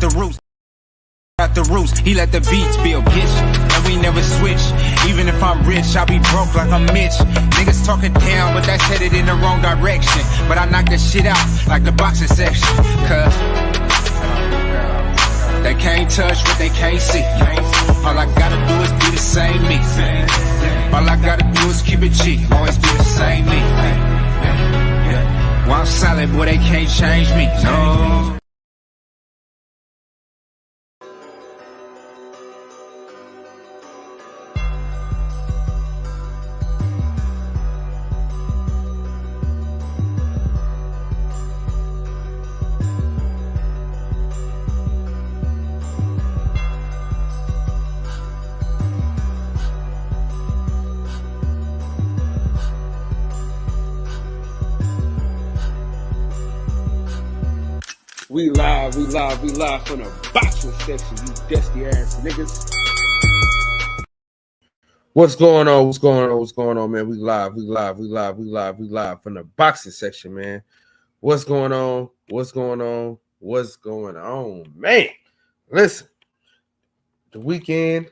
the roots. Out the roots, he let the beats build, bitch, and we never switch. Even if I'm rich, I'll be broke like I'm Mitch. Niggas talking down, but that's headed in the wrong direction. But I knock that shit out like the boxing section. Cause they can't touch what they can't see. All I gotta do is be the same me. All I gotta do is keep it cheap. Always be the same me. While I'm solid, boy, they can't change me. No. We live from the boxing section, you dusty ass niggas. What's going on, man? We live from the boxing section, man. What's going on, man? Listen, the weekend,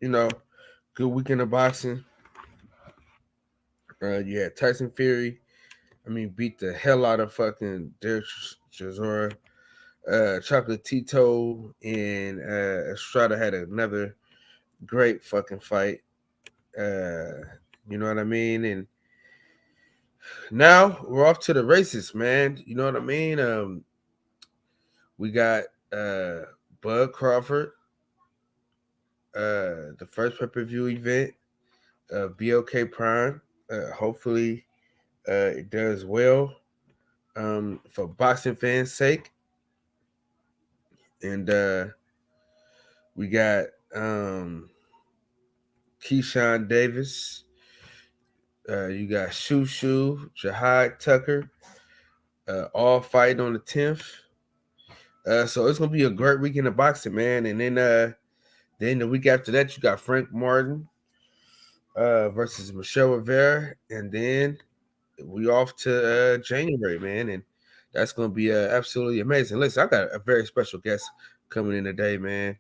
good weekend of boxing. You had Tyson Fury, beat the hell out of fucking Derek Chisora. Chocolatito and Estrada had another great fucking fight. You know what I mean? And now we're off to the races, man. You know what I mean? We got Bud Crawford, the first pay-per-view event, BOK Prime. Hopefully it does well for boxing fans' sake. And we got Keyshawn Davis. You got Shushu, Jihad Tucker, all fighting on the 10th. So it's gonna be a great weekend of boxing, man. And then the week after that, you got Frank Martin versus Michelle Rivera, and then we off to January, man. And that's gonna be absolutely amazing. Listen, I got a very special guest coming in today, man.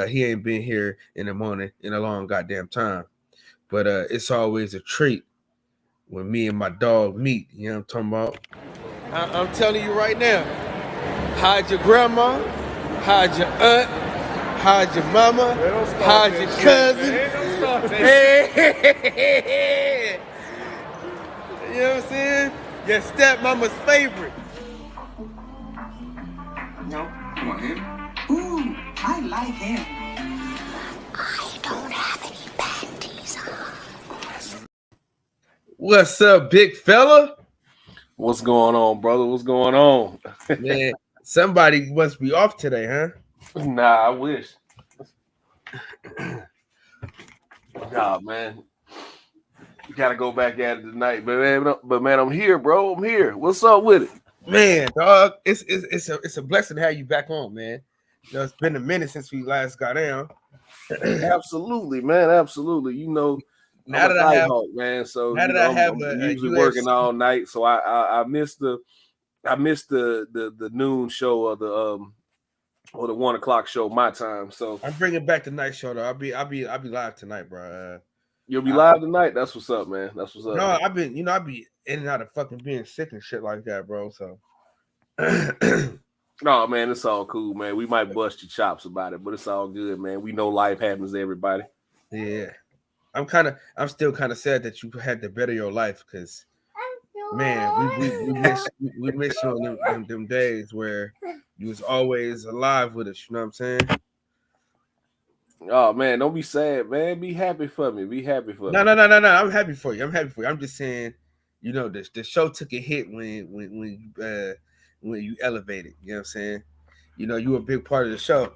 He ain't been here in the morning in a long goddamn time, but it's always a treat when me and my dog meet. You know what I'm talking about? I'm telling you right now, hide your grandma, hide your aunt, hide your mama, hide your cousin. Hey. You know what I'm saying? Your stepmama's favorite. No, you want him? Ooh, I like him. I don't have any panties on. What's up, big fella? What's going on, brother? What's going on? Man, somebody must be off today, huh? Nah, I wish. Nah, man. You gotta go back at it tonight, but man, I'm here, bro. I'm here. What's up with it? Man, dog, it's a blessing to have you back on, man. You know, it's been a minute since we last got down. Absolutely, man. Absolutely. You know, now I'm that a I have, Nighthawk, man. So now that I have I'm a usually UFC. working all night, so I missed the noon show or the 1 o'clock show my time. So I'm bringing back the night show though. I'll be live tonight, bro. You'll be live tonight. That's what's up, man. That's what's up. No, I'll be in and out of fucking being sick and shit like that, bro. So. No, man, it's all cool, man. We might bust your chops about it, but it's all good, man. We know life happens to everybody. Yeah. I'm still kind of sad that you had to better your life because, man, we miss you on them days where you was always alive with us. You know what I'm saying? Oh man, don't be sad, man. Be happy for me. Be happy for me. No. I'm happy for you. I'm just saying, you know, the show took a hit when you elevated. You know what I'm saying? You know, you were a big part of the show.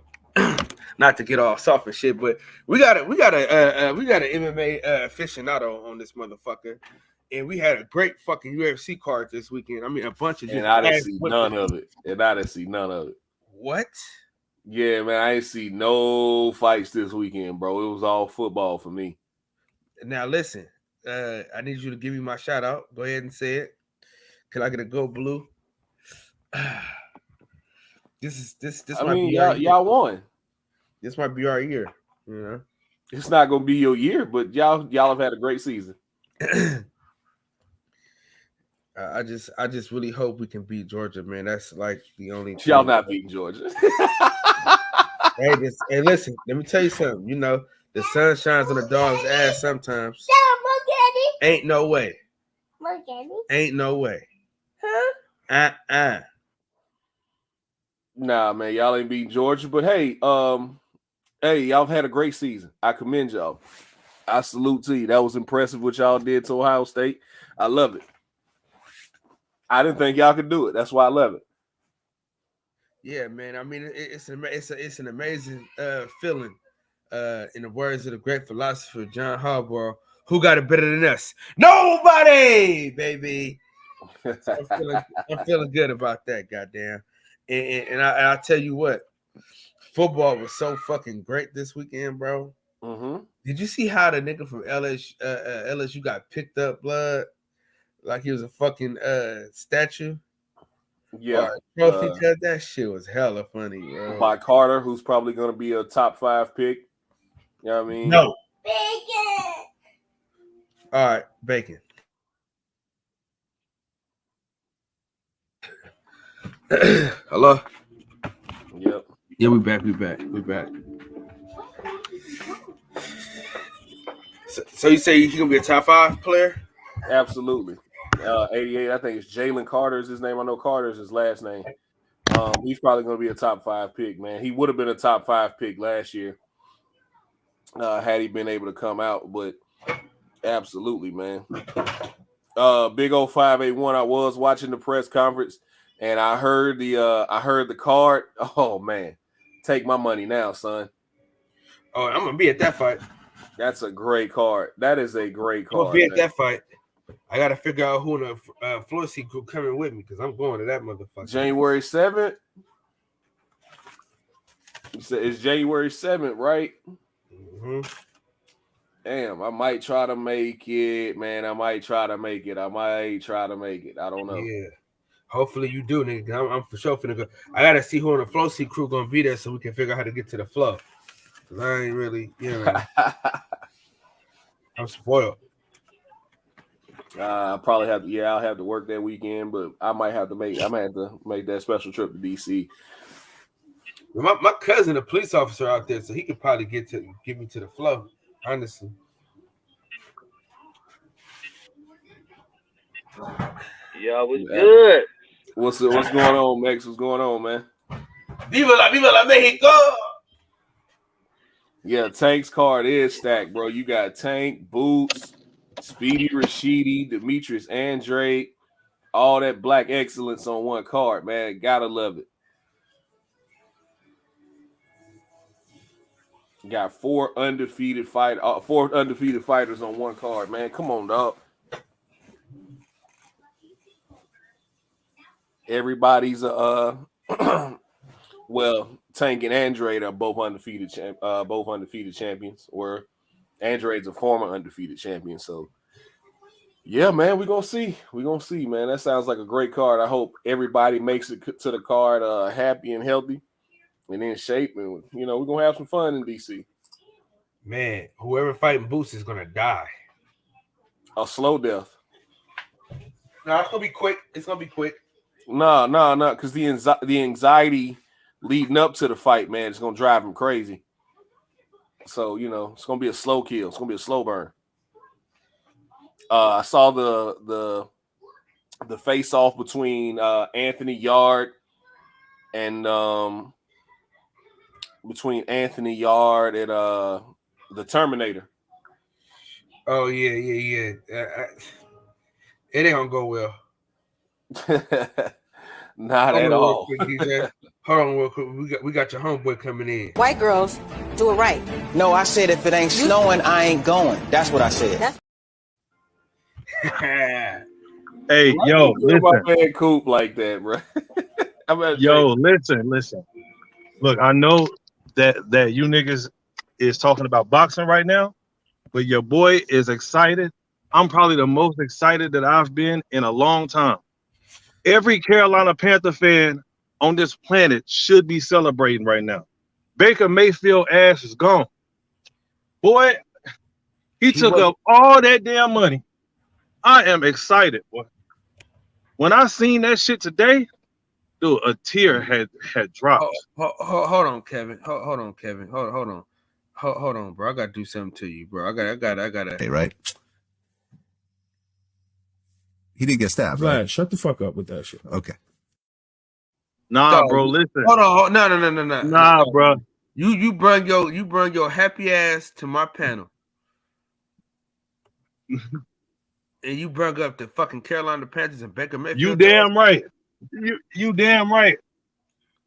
Not to get all soft and shit, but we got an MMA aficionado on this motherfucker, and we had a great fucking UFC card this weekend. I mean, a bunch of. And I didn't see none of it. What? Yeah, man, I ain't see no fights this weekend, bro. It was all football for me. Now listen, I need you to give me my shout out. Go ahead and say it. Can I get a go blue? This I might mean, be our year. y'all won. This might be our year. You know, It's not gonna be your year, but y'all have had a great season. I just really hope we can beat Georgia, man. That's like the only Y'all thing. not beating Georgia. Hey, listen, let me tell you something. You know, the sun shines on the dog's ass sometimes. Ain't no way. Ain't no way. Huh? Nah, man, y'all ain't beating Georgia. But hey, y'all have had a great season. I commend y'all. I salute to you. That was impressive what y'all did to Ohio State. I love it. I didn't think y'all could do it. That's why I love it. Yeah, man. I mean, it's an amazing feeling. In the words of the great philosopher John Harbaugh, who got it better than us? Nobody, baby. So I'm feeling good about that, goddamn. And I tell you what, football was so fucking great this weekend, bro. Mm-hmm. Did you see how the nigga from LSU got picked up, blood, like he was a fucking statue? Yeah, trophy. That shit was hella funny, bro. By Carter, who's probably going to be a top 5 pick. You know what I mean? No. Bacon. All right, bacon. Hello. Yep. Yeah, we back. So you say he's gonna be a top 5 player? Absolutely. 88. I think it's Jalen Carter is his name. I know Carter is his last name. He's probably going to be a top 5 pick, man. He would have been a top 5 pick last year had he been able to come out. But absolutely, man. Big old 581. I was watching the press conference. And I heard the card. Oh man, take my money now, son. Oh, I'm gonna be at that fight. That's a great card. That is a great card. I'm gonna be at that fight. I gotta figure out who in the floor seat group coming with me because I'm going to that motherfucker. January 7th. It's January 7th, right? Mm-hmm. Damn, I might try to make it, man. I might try to make it. I don't know. Yeah. Hopefully you do, nigga. I'm for sure finna go. I gotta see who on the flow seat crew gonna be there so we can figure out how to get to the flow. Cause I ain't really, I'm spoiled. I probably have to. Yeah, I'll have to work that weekend, but I might have to make that special trip to DC. My cousin, a police officer out there, so he could probably get me to the flow. Honestly. Y'all was good. What's going on, Max? What's going on, man? Viva la Mexico! Yeah, Tank's card is stacked, bro. You got Tank, Boots, Speedy Rashidi, Demetrius Andrade, all that black excellence on one card, man. Gotta love it. Got 4 undefeated fighters on one card, man. Come on, dog. Everybody's well, Tank and Andrade are both undefeated champions. Or Andrade's a former undefeated champion. So yeah, man, we're gonna see. Man. That sounds like a great card. I hope everybody makes it to the card happy and healthy and in shape. And we're gonna have some fun in DC. Man, whoever fighting Boots is gonna die. A slow death. No, it's gonna be quick. No, because the anxiety leading up to the fight, man, it's gonna drive him crazy. So it's gonna be a slow kill. It's gonna be a slow burn. I saw the face off between Anthony Yard and the Terminator. Oh yeah. It ain't gonna go well. Not at all. Hold on real quick. We got your homeboy coming in. White girls do it right. No, I said if it ain't snowing, I ain't going. That's what I said. Hey, yo, listen. My man Coop like that, bro. Listen. Look, I know that you niggas is talking about boxing right now, but your boy is excited. I'm probably the most excited that I've been in a long time. Every Carolina Panther fan on this planet should be celebrating right now. Baker Mayfield ass is gone. Boy, he took up all that damn money. I am excited, boy. When I seen that shit today, dude, a tear had dropped. Hold on, Kevin. Hold on, Kevin. Hold on, bro. I gotta do something to you, bro. I gotta. Hey, right? He didn't get stabbed, Vlad, right? shut the fuck up with that shit. Okay. Nah, bro, listen. Hold on. No. Nah, bro. You bring your happy ass to my panel. And you brought up the fucking Carolina Panthers and Baker Mayfield. You damn right. You damn right.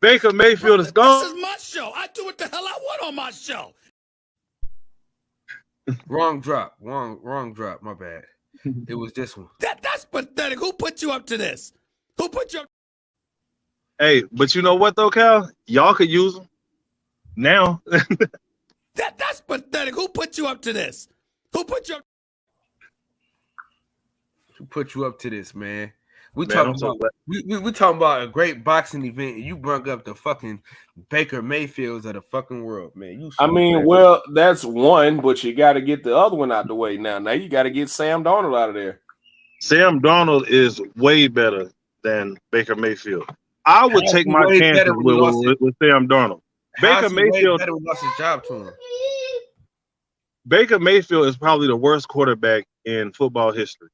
Baker Mayfield is gone. This is my show. I do what the hell I want on my show. Wrong drop. My bad. It was this one. That's pathetic. Who put you up to this? Who put you up? Hey, but you know what though, Cal? Y'all could use them now. That's pathetic. Who put you up to this? Who put you up? Who put you up to this, man? We talking about a great boxing event, and you brought up the fucking Baker Mayfields of the fucking world, man. Well, that's one, but you got to get the other one out the way now. Now you got to get Sam Darnold out of there. Sam Darnold is way better than Baker Mayfield. I would take my chances with Sam Darnold. Baker Mayfield lost his job to him. Baker Mayfield is probably the worst quarterback in football history.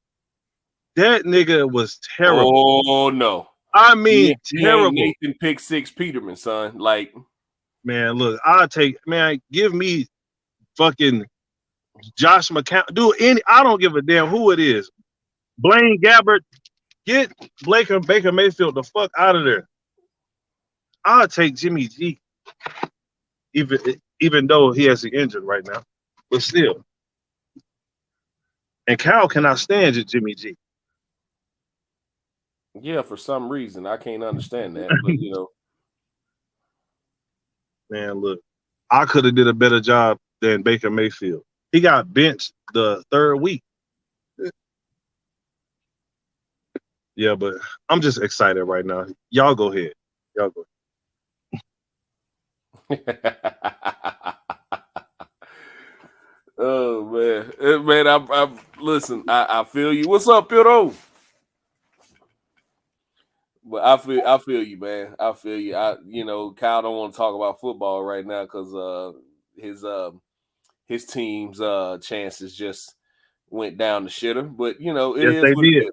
That nigga was terrible. Oh no! I mean, terrible. Nathan Pick Six Peterman, son. Like, man, look, give me fucking Josh McCown. I don't give a damn who it is. Blaine Gabbert, get Baker Mayfield the fuck out of there. I'll take Jimmy G, even though he has the injured right now, but still. And Cal cannot stand Jimmy G. Yeah, for some reason I can't understand that, but you know, man, look, I could have did a better job than Baker Mayfield. He got benched the third week. Yeah, but I'm just excited right now. Y'all go ahead. Oh man, I listen. I feel you. What's up, Piro? But I feel you, man. I feel you. Kyle don't want to talk about football right now because his team's chances just went down the shitter. But it is what it is.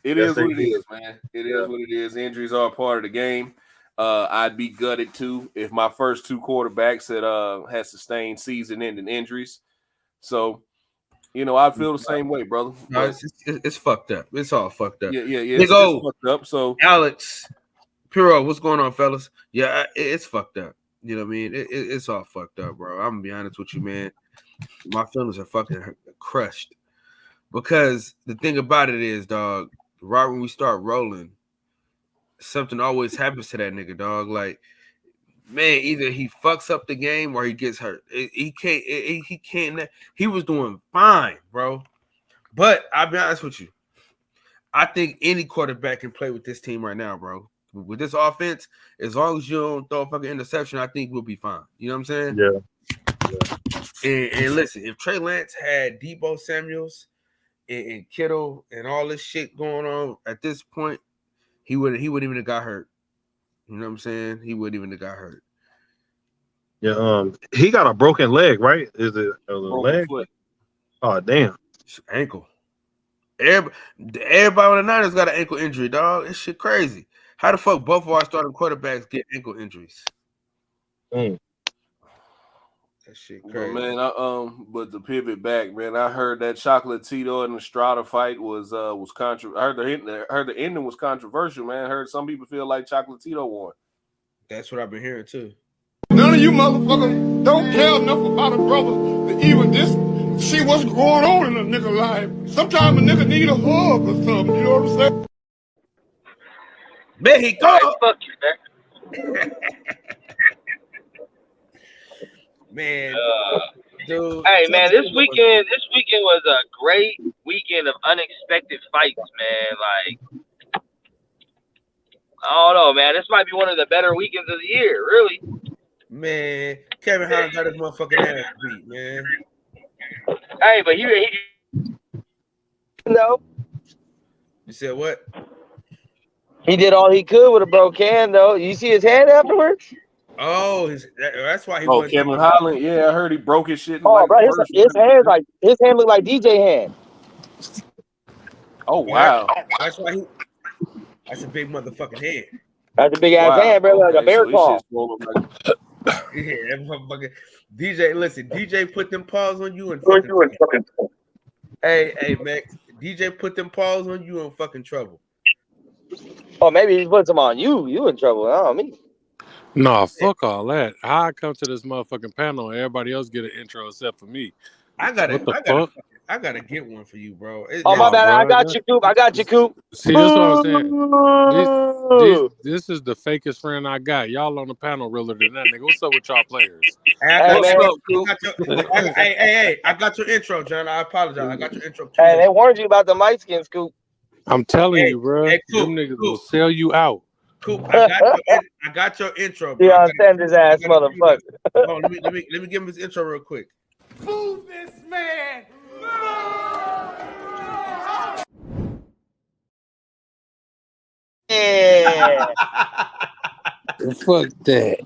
It is what it is, man. It is what it is. Injuries are a part of the game. I'd be gutted too if my first two quarterbacks had sustained season-ending injuries. So, I feel the same way, brother. No, it's fucked up. It's all fucked up. Yeah. It's fucked up. So, Alex, Piro, what's going on, fellas? Yeah, it's fucked up. You know what I mean? It's all fucked up, bro. I'm gonna be honest with you, man. My feelings are fucking crushed because the thing about it is, dog. Right when we start rolling, something always happens to that nigga, dog. Like, man, either he fucks up the game or he gets hurt. He can't. He was doing fine, bro. But I'll be honest with you. I think any quarterback can play with this team right now, bro. With this offense, as long as you don't throw a fucking interception, I think we'll be fine. You know what I'm saying? Yeah. And listen, if Trey Lance had Deebo Samuels and Kittle and all this shit going on at this point, he wouldn't even have got hurt. You know what I'm saying? He wouldn't even have got hurt. Yeah, he got a broken leg, right? Is it a leg? Foot. Oh, damn. It's ankle. Everybody on the Niners got an ankle injury, dog. This shit crazy. How the fuck both of our starting quarterbacks get ankle injuries? That shit crazy. But man, but to pivot back, man, I heard that Chocolatito and the Strata fight was controversial. I heard the ending was controversial, man. I heard some people feel like Chocolatito won. That's what I've been hearing too. None of you motherfuckers don't care enough about a brother to even just see what's going on in a nigga life. Sometimes a nigga need a hug or something, you know what I'm saying? Mexico! Right, fuck you, man. Man, dude. Hey, man, this weekend was a great weekend of unexpected fights, man. Like, I don't know, man. This might be one of the better weekends of the year, really. Man, Kevin Hart got his motherfucking ass beat, man. Hey, but he no. You said what? He did all he could with a broke hand, though. You see his hand afterwards? Oh, that's why he. Oh, Kevin Holland. Yeah, I heard he broke his shit. Oh, bro, his hand looked like DJ hand. Oh wow, that's why he. That's a big motherfucking head. That's a big ass hand, bro, like a bear claw. Yeah, that motherfucking DJ. Listen, DJ put them paws on you and fucking. Hey, Max. DJ put them paws on you in fucking trouble. Oh, maybe he put some on you. You in trouble? Oh, me. Nah, fuck all that. How I come to this motherfucking panel and everybody else get an intro except for me? I gotta get one for you, bro. Oh, my bad. I got you, Coop. See, that's what I'm saying. This is the fakest friend I got. Y'all on the panel realer than that, nigga. What's up with y'all players? Hey, I got your intro, John. I apologize. I got your intro. Hey, they warned you about the light skin, Scoop. I'm telling you, bro. Hey, them niggas will sell you out. Coop, I got your intro, bro. Yeah, send his ass, motherfucker. Oh, let me give him his intro real quick. Move this man! Yeah. Fuck that.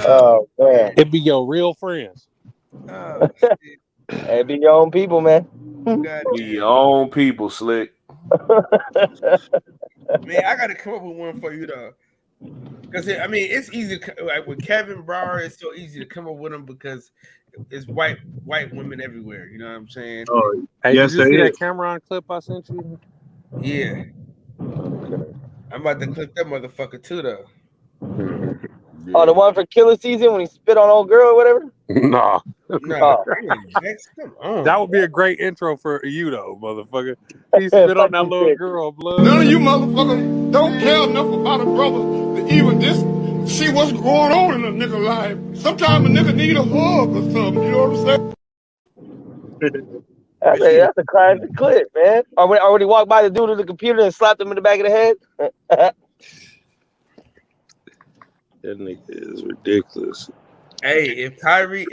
Oh man, it be your real friends. Oh, it be your own people, man. Be your own people, Slick. Man, I gotta come up with one for you though, because I mean it's easy. Like with Kevin Brower, it's so easy to come up with him because it's white women everywhere. You know what I'm saying? Oh, hey, yes, did you see that Cameron clip I sent you? Yeah. I'm about to clip that motherfucker too, though. Oh, the one for Killer Season when he spit on old girl or whatever? Nah. Come on. That would be a great intro for you, though, motherfucker. He spit on that little girl, blood. None of you motherfuckers don't care enough about a brother to even see what's going on in a nigga life. Sometimes a nigga need a hug or something, you know what I'm saying? That's a classic clip, man. Or when he walked by the dude with the computer and slapped him in the back of the head. That nigga is ridiculous. Hey, if Kyrie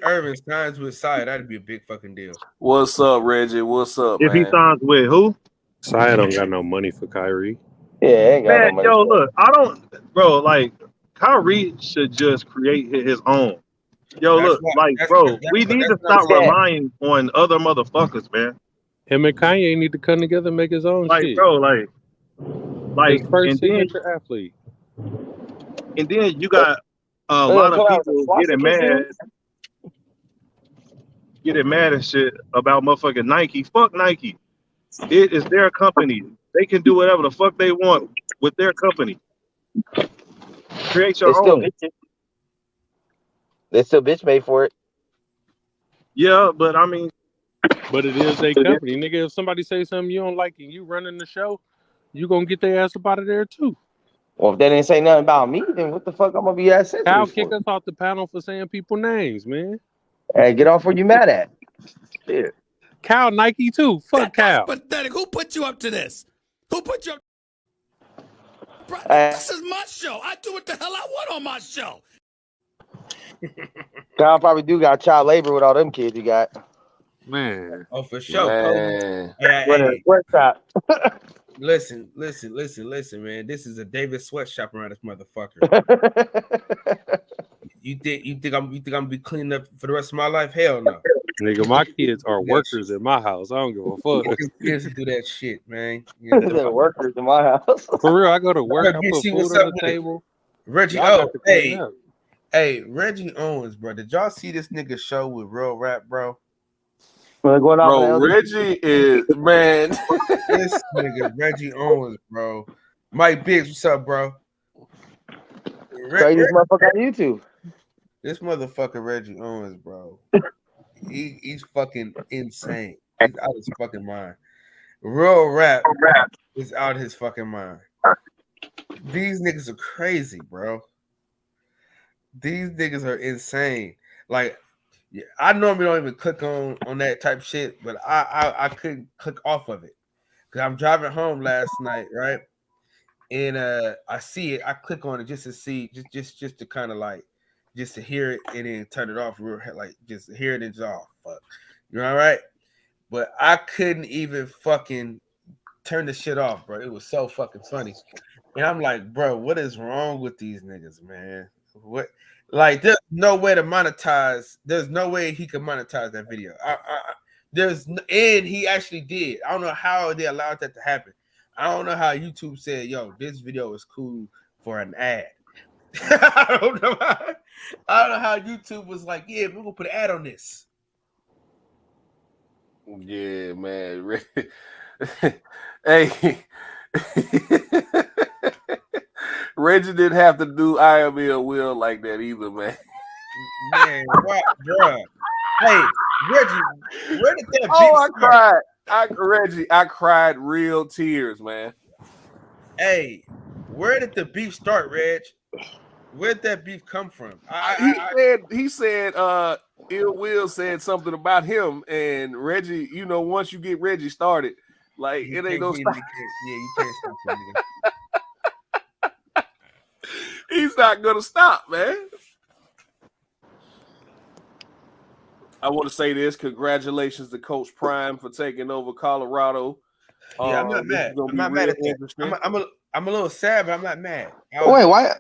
Irving signs with Sia, that'd be a big fucking deal. What's up, Reggie? What's up, if man? he signs with who? Sia don't got no money for Kyrie. Yeah, ain't got Man, no money. yo, look, I don't, bro. Like Kyrie should just create his own. Yo, That's look, why- like, that's- bro, that's- we that's need to what I'm stop saying. relying on other motherfuckers, man. Him and Kanye need to come together and make his own Like, shit. bro, like, His first and then, signature athlete. and then you got a lot of people getting mad and shit about motherfucking Nike. Fuck Nike. It is their company. They can do whatever the fuck they want with their company. Create your own. They still bitch made for it. Yeah, but I mean, But it is a company, nigga. If somebody say something you don't like and you running the show, you gonna get their ass up out of there too. Well, if they didn't say nothing about me, then what the fuck I'm gonna be that sensitive Cal for? kick us off the panel for saying people names, man. Hey, get off where you mad at. Shit. Cal Nike too. Fuck Cal. Pathetic. Who put you up to this? Who put you up? Bro, Hey. this is my show. I do what the hell I want on my show. Kyle probably do got child labor with all them kids he got. Man. Oh, for sure. Man. Hey, Sweatshop. listen, man. This is a David sweatshop around this motherfucker. You think I'm gonna be cleaning up for the rest of my life? Hell no. Nigga, my kids are workers in my house. I don't give a fuck. Kids do that shit, man. They're workers in my house. For real, I go to work, I put See food what's on up the with it. table. Reggie, Y'all got to clean up. hey, Reggie Owens, bro. Did y'all see this nigga show with Real Rap, bro? Bro, Reggie is, man. This nigga Reggie Owens, bro. Mike Biggs, what's up, bro? This motherfucker on YouTube. This motherfucker Reggie Owens, bro. He's fucking insane. He's out of his fucking mind. Real Rap is out of his fucking mind. These niggas are crazy, bro. These niggas are insane. Like, Yeah, I normally don't even click on that type of shit, but I couldn't click off of it because I'm driving home last night, right? And I see it. I click on it just to see, just to kind of like, just to hear it and then turn it off real, like just hear it and just fuck, you're all right. But I couldn't even fucking turn the shit off, bro. It was so fucking funny, and I'm like, bro, what is wrong with these niggas, man? What? Like, there's no way to monetize. There's no way he could monetize that video. And he actually did. I don't know how they allowed that to happen. I don't know how YouTube said, "Yo, this video is cool for an ad." I don't know how YouTube was like, "Yeah, we're gonna put an ad on this." Yeah, man. Hey, Reggie didn't have to do IML Will like that either, man. Man, what, bro? Hey, Reggie, where did that? I cried. I cried real tears, man. Hey, where did the beef start, Reg? Where did that beef come from? He said Ill Will said something about him, and Reggie, once you get Reggie started, like it ain't no stop. You can't stop that nigga. He's not gonna stop, man. I want to say this. Congratulations to Coach Prime for taking over Colorado. Yeah, I'm not mad. I'm not mad at that. I'm a little sad, but I'm not mad. Wait, why?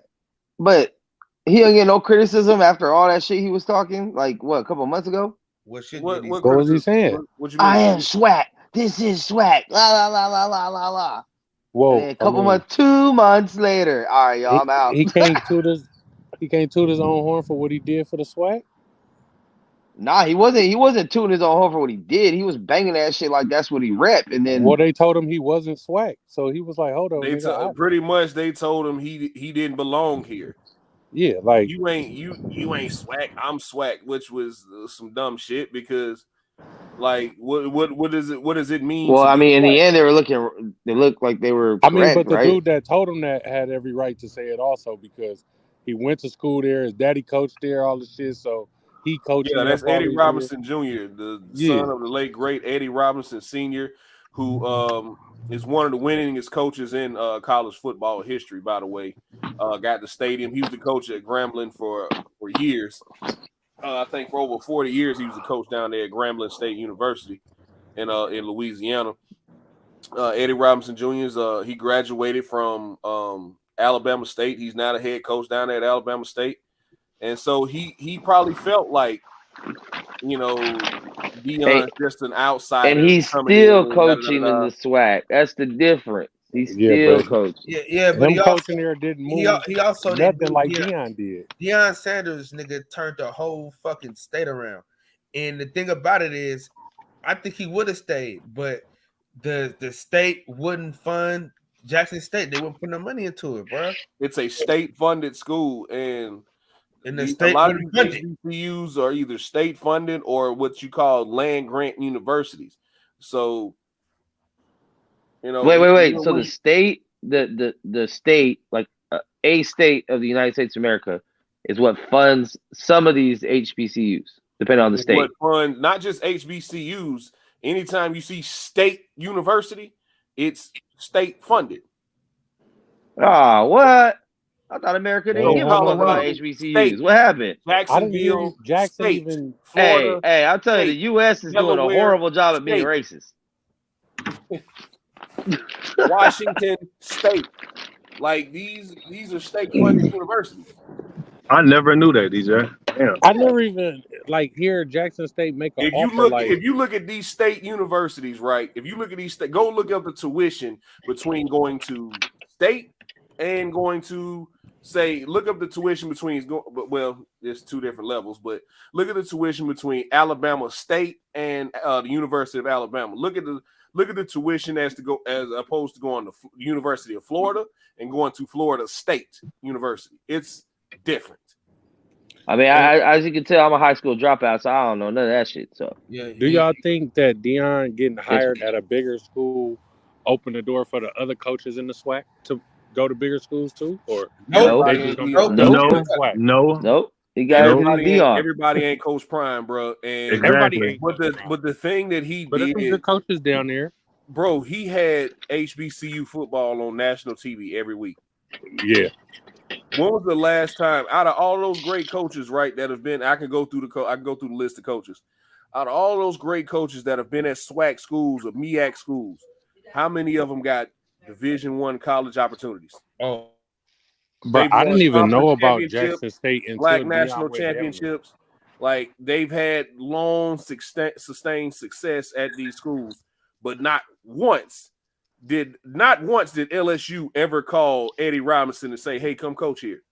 But he don't get no criticism after all that shit he was talking. Like what? A couple months ago. What was he saying? What you mean? I am swag. This is swag. La la la la la la la. Whoa! A couple months, 2 months later. All right, y'all. I'm out. He can't toot his own horn for what he did for the swag. Nah, he wasn't tooting his own horn for what he did. He was banging that shit like that's what he rep. And then they told him he wasn't swag, so he was like, "Hold on." Pretty much, they told him he didn't belong here. Yeah, like you ain't swag. I'm swag, which was some dumb shit because, like, what does it mean? Well, I mean, in the end, they looked like they were. I mean, but the right? dude that told him that had every right to say it also because he went to school there. His daddy coached there, all the shit. So. He coached. Yeah, that's Eddie Robinson Jr., the son of the late great Eddie Robinson Sr., who is one of the winningest coaches in college football history. By the way, got the stadium. He was the coach at Grambling for years. I think for over 40 years he was the coach down there at Grambling State University in Louisiana. Eddie Robinson Jr. He graduated from Alabama State. He's now the head coach down there at Alabama State. And so he probably felt like, Deion's just an outsider. And he's still coaching in the SWAC. That's the difference. He's still coaching. Yeah, but he coaching there didn't move. He also nothing like Deion did. Deion Sanders, nigga, turned the whole fucking state around. And the thing about it is, I think he would have stayed, but the state wouldn't fund Jackson State. They wouldn't put no money into it, bro. It's a state-funded school, and the state a lot of HBCUs are either state funded or what you call land grant universities. So, wait. So the state, the state, like a state of the United States of America, is what funds some of these HBCUs, depending on the state. What fund not just HBCUs. Anytime you see state university, it's state funded. Ah, what? I thought America didn't give a fuck about HBCUs. State. What happened? Jacksonville, Jackson, Florida. Hey, I'll tell you, the U.S. is doing a horrible job at being racist. Washington State, like these are state-funded universities. I never knew that, DJ. Damn. I never even hear Jackson State make an offer. If you look at these state universities, right? If you look at these go look up the tuition between going to state and going to look up the tuition between, there's two different levels, but look at the tuition between Alabama State and the University of Alabama. Look at the tuition as opposed to going to the University of Florida and going to Florida State University. It's different. I mean, as you can tell, I'm a high school dropout, so I don't know none of that shit. So, do y'all think that Deion getting hired at a bigger school opened the door for the other coaches in the SWAC to go to bigger schools too? Or no. He got everybody ain't Coach Prime, bro. And Everybody ain't. but the thing that he But there's some did, good coaches down there. bro, he had HBCU football on national TV every week. Yeah. When was the last time out of all those great coaches, right, that have been? I can go through the list of coaches. Out of all those great coaches that have been at SWAC schools or MEAC schools, how many of them got Division I college opportunities? Oh, but I didn't even know about Jackson State until Black Deion national went down there. championships. Like they've had long sustained success at these schools, but not once did LSU ever call Eddie Robinson and say, "Hey, come coach here."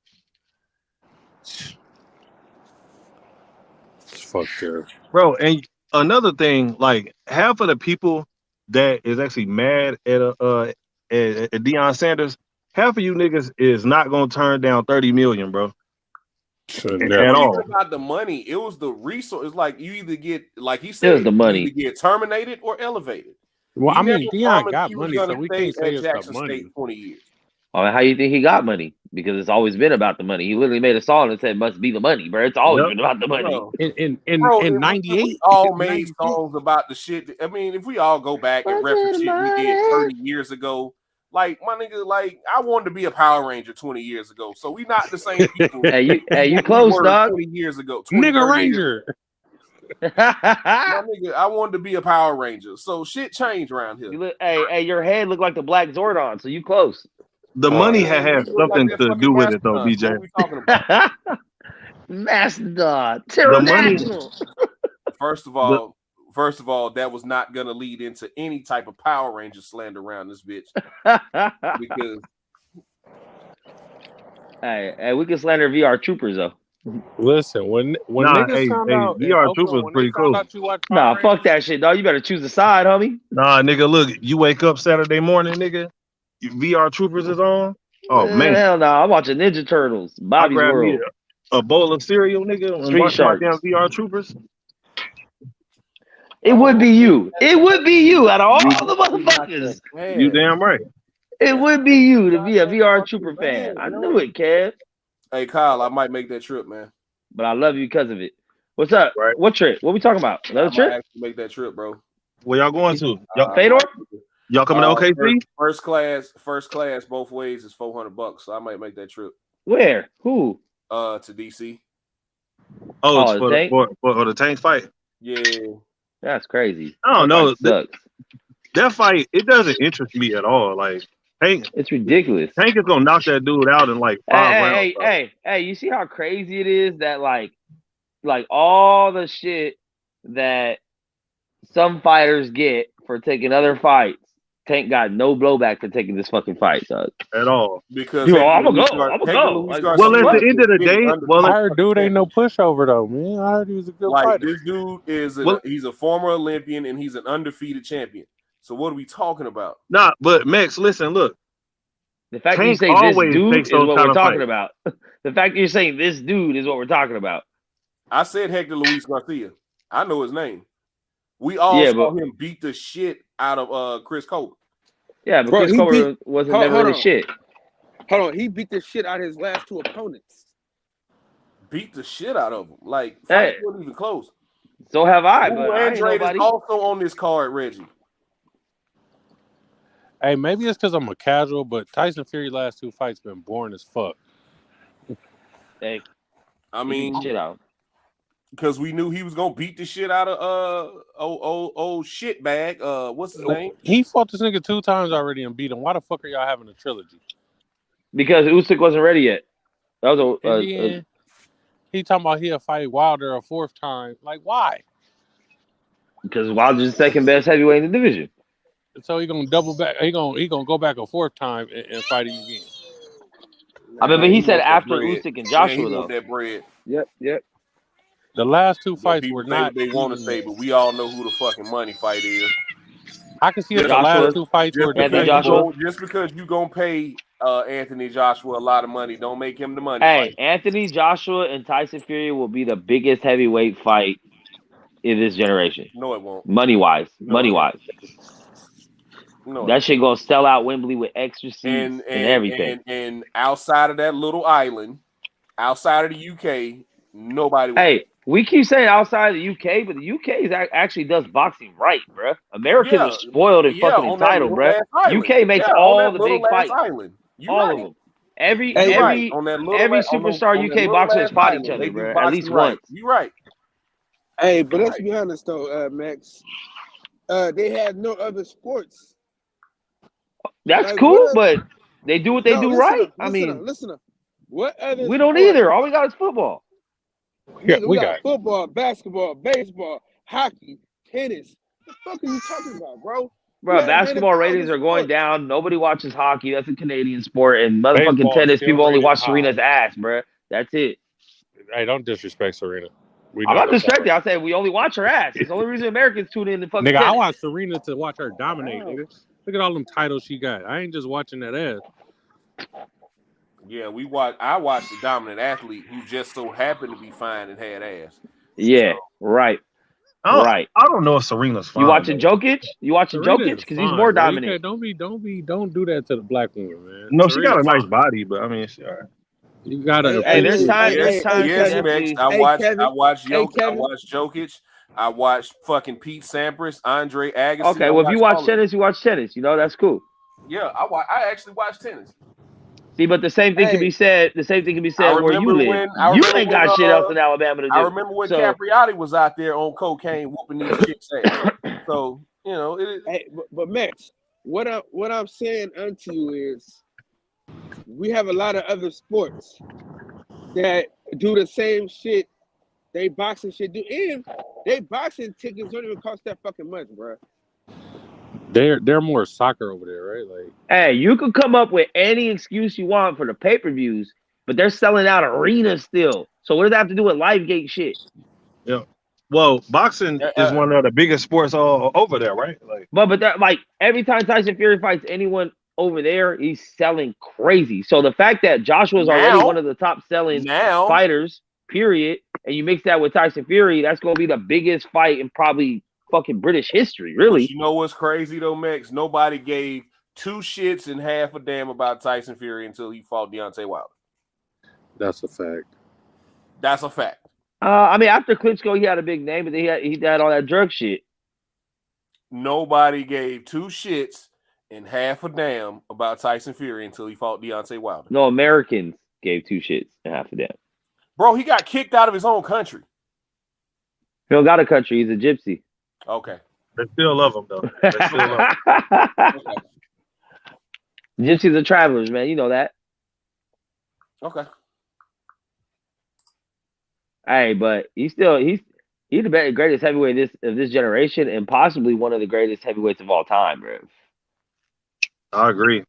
Fuck sure, bro. And another thing, like half of the people that is actually mad at Deion Sanders, half of you niggas is not gonna turn down $30 million, bro. At all. About the money, it was the resource. It's like you either get, like he said, the money. You either get terminated or elevated. Well, He I mean, never Deion promised got he was money, gonna so we stay can't say at it's the Jackson money. State 20 years. How you think he got money? Because it's always been about the money. He literally made a song and said, "Must be the money, bro." It's always been about the money. Bro. In Bro, '98, we all made songs about the shit. I mean, if we all go back and reference shit we did 30 years ago, like my nigga, like I wanted to be a Power Ranger 20 years ago. So we not the same people. Hey, you close, dog. 20 years ago. Nigga Ranger. My nigga, I wanted to be a Power Ranger. So shit changed around here. You look, hey, your head looked like the Black Zordon, so you close. The money had something to do with it, though, BJ. Mastodon, pterodactyl. First of all, that was not gonna lead into any type of Power Ranger slander around this bitch. Because hey, we can slander VR Troopers though. Listen, when niggas found out, VR Troopers pretty cool. Nah, fuck that shit, dog. You better choose a side, homie. Nah, nigga, look, you wake up Saturday morning, nigga. VR Troopers is on. Oh man, hell no! I'm watching Ninja Turtles, Bobby's World, a bowl of cereal, nigga, and watch my damn VR Troopers. It would be you. It would be you out of all the motherfuckers. You damn right. It would be you to be a VR Trooper fan. I knew it, Kev. Hey, Kyle, I might make that trip, man. But I love you because of it. What's up? Right. What trip? What we talking about? Another trip? Actually make that trip, bro. Where y'all going to? Fedor? Y'all coming to OKC? First class, both ways is $400. So I might make that trip. Where? Who? To DC. Oh, it's for the Tank fight. Yeah. That's crazy. I don't know. Sucks. That fight, it doesn't interest me at all. Like Tank, it's ridiculous. Tank is gonna knock that dude out in like 5 rounds. Hey, you see how crazy it is that like all the shit that some fighters get for taking other fights, Tank got no blowback for taking this fucking fight, dog. At all. Because I'm gonna go. Like, well, at the end of the day, I heard dude ain't no pushover though, man. I heard he was a good fighter. This dude is he's a former Olympian and he's an undefeated champion. So what are we talking about? Nah, but Max, listen, look. The fact that you say this dude is what we're talking about. The fact that you're saying this dude is what we're talking about. I said Hector Luis Garcia. I know his name. We all saw him beat the shit out of Chris Colbert. Yeah, but Chris Colbert wasn't never really shit. Hold on, he beat the shit out of his last two opponents. Beat the shit out of him. Like, fight wasn't even close. So have I. But Andrade is also on this card, Reggie. Hey, maybe it's because I'm a casual, but Tyson Fury last two fights been boring as fuck. Hey, I mean, shit out. Because we knew he was gonna beat the shit out of old shit bag. What's his name? He fought this nigga 2 times already and beat him. Why the fuck are y'all having a trilogy? Because Usyk wasn't ready yet. That was he talking about he'll fight Wilder a 4th time. Like, why? Because Wilder's the second best heavyweight in the division. So he gonna double back. He gonna go back a 4th time and fight him again. I mean, but he said after Usyk and Joshua though. That bread. Yep. The last 2 fights were not. They want to say, but we all know who the fucking money fight is. I can see that the last 2 fights were just because you gonna pay Anthony Joshua a lot of money, don't make him the money. Hey, fight. Anthony Joshua and Tyson Fury will be the biggest heavyweight fight in this generation. No, it won't. Money wise. No, that shit gonna sell out Wembley with extra seats and everything. And outside of that little island, outside of the UK, Nobody would. Hey, we keep saying outside of the UK, but the UK actually does boxing right, bruh. Americans are spoiled and fucking on that entitled, little bruh. ass island. UK makes Yeah, on all that the little big ass fights, island. You all right. of them. Every You right. On that little every ass- on those- superstar on that UK little boxers ass fought island, each other, they do bruh. At boxing least right. once. You right. Hey, but let's be honest though, Max. They have no other sports. That's Like, cool, but they do what they do right. I mean, listen up. What other we don't sport? either. All we got is football. Yeah, Nigga, we got football, basketball, baseball, hockey, tennis. What the fuck are you talking about, bro? Bro, basketball ratings are going down. Nobody watches hockey. That's a Canadian sport. And motherfucking Baseball tennis, still people only rated watch high. Serena's ass, bro. That's it. Hey, don't disrespect Serena. We I'm know not that's distracted. I said we only watch her ass. It's the only reason Americans tune in to fucking Nigga, I tennis. watch Serena to watch her dominate, nigga. Look at all them titles she got. I ain't just watching that ass. Yeah, I watched the dominant athlete who just so happened to be fine and had ass. Yeah, right. I don't know if Serena's fine. You watching Jokic? You watching Serena Jokic? is Because he's fine, more bro. You dominant. can't- Don't do that to the black woman, man. No, she got a Serena's nice fine. body, but I mean, she all right. You gotta Hey, there's appreciate time. it. There's time. Yes, definitely. Max. I watched Hey, Jokic. I Kevin. watched Jokic. I watched fucking Pete Sampras, Andre Agassi. Okay, well, if you watch tennis, you watch tennis. You know, that's cool. Yeah, I actually watched tennis. See, but the same thing can be said. The same thing can be said where you live. You ain't got shit else in Alabama to do. I remember when Capriati was out there on cocaine whooping these chicks' ass. So Hey, but Max, what I'm saying unto you is, we have a lot of other sports that do the same shit. They boxing shit do, and they boxing tickets don't even cost that fucking much, bro. They're more soccer over there, right? Like, hey, you could come up with any excuse you want for the pay-per-views, but they're selling out arenas still. So what does that have to do with LiveGate shit? Yeah. Well, boxing is one of the biggest sports all over there, right? Like, But that, like, every time Tyson Fury fights anyone over there, he's selling crazy. So the fact that Joshua's already one of the top selling fighters, period, and you mix that with Tyson Fury, that's going to be the biggest fight in probably fucking British history, really. But you know what's crazy though, Max? Nobody gave two shits and half a damn about Tyson Fury until he fought Deontay Wilder. that's a fact. That's a fact. I mean, after Klitschko, he had a big name, but he had all that drug shit. Nobody gave two shits and half a damn about Tyson Fury until he fought Deontay Wilder. No, Americans gave two shits and half a damn. Bro, he got kicked out of his own country. He don't got a country. He's a gypsy. Okay. they still love him though. They still love him. Gypsies are travelers, man. You know that. Okay. Hey, but he's the greatest heavyweight of this generation, and possibly one of the greatest heavyweights of all time, bro. I agree.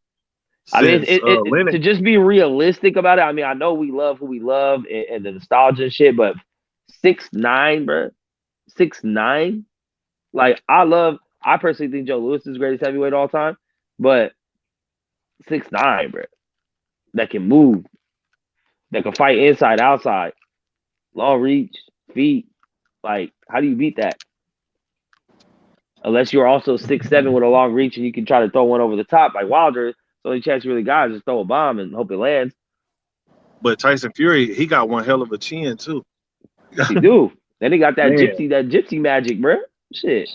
I mean, Lennox, to just be realistic about it. I mean, I know we love who we love and the nostalgia and shit, but 6'9", bro, 6'9". Like, I personally think Joe Louis is the greatest heavyweight of all time, but 6'9", bro, that can move, that can fight inside, outside, long reach, feet. Like, how do you beat that? Unless you're also 6'7" with a long reach and you can try to throw one over the top like Wilder. The only chance you really got is just throw a bomb and hope it lands. but Tyson Fury, he got one hell of a chin too. Yes, he do. Then he got that Man. gypsy magic, bro. Shit.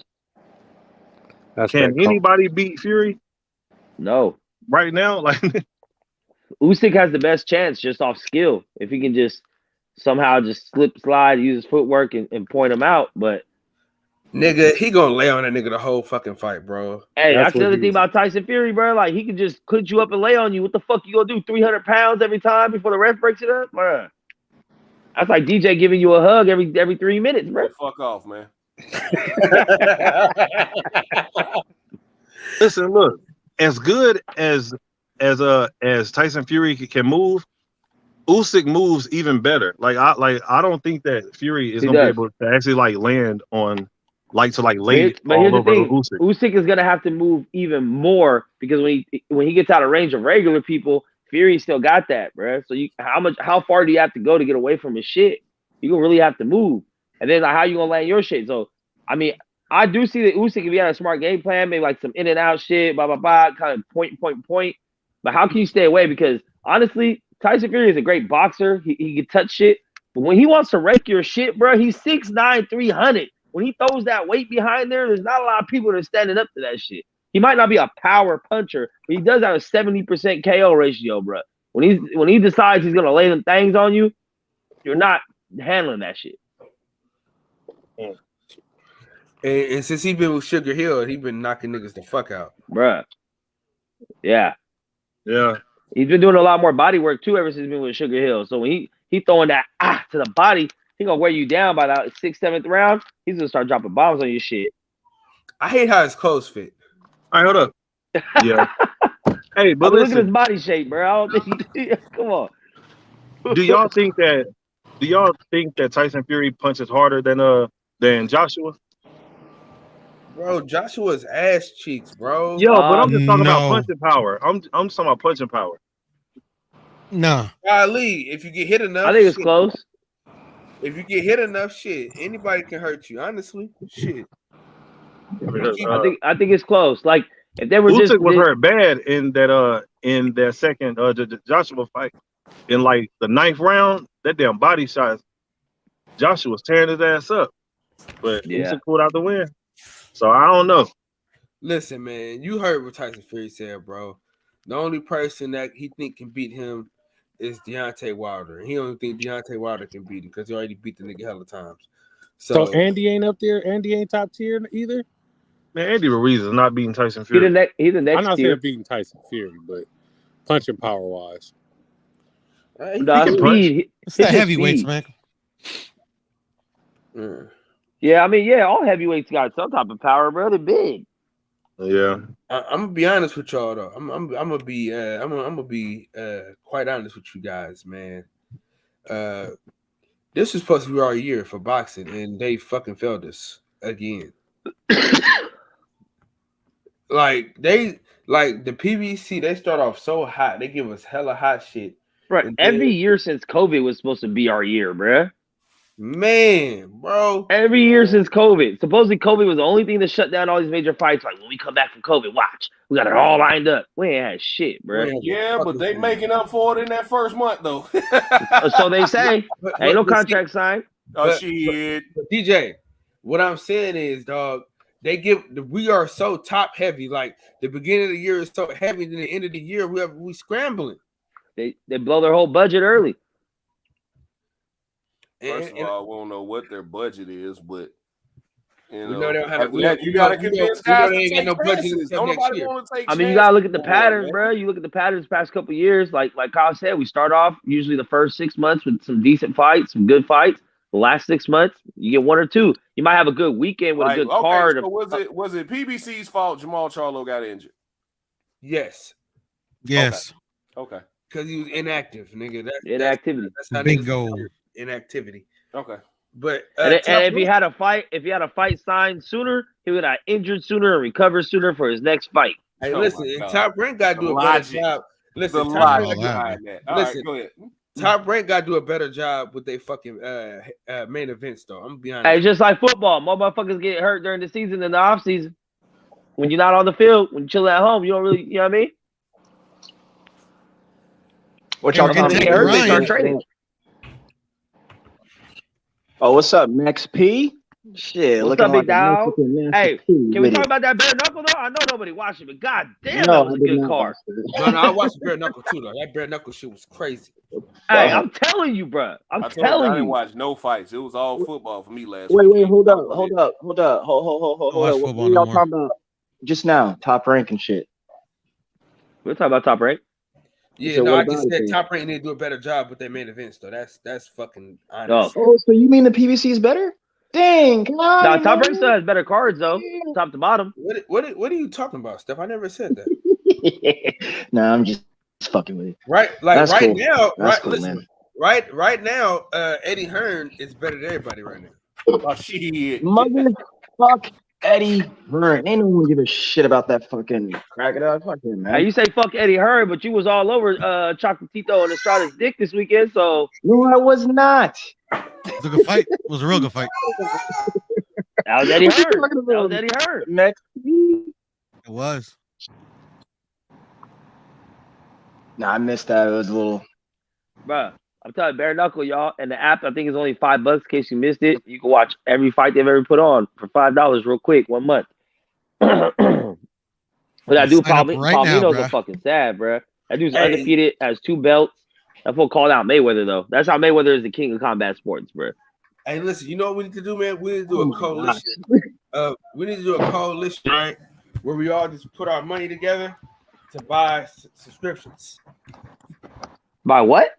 Can anybody beat Fury No. right now? Like, Usyk has the best chance just off skill. If he can just somehow just slip, slide, use his footwork and point him out. But Nigga, he gonna lay on that nigga the whole fucking fight, bro. hey, that's the other thing about Tyson Fury, bro. Like, he can just clinch you up and lay on you. What the fuck you gonna do? 300 pounds every time before the ref breaks it up, bro? That's like DJ giving you a hug every 3 minutes, bro. Fuck off, man. listen, look, as good as Tyson Fury can move, Usyk moves even better. I don't think that Fury is gonna be able to actually like land on lay all over Usyk. Usyk is gonna have to move even more because when he gets out of range of regular people, Fury still got that, bro. So how far do you have to go to get away from his shit? You gonna really have to move, and then like, how you gonna land your shit? So I mean, I do see that Usyk, if he had a smart game plan, maybe like some in and out shit, blah blah blah, kind of point. But how can you stay away? Because honestly, Tyson Fury is a great boxer. He can touch shit, But when he wants to rake your shit, bro, he's 6'9", 300. When he throws that weight behind there, there's not a lot of people that are standing up to that shit. He might not be a power puncher, but he does have a 70% KO ratio, bro. When he decides he's gonna lay them things on you, you're not handling that shit. And since he been with Sugar Hill, he been knocking niggas the fuck out, bruh. Yeah. He's been doing a lot more body work too ever since he's been with Sugar Hill. So when he throwing that to the body, he gonna wear you down by the 6th, 7th round. He's gonna start dropping bombs on your shit. I hate how his clothes fit. All right, hold up. Yeah. Hey, but look at his body shape, bro. I don't think come on. Do y'all think that Tyson Fury punches harder than Joshua? Bro, Joshua's ass cheeks, bro. Yo, but I'm just talking about punching power. I'm just talking about punching power. No. Ali, if you get hit enough, I think it's close. If you get hit enough, shit, anybody can hurt you. Honestly, shit. I think it's close. Like if they were Usyk was hurt bad in that second Joshua fight. In like the 9th round, that damn body shot, Joshua was tearing his ass up. But Usyk pulled out the win. So I don't know. Listen, man, you heard what Tyson Fury said, bro. The only person that he think can beat him is Deontay Wilder. And he don't think Deontay Wilder can beat him because he already beat the nigga hella times. So Andy ain't up there. Andy ain't top tier either. Man, Andy Ruiz is not beating Tyson Fury. He's the next I'm not tier. saying beating Tyson Fury, but punching power wise. It's that heavyweights, man. Yeah, I mean, all heavyweights got some type of power, bro. They're big. Yeah, I'm gonna be honest with y'all though. I'm gonna be quite honest with you guys, man. This was supposed to be our year for boxing, and they fucking failed us again. Like the PBC, they start off so hot. They give us hella hot shit. Right. Every year since COVID was supposed to be our year, bro. Man, bro. Every year since COVID. Supposedly COVID was the only thing that shut down all these major fights. Like when we come back from COVID, watch. We got it all lined up. We ain't had shit, bro. Yeah, but they making up for it in that first month though. So they say. Ain't no contract signed. Oh shit. But DJ, what I'm saying is, dog, we are so top heavy. Like the beginning of the year is so heavy, then the end of the year we scrambling. They blow their whole budget early. First of all, we don't know what their budget is, but you we know know they don't have you got to convince guys to take chances. Don't nobody want to take I mean, you gotta look at the pattern, bro. You look at the patterns past couple of years. Like Kyle said, we start off usually the first 6 months with some decent fights, some good fights. The last 6 months, you get 1 or 2. You might have a good weekend with a good card. So was it PBC's fault Jamal Charlo got injured? Yes. Okay. Because he was inactive, nigga. Inactivity. That's how bingo. Inactivity. Okay. But and if he had a fight signed sooner, he would have injured sooner and recovered sooner for his next fight. Hey, listen, Top Rank got to do a better job. Listen, Top Rank got to do a better job with their fucking main events, though. I'm gonna be honest. Hey, just like football, more motherfuckers get hurt during the season than the off season. When you're not on the field, when you chill at home, you don't really, you know what I mean? What y'all talking about? Get hurt, they start training. Oh, what's up, Max P? Shit, what's up, big dog? Hey, can we talk about that bare knuckle though? I know nobody watched it, but god damn, that was a good card. No, I watched the bare knuckle too though. That bare knuckle shit was crazy. Hey, I'm telling you, bro. I'm telling you. I didn't watch no fights. It was all football for me last week. Wait, hold up. Hold up. What y'all talking about just now? Top Rank and shit. We're talking about Top Rank. Yeah, so I just said Top Rank need to do a better job with their main events, though. That's fucking honest. Oh, so you mean the PBC is better? Dang, come on. No, Top Rank still has better cards though, top to bottom. What are you talking about, Steph? I never said that. No, I'm just fucking with you. Right, like that's right cool. Now, that's right? Cool, listen, right now, Eddie Hearn is better than everybody right now. Oh shit, motherfuck Eddie Hearn. Ain't no one give a shit about that fucking crocodile. Fuck him, man. Hey, you say fuck Eddie Hearn, but you was all over Chocolatito and Estrada's dick this weekend, so no, I was not. It was a good fight. It was a real good fight. That was Eddie Hearn. That was Eddie Hearn. Next. It was. Nah, I missed that. It was a little. Bruh. I'm telling you, bare knuckle, y'all. And the app, I think, is only $5 in case you missed it. You can watch every fight they've ever put on for $5 real quick, 1 month. But that dude, Sign up right now, Palomino's bruh. a fucking sad, bro. That dude's undefeated, has 2 belts. That fool called out Mayweather, though. That's how Mayweather is the king of combat sports, bro. Hey, listen, you know what we need to do, man? We need to do a coalition. We need to do a coalition, right? Where we all just put our money together to buy subscriptions. Buy what?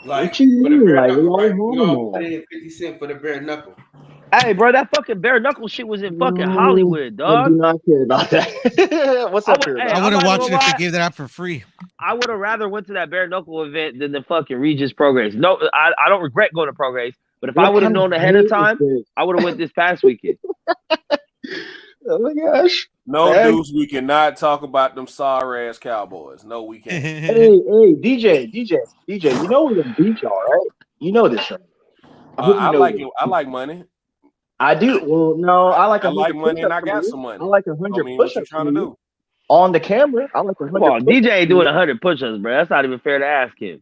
Like, What you for the mean? bare Like, knuckle, we all right? We all normal. put in 50 cents for the bare knuckle. Hey, bro, that fucking bare knuckle shit was in fucking No, Hollywood, I dog. do not care about that. What's up here? Hey, I I'm wouldn't not watch gonna it if they lie. gave that out for free. I would have rather went to that bare knuckle event than the fucking Regis Progress. No, I don't regret going to Progress, but if I What would have kind of known ahead of hate is time, this? I would have went this past weekend. Oh my gosh. No, Hey. Deuce, we cannot talk about them sorry ass Cowboys. No, we can't. Hey, DJ, you know we're gonna beat y'all, right? You know this, right? hope you I know like this. it. I like money. I do. Well, no, I like I 100 like money and I push-ups got from some you. money. I like I 100 mean, what you push-ups trying from to you. do? On the camera. I like 100 Come on, DJ ain't doing push-ups. 100 push-ups, bro. That's not even fair to ask him.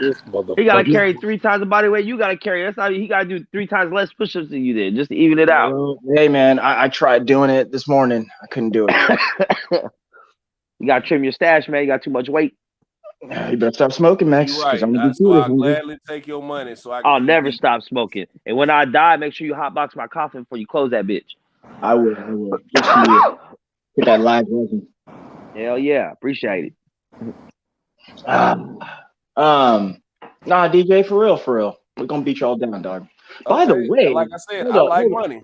This He gotta motherfucker. carry 3 times the body weight you gotta carry. That's not. He gotta do 3 times less push-ups than you did, just to even it out. Well, hey, man, I tried doing it this morning. I couldn't do it. You gotta trim your stash, man. You got too much weight. You better stop smoking, Max. You 'Cause right. I'm gonna be So too I'll hungry. gladly take your money so I can I'll keep never eating. stop smoking. And when I die, make sure you hotbox my coffin before you close that bitch. I will. Just for you. Get that live resin. Hell yeah, appreciate it. Nah, DJ, for real. We're gonna beat y'all down, dog. By the Okay, way, like I said, hold I on, like hold on. money.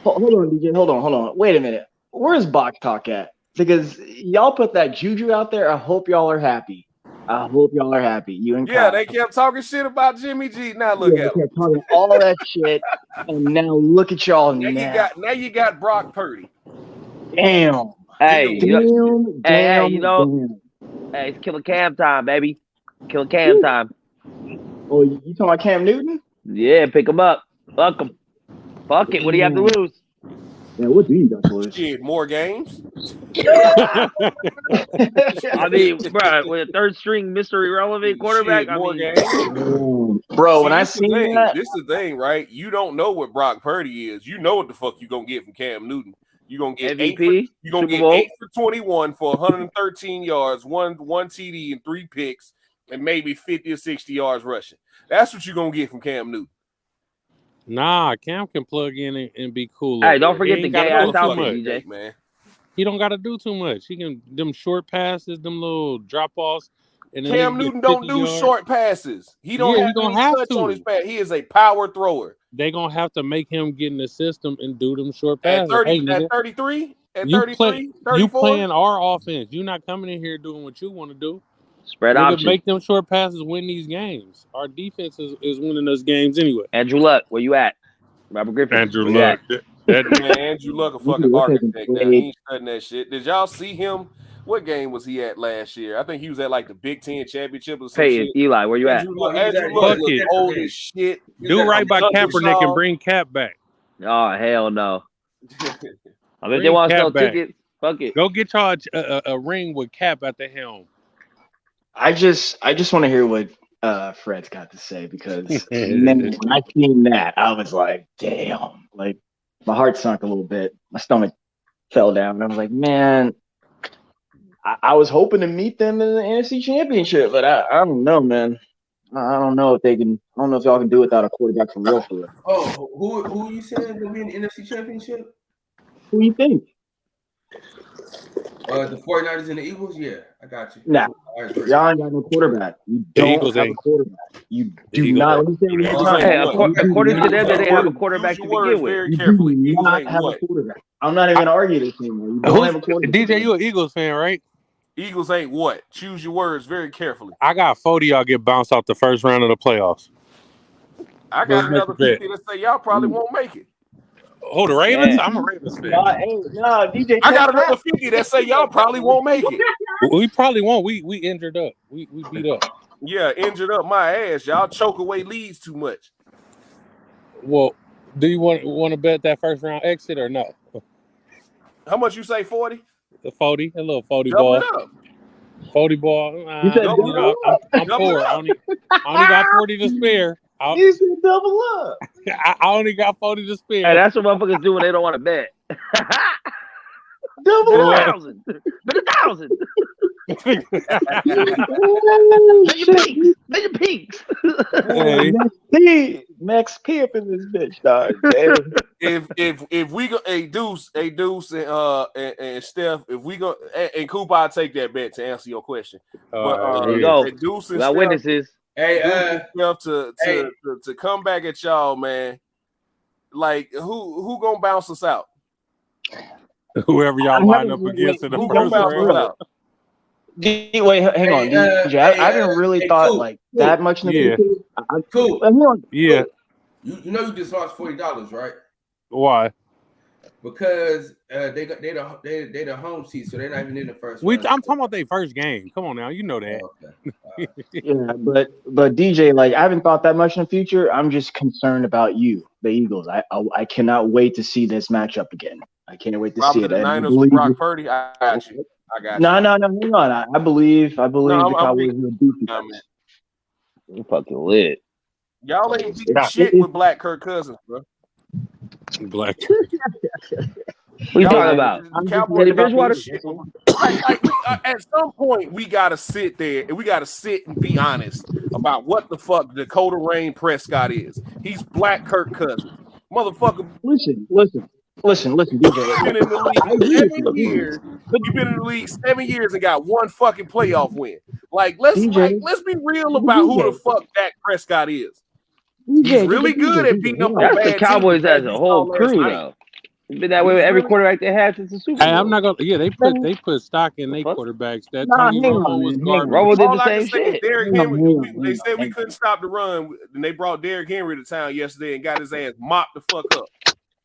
Hold on, DJ. Hold on. Wait a minute. Where's Box Talk at? Because y'all put that juju out there. I hope y'all are happy. You and Yeah, Kyle. they kept talking shit about Jimmy G. Now look Yeah, at they them. kept talking all that shit, and now look at y'all now. Now you got Brock Purdy. Damn. Hey, you know, Damn. hey, it's Killer Cam time, baby. Killer Cam time. Oh, you talking about Cam Newton? Yeah, pick him up. Fuck him. Fuck it. What do you have to lose? Yeah, what do you got to lose? Shit, more games. I mean, bro, with a third string Mr. Irrelevant quarterback, Shit, I more mean, games. Bro, when I this the seen thing. that, This is the thing, right? You don't know what Brock Purdy is. You know what the fuck you gonna get from Cam Newton. You gonna get MVP, you gonna Super get Bowl. 8 for 21 for 113 yards, one TD and 3 picks, and maybe 50 or 60 yards rushing. That's what you're gonna get from Cam Newton. Nah, Cam can plug in and be cool. Hey, up don't there. forget He the ain't gotta gay do ass too outfit, much. DJ. Man. He don't got to do too much. He can them short passes, them little drop offs, and then Cam Newton don't do short passes. He don't Yeah, have he gonna any have touch to. on his pass. He is a power thrower. They gonna have to make him get in the system and do them short At passes. 30, Hey, at nigga, 33, at you 33, play, 34. you playing our offense. You not coming in here doing what you want to do. Spread Nigga, option. make them short passes win these games. Our defense is winning us games anyway. Andrew Luck, where you at? Robert Griffin, Andrew where you Luck. at? Man, Andrew Luck a fucking We're taking architect now. He ain't studying that shit. Did y'all see him? What game was he at last year? I think he was at like the Big Ten championship or some Peyton, shit. Eli, where you at? Andrew Luck, Fuck look it. old as shit. Do right by Kaepernick and bring Cap back. Oh, hell no. I mean, if they Bring want to Cap sell back. tickets, fuck it. Go get y'all a ring with Cap at the helm. I just want to hear what Fred's got to say because man, when I seen that, I was like, damn, like my heart sunk a little bit. My stomach fell down. And I was like, man, I was hoping to meet them in the NFC Championship, but I don't know, man. I don't know if they can. I don't know if y'all can do without a quarterback for real. Oh, who you saying will be in the NFC Championship? Who you think? The 49ers and the Eagles? Yeah, I got you. Nah, I agree. y'all ain't got no quarterback. You don't Eagles have a ain't. quarterback. You do Eagles not. ain't. Let me say it one Eagles more ain't time. Hey, what? according to them, they didn't have a Use quarterback to your words begin with. very You carefully. do Eagles not ain't have a what? quarterback. I'm not even gonna argue this anymore. You don't have a quarterback. DJ, you an Eagles fan, right? Eagles ain't what? Choose your words very carefully. I got 40 y'all get bounced out the first round of the playoffs. I Let's got make another a bet. 50 that say y'all probably won't make it. Oh, the Ravens? Yeah. I'm a Ravens fan. Nah, DJ. I got another 50 that say y'all probably won't make it. We probably won't. We injured up. We beat up. Yeah, injured up my ass. Y'all choke away leads too much. Well, do you want to bet that first round exit or no? How much you say, 40? The 40, a little 40 Double ball. it up. 40 ball. You said You know, I'm poor. I only got 40 to spare. You said double up. I only got 40 to spare. Hey, that's what motherfuckers do when they don't want to bet. Double Bet up. 1,000. Bet 1,000. Bet your peaks. Hey. Max P up in this bitch, dog. Damn. If we go, Deuce and Steph, if we go and Cooper, I'll take that bet to answer your question. There you go. Deuce and We got Steph, witnesses. Hey, to come back at y'all, man. Like who gonna bounce us out? Whoever y'all line up against in the Who gonna first bounce us round. out? Wait, hang on, DJ. I haven't really thought like that much in the Yeah. future. Cool. Yeah. You know you just lost $40, right? Why? Because they the home seat, so they're not even in the first round. I'm talking about their first game. Come on now, you know that. Yeah, but DJ, like I haven't thought that much in the future. I'm just concerned about you, the Eagles. I cannot wait to see this matchup again. I can't wait to see it. The And I Niners with believe Brock Purdy. I got you. No, hang on. I believe the Cowboys will beat you guys. You fucking lit. Y'all ain't beat shit with Black Kirk Cousins, bro. Black. What you talking about? Cowboys Bridgewater? At some point, we gotta sit there and we gotta sit and be honest about what the fuck Dakota Rain Prescott is. He's Black Kirk Cousins, motherfucker. Listen, DJ. Been in the league 7 years. You've been in the league 7 years and got one fucking playoff win. Let's be real about who the fuck Dak Prescott is. He's really good at beating up on bad That's the Cowboys teams. as a whole crew, though. It's been that way with every quarterback they had since the Super Bowl. Hey, I'm not gonna. Yeah, they put stock in their quarterbacks. That Tony Romo was garbage. Romo did All the I same can say is shit. Derrick Henry. They said we couldn't stop the run, and they brought Derrick Henry to town yesterday and got his ass mopped the fuck up.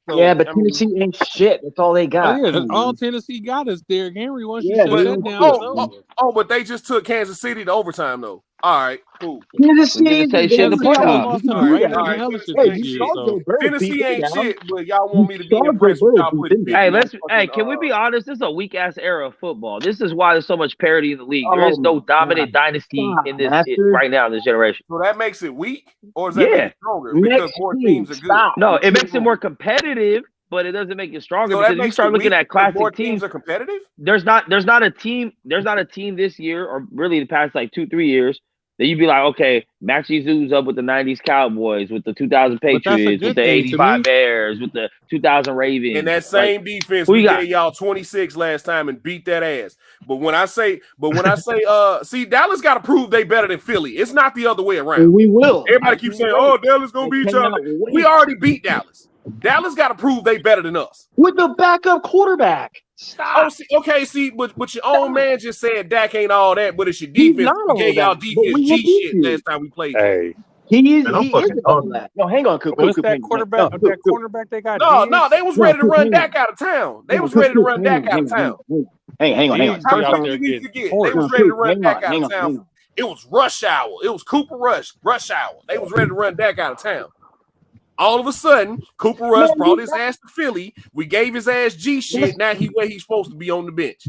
So, Yeah, but Tennessee ain't shit. That's all they got. Oh, yeah, all Tennessee got is Derrick Henry. Once you Yeah, shut that down, it's over. but they just took Kansas City to overtime though. All right, cool. Tennessee ain't shit in the playoffs. Tennessee ain't shit, but y'all want me to be impressed with y'all putting. Hey, can we be honest? This is a weak ass era of football. This is why there's so much parity in the league. There is no dominant dynasty in this right now in this generation. So that makes it weak, or is that make it stronger because more teams are good? No, it makes it more competitive, but it doesn't make it stronger because if you start looking at classic more teams are competitive. There's not a team this year or really the past like 2-3 years that you'd be like, okay, Maxie Zoo's up with the 90s Cowboys, with the 2000 Patriots, with the 85 Bears, with the 2000 Ravens. And that same defense we gave y'all 26 last time and beat that ass. But when I say, see, Dallas got to prove they better than Philly. It's not the other way around. We will. Everybody keeps saying, oh, Dallas going to beat y'all. We already beat Dallas. Dallas got to prove they better than us. With the backup quarterback. Stop. But your own man just said Dak ain't all that, but it's your defense. We gave y'all defense G shit last time we played. Hey. He is all that. No, hang on, Coop. What's that quarterback? That cornerback they got? No, they was ready to run Dak out of town. They was ready to run Dak out of town. Hang on. They was ready to run Dak out of town. It was rush hour. It was Cooper Rush hour. They was ready to run Dak out of town. All of a sudden, Cooper Rush brought his ass to Philly. We gave his ass G shit. Now he where he's supposed to be on the bench.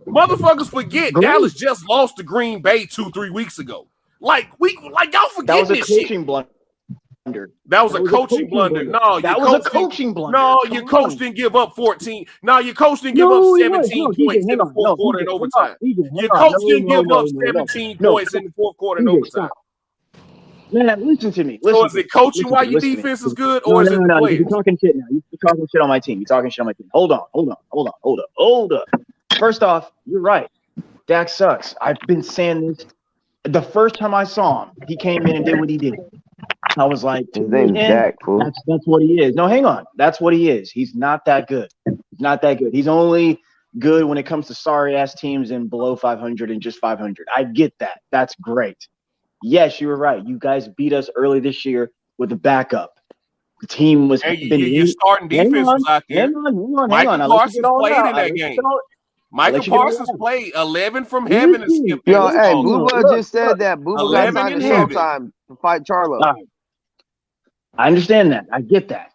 Motherfuckers forget Dallas just lost to Green Bay 2-3 weeks ago. Y'all forget this shit. That was a coaching blunder. No, your coach didn't give up 14. No, your coach didn't give up 17 points in the fourth quarter in overtime. Your coach didn't give up 17 points in the fourth quarter in overtime. Man, listen to me. So is it coaching why your defense is good, or is it the players? You're talking shit now. You're talking shit on my team. Hold on. First off, you're right. Dak sucks. I've been saying this. The first time I saw him, he came in and did what he did. I was like, his name's Dak, fool. That's what he is. No, hang on. That's what he is. He's not that good. He's only good when it comes to sorry ass teams and below 500 and just 500. I get that. That's great. Yes, you were right. You guys beat us early this year with a backup. The team was your starting defense was out there. Hang on. Michael Parsons played in that game. Michael Parsons played 11 from heaven and skipped. Yo, hey, Booba just said that Booba got signed to Showtime to fight Charlo. I understand that. I get that.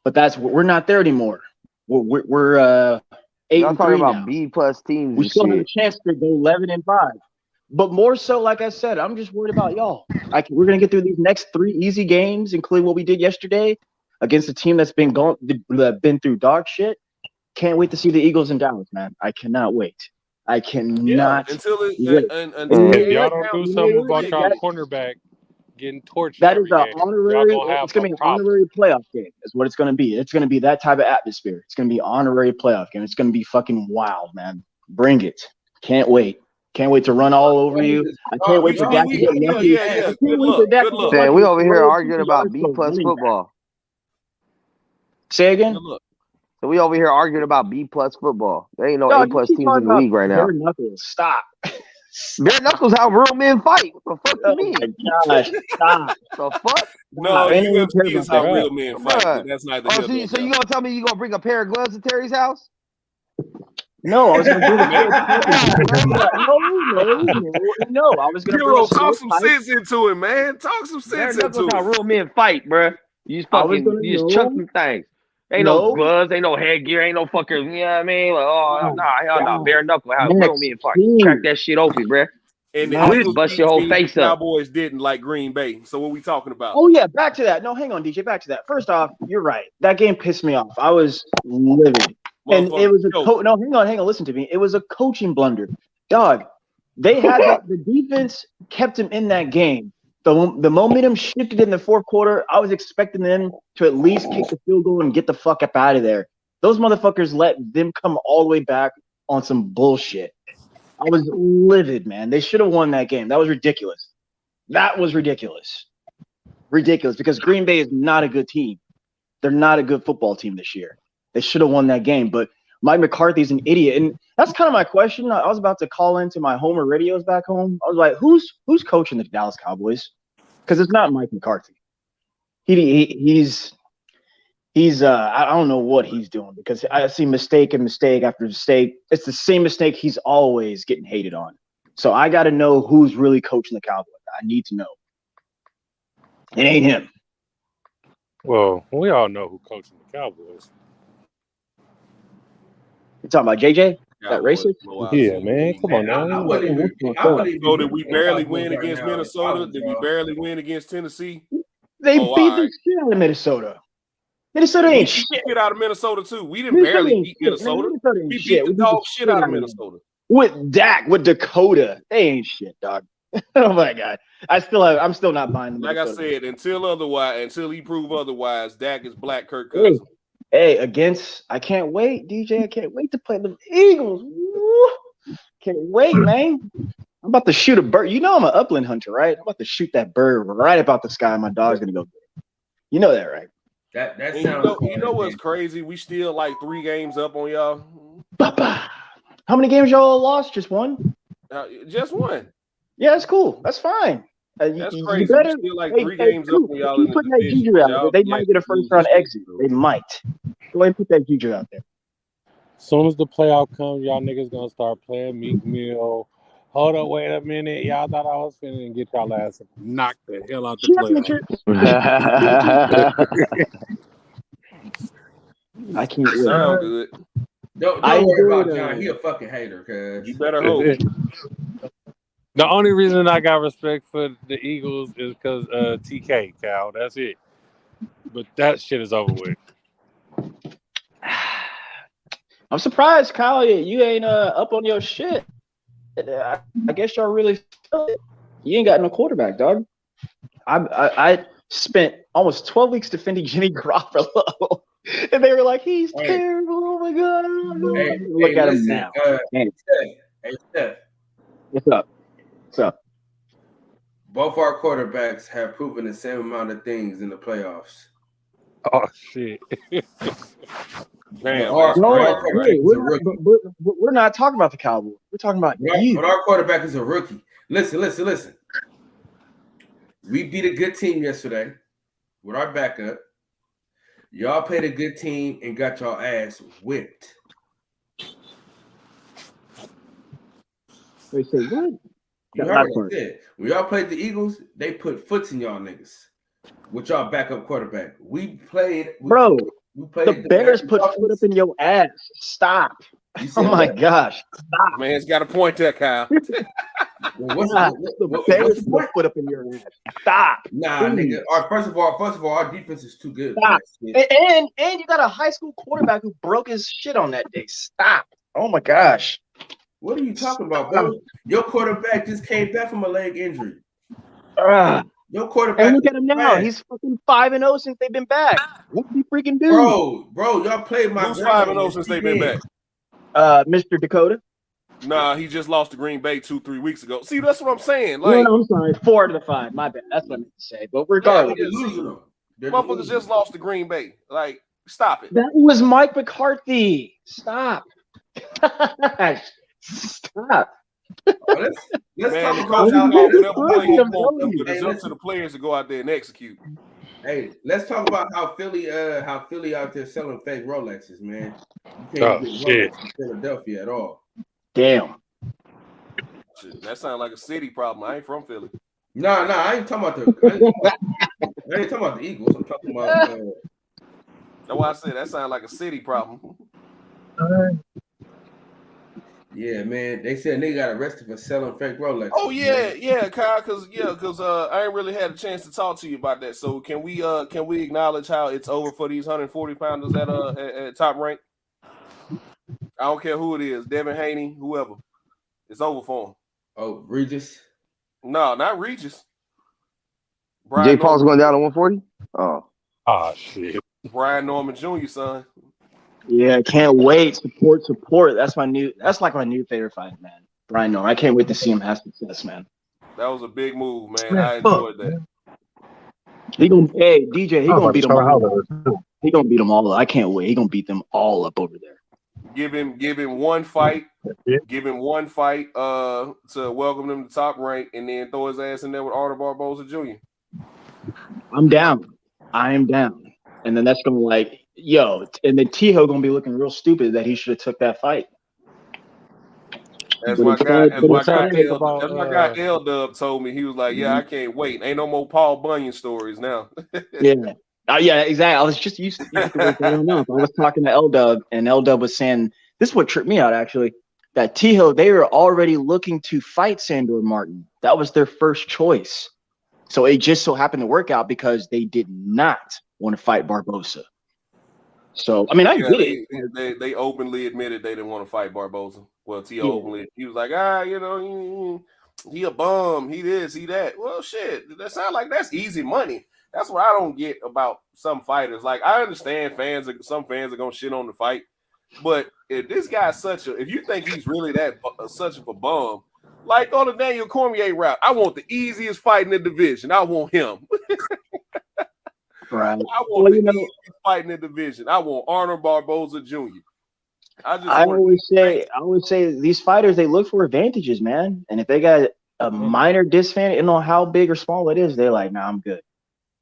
But we're not there anymore. We're Y'all talking 8-3 about now. B plus teams We and still have a shit. chance to go 11-5. But more so, like I said, I'm just worried about y'all. We're gonna get through these next 3 easy games, including what we did yesterday against a team that's been through dog shit. Can't wait to see the Eagles in Dallas, man. I cannot wait. I cannot Until wait. If y'all don't do something about y'all cornerback getting torched That is every an game, y'all honorary. gonna have It's gonna a be an problem. honorary playoff game. Is what it's gonna be. It's gonna be that type of atmosphere. It's gonna be an honorary playoff game. It's gonna be fucking wild, man. Bring it. Can't wait. Can't wait to run all over you. I can't wait for Dak to get lucky. I can't wait for Dak to get Man, lucky. we over here Throw arguing 2 about yards B to a plus running back. football. Say again. So we over here arguing about B plus football. There ain't no A Dog, you plus keep teams talking in the about league right now. bare knuckles. Stop. Bare knuckles how real men fight. What the fuck you mean? Oh my gosh. Stop. The fuck? No, Ain't even care UFC is about how that. real men fight, but that's neither here Oh, nor so there. you gonna tell me you gonna bring a pair of gloves to Terry's house? No, I was gonna bring a pair of No. I was gonna bring Hero, a talk snow some pipe. sense into it, man. Talk some Bare sense knuckles into how it. real men fight, bruh. You just I was fucking gonna you just know. chuck some things. Ain't no gloves, ain't no headgear, ain't no fucking, you know what I mean? Like, oh nah, hell no. Bare knuckle how real men fight. Crack that shit open, bruh. And the I'll Eagles bust beat your whole teams face the up. Cowboys didn't, like Green Bay. So what we talking about? Oh yeah, back to that. No, hang on, DJ. Back to that. First off, you're right. That game pissed me off. I was livid, and it was a no. Hang on. Listen to me. It was a coaching blunder, dog. They had the defense kept him in that game. The momentum shifted in the fourth quarter. I was expecting them to at least kick the field goal and get the fuck up out of there. Those motherfuckers let them come all the way back on some bullshit. I was livid, man. They should have won that game. That was ridiculous. That was ridiculous. Ridiculous, because Green Bay is not a good team. They're not a good football team this year. They should have won that game, but Mike McCarthy's an idiot. And that's kind of my question. I was about to call into my Homer radios back home. I was like, who's coaching the Dallas Cowboys? Because it's not Mike McCarthy. He's I don't know what he's doing, because I see mistake after mistake. It's the same mistake he's always getting hated on. So I got to know who's really coaching the Cowboys. I need to know. It ain't him. Well, we all know who coaching the Cowboys. You talking about JJ? That racist? Yeah, man. Come on now. So did we barely win against Minnesota? Did we barely win against Tennessee? They beat the shit out of Minnesota. Minnesota ain't shit. We beat the shit out of Minnesota too. We didn't barely beat Minnesota. We beat the dog shit out of Minnesota. With Dak, with Dakota, they ain't shit, dog. Oh my god, I'm still not buying them. Like I said, until he prove otherwise, Dak is Black Kirk Cousins. Hey, I can't wait, DJ. I can't wait to play the Eagles. Woo. Can't wait, man. I'm about to shoot a bird. You know I'm an upland hunter, right? I'm about to shoot that bird right about the sky. My dog's gonna go get it. You know that, right? That And sounds. you know what's crazy? We still like 3 games up on y'all. How many games y'all lost? Just one? Just one. Yeah, that's cool. That's fine. That's You crazy. better, We still like hey, 3 games up on y'all in keep the putting that division. Juju out Y'all- there. They might get a first round exit. They might. Go ahead and put that Juju out there. As soon as the playoff comes, y'all niggas gonna start playing Meek Mill. Hold up, wait a minute. Y'all thought I was finna get y'all ass knocked the hell out the playoff. I can't wait. Sound good. Don't I worry about enjoyed, John. He a fucking hater, cuz. You better hope. The only reason I got respect for the Eagles is because TK, Cal. That's it. But that shit is over with. I'm surprised, Kyle. You ain't up on your shit. I guess y'all really feel it. You ain't got no quarterback, dog. I spent almost 12 weeks defending Jimmy Garoppolo, and they were like, "He's terrible." Oh my god! Look at him now. Hey, Steph. What's up? What's up? Both our quarterbacks have proven the same amount of things in the playoffs. Oh shit! Damn. We're not talking about the Cowboys. We're talking about you. But our quarterback is a rookie. Listen. We beat a good team yesterday with our backup. Y'all played a good team and got y'all ass whipped. They say what? You heard what I said. When y'all played the Eagles, they put foots in y'all niggas with y'all backup quarterback. We played. The Bears put foot up in your ass. Stop. Oh my gosh! Stop. Man's got a point there, Kyle. What's God, the Bears point? put up in your ass. Stop. Nah, Please. nigga. First of all, our defense is too good. Stop. For that shit. And you got a high school quarterback who broke his shit on that day. Stop. Oh my gosh. What are you talking about, bro? Your quarterback just came back from a leg injury. Your quarterback. And look at him now. He's fucking 5-0 since they've been back. What did he freaking do? Bro, y'all played my. Who's 5-0 since they've been back? Mr. Dakota. Nah, he just lost to Green Bay 2-3 weeks ago. See, that's what I'm saying. Like, no, I'm sorry. 4 out of the 5. My bad. That's what I meant to say. But regardless, motherfuckers just lost to Green Bay. Like, stop it. That was Mike McCarthy. Stop. Stop. Let's Man, talk about how it's up to the players to go out there and execute. Hey, let's talk about how Philly out there selling fake Rolexes, man. You can't get Rolex in Philadelphia at all. Damn. Shit, that sounds like a city problem. I ain't from Philly. No, I ain't talking about the Eagles. I'm talking about. That's why I said that sounds like a city problem. Yeah, man. They said they got arrested for selling fake Rolexes. Oh yeah, Kyle. Because I ain't really had a chance to talk to you about that. So can we acknowledge how it's over for these 140 pounders at Top Rank? I don't care who it is, Devin Haney, whoever. It's over for him. Oh, Regis? No, not Regis. Jay Paul's going down to 140? Oh shit. Brian Norman Jr., son. Yeah, can't wait. Support. That's like my new favorite fight, man. Brian Norman. I can't wait to see him have success, man. That was a big move, man. I enjoyed that. He gonna beat them all. He gonna beat them all up. I can't wait. He gonna beat them all up over there. Give him one fight. Give him one fight to welcome him to Top Rank, and then throw his ass in there with Arnold Barboza Jr. I'm down. I am down. And then that's gonna and the T-Ho gonna be looking real stupid that he should have took that fight. As my guy L Dub told me, he was like, "Yeah, I can't wait. Ain't no more Paul Bunyan stories now." Yeah. Yeah, exactly. I was just used to it. I was talking to L Dub, and L Dub was saying this is what tripped me out actually. That T-Ho, they were already looking to fight Sandor Martin. That was their first choice. So it just so happened to work out because they did not want to fight Barboza. So I mean, I get it. They openly admitted they didn't want to fight Barboza. Well, T.O. openly, he was like, he a bum, he this, he that. Well, shit, that sounds like that's easy money. That's what I don't get about some fighters. Like, I understand some fans are gonna shit on the fight, but if this guy's if you think he's really such of a bum, like on the Daniel Cormier route, I want the easiest fight in the division. I want him. Right. I want the easiest fight in the division. I want Arnold Barboza Jr. I always say these fighters, they look for advantages, man. And if they got a minor disadvantage, you know how big or small it is, they're like, nah, I'm good.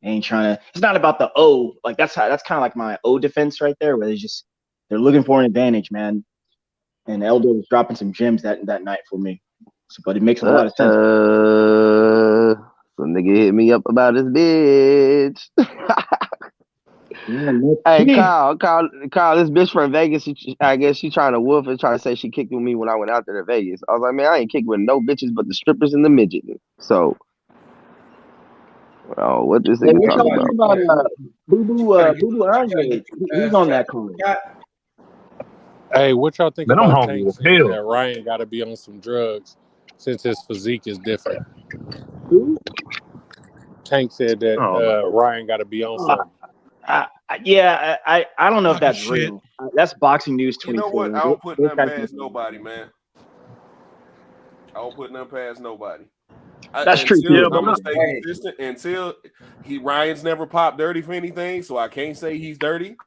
They ain't trying to. It's not about the O. Like that's kind of like my O defense right there, where they're looking for an advantage, man. And Eldo was dropping some gems that night for me. So, but it makes a lot of sense. Some nigga hit me up about his bitch. Hey, Kyle, this bitch from Vegas, I guess she trying to wolf and trying to say she kicked with me when I went out there to Vegas. I was like, man, I ain't kicked with no bitches but the strippers and the midget. So, what this nigga talking about? Boo Boo Andre, he's on that card. Hey, what y'all think about Tank saying that Ryan got to be on some drugs since his physique is different? Who? Tank said that Ryan got to be on some. I don't know if that's real. That's Boxing News 24. You know what? I don't put nothing past nobody, man. I don't put nothing past nobody. That's true. I'm gonna stay consistent until Ryan's never popped dirty for anything, so I can't say he's dirty.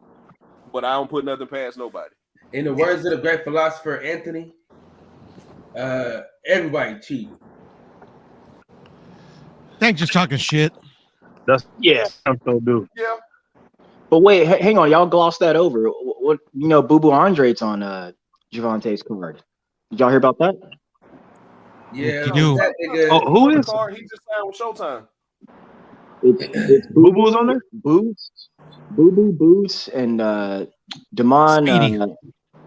But I don't put nothing past nobody. In the words of the great philosopher Anthony, everybody cheating. Tank just talking shit. I'm so dude. Yeah. But wait, hang on, y'all glossed that over. What Boo Boo Andre's on Javante's card. Did y'all hear about that? Yeah, you do. Who is? He just signed with Showtime. It's Boo Boo's on there. Boo Boo, and Damon.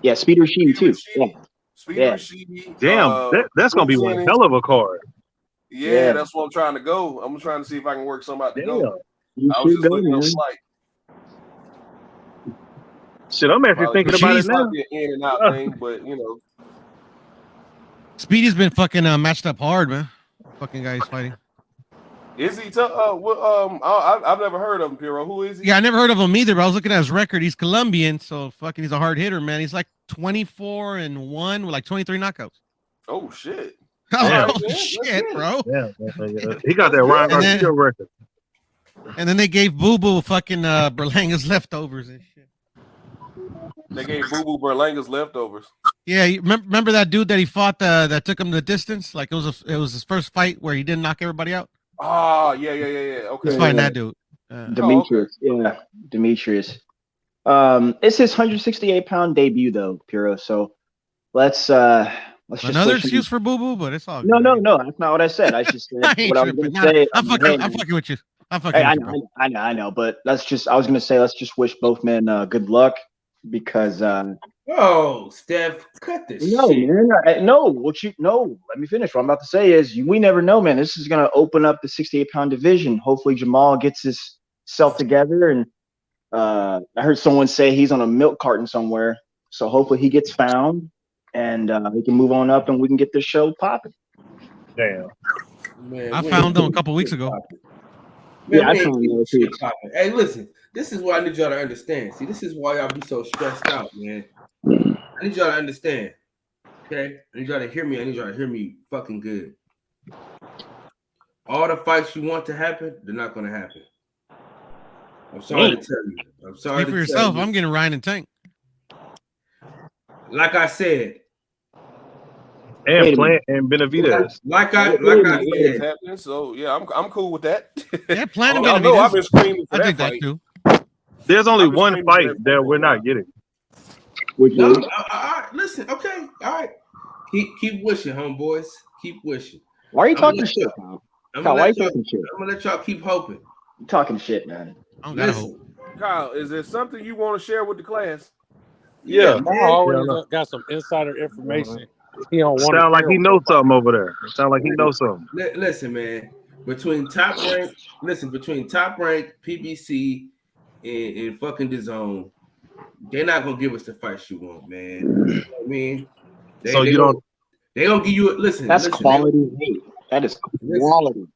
Yeah, Speed Rashidi too. Yeah. Speed Yeah. Rashidi. Damn, that's gonna be one Jennings. hell of a card. Yeah, that's what I'm trying to go. I'm trying to see if I can work something out to go. You I was should just go, looking up man. flight. Shit, I'm actually Probably thinking about it now. might be an in and out thing, but you know. Speedy's been fucking matched up hard, man. Fucking guy he's fighting. Is he? I've never heard of him, Piro. Who is he? Yeah, I never heard of him either, but I was looking at his record. He's Colombian, so fucking he's a hard hitter, man. He's like 24-1 with like 23 knockouts. Oh shit! Oh man. shit, bro. Yeah. He got that Ryan Garcia record. And then they gave Boo Boo fucking Berlanga's leftovers and shit. They gave Boo Boo Berlanga's leftovers. Yeah, you remember that dude that he fought that took him the distance? Like it was his first fight where he didn't knock everybody out. Ah, yeah. Okay. He's fighting that dude. Demetrius. Yeah, Demetrius. It's his 168-pound debut though, Piro. So let's just another wish him- excuse for Boo Boo, but it's all good. No, that's not what I said. I just said I ain't what I was tripping. going to say. I'm fucking with you. I'm fucking Hey, with you, bro. I know, but I was going to say, let's just wish both men good luck because. Oh, Steph, cut this No, shit. man. Let me finish. What I'm about to say is we never know, man. This is going to open up the 68-pound division. Hopefully Jamal gets himself together. And I heard someone say he's on a milk carton somewhere. So hopefully he gets found and we can move on up and we can get this show popping. Damn. Man, I found him a couple weeks ago. Man, Yeah, I we ain't found getting him shit too. popping. Hey, listen, this is what I need y'all to understand. See, this is why y'all be so stressed out, man. I need y'all to understand. Okay? I need y'all to hear me. I need y'all to hear me fucking good. All the fights you want to happen, they're not going to happen. I'm sorry to tell you. I'm sorry Speak to for tell yourself. you. I'm getting Ryan and Tank. Like I said. And Plant and Benavidez. Like I It's said. happening. So yeah, I'm cool with that. Yeah, Plant and I know I've Benavidez. been screaming for I that think that fight. too. There's only I've been one screaming for fight that that we're not getting. No, listen, okay, all right. Keep wishing, homeboys. Keep wishing. Why are you I'm gonna talking let shit, y'all- Kyle? I'm Kyle, gonna why are you let y'all- talking shit? I'm gonna let y'all keep hoping. You talking shit, man. I don't gotta Listen, hope. Kyle, is there something you want to share with the class? Yeah. I already got some insider information. He don't want Sound like he knows something over there. Sound like he knows something. Listen, man. Between top rank, PBC, and fucking DAZN, they're not gonna give us the fights you want, man. You know what I mean, So you don't. They gonna give you a listen. That's listen, quality hate. That is quality.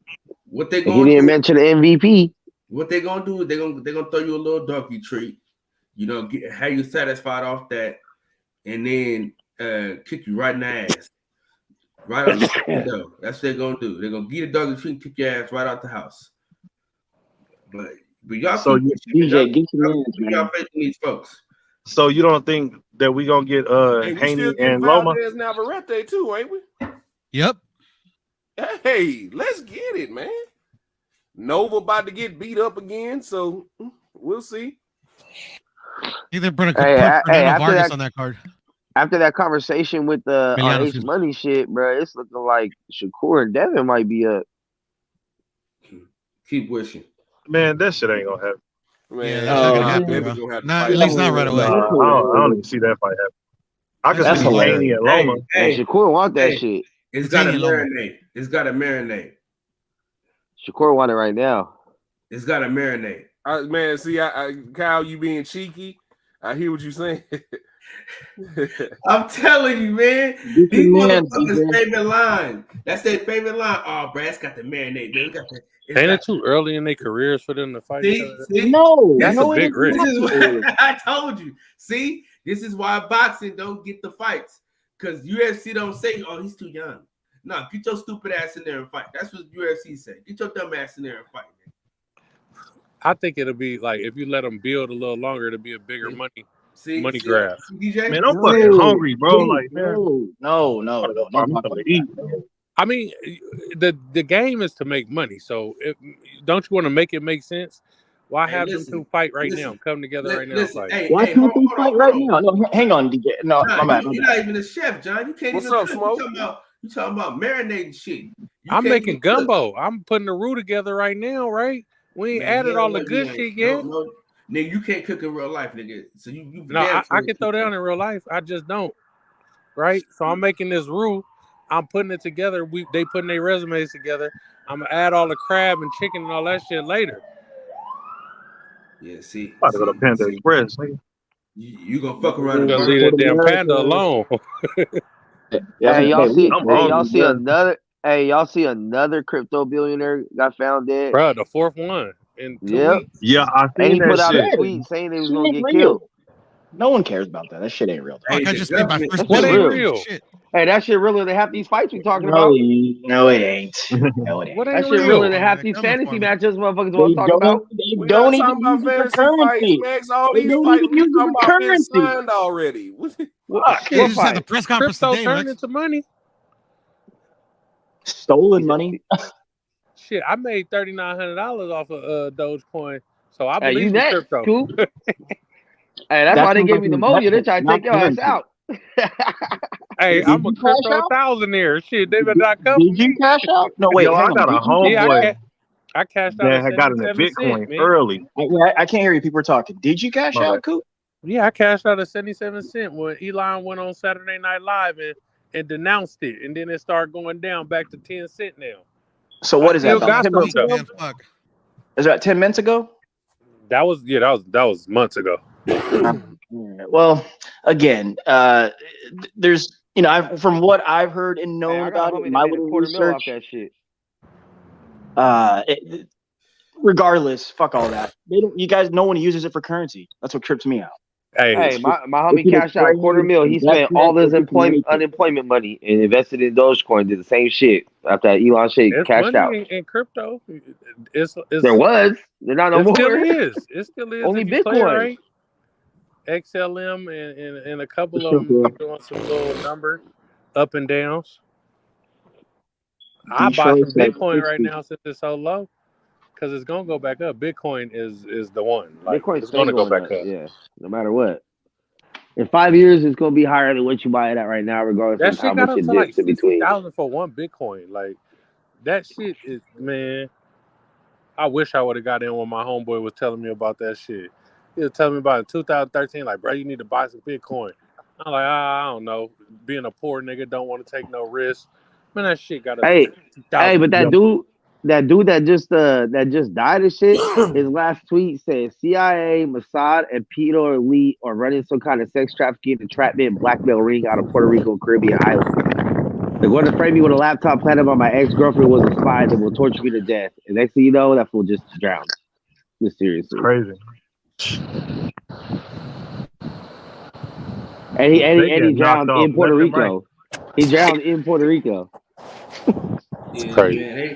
What they He gonna didn't do? mention the MVP. What they gonna do is they're gonna throw you a little doggy treat, you know, have you satisfied off that, and then kick you right in the ass, right out the window. That's what they're gonna do. They're gonna get a doggy treat, and kick your ass right out the house. But y'all, So keep DJ, get your hands, y'all man. faith in these folks. So you don't think that we gonna get Hey, we Haney still getting and Loma? Valdez Navarrete too, ain't we? Yep. Hey, let's get it, man. Nova about to get beat up again, so we'll see. Either put a Hey, Fernando after Vargas that- on that card. After that conversation with the Emiliano, Ace excuse me. Money shit, bro, it's looking like Shakur and Devin might be up. Keep wishing. Man, that shit ain't gonna happen. Man, Yeah, that's not gonna happen, Devin's bro. gonna have to Not, fight at least not right him. away. I don't even see that fight happen. I can That's see hilarious. Haney and Hey, Loma. hey, And Shakur want that hey, shit. it's got to Haney and Loma. marinate. It's got to marinate. Shakur want it right now. It's got to marinate. Man, see, Kyle, you being cheeky. I hear what you're saying. I'm telling you, man. Get These your man, motherfuckers' DJ. favorite line. That's their favorite line. Oh, Brad's got the marinate. Man. It's Ain't got- it too early in their careers for them to fight each See, other? see, No, That's no, a it big is risk. not this is too early. what I told you. See, this is why boxing don't get the fights. Because UFC don't say, oh, he's too young. No, get your stupid ass in there and fight. That's what UFC say. Get your dumb ass in there and fight, man. I think it'll be like if you let them build a little longer, it'll be a bigger money See, grab. DJ? Man, I'm fucking hungry, bro. Like, man, No. I'm Don't talk gonna about eat. that. I mean, the game is to make money. So don't you want to make it make sense? Why Hey, have listen, them two fight right listen, now? Come together right now. Listen, Like, hey, Why hey, can't hold they on, fight hold right on. now? No, hang on, DJ. No, Nah, my bad. you're not even a chef, John. You can't What's even up, cook. Smoke? You talking about marinating shit. You I'm can't making even cook. gumbo. I'm putting the roux together right now, right? We ain't Man, added hell all the no, good you shit ain't. yet. Nigga, you can't cook in real life, nigga. So you No, I can throw down in real life. I just don't. Right? So I'm making this roux. I'm putting it together. They putting their resumes together. I'm gonna add all the crab and chicken and all that shit later. Yeah, see. About to go to Panda Express, nigga. You gonna fuck around and Gonna leave that damn panda alone. Hey, y'all see another crypto billionaire got found dead. Bro, the fourth one in 2 Yep. weeks. Yeah, I And seen he that put out shit. a tweet saying he was gonna get Real. killed. No one cares about that. That shit ain't real. Fuck, I just made my first That shit bill. real. Shit. Hey, that shit realer than half these fights we talking No, about. no, it ain't. No, it ain't. What That ain't shit real? realer than half Man, these coming fantasy for me. matches motherfuckers want to talk about. They We don't not even talking about use it for fantasy fights, currency. Max. All They these don't fights even we use it talking for about been currency. signed already. Fuck. Yeah, What you just had the fight? press conference Crypto today, turned Lex. into money. Stolen money. Shit, I made $3,900 off of Dogecoin, so I Hey, believe you in next, crypto. cool. Hey, that's why they gave me pneumonia. They try to take your ass out. Hey, Did I'm a you cash crypto out? thousandaire. Shit, they better not come for Did you me. cash out? No, wait, Yo, I hang on. got a Did you Yeah, homeboy I cashed out that at had got into 77 Bitcoin cents, man. early. I can't hear you. People are talking. Did you cash out, Coop? Yeah, I cashed out at 77 cents when Elon went on Saturday Night Live and denounced it, and then it started going down back to 10 cents now. So what is that? Still About got 10 some minutes ago? stuff. Man, fuck. Is that 10 minutes ago? That was months ago. Well, again, there's from what I've heard and known I got about a it, homie my that made a little $250,000 off research. that shit. Regardless, fuck all that. They don't. You guys, no one uses it for currency. That's what trips me out. Hey, my homie cashed out $250,000. He spent all his unemployment money and invested in Dogecoin. Did the same shit after that Elon shit It's cashed out. money in crypto. It's There was. They're not no it more. still is. It still is. Only if you play it Bitcoin. right. XLM and a couple of them be doing some little number up and downs. I buy some Bitcoin right now since it's so low because it's gonna go back up. Bitcoin is the one. Like, Bitcoin's it's gonna go back up. up. Yeah, no matter what. In 5 years, it's gonna be higher than what you buy it at right now, regardless That of how shit got much up it to like dips in between. 60,000 for one Bitcoin. Like that shit is, man. I wish I would have got in when my homeboy was telling me about that shit. He was telling me about it in 2013, like, bro, you need to buy some Bitcoin. I'm like, I don't know. Being a poor nigga, don't want to take no risk. Man, that shit got up to Hey, 60,000. but that dude that just died and shit. His last tweet said CIA, Mossad, and Peter Elite are running some kind of sex trafficking, entrapment, blackmail ring out of Puerto Rico and Caribbean islands. They're going to frame me with a laptop planted by my ex-girlfriend was a spy that will torture me to death. And next thing you know, that fool just drowned. Mysteriously. Crazy. And he drowned in Puerto Rico. He drowned in Puerto Rico. Yeah, Crazy. man,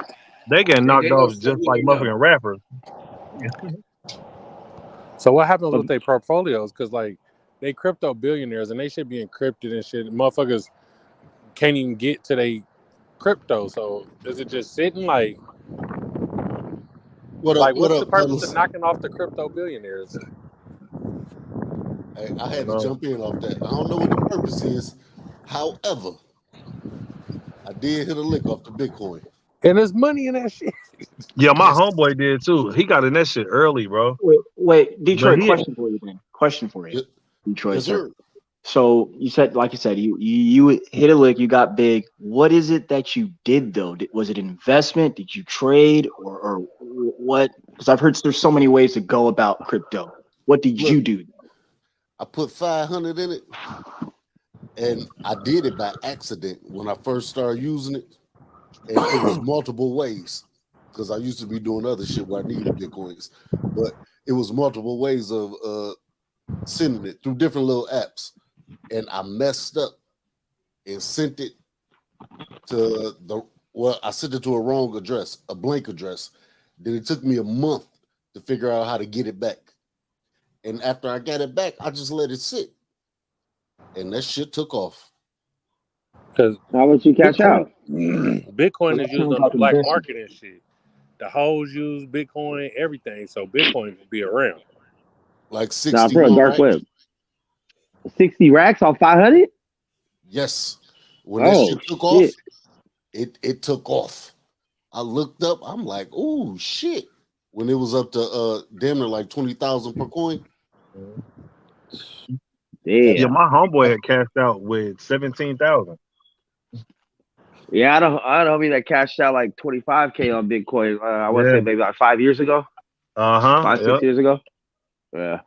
They get knocked gonna off set just like niggas up. motherfucking rappers. So what happens with their portfolios? Because, like, they crypto billionaires and they should be encrypted and shit. Motherfuckers can't even get to their crypto. So is it just sitting like What what's up, the purpose fellas? of knocking off the crypto billionaires? Hey, I had to jump in off that. I don't know what the purpose is. However, I did hit a lick off the Bitcoin. And there's money in that shit. Yeah, my homeboy did too. He got in that shit early, bro. Wait, Detroit. But he- Question for you, then. Question for you, Detroit. Yes, sir. So you said, you hit a lick, you got big. What is it that you did though? Was it investment? Did you trade or what? Because I've heard there's so many ways to go about crypto. What did you do? I put 500 in it, and I did it by accident when I first started using it. And it was multiple ways because I used to be doing other shit where I needed Bitcoins, but it was multiple ways of sending it through different little apps. And I messed up and sent it to I sent it to a wrong address, a blank address. Then it took me a month to figure out how to get it back. And after I got it back, I just let it sit. And that shit took off. Because how much you cash out? Bitcoin is used on the black market and shit. The hoes use Bitcoin, everything. So Bitcoin will be around. Like 60 Nah, for a dark web. 60 racks on 500? Yes. When that shit took off, it took off. I looked up, I'm like, oh shit. when it was up to damn near like 20,000 per coin. Yeah, my homeboy had cashed out with 17,000. Yeah, I had a homie that cashed out like 25K on Bitcoin. I want to say maybe like 5 years ago. 6 years ago. Yeah.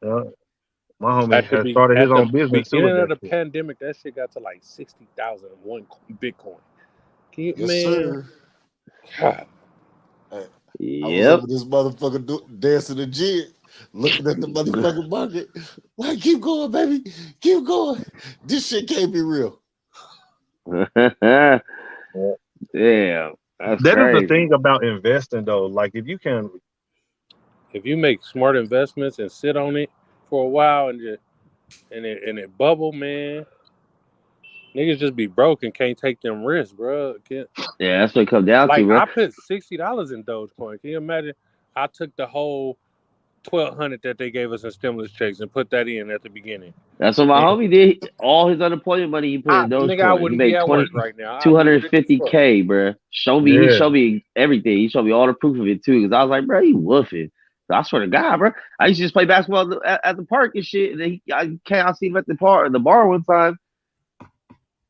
My homie had started his own business too. Beginning of the pandemic, that shit got to like 60,000 one Bitcoin. Can you, Yes, man? sir. I was over this motherfucker dancing the jig, looking at the motherfucking market. Like, keep going, baby. Keep going. This shit can't be real. Damn. That is the thing about investing, though. Like, if you make smart investments and sit on it for a while and it bubble, man, niggas just be broke and can't take them risks, bro. Yeah, that's what it comes down to, bro. I put $60 in Dogecoin. Can you imagine? I took the whole $1,200 that they gave us in stimulus checks and put that in at the beginning. That's what my homie did. All his unemployment money he put in Dogecoin. Nigga, I wouldn't be at work right now. 250K, bro. He showed me everything. He showed me all the proof of it too. Because I was like, bro, you woofing. I swear to God, bro. I used to just play basketball at the park and shit. And then I seen him at the bar one time.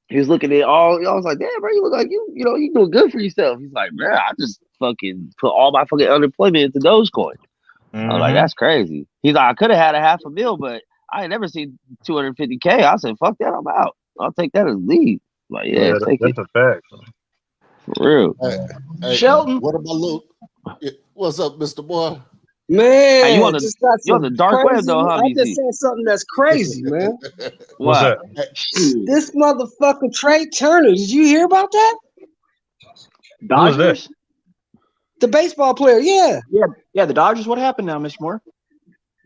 He was looking at all. I was like, damn, bro, you look like you doing good for yourself. He's like, bro, I just fucking put all my fucking unemployment into Dogecoin. I was like, that's crazy. He's like, I could have had $500,000, but I ain't never seen 250K. I said, fuck that, I'm out. I'll take that as leave. Like, yeah, that's a fact. For real. Hey, Sheldon. What about Luke? What's up, Mr. Boy? Man, hey, you on the dark web though, huh? I just said something that's crazy, man. What's that? This motherfucker Trey Turner. Did you hear about that? Dodgers? The baseball player, yeah. Yeah, the Dodgers. What happened now, Mr. Moore?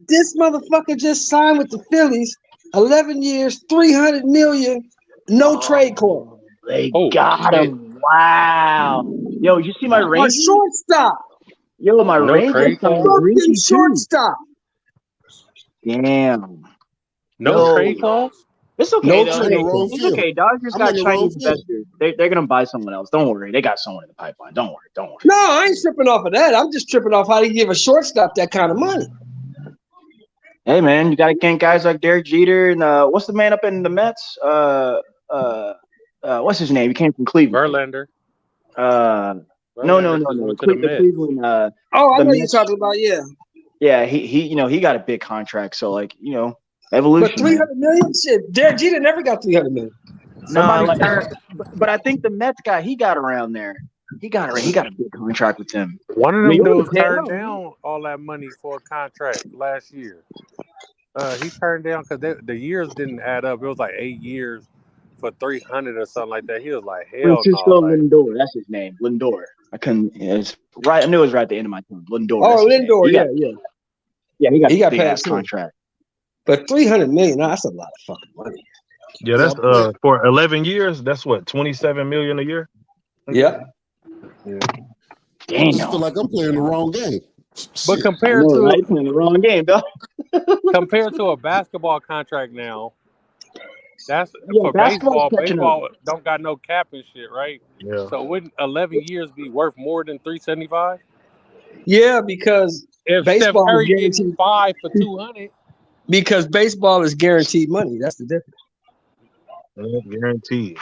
This motherfucker just signed with the Phillies, 11 years, $300 million, no trade clause. They got him. Wow. Yo, you see my range? A shortstop. Yo, my range is fucking shortstop. Damn. No trade clause? It's okay. No though. trade clause. It's okay. Dodgers got Chinese investors. They're gonna buy someone else. Don't worry. They got someone in the pipeline. Don't worry. No, I ain't tripping off of that. I'm just tripping off how they give a shortstop that kind of money. Hey man, you gotta get guys like Derek Jeter and what's the man up in the Mets? What's his name? He came from Cleveland. Verlander. No. Cleveland. I know you're talking about. Yeah, he got a big contract. So evolution. But $300 million, shit. Derek Jeter never got $300 million. But I think the Mets guy, he got around there. He got a big contract with them. One of them dudes turned down all that money for a contract last year. He turned down because the years didn't add up. It was like 8 years for 300 or something like that. He was like, hell Francisco no. Lindor, that's his name. Lindor. I couldn't. It's right. I knew it was right at the end of my tongue. Lindor. Oh, Lindor. Yeah. Yeah, he got a big past contract. But $300 million, that's a lot of fucking money. Yeah, that's for 11 years. That's what, 27 million a year. Yeah. I just feel like I'm playing the wrong game. But compared to playing the wrong game, though. compared to a basketball contract now, that's for baseball. Baseball don't got no cap and shit, right? Yeah. So wouldn't 11 years be worth more than $375? Yeah, because if baseball Steph Curry is guaranteed getting 5 for 200. Because baseball is guaranteed money. That's the difference. Guaranteed.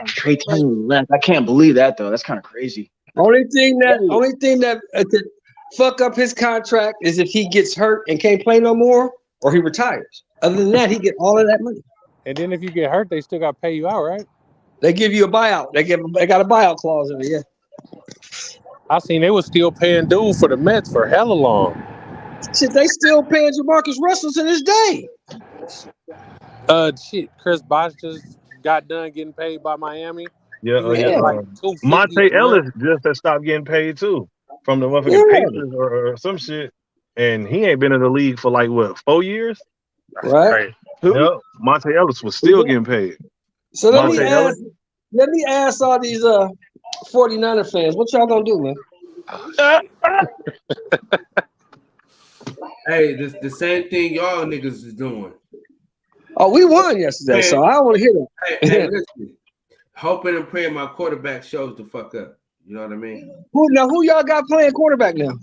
Trey Turner left. I can't believe that though. That's kind of crazy. Only thing that could fuck up his contract is if he gets hurt and can't play no more, or he retires. Other than that, he get all of that money. And then if you get hurt, they still got to pay you out, right? They give you a buyout. They got a buyout clause in it. Yeah. I seen they was still paying dude for the Mets for hella long. Shit, they still paying Jamarcus Russell to this day. Chris Bosh just got done getting paid by Miami. Yeah. Like Monte Ellis just has stopped getting paid too from the motherfucking Pacers or some shit, and he ain't been in the league for like what 4 years. Right. Yep. Monte Ellis was still getting paid. So let me ask all these 49er fans, what y'all gonna do, man? Hey, the same thing y'all niggas is doing. Oh, we won yesterday, so I don't want to hear that. Hey, listen. Hoping and praying my quarterback shows the fuck up. You know what I mean? Who y'all got playing quarterback now?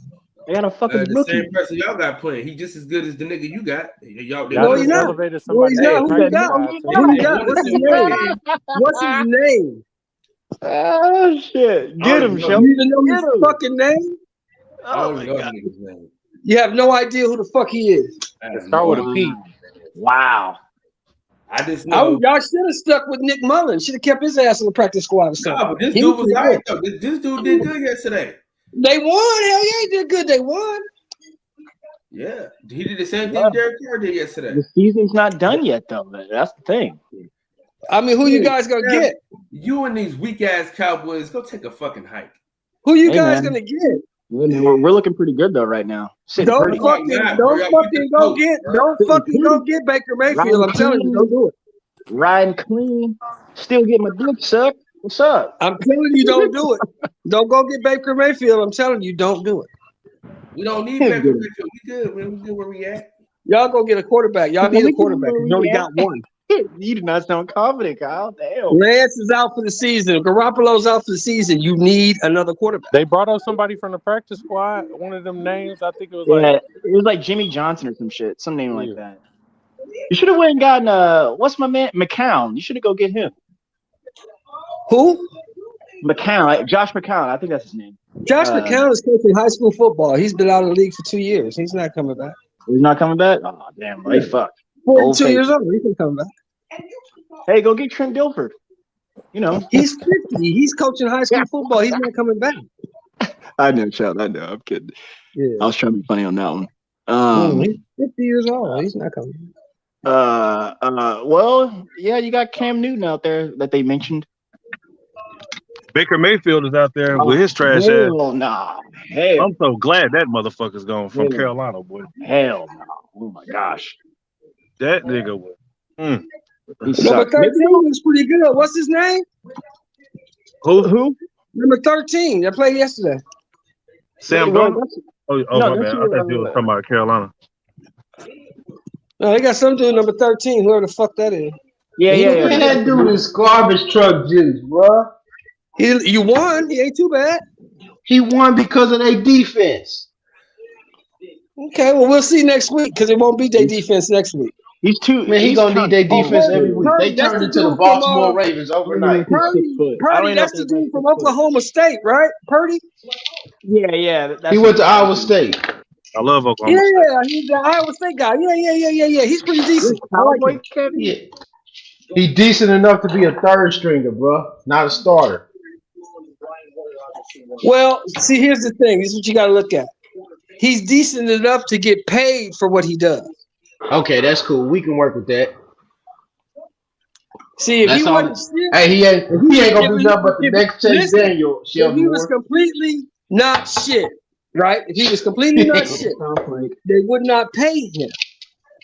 They got a fucking The rookie. same person y'all got playing. He just as good as the nigga you got. Y'all, No, he's not. No, he's not. Who you got? Who you got? What's his name? What's his name? Oh shit! Get him, You Shelby. even know his fucking name? I don't know the nigga's name. You have no idea who the fuck he is. Start with a P. Wow. I just know. Y'all should have stuck with Nick Mullen. Should have kept his ass in the practice squad or something. Nah, but this He dude was pretty alright good. though. This dude did good yesterday. They won. Hell yeah, he did good. They won. Yeah, he did the same thing Derek Carr did yesterday. The season's not done yet, though. That's the thing. I mean, who you guys gonna get? You and these weak ass Cowboys, go take a fucking hike. Who you Hey, guys man. gonna get? We're looking pretty good though right now. Don't fucking go get Baker Mayfield. I'm telling you, don't do it. Riding clean, still get my dick sucked. What's up? I'm telling you, don't do it. Don't go get Baker Mayfield. I'm telling you, don't do it. We don't need Baker Mayfield. We good. We good where we at. Y'all go get a quarterback. Y'all need a quarterback. You only got one. You do not sound confident, Kyle. Damn. Lance is out for the season. Garoppolo's out for the season. You need another quarterback. They brought up somebody from the practice squad. One of them names, I think it was It was like Jimmy Johnson or some shit, some name like that. You should have went and gotten what's my man McCown. You should have go get him. Who? McCown, Josh McCown. I think that's his name. Josh McCown is coaching high school football. He's been out of the league for 2 years. He's not coming back. He's not coming back. Oh damn, they fucked. 42 years old. He can come back. Hey, go get Trent Dilfer. You know he's 50. He's coaching high school football. He's not coming back. I know, child. I know. I'm kidding. Yeah. I was trying to be funny on that one. He's 50 years old. He's not coming back. Well, yeah, you got Cam Newton out there that they mentioned. Baker Mayfield is out there with his trash ass. Hell nah. Hell. I'm so glad that motherfucker's gone from Carolina, boy. Hell no. Oh my gosh. That nigga was. Number 13 is pretty good. What's his name? Who? Number 13. That played yesterday. Sam Darnold? Oh, my bad. I thought you were talking about Carolina. No, they got some dude number 13, whoever the fuck that is. Yeah. That dude is garbage truck juice, bro. You won. He ain't too bad. He won because of their defense. Okay, well, we'll see next week because it won't beat their defense next week. He's too. Man, he's gonna need their defense every week. They turned into the Baltimore Ravens overnight. Purdy, that's the dude from Oklahoma State, right? Purdy? Yeah. He went to Iowa State. I love Oklahoma. Yeah, he's the Iowa State guy. Yeah. He's pretty decent. I like him. Yeah. He's decent enough to be a third stringer, bro, not a starter. Well, see, here's the thing. This is what you got to look at. He's decent enough to get paid for what he does. Okay, that's cool. We can work with that. See, if that's he wasn't shit, hey, he ain't gonna be nothing but the next Chase Daniel. If he was completely not shit, right? If he was completely not shit, they would not pay him.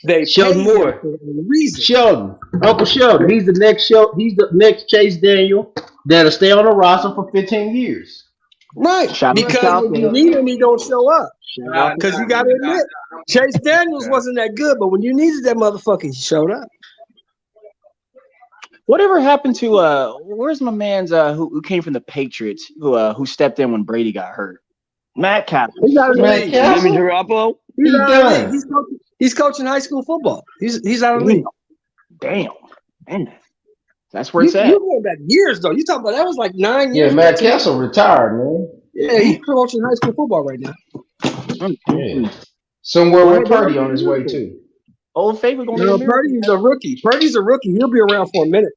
They Sheldon pay him Moore. for a reason. Sheldon, Uncle Sheldon. He's the next Chase Daniel that'll stay on the roster for 15 years. Right, because when you need him, he don't show up. Because you got to admit, Chase Daniels wasn't that good, but when you needed that motherfucker, he showed up. Whatever happened to where's my man's who came from the Patriots who stepped in when Brady got hurt? Matt Castle. He's out of the Matt league. Castle? Jimmy Garoppolo. He's coaching high school football. He's out of the league. Damn. Man. That's where it's at. You going back years though. You talking about that was like 9 years. Yeah, Matt Castle retired, man. Yeah, he's coaching high school football right now. Yeah. Somewhere with Purdy on his way too. Old favorite going to Purdy's a rookie. Purdy's a rookie. He'll be around for a minute.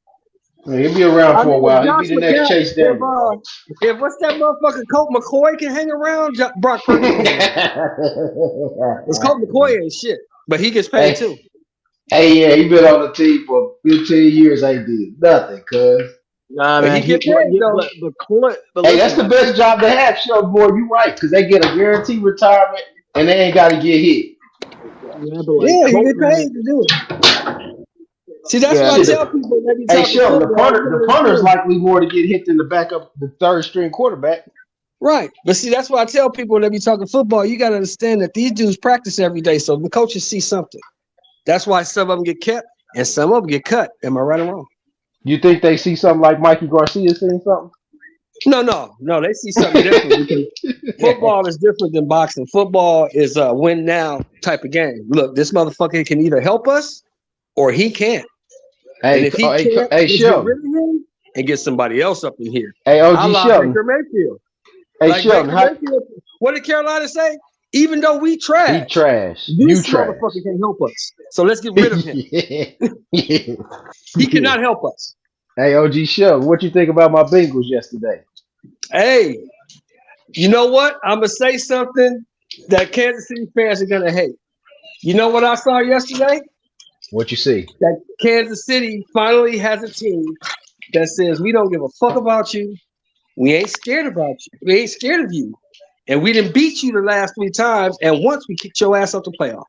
Yeah, he'll be around for a while. He'll be the next Chase Daniel. If what's that motherfucker Colt McCoy can hang around, Brock Purdy. It's Colt McCoy ain't shit, but he gets paid too. Hey, yeah, he been on the team for 15 years. Ain't did nothing, cuz. Nah, man. Hey, that's the best job they have, Sheldon Moore. You right, because they get a guaranteed retirement and they ain't got to get hit. Yeah, he get paid to do it. See, that's why I tell people. Hey, Sheldon, the punter is likely more to get hit than the backup, the third string quarterback. Right, but see, that's why I tell people when they be talking football, you got to understand that these dudes practice every day, so the coaches see something. That's why some of them get kept and some of them get cut. Am I right or wrong? You think they see something like Mikey Garcia seeing something? No. They see something different because football is different than boxing. Football is a win now type of game. Look, this motherfucker can either help us or he can't. And if he can't, let's get rid of him and get somebody else up in here. Hey, I OG like Shelton. Baker Mayfield. Hey, Like Shelton, Baker Mayfield. What did Carolina say? Even though we trash, he trash. this You trash. motherfucker can't help us. So let's get rid of him. He cannot help us. Hey, OG Shelton, what you think about my Bengals yesterday? Hey, you know what? I'm gonna say something that Kansas City fans are gonna hate. You know what I saw yesterday? What you see? That Kansas City finally has a team that says we don't give a fuck about you. We ain't scared about you. We ain't scared of you. And we didn't beat you the last 3 times. And once we kicked your ass out the playoffs.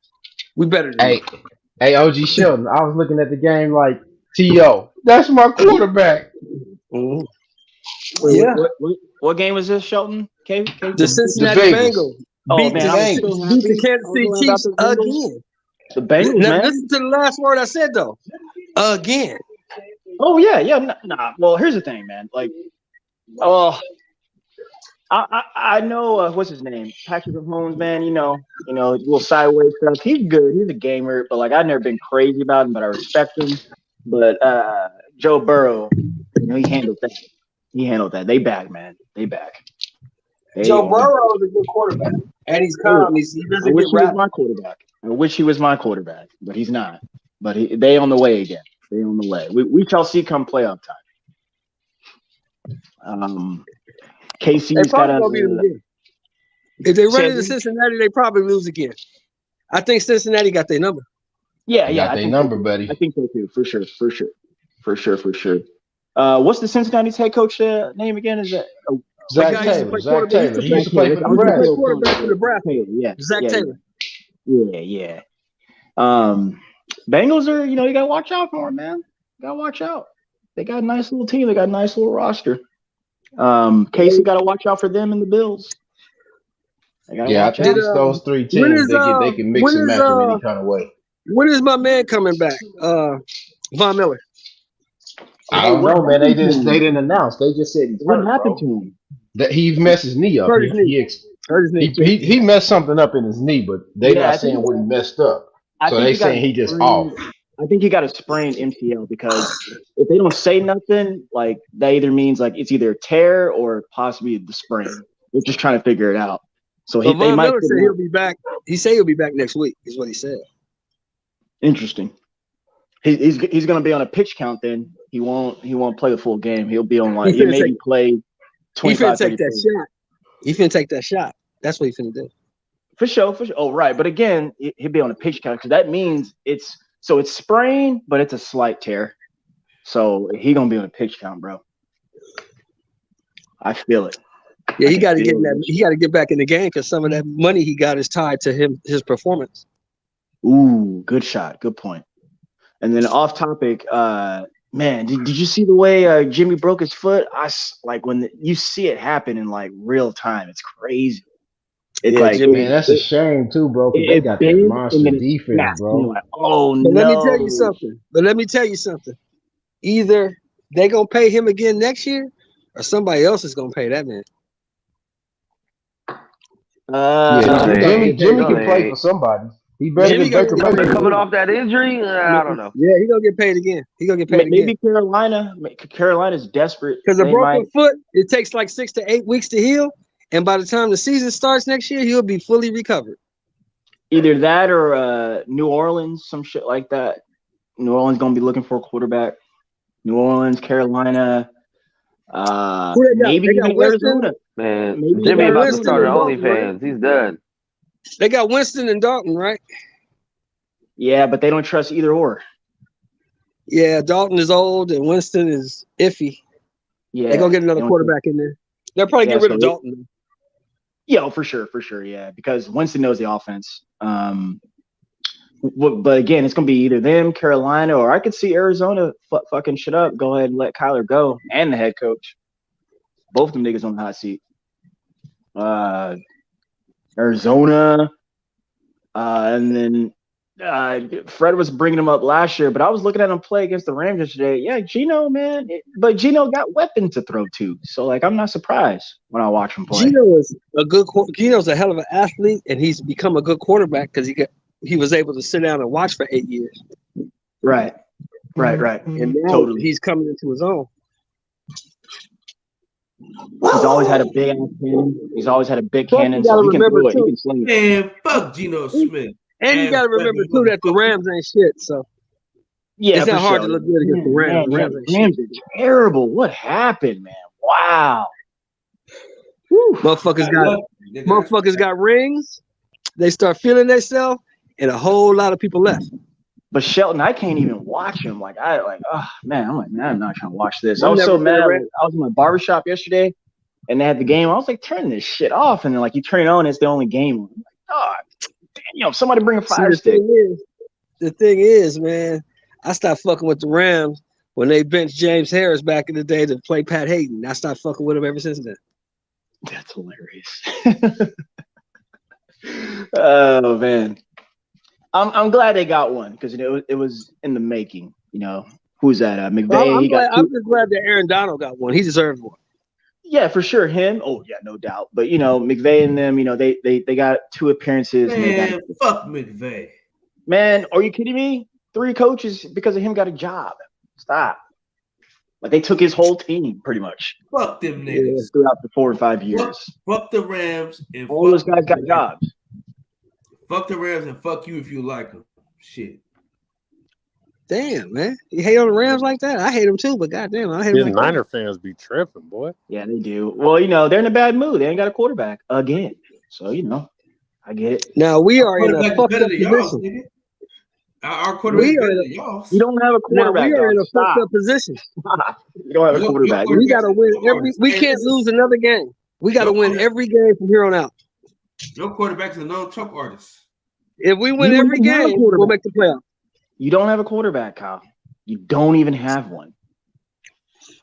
We better than you. Hey, OG Shelton, I was looking at the game like, T.O., that's my quarterback. Mm-hmm. Yeah. What game was this, Shelton? The Cincinnati Bengals beat the Kansas City Chiefs again. The Bengals, now, man. Listen to the last word I said, though. Again. Oh, yeah. Nah. Well, here's the thing, man. Like, I know what's his name, Patrick Mahomes, man. You know, little sideways stuff. He's good. He's a gamer, but like I've never been crazy about him, but I respect him. But Joe Burrow, he handled that. They back, man. They back. Joe Burrow is a good quarterback, and he's calm. He doesn't get was my quarterback. I wish he was my quarterback, but he's not. But they on the way again. They on the way. We shall see come playoff time. KC's got to beat them again. If they run into Cincinnati, they probably lose again. I think Cincinnati got their number. Yeah, got their number, buddy. I think so too, for sure. What's the Cincinnati's head coach name again? Is that Zach Taylor? Zach Taylor. He used to play for Nebraska. Quarterback for Nebraska. Yeah, Zach Taylor. Yeah. Bengals are, you gotta watch out for them, man. Gotta watch out. They got a nice little team. They got a nice little roster. Casey got to watch out for them and the Bills. I think it's those 3 teams. They can mix and match in any kind of way. When is my man coming back? Von Miller. I don't know, man. They didn't announce. They just said what happened to him. That he messed his knee up. He messed something up in his knee, but they're not saying what he messed up. So they saying he just off. I think he got a sprained MCL because if they don't say nothing, like that either means like it's either a tear or possibly the sprain. They're just trying to figure it out. So they might. Miller said he'll be back. He said he'll be back next week. Is what he said. Interesting. He's going to be on a pitch count. Then he won't play the full game. He'll be on like he maybe play 25. He finna take that shot. He finna take that shot. That's what he finna do. For sure. Oh, right. But again, he'll be on a pitch count because that means it's sprained, but it's a slight tear. So he gonna be on a pitch count, bro. I feel it. Yeah, he got to get in that. He got to get back in the game because some of that money he got is tied to his performance. Ooh, good shot. Good point. And then off topic, man, did you see the way Jimmy broke his foot? When you see it happen in like real time, it's crazy. It's man, that's a shame too, bro. They got that monster defense, bro. Like, oh no! Let me tell you something. Either they gonna pay him again next year, or somebody else is gonna pay that man. Jimmy can play for somebody. He better than Baker Mayfield. Coming off that injury, I don't know. Yeah, he gonna get paid again. Maybe Carolina's desperate because a broken foot. It takes like 6 to 8 weeks to heal. And by the time the season starts next year, he'll be fully recovered. Either that or New Orleans, some shit like that. New Orleans going to be looking for a quarterback. New Orleans, Carolina, maybe even Arizona. Man, Jimmy about to start OnlyFans. He's done. They got Winston and Dalton, right? Yeah, but they don't trust either or. Yeah, Dalton is old and Winston is iffy. Yeah, they're going to get another quarterback in there. They'll probably get rid of Dalton. Yeah, for sure, yeah, because Winston knows the offense. But again, it's gonna be either them, Carolina, or I could see Arizona fucking shit up. Go ahead and let Kyler go, and the head coach. Both of them niggas on the hot seat. Arizona, and then Fred was bringing him up last year, but I was looking at him play against the Rams yesterday. Yeah, Geno, man, but Geno got weapons to throw to, so like I'm not surprised when I watch him play. Geno's a hell of an athlete, and he's become a good quarterback because he was able to sit down and watch for 8 years. Right. And now he's coming into his own. He's always had a big ass cannon. He's always had a big cannon, so he can throw it. He can sling it. Man, fuck Geno Smith. And you got to remember too that the Rams ain't shit. So yeah, it's not hard to look good against the Rams. The Rams are terrible. What happened, man? Wow. Motherfuckers got rings. They start feeling themselves, and a whole lot of people left. But Shelton, I can't even watch him. Oh man, I'm not trying to watch this. I was so mad. I was in my barbershop yesterday, and they had the game. I was like, turn this shit off. And then like you turn it on, it's the only game. I'm like, oh, damn, somebody bring a fire stick. The thing is, man, I stopped fucking with the Rams when they benched James Harris back in the day to play Pat Hayden. I stopped fucking with him ever since then. That's hilarious. Oh man. I'm glad they got one because it was in the making. You know, who's that? McVay. I'm just glad that Aaron Donald got one. He deserved one. Yeah, for sure. Him. Oh yeah, no doubt. But you know, McVay and them. You know, they got 2 appearances. Man, fuck McVay. Man, are you kidding me? 3 coaches because of him got a job. Stop. Like they took his whole team pretty much. Fuck them niggas throughout the 4 or 5 years. Fuck the Rams and all those guys got jobs. Fuck the Rams and fuck you if you like them. Shit. Damn, man. You hate on the Rams like that? I hate them too, but goddamn, I hate them. Niner fans be tripping, boy. Yeah, they do. Well, you know, they're in a bad mood. They ain't got a quarterback again. So, you know, I get it. Now, we are in a fucked up position. Our quarterback better than y'all. You don't have a quarterback. Now, we are in a fucked up position. You don't have a quarterback. We got to win we can't lose another game. We got to win every game from here on out. Your quarterback's a non-choke artist. If we win every game, we'll make the playoffs. You don't have a quarterback, Kyle. You don't even have one.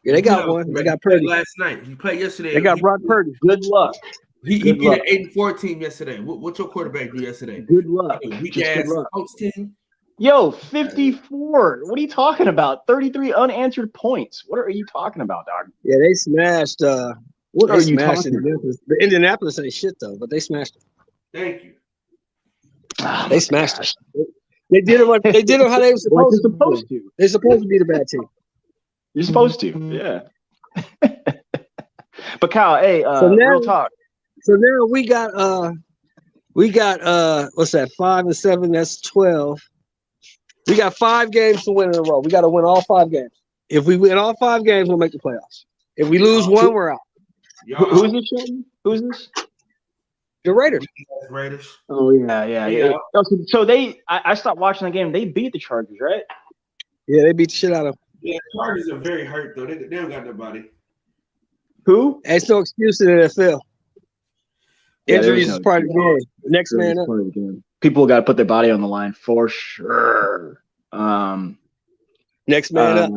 Yeah, they got one. They got Purdy last night. He played yesterday. They got Brock Purdy. Good luck. He beat an 8-4 team yesterday. What's your quarterback do yesterday? Good luck. Weak ass Colts team. Yo, 54. What are you talking about? 33 unanswered points. What are you talking about, dog? Yeah, they smashed. What are you talking about? The Indianapolis ain't shit though, but they smashed it. Thank you. They smashed it. They did it. They did it how they were supposed to. They're supposed to be the bad team. You're supposed to, yeah. But Kyle, hey, real talk. So now we got what's that? 5 and 7. That's 12. We got 5 games to win in a row. We got to win all 5 games. If we win all 5 games, we'll make the playoffs. If we lose one, we're out. Who's this? Sheldon? Who's this? The Raiders. Oh yeah. So I stopped watching the game. They beat the Chargers, right? Yeah, they beat the shit out of them. Yeah, Chargers are very hurt though. They don't got nobody. Who? It's no excuse in the NFL. Injuries is part of the game. Next man up. People got to put their body on the line for sure. Next man up.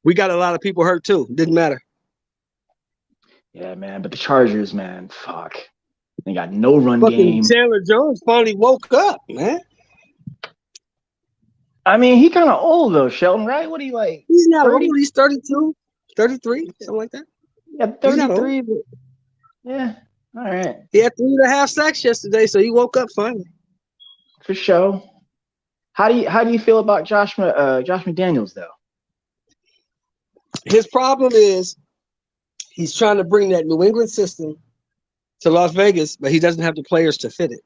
We got a lot of people hurt too. Didn't matter. Yeah, man. But the Chargers, man, fuck. They got no run fucking game. Chandler Jones finally woke up, man. I mean, he kind of old though, Shelton, right? What are you like? He's not 30? Old. He's 32, 33, something like that. Yeah, 33. But yeah, all right. He had 3.5 sacks yesterday, so he woke up finally. For sure. How do you feel about Josh McDaniels though? His problem is he's trying to bring that New England system to Las Vegas, but he doesn't have the players to fit it.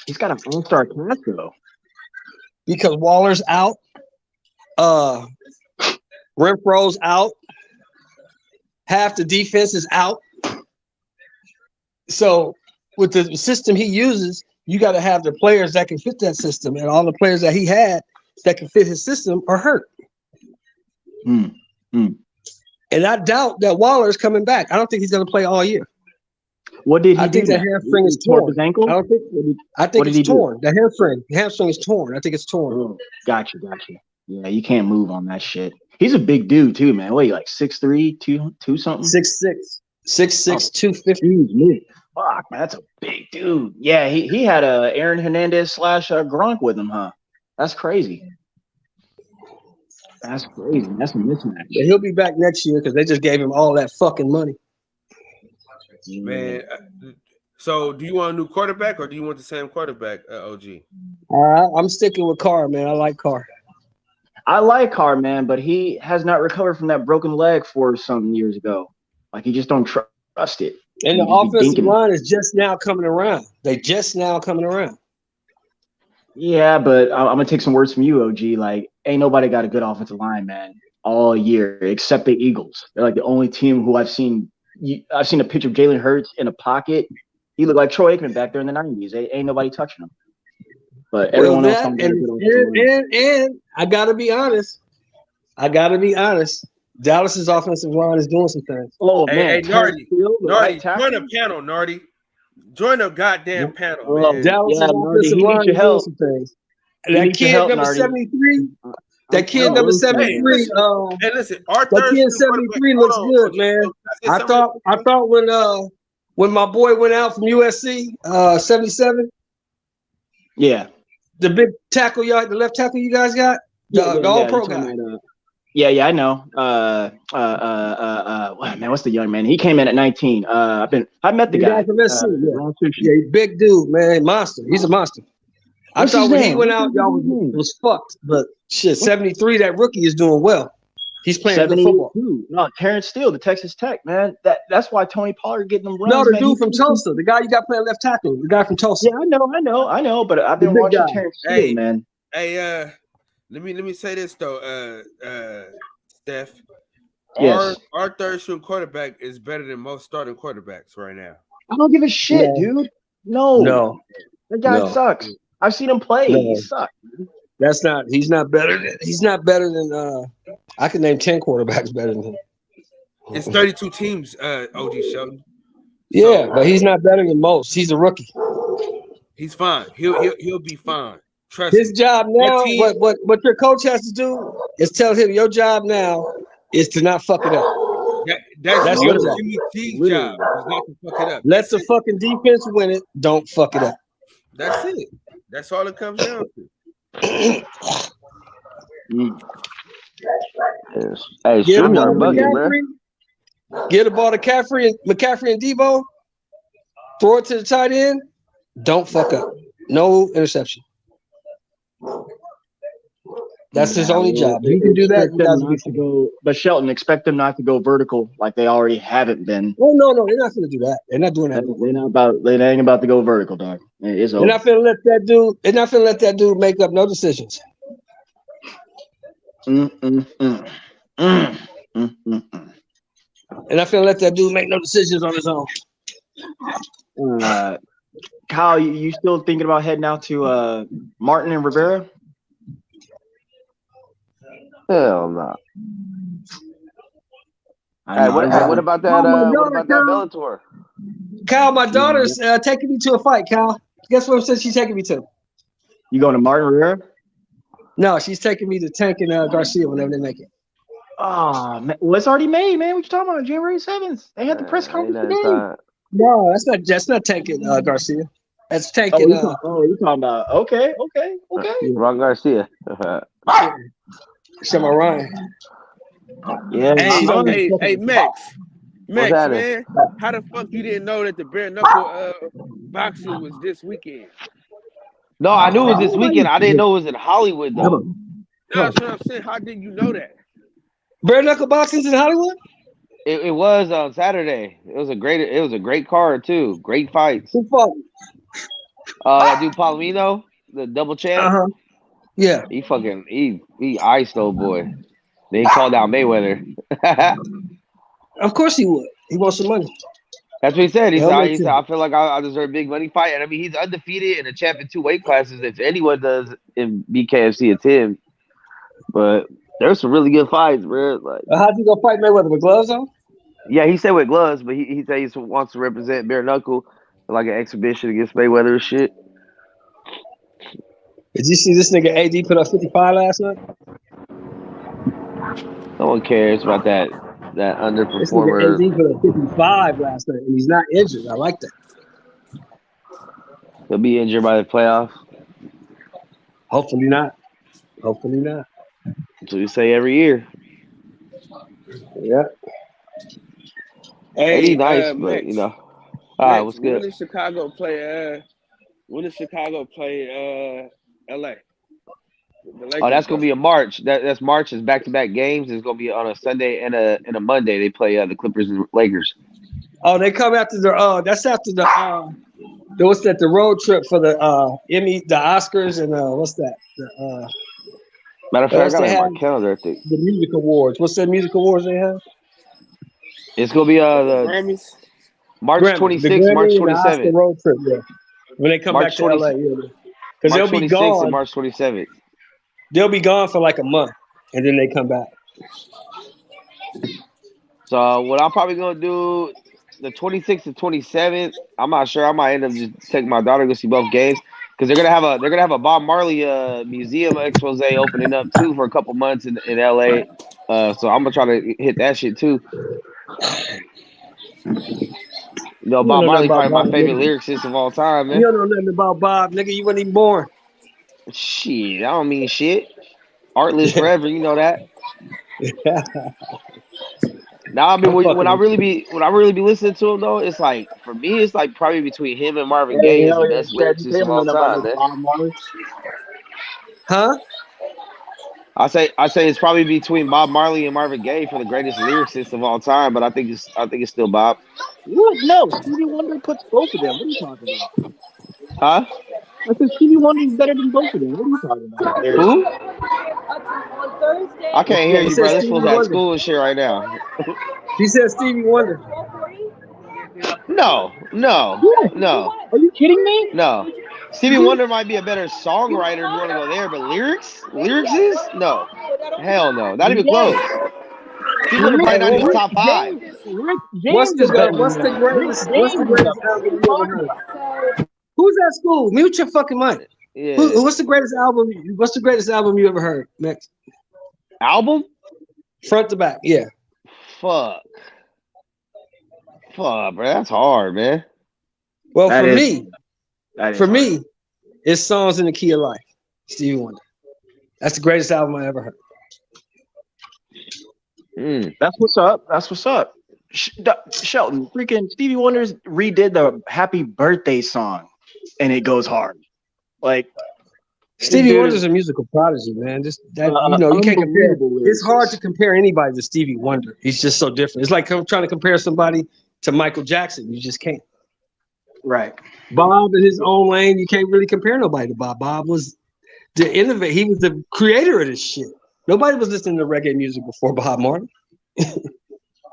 He's got an all-star cast though. Because Waller's out, Renfro's out, half the defense is out. So with the system he uses, you got to have the players that can fit that system, and all the players that he had that can fit his system are hurt. And I doubt that Waller's coming back. I don't think he's going to play all year. What did he do? I think that hamstring is torn. His ankle? I think it's torn. The hamstring is torn. I think it's torn. Oh, gotcha. Yeah, you can't move on that shit. He's a big dude too, man. What, like 6'3", 2 something? 6'6". 6'6", 250. Fuck, man, that's a big dude. Yeah, he had Aaron Hernandez / Gronk with him, huh? That's crazy. That's crazy. That's a mismatch. Yeah, he'll be back next year because they just gave him all that fucking money. Man, so do you want a new quarterback or do you want the same quarterback, OG? I'm sticking with Carr, man. I like Carr. I like Carr, man, but he has not recovered from that broken leg 4-something years ago. Like, he just don't trust it. And the offensive line is just now coming around. They just now coming around. Yeah, but I'm going to take some words from you, OG. Like, ain't nobody got a good offensive line, man, all year except the Eagles. They're like the only team who I've seen a picture of Jalen Hurts in a pocket. He looked like Troy Aikman back there in the 90s. Ain't nobody touching him. But everyone else. And I got to be honest. Dallas's offensive line is doing some things. Oh, Hey, Nardi, join the panel, Nardi. Join the goddamn panel, man. Dallas's offensive line is doing some things. That kid number 73. That kid number 73. Hey, listen, Arthur. That kid 73 looks good, man. I thought when my boy went out from USC, 77. Yeah. The big tackle, the left tackle you guys got, the all-pro guy. Yeah, I know. Man, what's the young man? He came in at 19. I met the guy. From SC, yeah, big dude, man, monster. He's a monster. I thought when he went out, y'all was fucked. But shit, 73, that rookie is doing well. He's playing good football. No, Terrence Steele, the Texas Tech, man. That's why Tony Pollard getting them runs. No, the dude from Tulsa, the guy you got playing left tackle, the guy from Tulsa. Yeah, I know. But I've been watching Terrence Steele, man. Hey, let me say this though, Steph. Yes. Our third string quarterback is better than most starting quarterbacks right now. I don't give a shit, dude. No. That guy sucks. I've seen him play. No. He sucks. He's not better than I can name 10 quarterbacks better than him. It's 32 teams, OG Sheldon. Yeah, but he's not better than most. He's a rookie. He's fine. He'll be fine. Trust his me. job now. What your coach has to do is tell him your job now is to not fuck it up. That's your job. Jimmy G's job. Is not to fuck it up. Let the fucking defense win it. Don't fuck it up. That's it. That's all it comes down to. Hey, Get the ball to bucket, McCaffrey. Get the ball to McCaffrey and Debo. Throw it to the tight end. Don't fuck up. No interception. That's his only job. He can do that. But Shelton, expect them not to go vertical like they already haven't been. Oh no, they're not going to do that. They're not doing that. They ain't about to go vertical, dog. It's over. They're not going to let that dude. They're not going to let that dude make up no decisions. They're not going to let that dude make no decisions on his own. Kyle, you still thinking about heading out to Martin and Rivera? Hell no. Hey, what about that? What about that Bellator? Kyle, my daughter's taking me to a fight. Kyle, guess what? Says she's taking me to. You going to Martin Rivera? No, she's taking me to Tank and Garcia whenever they make it. Oh, man. Well, it's already made, man. What you talking about? January 7th. They had the press conference today. No, that's not Tank and Garcia. That's Tank and. You're talking about okay. Ron Garcia. Some Ryan. Yeah. Hey, Max, man, how the fuck you didn't know that the bare knuckle boxing was this weekend? No, I knew it was this weekend. I didn't know it was in Hollywood though. That's what I'm saying. How did you know that? Bare knuckle boxing's in Hollywood? It was on Saturday. It was a great card too. Great fights. Who fought? That dude Palomino, the double champ. Yeah. He iced old boy. Then he called out Mayweather. Of course he would. He wants some money. That's what he said. He said, I feel like I deserve a big money fight. And I mean, he's undefeated and a champ in 2 weight classes. If anyone does in BKFC, it's him. But there's some really good fights, bro. Like, how'd you go fight Mayweather with gloves on? Yeah, he said with gloves, but he said he wants to represent bare knuckle like an exhibition against Mayweather and shit. Did you see this nigga AD put up 55 last night? No one cares about that That This nigga underperformer. AD put up 55 last night, and he's not injured. I like that. He'll be injured by the playoffs. Hopefully not. Hopefully not. That's what we say every year. Yeah. Hey, AD nice, but Max, you know. All right, Max, what's when good? does Chicago play? When does Chicago play? LA. The Lakers Oh, that's gonna go. be in March. That's March. Is back-to-back games. It's gonna be on a Sunday and a Monday. They play the Clippers and Lakers. Oh, they come after the that's after the what's that? The road trip for the Emmy, the Oscars, and what's that? The Matter of what fact, I else got they it in have? my calendar. I think The music awards. What's that music awards they have? it's gonna be the Grammys. March Grammy, the 26th, March Grammy and the Oscar 27th, road trip. Yeah, when they come March back to LA, 20, yeah, because March they'll be 26th and gone. March 27th. They'll be gone for like a month, and then they come back. So what I'm probably gonna do the 26th and 27th. I'm not sure. I might end up just taking my daughter to go see both games because they're gonna have a Bob Marley museum expose opening up too for a couple months in LA. So I'm gonna try to hit that shit too. You know, You don't Bob know nothing Marley about probably my Bob, favorite nigga. lyricist of all time, You man. don't know nothing about Bob, nigga. You weren't even born. Shit, I don't mean shit. Art lives forever, you know that. Now I mean, I'm when fucking I with really you. be listening to him though, it's like for me, it's like probably between him and Marvin Hey, Gaye is the hell yeah, best Chad. You lyricist of don't know all nothing about no time, man. Bob Marley. Huh? I say it's probably between Bob Marley and Marvin Gaye for the greatest lyricist of all time, but I think it's still Bob. What? No, Stevie Wonder puts both of them. What are you talking about? Huh? I said Stevie Wonder is better than both of them. What are you talking about? Who? I can't hear He you, said bro. This Stevie fool's at Wonder. school and shit right now. He said Stevie Wonder. No. Are you kidding me? No. Stevie Wonder might be a better songwriter if you want to go there, but lyrics is no. Hell no. Not even Yes. close. Stevie Wonder Hey, probably not well, even top 5. Rick James is better than what's the that. Rick greatest James is a album you ever heard? Who's at school? Mute your fucking mic. Yeah. What's the greatest album? What's the greatest album you ever heard, Max? Album? Front to back, yeah. Fuck, bro. That's hard, man. Well, That for is hard. me, it's Songs in the Key of Life. Stevie Wonder. That's the greatest album I ever heard. That's what's up. That's what's up. Shelton, freaking Stevie Wonder's redid the Happy Birthday song, and it goes hard. Like Stevie Wonder's a musical prodigy, man. Just that you can't compare. It's hard to compare anybody to Stevie Wonder. He's just so different. It's like trying to compare somebody to Michael Jackson. You just can't. Right. Bob in his own lane, you can't really compare nobody to Bob. Bob was the innovator. He was the creator of this shit. Nobody was listening to reggae music before Bob Marley.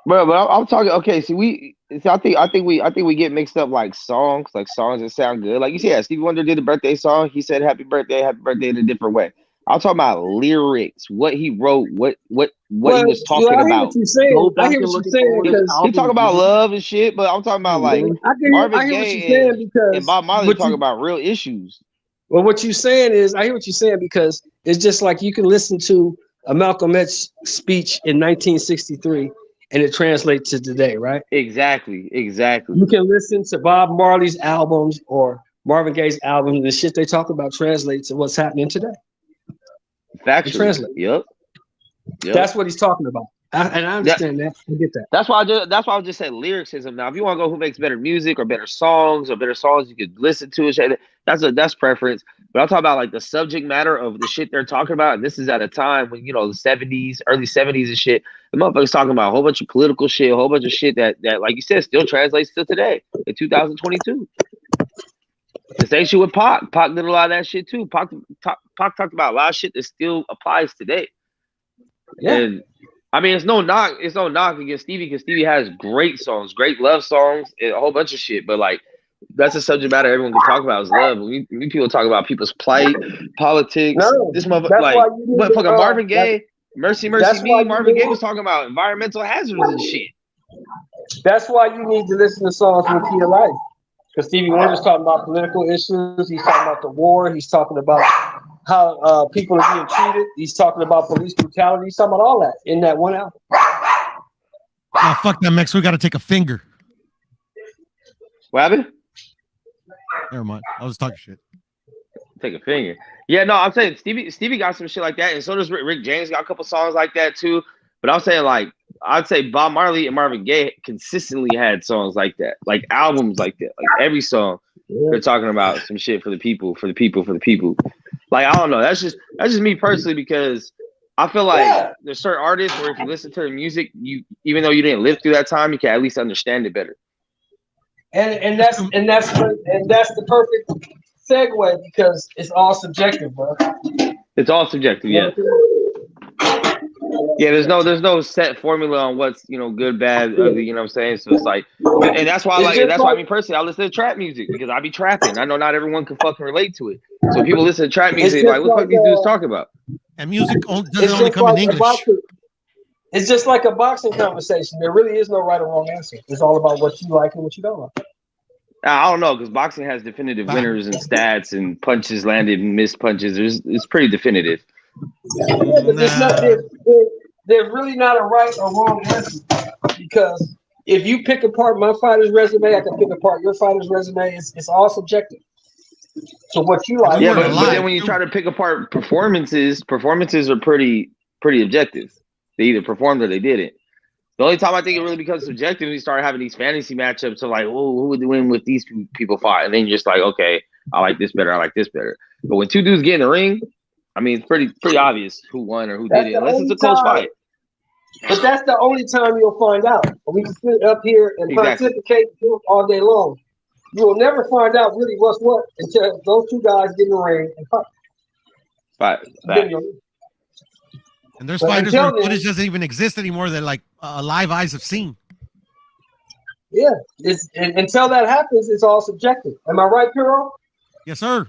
Bro, but I'm talking. Okay, I think we get mixed up like songs that sound good. Like you said, Stevie Wonder did a birthday song. He said happy birthday in a different way. I'm talking about lyrics, what he wrote, what he was talking I hear about. what you're saying. I hear what you're saying because He talk about love and shit, but I'm talking about like Marvin Gaye and Bob Marley talking about real issues. Well, what you're saying is, I hear what you're saying because it's just like you can listen to a Malcolm X speech in 1963 and it translates to today, right? Exactly. You can listen to Bob Marley's albums or Marvin Gaye's albums, and the shit they talk about translates to what's happening today. Factually. Translate. Yep. That's what he's talking about. And I understand that. I get that. That's why I just said lyricism. Now, if you want to go who makes better music or better songs you could listen to, that's preference. But I'm talking about like the subject matter of the shit they're talking about. And this is at a time when, the 70s, early 70s and shit. The motherfuckers talking about a whole bunch of political shit, a whole bunch of shit that like you said, still translates to today in 2022. The same shit with Pac. Pac did a lot of that shit too. Pac talked about a lot of shit that still applies today. Yeah. And I mean, it's no knock against Stevie because Stevie has great songs, great love songs, and a whole bunch of shit. But like, that's a subject matter everyone can talk about is love. When people talk about people's plight, politics, this motherfucker, like, but fucking Marvin Gaye, Mercy Me, Marvin Gaye was talking about environmental hazards and shit. That's why you need to listen to songs from the Key of Life. Because Stevie Wonder's talking about political issues. He's talking about the war. He's talking about how people are being treated. He's talking about police brutality. He's talking about all that in that one album. Oh, fuck that, Max. We got to take a finger. What happened? Never mind. I was talking shit. Take a finger. Yeah, no, I'm saying Stevie got some shit like that, and so does Rick James. Got a couple songs like that too. But I'm saying, like, I'd say Bob Marley and Marvin Gaye consistently had songs like that, like albums like that. Like every song, they're talking about some shit for the people, for the people, for the people. Like, I don't know. That's just me personally, because I feel like there's certain artists where if you listen to their music, you, even though you didn't live through that time, you can at least understand it better. And that's the perfect segue, because it's all subjective, bro. It's all subjective, yeah. Yeah, there's no set formula on what's, you know, good, bad, ugly, you know what I'm saying? So it's like, and that's why I mean personally, I listen to trap music because I be trapping. I know not everyone can fucking relate to it. So people listen to trap music like, what the fuck these dudes talking about? And music doesn't only come in English. It's just like a boxing conversation. There really is no right or wrong answer. It's all about what you like and what you don't like. I don't know, because boxing has definitive winners and stats and punches landed and missed punches. It's pretty definitive. Yeah, but there's really not a right or wrong answer, because if you pick apart my fighter's resume, I can pick apart your fighter's resume. It's all subjective. So what you like? Yeah, but then when you try to pick apart performances are pretty objective. They either performed or they didn't. The only time I think it really becomes subjective is you start having these fantasy matchups of like, oh, who would win with these people fight? And then you're just like, okay, I like this better, I like this better. But when two dudes get in the ring, I mean, it's pretty obvious who won or who did it, unless it's a close fight. But that's the only time you'll find out. We can sit up here and pontificate all day long. You will never find out really what's what until those two guys get in the ring and fight. Right. And there's fighters where footage doesn't even exist anymore that like live eyes have seen. Yeah, until that happens, it's all subjective. Am I right, Piro? Yes, sir.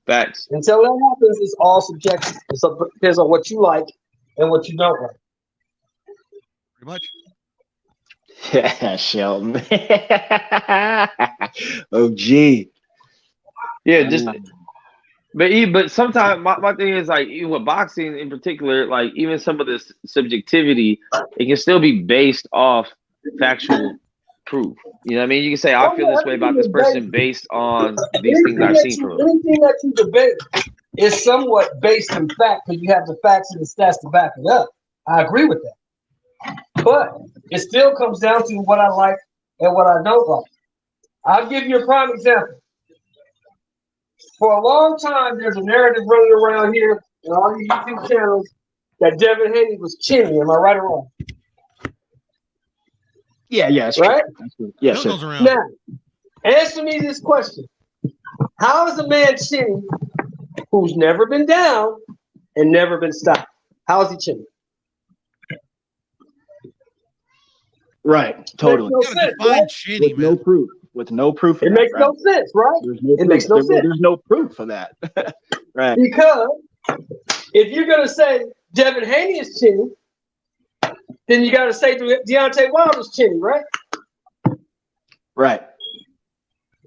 Facts. Until that happens, it's all subjective. It depends on what you like and what you don't like. Pretty much. Yeah, Shelton. Oh, gee. Yeah, just. But sometimes my thing is like, even with boxing in particular, like even some of this subjectivity, it can still be based off factual proof. You know what I mean? You can say, I feel this way about this person based on these things I've seen from them. Anything that you debate is somewhat based in fact, because you have the facts and the stats to back it up. I agree with that. But it still comes down to what I like and what I don't like. I'll give you a prime example. For a long time, there's a narrative running around here and all these YouTube channels that Devin Haney was chinny. Am I right or wrong? Yeah, that's right. Yes, sir. Now, answer me this question: how is a man chinny who's never been down and never been stopped? How is he chinny? Right, totally. Makes no sense, right? Shitty, with no proof. With no proof. It makes no sense, right? It makes no sense. There's no proof for that. Right. Because if you're gonna say Devin Haney is chinny, then you gotta say Deontay Wilder's chinny, right? Right.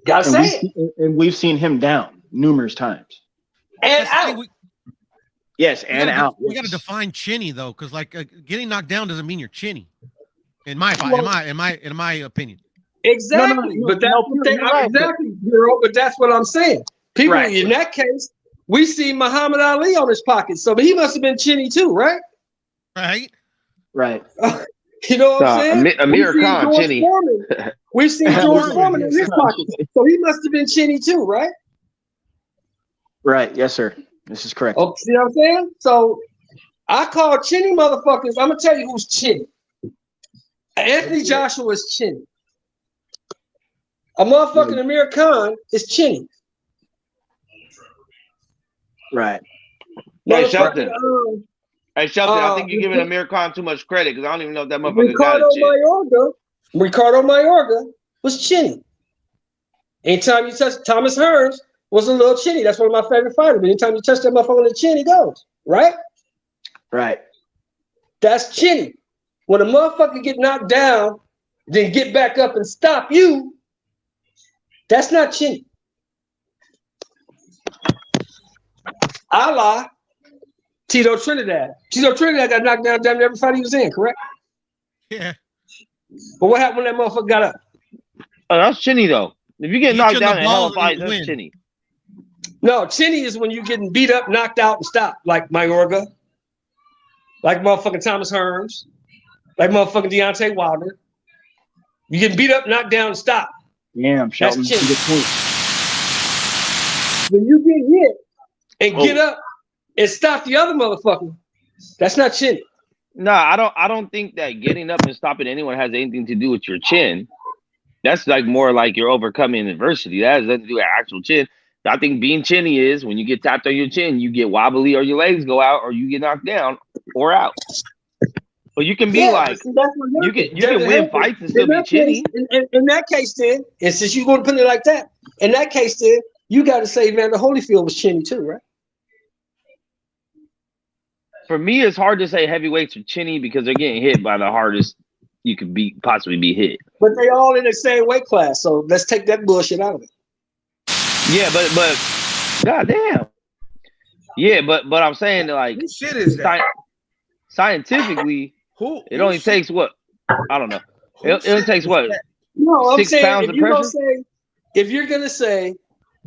Gotta say it. And we've seen him down numerous times. And out. Yes, and out. We gotta define chinny though, because like getting knocked down doesn't mean you're chinny. In my opinion. Exactly, No, but that's right. exactly, girl. But that's what I'm saying. People in that case, we see Muhammad Ali on his pocket, so he must have been chinny too, right? Right. Right. You know what I'm saying? Amir Khan, chinny. We've seen George Foreman in his pocket, so he must have been chinny too, right? Right. Yes, sir. This is correct. Oh, see what I'm saying? So I call chinny motherfuckers. I'm gonna tell you who's chinny. Anthony Joshua is chinny. A motherfucking Amir Khan is chinny. Right. Hey, Shelton. I think you're giving Amir Khan too much credit, because I don't even know if that motherfucker got it. Ricardo Mayorga was chinny. Anytime you touch Thomas Hearns was a little chinny. That's one of my favorite fighters. But anytime you touch that motherfucker on the chin, he goes. Right? Right. That's chinny. When a motherfucker get knocked down, then get back up and stop you, that's not chinny. A la Tito Trinidad. Tito Trinidad got knocked down damn near every fight he was in, correct? Yeah. But what happened when that motherfucker got up? Oh, that's Chinny though. If you get He knocked took down the in hell ball of a fight, and that's win. Chinny. No, Chinny is when you getting beat up, knocked out, and stopped, like Mayorga, like motherfucking Thomas Hearns, like motherfucking Deontay Wilder. You getting beat up, knocked down, and stopped. Damn, Shelton. That's Chinny. Good point. When you get hit and get up and stop the other motherfucker, that's not Chinny. No, I don't think that getting up and stopping anyone has anything to do with your chin. That's like more like you're overcoming adversity. That has nothing to do with actual chin. I think being chinny is when you get tapped on your chin, you get wobbly or your legs go out or you get knocked down or out. But you can be like, see, that's what you can win fights and still be chinny. In that case, then, and since you're going to put it like that, in that case, then, you got to say Evander Holyfield was chinny too, right? For me, it's hard to say heavyweights are chinny because they're getting hit by the hardest you could possibly be hit. But they all in the same weight class, so let's take that bullshit out of it. Yeah, but goddamn. Yeah, but I'm saying like Whose shit is that? Scientifically, it only takes what? I don't know. It only takes what? No, I'm 6 saying pounds of pressure. If you're gonna say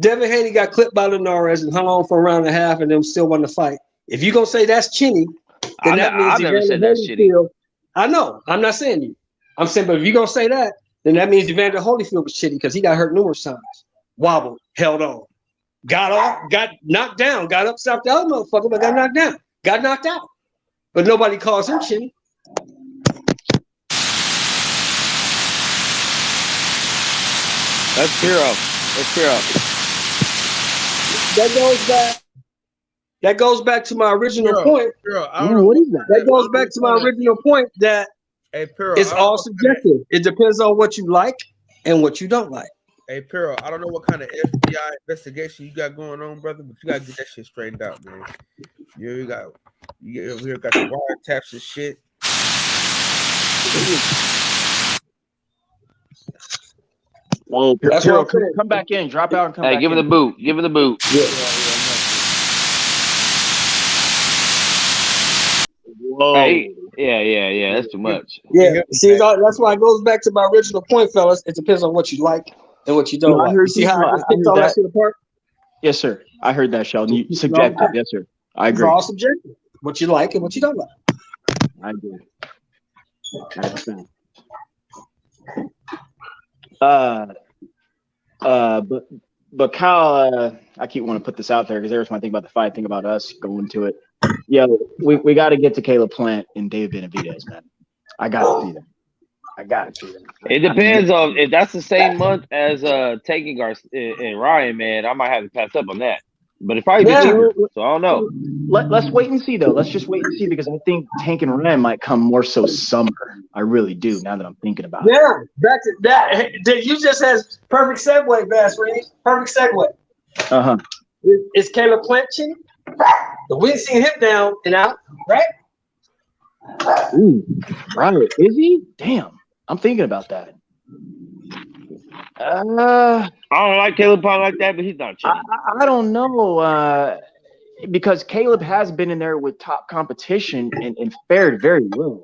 Devin Haney got clipped by Linares and hung on for a round and a half and then still won the fight, if you're gonna say that's chinny, then that means I've never said that's chinny. I know. I'm not saying you. I'm saying, but if you're gonna say that, then that means Evander Holyfield was shitty because he got hurt numerous times. Wobbled, held on, got off, got knocked down, got up, stopped the other motherfucker, but got knocked down, got knocked out. But nobody calls him chinny. That's Piro. That goes back to my original point. What is that? That goes back to my original point that it's all subjective. It depends on what you like and what you don't like. Hey, Pero, I don't know what kind of FBI investigation you got going on, brother, but you gotta get that shit straightened out, man. You got the wiretaps and shit. Whoa, That's Pero, what I'm saying. come back in, drop out, and come Hey, back give in. it the boot. Give it the boot. Whoa. Hey, yeah. That's too much. Yeah, see, that's why it goes back to my original point, fellas. It depends on what you like and what you don't No, I like. heard You see you. how I I just picked heard all that that. shit apart? Yes, sir. I heard that, Sheldon. You subjective. Yes, sir. I It's agree. all subjective. What you like and what you don't like. I agree. 100%. But Kyle, I keep wanting to put this out there because every time I think about the fight, I think about us going to it. Yeah, we got to get to Caleb Plant and David Benavidez, man. I got to see them. It depends on if that's the same month as taking our and Ryan, man. I might have to pass up on that. But it's probably cheaper, so I don't know. Let's wait and see, though. Let's just wait and see because I think Tank and Ryan might come more so summer. I really do. Now that I'm thinking about it. Yeah, back to that. Hey, you just has perfect segue, Bass Reed. Perfect segue. Is Caleb Plant chinny? We ain't seen him down and out, right? Ooh, right. Is he? Damn. I'm thinking about that. I don't like Caleb Plant like that, but he's not chinny. I don't know because Caleb has been in there with top competition and fared very well.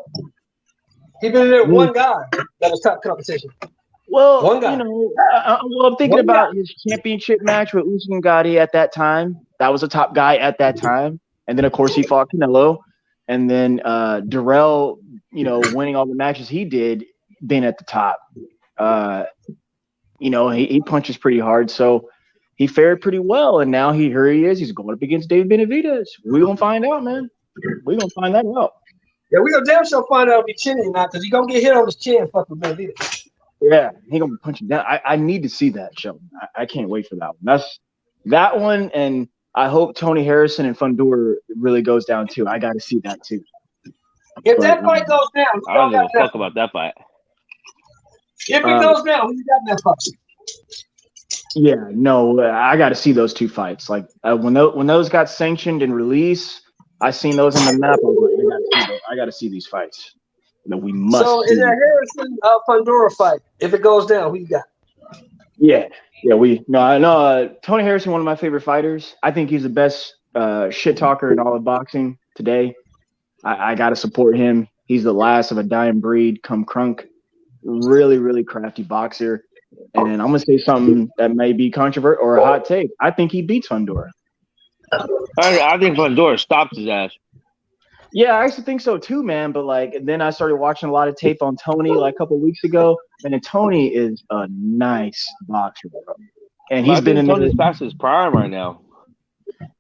He been in there with one guy that was top competition. Well, one guy. You know, I'm thinking about his championship match with Usman Gatti at that time. That was a top guy at that time. And then, of course, he fought Canelo. And then Darrell, winning all the matches he did, being at the top. He punches pretty hard. So he fared pretty well. And now here he is. He's going up against David Benavidez. We're going to find out, man. We're going to find that out. Yeah, we gonna damn sure find out if he's chinny or not, because he's gonna get hit on his chin, fuck with Benavidez. Yeah, he gonna be punching down. I need to see that, Sheldon. I can't wait for that one. That's that one, and I hope Tony Harrison and Fundora really goes down too. I got to see that too. If that fight goes down, I don't give a fuck about that fight. If it goes down, who you got in that fight? Yeah, no, I got to see those two fights. Like when those got sanctioned and released, I seen those on the map. I was like, I got to see these fights. We must. So in that Harrison Fundora fight, if it goes down, who you got? Yeah. I know Tony Harrison, one of my favorite fighters. I think he's the best shit talker in all of boxing today. I got to support him. He's the last of a dying breed. Come Crunk, really, really crafty boxer. And I'm gonna say something that may be controversial or a hot take. I think he beats Fundora. I think Fundora stops his ass. Yeah, I actually think so too, man. But like, then I started watching a lot of tape on Tony like a couple of weeks ago, and Tony is a nice boxer, bro. And he's been in Tony's past his prime right now.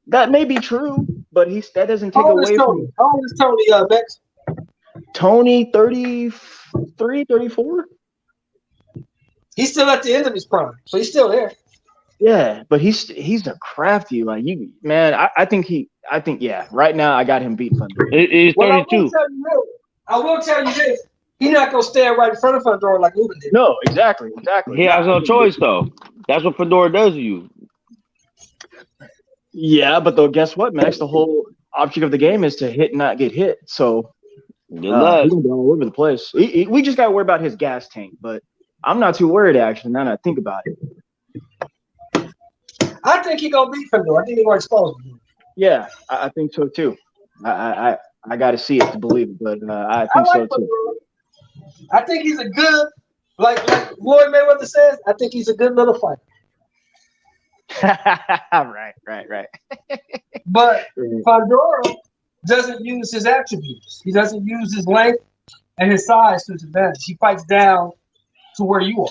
That may be true, but that doesn't take away from. How old is Tony, Bex? Tony, 33, 34. He's still at the end of his prime, so he's still there. Yeah, but he's a crafty, like you, man. I think yeah. Right now, I got him beat Fundora. He's 32. I will tell you this: he's not gonna stand right in front of Fundora like Lubin did. No, exactly. He has no choice though. That's what Fundora does to you. Yeah, but though, guess what, Max? The whole object of the game is to hit and not get hit. So he's gonna be all over the place. We just gotta worry about his gas tank, but I'm not too worried actually. Now that I think about it. I think he's gonna beat Fundora. I think he's gonna expose him. Yeah, I think so too. I got to see it to believe it, but I think so too. I think he's a good, like Floyd Mayweather says. I think he's a good little fighter. Right. But Fundora doesn't use his attributes. He doesn't use his length and his size to his advantage. He fights down to where you are.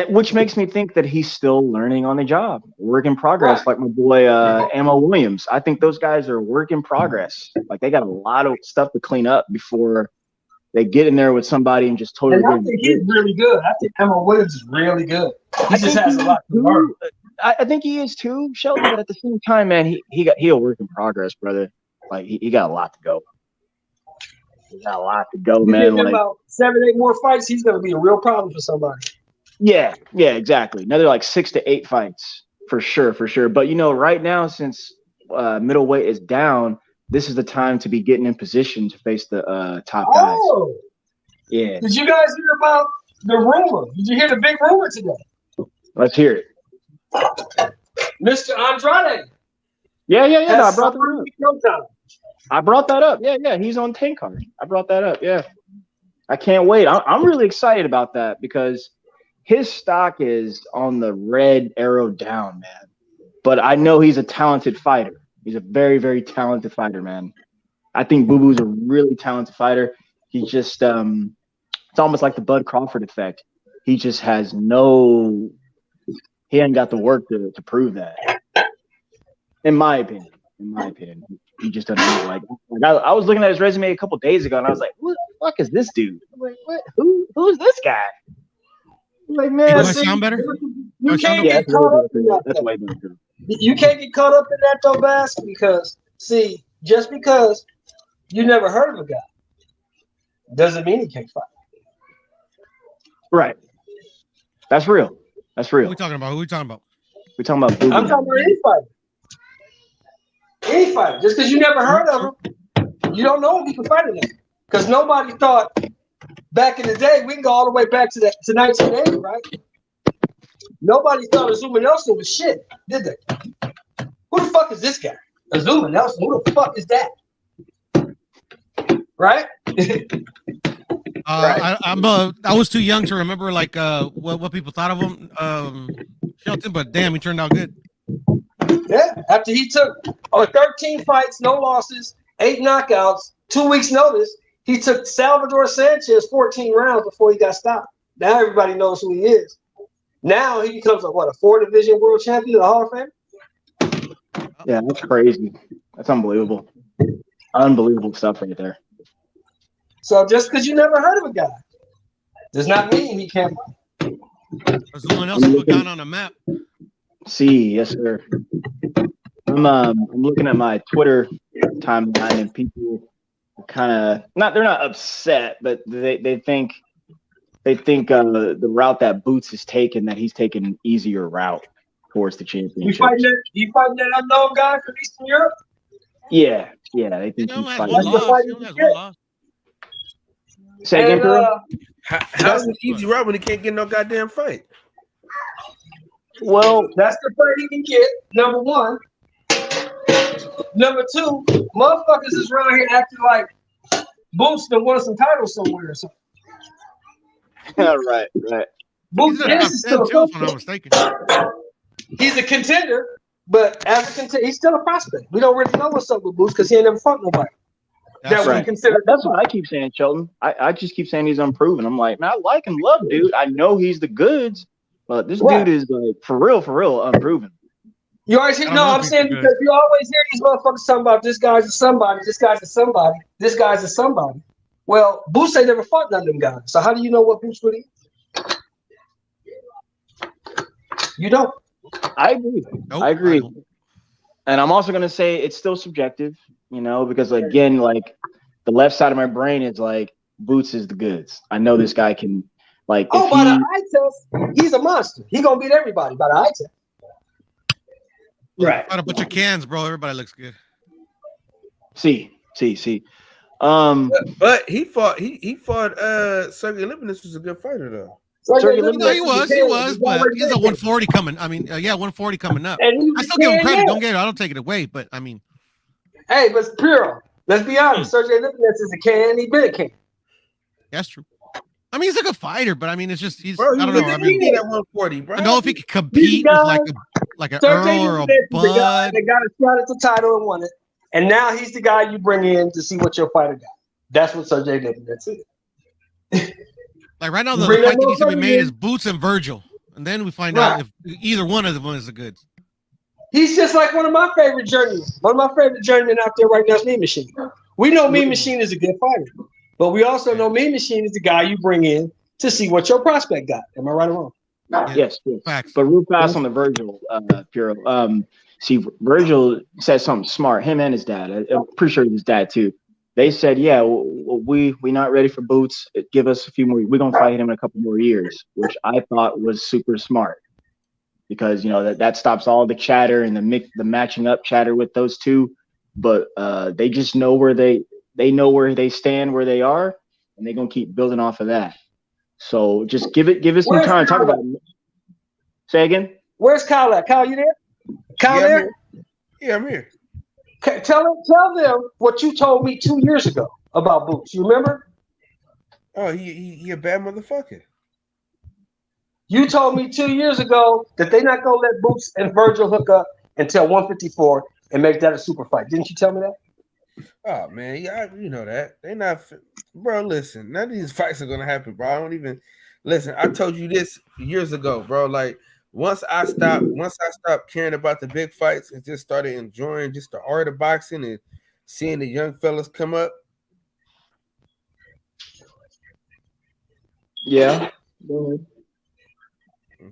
Which makes me think that he's still learning on the job, work in progress, like my boy Ammo Williams. I think those guys are a work in progress. Like they got a lot of stuff to clean up before they get in there with somebody and just totally. And I think he's really good. I think Ammo Williams is really good. He just has a lot to learn. I think he is too, Shelby. But at the same time, man, he a work in progress, brother. Like he got a lot to go. He got a lot to go, man. Like, about 7-8 more fights, he's gonna be a real problem for somebody. Yeah, exactly. Another like 6 to 8 fights for sure. But right now, since middleweight is down, this is the time to be getting in position to face the top guys. Oh, yeah. Did you guys hear about the rumor? Did you hear the big rumor today? Let's hear it. Mr. Andrade. Yeah. I brought that up. Yeah. He's on Tank Card. I brought that up. Yeah. I can't wait. I'm really excited about that because his stock is on the red arrow down, man. But I know he's a talented fighter. He's a very, very talented fighter, man. I think Boo Boo's a really talented fighter. He just it's almost like the Bud Crawford effect. He just has he ain't got the work to prove that. In my opinion. He just doesn't do it. Like I was looking at his resume a couple days ago and I was like, who the fuck is this dude? I'm like, what? Who's this guy? Like, man, does it sound better? You can't get caught up in that. That's way better. You can't get caught up in that though, Bass, because just because you never heard of a guy doesn't mean he can't fight. Right. That's real. Who are we talking about? We're talking about I'm talking about any fighter. Any fighter. Just because you never heard of him, you don't know if he can fight or not. Because nobody thought back in the day, we can go all the way back to 1980, right? Nobody thought Azuma Nelson was shit, did they? Who the fuck is this guy? Azuma Nelson, who the fuck is that? Right? I was too young to remember like what people thought of him, Shelton, but damn, he turned out good. Yeah, after he took 13 fights, no losses, 8 knockouts, 2 weeks notice, he took Salvador Sanchez 14 rounds before he got stopped. Now everybody knows who he is. Now he becomes a 4-division world champion of the Hall of Fame? Yeah, that's crazy. That's unbelievable. Unbelievable stuff right there. So just because you never heard of a guy does not mean he can't fight. Azuma Nelson put down on a map. See, yes, sir. I'm looking at my Twitter timeline and people kind of they're not upset, but they think the route that Boots has taken, that he's taken an easier route towards the championship. You fighting that unknown guy from Eastern Europe? Yeah. They think he's fighting. Say again, bro. How's it easy route when he can't get no goddamn fight? Well, that's the fight he can get, number one. Number two, motherfuckers is around here acting like Boots done won some titles somewhere or something. Right. Boots He's in the top is still 10 a too, if I'm not prospect. mistaken. He's a contender, but as a contender, he's still a prospect. We don't really know what's up with Boots because he ain't never fought nobody. That's that we right. consider. That's what I keep saying, Shelton. I just keep saying he's unproven. I'm like, man, I like and love dude. I know he's the goods, but this dude is like for real unproven. You always hear, no, I'm saying because you always hear these motherfuckers talking about this guy's a somebody, this guy's a somebody, this guy's a somebody. Well, Boots ain't never fought none of them guys. So how do you know what Boots really is? You don't. I agree. Nope, I agree. And I'm also gonna say it's still subjective, you know, because again, like the left side of my brain is like Boots is the goods. I know this guy can like. Oh, by the eye test, he's a monster. He gonna beat everybody by the eye test. Right. Fight a bunch of cans, bro. Everybody looks good. See. But he fought Sergey Lipinets was a good fighter though. No, he was, but he's a 140 coming. I mean, 140 coming up. I still give him credit. Don't get it. I don't take it away, but I mean, hey, but Puro, let's be honest. Sergey Lipinets is a can. He been a can. That's true. I mean, he's a good fighter, but I mean, it's just Bro, I don't know. I mean, at 140, bro. I know if he could compete with like an Earl or a the guy Bud. that got a shot at the title and won it, and now he's the guy you bring in to see what your fighter got. That's what Sergey Lipinets is. Like right now, the fight that needs to be made is Boots and Virgil, and then we find out if either one of them is the goods. He's just like one of my favorite journeymen. One of my favorite journeymen out there right now is Mean Machine. We know Mean Machine is a good fighter, but we also know Mean Machine is the guy you bring in to see what your prospect got. Am I right or wrong? Yes. But real fast on the Virgil, Puro. See, Virgil said something smart. Him and his dad. I'm pretty sure his dad too. They said, "Yeah, we not ready for Boots. Give us a few more. We're gonna fight him in a couple more years," which I thought was super smart because you know that stops all the chatter and the matching up chatter with those two. But they just know where they know where they stand, where they are, and they're gonna keep building off of that. So just give it some time. Talk about it. Say again. Where's Kyle at? Kyle, you there? Kyle there? Yeah, I'm here. Tell them what you told me 2 years ago about Boots. You remember? Oh, he a bad motherfucker. You told me 2 years ago that they're not gonna let Boots and Virgil hook up until 154 and make that a super fight. Didn't you tell me that? Oh man, yeah, you know that they not, bro. Listen, none of these fights are gonna happen, bro. I don't even listen. I told you this years ago, bro. Like once I stopped caring about the big fights and just started enjoying just the art of boxing and seeing the young fellas come up. Yeah.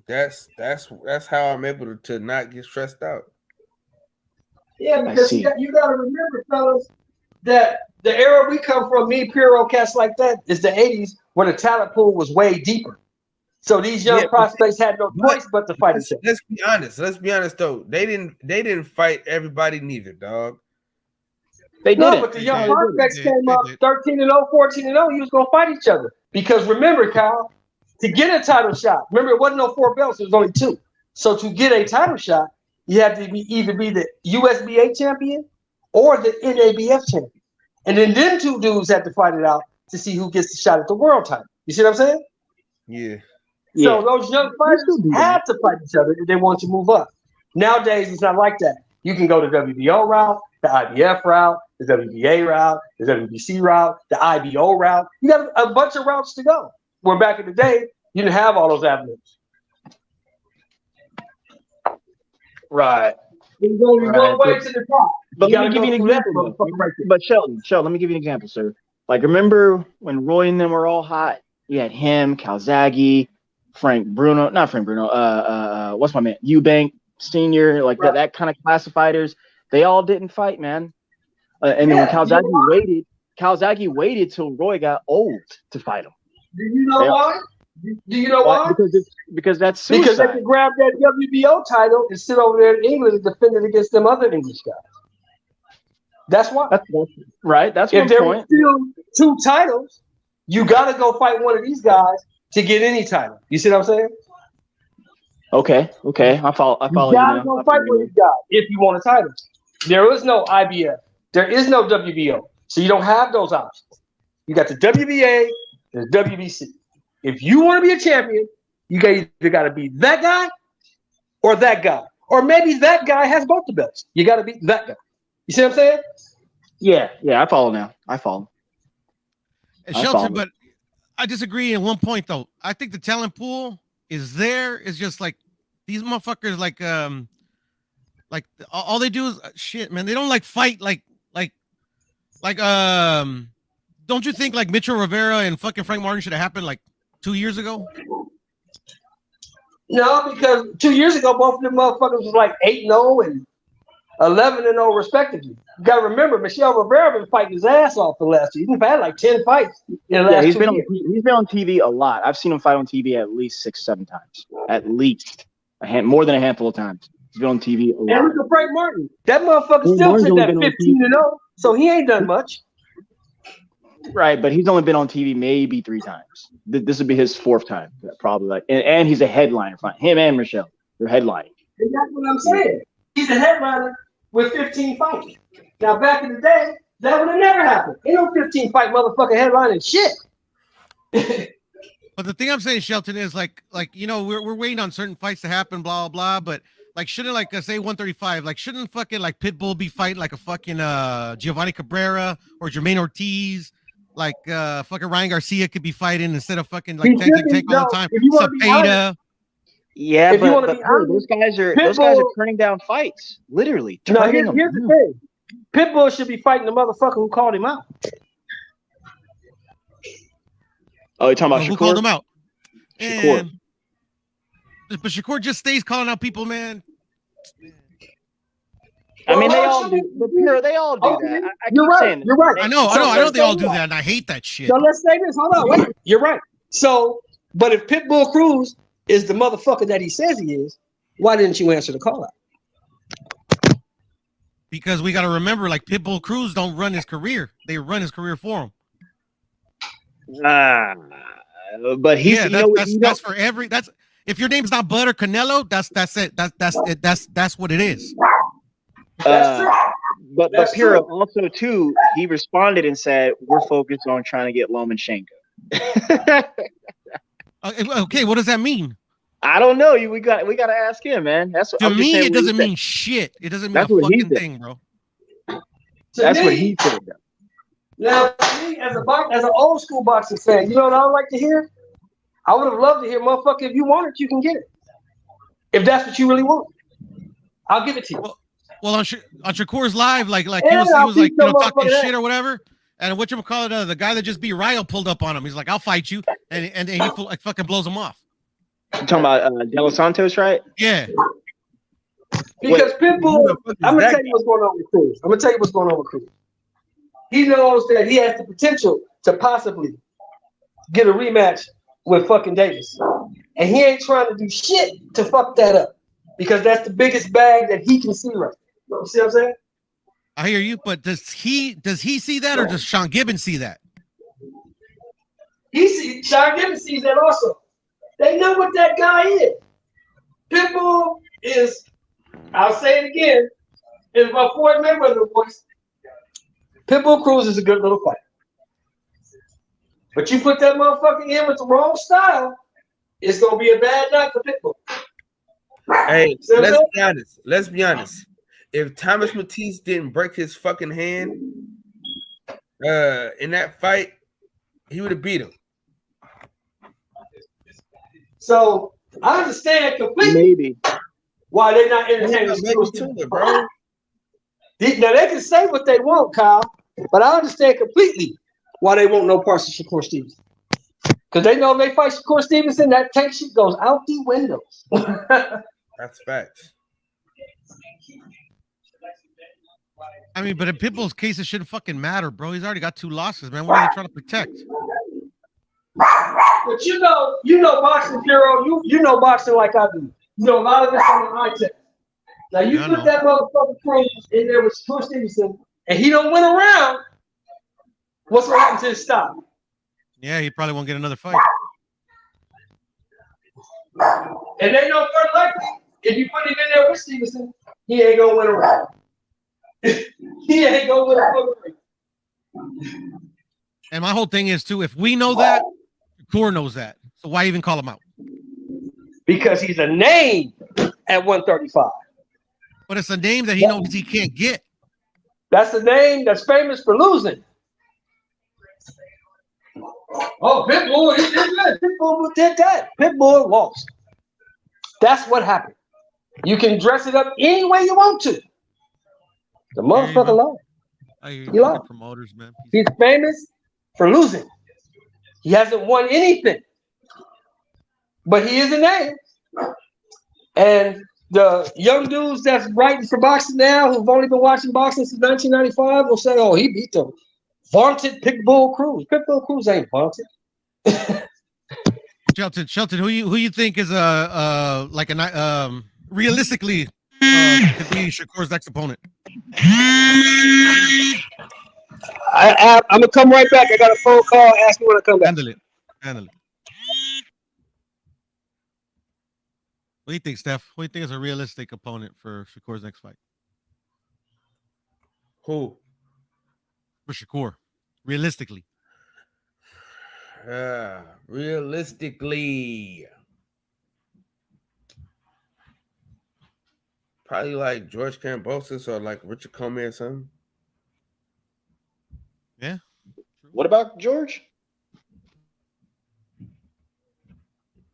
That's how I'm able to not get stressed out. Yeah, because you got to remember, fellas, that the era we come from, me, Puro, cats like that, is the 80s where the talent pool was way deeper. So these young prospects had no choice but to fight each other. Let's be honest though. They didn't fight everybody neither, dog. They did but the young prospects came up 13-0, 14-0. He was gonna fight each other. Because remember, Kyle, to get a title shot, remember it wasn't no 4 belts, it was only 2. So to get a title shot, you had to either be the USBA champion or the NABF champion. And then them 2 dudes had to fight it out to see who gets the shot at the world title. You see what I'm saying? Yeah. So those young fighters had to fight each other if they want to move up. Nowadays, it's not like that. You can go the WBO route, the IBF route, the WBA route, the WBC route, the IBO route. You got a bunch of routes to go. Where back in the day, you didn't have all those avenues. Right. There's only one way to the top. But let me give you an example. But Shelton, let me give you an example, sir. Like, remember when Roy and them were all hot? You had him, Calzaghe, not Frank Bruno. What's my man? Eubank Senior, like that kind of class of fighters. They all didn't fight, man. And then when Calzaghe waited till Roy got old to fight him. Do you know why? Do you know why? Because that's suicide. Because they could grab that WBO title and sit over there in England and defend it against them other English guys. That's why. That's right. That's if one there point. were still 2 titles, you got to go fight one of these guys to get any title. You see what I'm saying? Okay. I follow you. You got to go fight one of these guys if you want a title. There is no IBF. There is no WBO. So you don't have those options. You got the WBA, the WBC. If you want to be a champion, you either got to be that guy or that guy. Or maybe that guy has both the belts. You got to be that guy. You see what I'm saying? Yeah, I follow now. I follow. Shelton, but I disagree in one point though. I think the talent pool is there. It's just like these motherfuckers, like all they do is shit, man. They don't like fight, like don't you think like Mitchell Rivera and fucking Frank Martin should have happened like 2 years ago? No, because 2 years ago, both of them motherfuckers was like 8-0 and 11-0 respectively. You got to remember, Michelle Rivera been fighting his ass off the last year. He's had like 10 fights in the last he's 2 been years. he's been on TV a lot. I've seen him fight on TV at least 6-7 times. At least more than a handful of times. He's been on TV a lot. And look at Frank Martin. That motherfucker still sitting at 15-0, so he ain't done much. Right, but he's only been on TV maybe 3 times. This would be his 4th time, probably. Like, and he's a headliner. Him and Michelle, they're headlining. And that's what I'm saying. He's a headliner with 15 fights. Now, back in the day, that would have never happened. Ain't no 15 fight motherfucker headlining shit. But the thing I'm saying, Shelton, is like you know, we're waiting on certain fights to happen, blah blah blah. But like, shouldn't like say 135, like shouldn't fucking like Pitbull be fighting like a fucking Giovanni Cabrera or Jermaine Ortiz? Like fucking Ryan Garcia could be fighting instead of fucking like tank all the time. Cepeda. Yeah, but those guys are turning down fights, literally. Here's the thing: Pitbull should be fighting the motherfucker who called him out. Oh, you're talking about Shakur? Who called him out? Shakur. But Shakur just stays calling out people, man. I mean, they all do. They all do that. You're right. You're right. I know they all do that, and I hate that shit. So let's say this. Hold on, wait. You're right. So, but if Pitbull Cruz is the motherfucker that he says he is, why didn't you answer the call out? Because we got to remember, like Pitbull Cruz don't run his career; they run his career for him. But he's that's for every. That's if your name's not Bud or Canelo, that's it. That's what it is. But Piro also too, he responded and said, "We're focused on trying to get Lomachenko." Okay, what does that mean? I don't know. We got to ask him, man. That's to me. It doesn't mean shit. It doesn't mean a fucking thing, bro. That's what he said. Now, me as an old school boxing fan, you know what I would like to hear? I would have loved to hear, motherfucker, if you want it, you can get it. If that's what you really want, I'll give it to you. Well, on Shakur's live, like he was like, you know, talking shit or whatever. And whatchamacallit, the guy that just beat Ryo pulled up on him. He's like, I'll fight you. And he like fucking blows him off. You talking about De Los Santos, right? Yeah. Because Pitbull, I'm going to tell you what's going on with Cruz. He knows that he has the potential to possibly get a rematch with fucking Davis. And he ain't trying to do shit to fuck that up. Because that's the biggest bag that he can see right now. You see what I'm saying? I hear you, but does he see that, or does Sean Gibbons see that? Sean Gibbons sees that also. They know what that guy is. Pitbull is, I'll say it again, in my Floyd Mayweather voice, Pitbull Cruz is a good little fighter. But you put that motherfucker in with the wrong style, it's gonna be a bad night for Pitbull. Hey, let's be honest. If Thomas Matisse didn't break his fucking hand in that fight, he would have beat him. So I understand completely why they're not entertaining it, bro. Now they can say what they want, Kyle, but I understand completely why they want no parts of Shakur Stevenson. Because they know if they fight Shakur Stevenson, that tank shit goes out the windows. That's facts. I mean, but in Pitbull's case, it shouldn't fucking matter, bro. He's already got 2 losses, man. What are they trying to protect? But you know boxing, Piro. You know boxing like I do. You know a lot of this on the eye test. Now you put that motherfucker Cruz in there with Shakur Stevenson, and he don't win a round. What's gonna happen to his style? Yeah, he probably won't get another fight. And they know more likely if you put him in there with Stevenson, he ain't gonna win a round. He ain't gonna win a fucking round. And my whole thing is too, if we know that, Shakur knows that. So why even call him out? Because he's a name at 135. But it's a name that he knows he can't get. That's a name that's famous for losing. Oh, Pitbull, he did that. Pitbull did that. Pitbull lost. That's what happened. You can dress it up any way you want to. The motherfucker lost. He lost. Promoters, man. He's famous for losing. He hasn't won anything. But he is a name. And the young dudes that's writing for boxing now, who've only been watching boxing since 1995, will say, oh, he beat the vaunted Pitbull Cruz. Pitbull Cruz ain't vaunted. Shelton, who you think is realistically could be Shakur's next opponent? I'm gonna come right back. I got a phone call. Ask me when I come back. Handle it. What do you think, Steph? What do you think is a realistic opponent for Shakur's next fight? Who? For Shakur, realistically. Realistically, probably like George Kambosos or like Richard Comey or something. Yeah. What about George?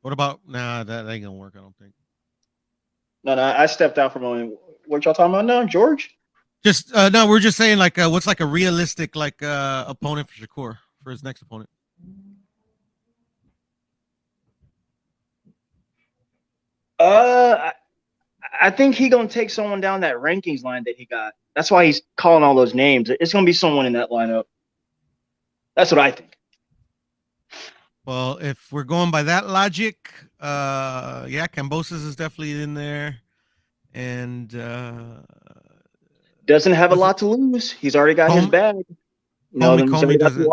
What about that ain't gonna work, I don't think. No, I stepped out for a moment. What y'all talking about now, George? Just no, we're just saying like what's like a realistic like opponent for Shakur for his next opponent. I think he gonna take someone down that rankings line that he got. That's why he's calling all those names. It's gonna be someone in that lineup. That's what I think. Well, if we're going by that logic, yeah, Kambosos is definitely in there, and doesn't have a lot to lose. He's already got his bag. You know, Comey doesn't.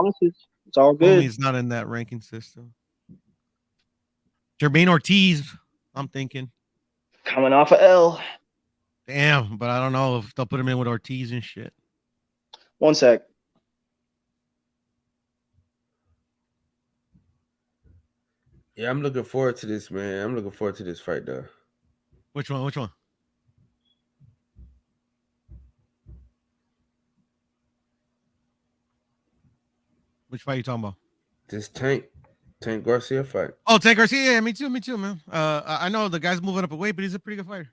It's all good. Comey's not in that ranking system. Jermaine Ortiz, I'm thinking. Coming off of L. Damn, but I don't know if they'll put him in with Ortiz and shit. One sec. Yeah, I'm looking forward to this, man. I'm looking forward to this fight, though. Which one? Which fight are you talking about? This Tank Garcia fight. Oh, Tank Garcia. Yeah, me too, man. I know the guy's moving up a weight, but he's a pretty good fighter.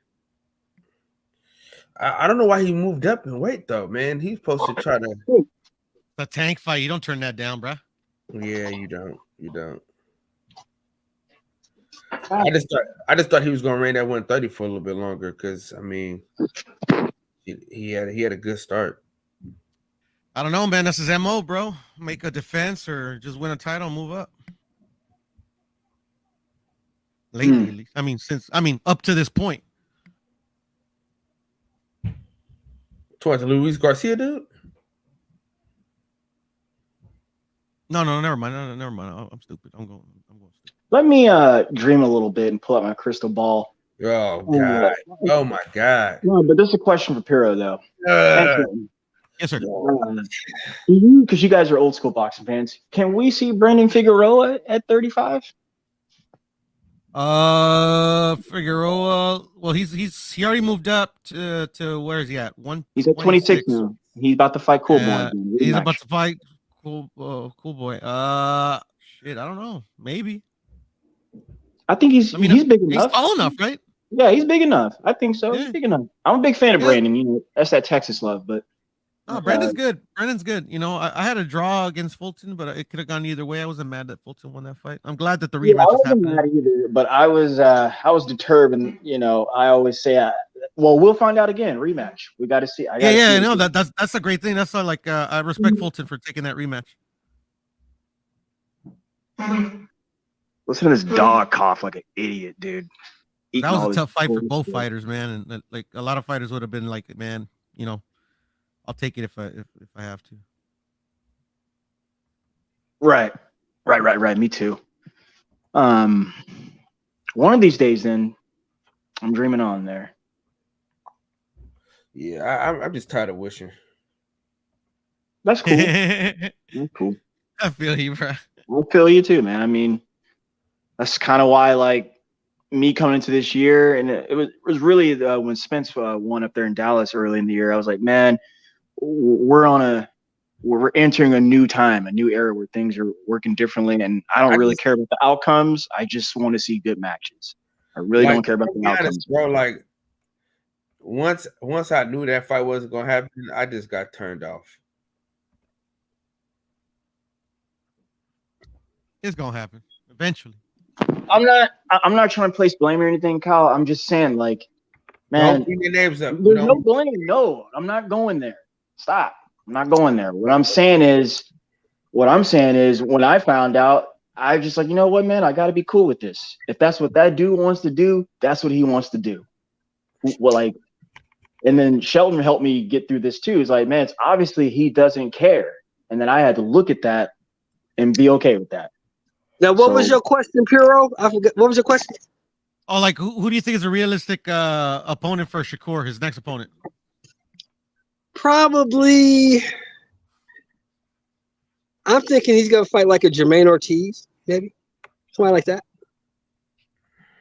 I don't know why he moved up in weight, though, man. He's supposed to try to. The Tank fight. You don't turn that down, bro. Yeah, you don't. I just thought he was gonna reign at 130 for a little bit longer because I mean he had a good start. I don't know, man. That's his MO, bro. Make a defense or just win a title, and move up. Lately, at least. I mean, up to this point. Towards the Luis Garcia dude? No, never mind. No, never mind. I'm stupid. I'm going stupid. Let me dream a little bit and pull out my crystal ball. Oh God! Oh my God! No, but this is a question for Piro though. Yes, sir. Because you guys are old school boxing fans, can we see Brandon Figueroa at 35? Figueroa. Well, he already moved up to where is he at? He's at 26 now. He's about to fight Cool Boy. He's about to fight Cool Boy. Shit, I don't know. Maybe. I think he's big enough. He's tall enough, right? Yeah, he's big enough. I think so. Yeah. He's big enough. I'm a big fan of Brandon. You know, that's that Texas love. But Brandon's good. Brandon's good. You know, I had a draw against Fulton, but it could have gone either way. I wasn't mad that Fulton won that fight. I'm glad that the rematch is happening. Mad either, but I was deterred, and you know, I always say, well, we'll find out again. Rematch. We got to see. I know that's a great thing. That's like I respect Fulton for taking that rematch. Listen to this dog cough like an idiot, dude. That was a tough fight for both fighters, man. And like a lot of fighters would have been like, man, you know, I'll take it if I have to. Right. Me too. One of these days, then I'm dreaming on there. Yeah, I'm just tired of wishing. That's cool. That's cool. I feel you, bro. I feel you too, man. I mean, that's kind of why, like, me coming into this year, and it was really when Spence won up there in Dallas early in the year. I was like, man, we're entering a new time, a new era where things are working differently, and I don't really care about the outcomes. I just want to see good matches. I really don't care about the outcomes, bro. Like once I knew that fight wasn't gonna happen, I just got turned off. It's gonna happen eventually. I'm not trying to place blame or anything, Kyle. I'm just saying, like, man, don't bring your names up. There's no blame. No, I'm not going there. Stop. I'm not going there. What I'm saying is when I found out, I just like, you know what, man, I got to be cool with this. If that's what that dude wants to do, that's what he wants to do. Well, like, and then Shelton helped me get through this too. It's like, man, it's obviously he doesn't care. And then I had to look at that and be okay with that. Now, what was your question, Puro? I forget. What was your question? Oh, like who do you think is a realistic opponent for Shakur, his next opponent? Probably, I'm thinking he's gonna fight like a Jermaine Ortiz, maybe somebody like that.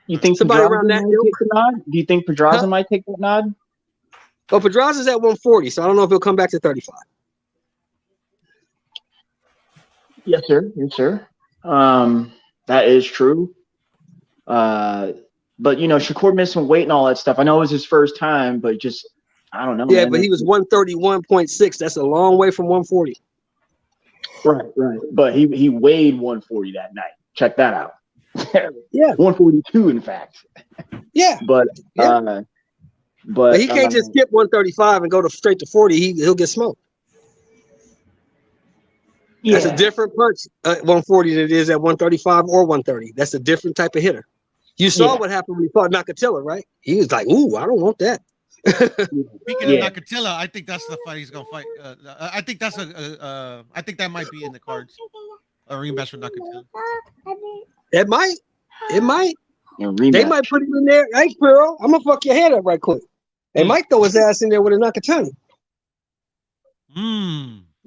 You think somebody Pedraza around that might take the nod? Do you think Pedraza might take that nod? Well, Pedraza's at 140, so I don't know if he'll come back to 35. Yes, sir. Yes, sir. That is true. But you know, Shakur missed some weight and all that stuff. I know it was his first time, but just I don't know. Yeah, man. but he was 131.6. That's a long way from 140. Right. But he weighed 140 that night. Check that out. Yeah, 142 in fact. Yeah, but he can't just skip 135 and go straight to 40. He'll get smoked. That's a different punch at 140 than it is at 135 or 130. That's a different type of hitter. You saw what happened when he fought Nakatila, right? He was like, "Ooh, I don't want that." Speaking of Nakatila, I think that's the fight he's gonna fight. I think that's I think that might be in the cards. A rematch with Nakatila. It might. They might put him in there. Hey, Pearl, I'm gonna fuck your head up right quick. They might throw his ass in there with a Nakatani.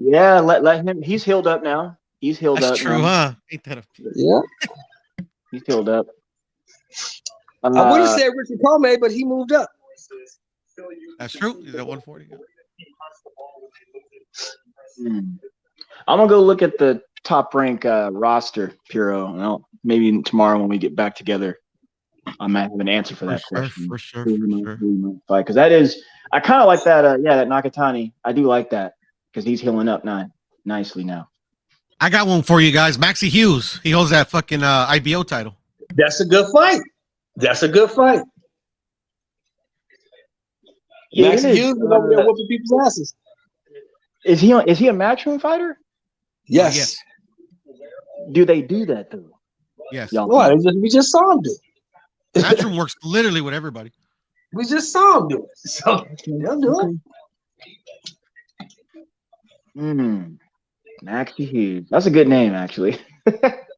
Yeah, let him. He's healed up now. He's healed up. That's true, huh? Ain't that yeah. He's healed up. I would have said Richard Comey, but he moved up. That's true. He's at 140. I'm gonna go look at the top rank roster, Puro. Well, maybe tomorrow when we get back together, I might have an answer for that question. For sure. Because that is, I kind of like that. That Nakatani. I do like that because he's healing up nicely now. I got one for you guys. Maxie Hughes. He holds that fucking IBO title. That's a good fight. Yeah, Maxie Hughes is over there whooping people's asses. Is he a matchroom fighter? Yes. Do they do that though? Yes. We just saw him do it. Matchroom works literally with everybody. We just saw him do it. So they'll do it. Maxie Hughes. That's a good name, actually.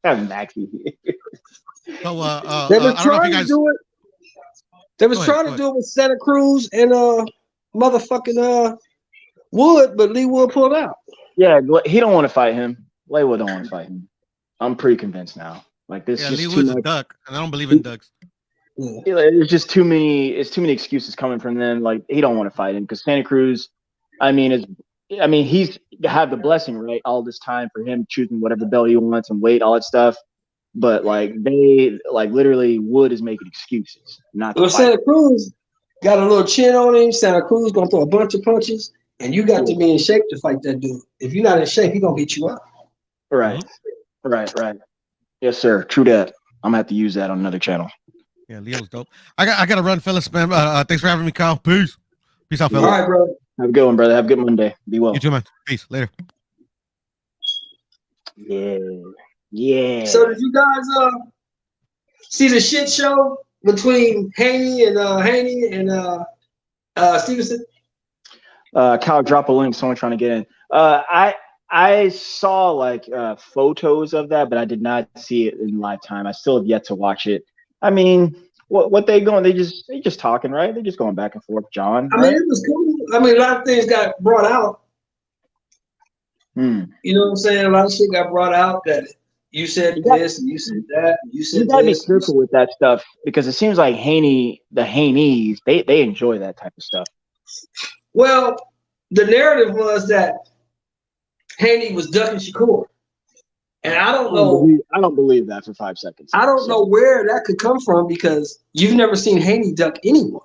Maxie Hughes. So, they were trying to do it. They was trying to do it with Santa Cruz and motherfucking Wood, but Lee Wood pulled out. Yeah, he don't want to fight him. Laywood don't want to fight him. I'm pretty convinced now. Like this, Lee Wood's a duck, and I don't believe in ducks. It's just too many. It's too many excuses coming from them. Like he don't want to fight him because Santa Cruz. He's had the blessing, right? All this time for him choosing whatever belt he wants and weight, all that stuff. But literally Wood is making excuses. Santa Cruz got a little chin on him. Santa Cruz gonna throw a bunch of punches, and you got to be in shape to fight that dude. If you're not in shape, he's gonna beat you up. Right. Yes, sir. True that. I'm gonna have to use that on another channel. Yeah, Leo's dope. I gotta run, fellas, man. Thanks for having me, Kyle. Peace out, fellas. All right, bro. Have a good one, brother. Have a good Monday. Be well. You too, man. Peace. Later. Yeah. So did you guys see the shit show between Haney and Stevenson? Kyle, drop a link. Someone trying to get in. I saw photos of that, but I did not see it in live time. I still have yet to watch it. I mean, what they going? They just talking, right? They're just going back and forth, John. I mean, it was cool. I mean, a lot of things got brought out. You know what I'm saying? A lot of shit got brought out that You said this, and you said that, and you You said gotta be this. careful with that stuff because it seems like the Haney's, they enjoy that type of stuff. Well, the narrative was that Haney was ducking Shakur. And I don't know. I don't believe that for 5 seconds. I don't know where that could come from because you've never seen Haney duck anyone.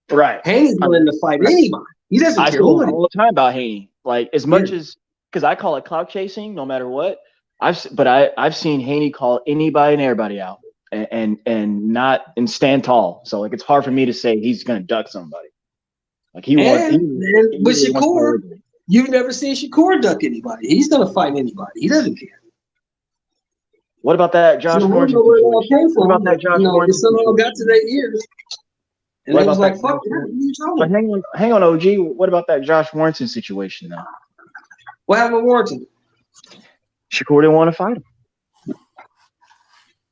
Right. Haney's willing to fight anybody. He doesn't I care feel who it is. all the time about Haney. Like as much as because I call it clout chasing, no matter what. I've seen Haney call anybody and everybody out and stand tall. So like it's hard for me to say he's gonna duck somebody. Like he wants. But Shakur, you've never seen Shakur duck anybody. He's gonna fight anybody. He doesn't care. What about that Josh Warrington? What about that Josh Warrington? It somehow got to their ears. And they was like, fuck that. Hang on, OG. What about that Josh Warrington situation though? What happened with Warrington? Shakur didn't want to fight him.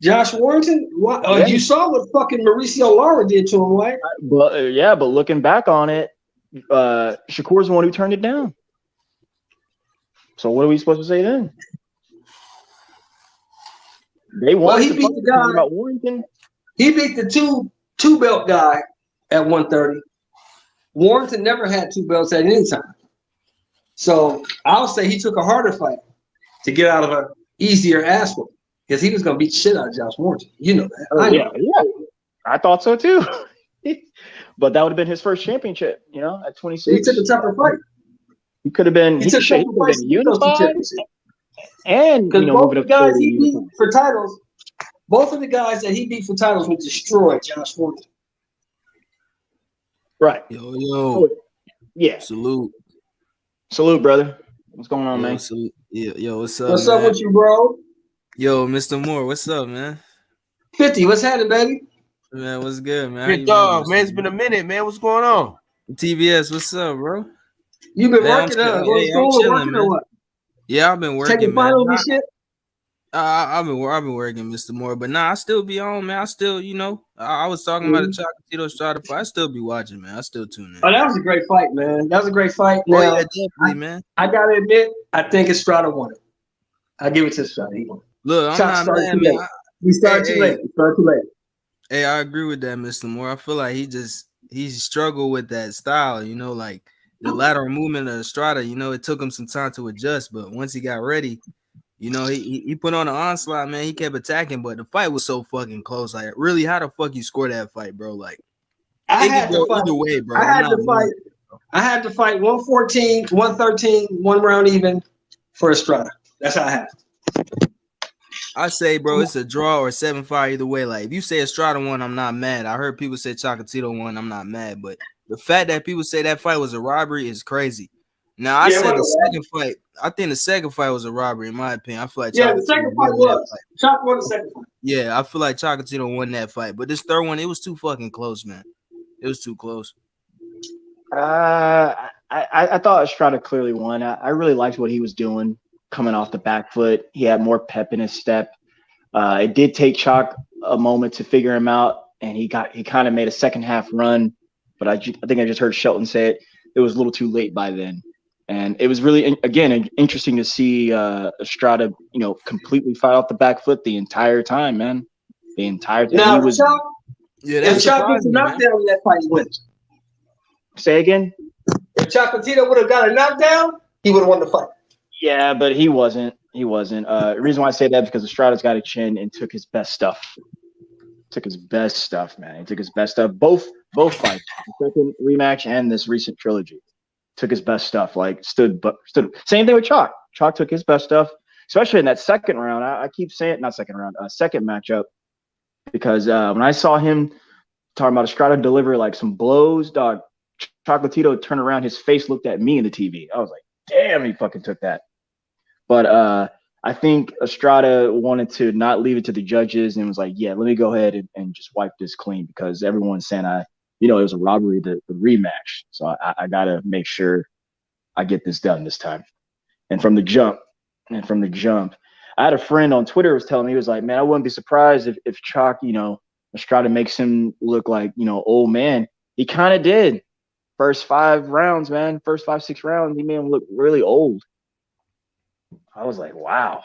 Josh Warrington? What? Yeah. You saw what fucking Mauricio Lara did to him, right? But looking back on it, Shakur's the one who turned it down. So what are we supposed to say then? They wanted he beat the guy about Warrington. He beat the two belt guy at 130. Warrington never had 2 belts at any time. So I'll say he took a harder fight to get out of an easier ass whooping because he was going to beat the shit out of Josh Warrington. You know that. Yeah. I thought so too. But that would have been his first championship, at 26. He took a tougher fight. He could have been. He could have been unified. And because both the guys he beat for titles, both of the guys that he beat for titles would destroy Josh Warrington. Right. Yo. Yeah. Salute, brother. What's going on, man? Salute. Yo, what's up? What's up with you, bro? Yo, Mr. Moore, what's up, man? 50, what's happening, baby? Man, what's good, man? Good dog, man. It's been a minute, man. What's going on? TBS, what's up, bro? You been working up? Going to school or working or what? Yeah, I've been working. Taking finals and shit. I've been working, Mr. Moore, but I still be on, man. I still, I was talking about the Chocolatito Strada fight. I still be watching, man. I still tune in. Oh, that was a great fight, man. That was a great fight. Now, yeah, definitely, man. I gotta admit, I think Estrada won it. I give it to Estrada. He won. Look, I'm not mad, man. We started too late. Hey, I agree with that, Mr. Moore. I feel like he struggled with that style, like the lateral movement of Estrada. It took him some time to adjust, but once he got ready. He put on an onslaught, man. He kept attacking, but the fight was so fucking close. Like, really, how the fuck you score that fight, bro? Like, I had to fight. Either way, bro. I had to fight 114, 113, 1 round even for Estrada. That's how I had it. I say, bro, it's a draw or 7-5 either way. Like, if you say Estrada won, I'm not mad. I heard people say Chocolatito won, I'm not mad. But the fact that people say that fight was a robbery is crazy. Now, I said the second fight. I think the second fight was a robbery, in my opinion. I feel like the second fight was. Choc won the second fight. Yeah, I feel like Chocolatito won that fight. But this third one, it was too fucking close, man. It was too close. I thought Estrada clearly won. I really liked what he was doing coming off the back foot. He had more pep in his step. It did take Choc a moment to figure him out, and he kind of made a second half run. But I think I just heard Shelton say it was a little too late by then. And it was really, again, interesting to see Estrada, completely fight off the back foot the entire time, man. The entire time. Now, he was. If Choc gets a knockdown in that fight, he wins. Say again? If Chocolatito would have got a knockdown, he would have won the fight. Yeah, but he wasn't. The reason why I say that is because Estrada's got a chin and took his best stuff. Man. He took his best stuff. Both fights, the second rematch and this recent trilogy. Took his best stuff, like stood. Same thing with Choc. Choc took his best stuff, especially in that second round. I keep saying not second round, second matchup, because when I saw him talking about Estrada deliver like some blows, dog, Chocolatito turned around, his face looked at me in the TV. I was like, damn, he fucking took that. But I think Estrada wanted to not leave it to the judges and was like, yeah, let me go ahead and just wipe this clean because everyone's saying it was a robbery, the rematch. So I got to make sure I get this done this time. And from the jump, I had a friend on Twitter was telling me, he was like, man, I wouldn't be surprised if Choc, Estrada makes him look like, old man. He kind of did. First 5 rounds, man. First 5-6 rounds, he made him look really old. I was like, wow.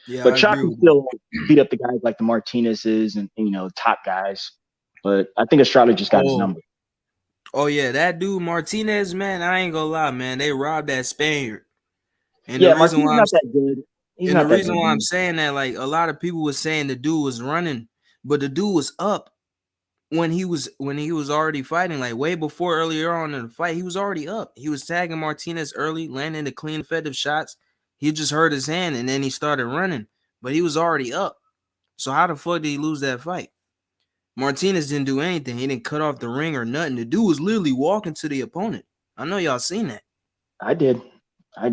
Yeah, But I Chalk agree can with still beat up the guys like the Martinez's and top guys. But I think Estrada just got his number. Oh yeah, that dude Martinez, man. I ain't gonna lie, man. They robbed that Spaniard, and Yeah, the reason Martinez's why not that good. He's and the not that reason good. why I'm saying that, like, a lot of people was saying the dude was running, but the dude was up when he was already fighting, like way before earlier on in the fight. He was already up. He was tagging Martinez early, landing the clean, effective shots. He just hurt his hand and then he started running, but he was already up. So how the fuck did he lose that fight? Martinez didn't do anything. He didn't cut off the ring or nothing. The dude was literally walking to the opponent. I know y'all seen that. I did.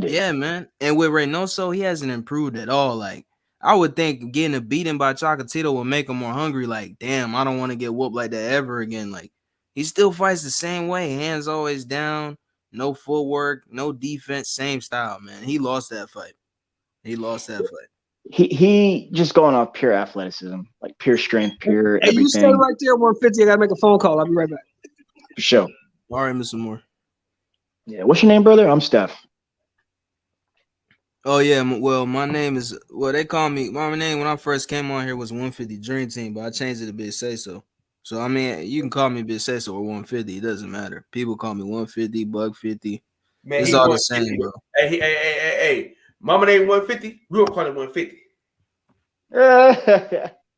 Yeah, man. And with Reynoso, he hasn't improved at all. Like, I would think getting a beating by Chocolatito would make him more hungry. Like, damn, I don't want to get whooped like that ever again. Like, he still fights the same way. Hands always down, no footwork, no defense, same style, man. He lost that fight. He just going off pure athleticism, like pure strength, pure Hey, you stay everything. right there, 150. I gotta make a phone call. I'll be right back. For sure. All right, Mr. Moore. Yeah. What's your name, brother? I'm Steph. Oh yeah, well, my name is they call me. My name when I first came on here was 150 Dream Team, but I changed it to Big Say So. So I mean, you can call me Big Say So or 150. It doesn't matter. People call me 150, Buck 50. Man, It's all the same, bro. Hey. Mama name 150. We gonna call it 150.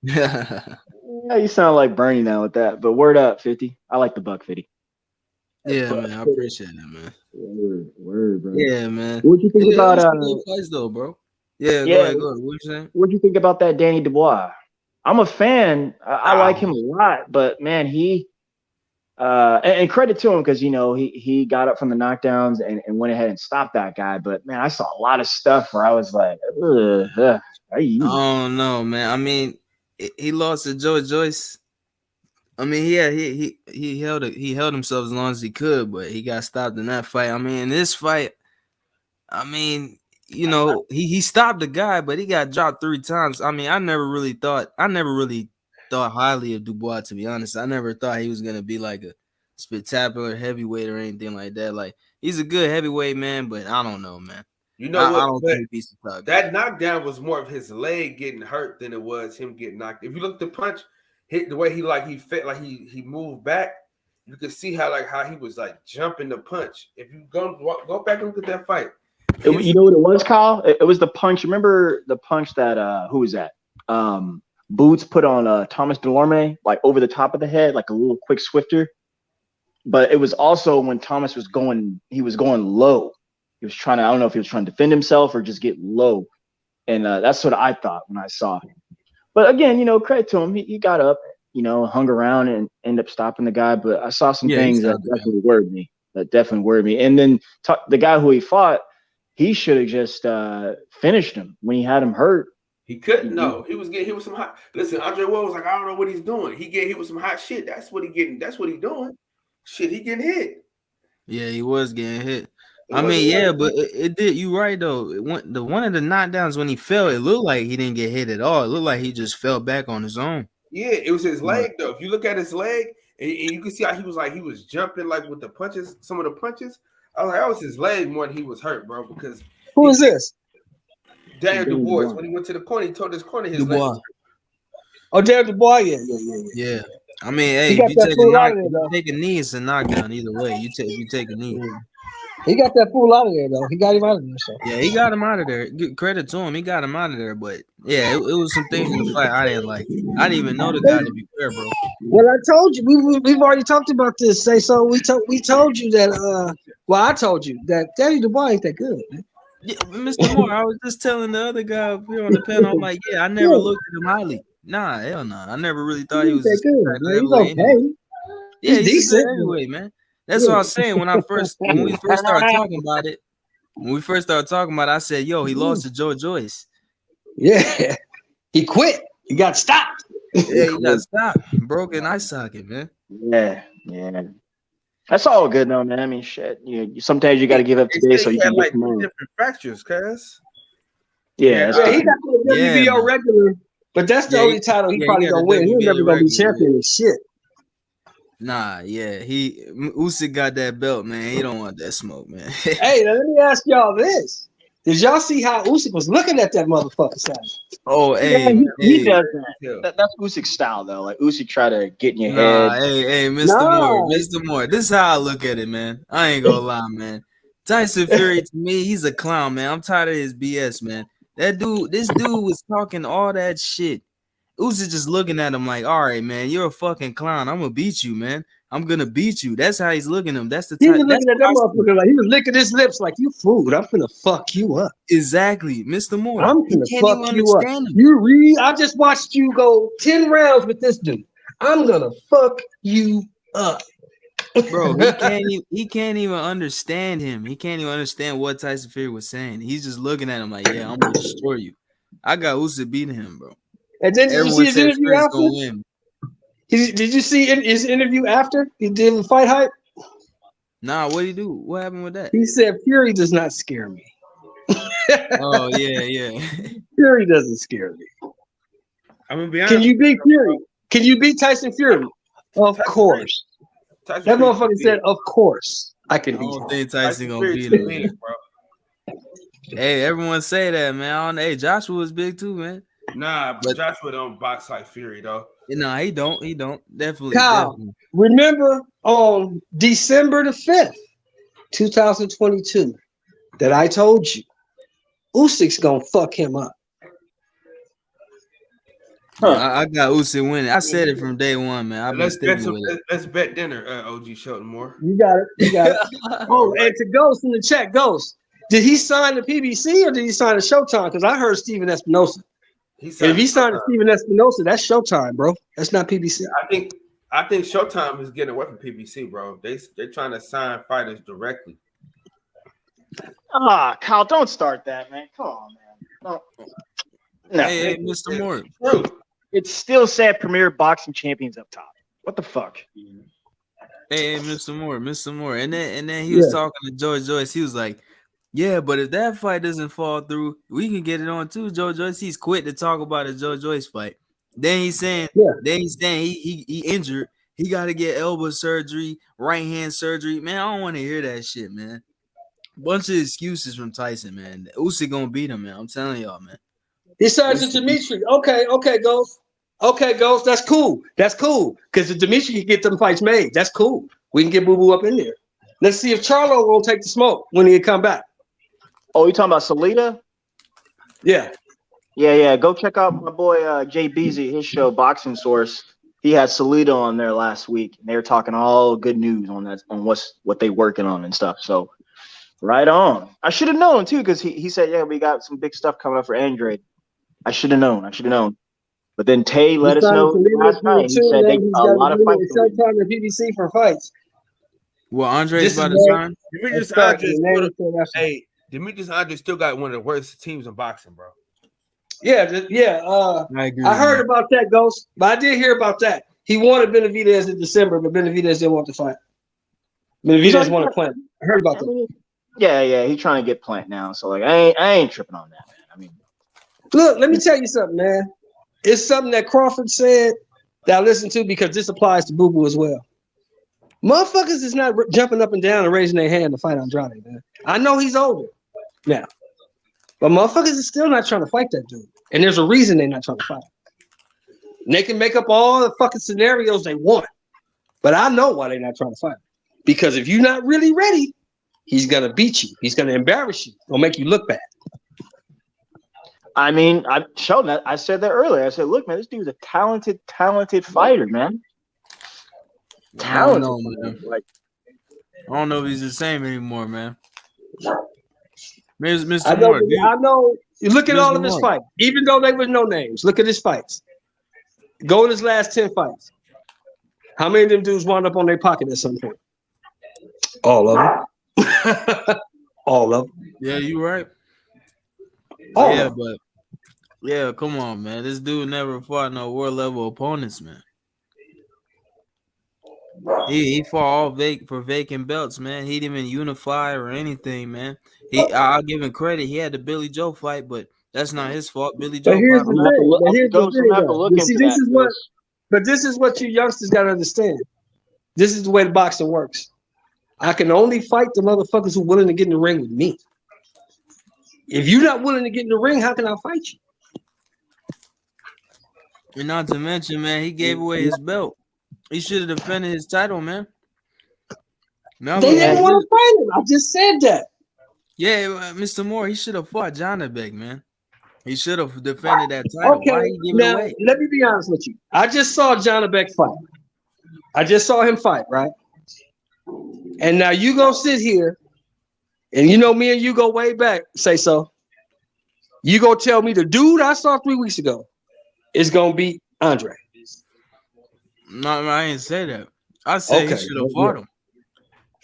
Yeah, you sound like Bernie now with that. But word up, 50. I like the Buck 50. Yeah, man. I appreciate that, man. Word, bro. Yeah, man. What'd you think about fights though, bro? Yeah, go ahead. What you saying? What'd you think about that Danny Dubois? I'm a fan. I like him a lot, but man, he and credit to him because he got up from the knockdowns and went ahead and stopped that guy. But man, I saw a lot of stuff where I was like, Oh no, man. I mean, he lost to Joe Joyce. I mean, yeah, he held himself as long as he could, but he got stopped in that fight. I mean, in this fight, I mean, he stopped the guy, but he got dropped 3 times. I mean, I never really thought highly of Dubois, to be honest. I never thought he was gonna be like a spectacular heavyweight or anything like that. Like, he's a good heavyweight, man, but I don't know, man. You know what? I don't think he's the top guy. That knockdown was more of his leg getting hurt than it was him getting knocked. If you look at the punch, hit the way he fit, like he moved back, you could see how he was like jumping the punch. If you go back and look at that fight. You know what it was, Kyle? It was the punch. Remember the punch that who was that? Boots put on Thomas Delorme, like over the top of the head, like a little quick swifter. But it was also when Thomas was going low. He was trying to, I don't know if he was trying to defend himself or just get low. And that's what I thought when I saw him. But again, credit to him. He got up, hung around and ended up stopping the guy. But I saw some things that definitely worried me. And then the guy who he fought, he should have just finished him when he had him hurt. He couldn't. No, he was getting hit with some hot. Listen, Andre Ward was like, I don't know what he's doing. He get hit with some hot shit. That's what he getting. That's what he doing. Shit, he getting hit. Yeah, he was getting hit. I mean, yeah, but it did. You right though. One of the knockdowns when he fell, it looked like he didn't get hit at all. It looked like he just fell back on his own. Yeah, it was his leg though. If you look at his leg, and you can see how he was jumping like with the punches. Some of the punches, I was like, that was his leg more than he was hurt, bro. Because who is this? Daniel Dubois. When he went to the corner, he told his corner his leg. Oh, Daniel Dubois, yeah. I mean, hey, if you take a knee, it's a knockdown either way. You take a knee. He got that fool out of there, though. He got him out of there. So. Yeah, he got him out of there. Good credit to him. He got him out of there. But, yeah, it was some things in the fight I didn't like. I didn't even know the guy, to be fair, bro. Well, I told you. We've already talked about this. Say so. We told you that I told you that Danny Dubois ain't that good, man. Yeah, Mr. Moore, I was just telling the other guy up here on the panel, I'm like, I never looked at him highly. Nah, hell no. I never really thought he was that good. He's okay. Anyway. Yeah, he's decent anyway, man. That's what I was saying when we first started talking about it. When we first started talking about it, I said, yo, he lost to Joe Joyce. Yeah. He quit. He got stopped. Yeah, he got stopped. Broken eye socket, man. Yeah. That's all good though, man. I mean, shit. Sometimes you got to give up today so you can get tomorrow. Different fractures, cuz. Yeah, he got the WBO regular, but that's the only title he probably gonna win. He's never gonna be champion and shit. Nah, yeah, Usyk got that belt, man. He don't want that smoke, man. Hey, now let me ask y'all this: did y'all see how Usyk was looking at that motherfucker side? Oh, Yeah, hey, he hey. does that. That's Usyk's style, though. Like Usyk try to get in your Nah, head. hey, Mr. Moore. This is how I look at it, man. I ain't gonna lie, man. Tyson Fury, to me, he's a clown, man. I'm tired of his BS, man. This dude was talking all that shit. Usyk just looking at him like, all right, man, you're a fucking clown. I'm gonna beat you, man. I'm gonna beat you. That's how he's looking at him. That's the He type. was looking at that motherfucker like he was licking his lips like, you fool, I'm finna fuck you up. Exactly, Mr. Moore. I'm He finna can't fuck even you up. understand him. You read, I just watched you go 10 rounds with this dude. I'm gonna fuck you up. Bro, he can't even understand him. He can't even understand what Tyson Fury was saying. He's just looking at him like, yeah, I'm gonna destroy you. I got Usyk beating him, bro. And then did Everyone you see his says interview Fury's after? gonna win. Did you see his interview after he did the fight hype? Nah, what'd he do? What happened with that? He said Fury does not scare me. Oh yeah. Fury doesn't scare me. I'm gonna be honest. Can you beat Fury? Can you beat Tyson Fury? Of course. Tyson That Fury motherfucker said, "Of course, I can I beat don't him." think Tyson gonna Fury beat too him. big, Man. bro. Hey, everyone say that, man. I don't know. Hey, Joshua was big too, man. Nah, but Joshua don't box like Fury though. No, he don't. He don't. Definitely. Kyle, Definitely. remember on December the 5th, 2022, that I told you Usyk's gonna fuck him up. Yeah, I got Usyk winning. I said it from day one, man. I've been Let's bet sticking with it. let's bet dinner, OG Shelton Moore. You got it. You got it. Oh, and to Ghost in the chat, Ghost, did he sign the PBC or did he sign the Showtime? Because I heard Steven Espinosa. And if he signed to Steven Espinosa, that's Showtime, bro. That's not PBC. I think Showtime is getting away from PBC, bro. They're trying to sign fighters directly. Kyle, don't start that, man. Come on, man. No. Hey, Mr. Moore. It still said Premier Boxing Champions up top. What the fuck? Hey, Mr. Moore. And then he was talking to Joe Joyce. He was like, yeah, but if that fight doesn't fall through, we can get it on too. Joe Joyce, he's quit to talk about a Joe Joyce fight. Then he's saying, he injured. He got to get elbow surgery, right hand surgery. Man, I don't want to hear that shit, man. Bunch of excuses from Tyson, man. Usyk gonna beat him, man. I'm telling y'all, man. He signed to Dimitri. Okay, Ghost. Okay, Ghost. That's cool. Because if Dimitri can get them fights made, that's cool. We can get Boo Boo up in there. Let's see if Charlo won't take the smoke when he come back. Oh, you talking about Salida? Yeah. Yeah. Go check out my boy Jay Beasy, his show Boxing Source. He had Salida on there last week. And they were talking all good news on that, on what they working on and stuff. So right on. I should have known too, because he said, yeah, we got some big stuff coming up for Andrade. I should have known. But then Tay let us know last night. He said they a lot of fights. Showtime and PBC for fights. Well, Andre's about to sign. Demetrius Andre still got one of the worst teams in boxing, bro. Yeah. I agree. I heard about that, Ghost, but I did hear about that. He wanted Benavidez in December, but Benavidez didn't want to fight. Benavidez wanted Plant. I heard about that. Yeah. He's trying to get Plant now. So like, I ain't tripping on that, man. I mean, look, let me tell you something, man. It's something that Crawford said that I listened to because this applies to Boo Boo as well. Motherfuckers is not jumping up and down and raising their hand to fight Andrade, man. I know he's older now, but motherfuckers is still not trying to fight that dude. And there's a reason they're not trying to fight. And they can make up all the fucking scenarios they want, but I know why they're not trying to fight. Because if you're not really ready, he's gonna beat you. He's gonna embarrass you. He'll make you look bad. I mean, I've shown that. I said that earlier. I said, look, man, this dude's a talented fighter, man. Talented. I don't know if he's the same anymore, man. Mr. I know. Moore, I know. You look at Mr. all of his Moore. fights, even though they were no names. Look at his fights. Go in his last 10 fights. How many of them dudes wound up on their pocket at some point? All of them. All of them. Yeah, you right. All Yeah, of them. but yeah, come on, man. This dude never fought no world level opponents, man. He fought all for vacant belts, man. He didn't even unify or anything, man. I'll give him credit. He had the Billy Joe fight, but that's not his fault. Billy Joe. But here's the thing. But here's the thing, have to though. look You see, into this that, is what. But this is what you youngsters got to understand. This is the way the boxing works. I can only fight the motherfuckers who are willing to get in the ring with me. If you're not willing to get in the ring, how can I fight you? And not to mention, man, he gave away his belt. He should have defended his title, man. No, They didn't want to fight him. I just said that. Yeah, Mr. Moore, he should have fought Janabek, man. He should have defended that title. Okay, Why he give it now away? let me be honest with you. I just saw Janabek fight. I just saw him fight, right? And now you gonna sit here, and you know me and you go way back. Say so. You gonna tell me the dude I saw 3 weeks ago is gonna beat Andre? No, I didn't say that. I said he should have fought him.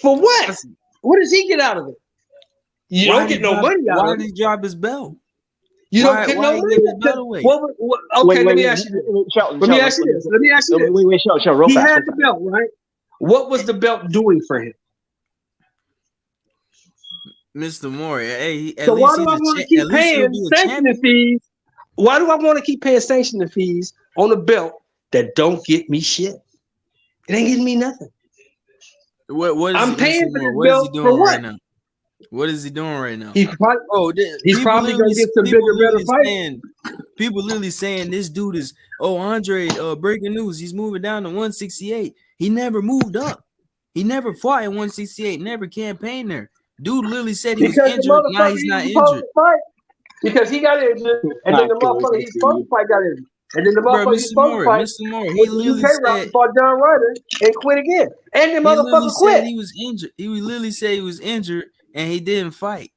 For what? What does he get out of it? You don't get no money out of it. Why did he drop his belt? You don't get no money. Okay, let me ask you this. Let me ask you this. Wait, Shelton, real He fast. had the belt, right? What was the belt doing for him? Mr. Moore, hey, So why do I want to keep paying sanctioning fees? Why do I want to keep paying sanctioning fees on a belt that don't get me shit? It ain't getting me nothing. What is I'm paying for this what is belt he doing for what? right now? What is he doing right now? He's probably, he's probably gonna get some bigger, better fight. People literally saying this dude is Andre. Breaking news, he's moving down to 168. He never moved up. He never fought at 168. Never campaigned there. Dude literally said he was injured. Now he's not injured. Because he got injured, and then the motherfucker he's supposed to fight got injured. And then the motherfucker he's supposed to fight, Mr. Moore, he literally said fought John Ryder and quit again. And the motherfucker quit. He was injured. He literally said he was injured and he didn't fight.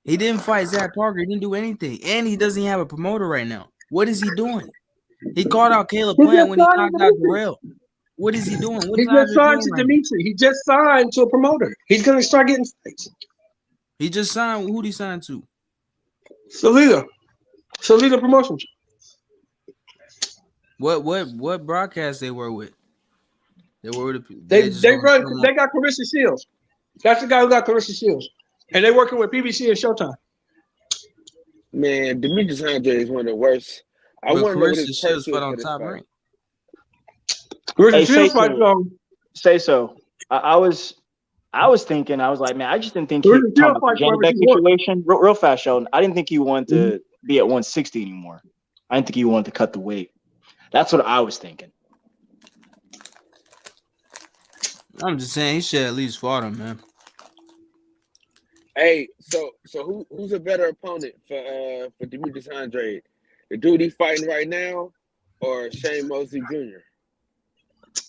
He didn't fight Zach Parker. He didn't do anything. And he doesn't have a promoter right now. What is he doing? He called out Caleb Plant when he knocked out Darrell. What is he doing? He just signed to Dimitri. He just signed to a promoter. He's gonna start getting fights. He just signed. Who did he sign to? Salida Promotions. What broadcast they were with? They were with they got Clarissa Shields. That's the guy who got Clarissa Shields. And they're working with PBC and Showtime. Man, Demetrius Andre is one of the worst. I want to know what his Shields fought on Top Rank. Say so. I was thinking, I was like, man, I just didn't think he talking about the Janabek situation. Real fast, Sheldon. I didn't think he wanted to be at 160 anymore. I didn't think he wanted to cut the weight. That's what I was thinking. I'm just saying he should at least fought him, man. Hey, so who's a better opponent for Demetrius Andre? The dude he's fighting right now, or Shane Mosley Jr.?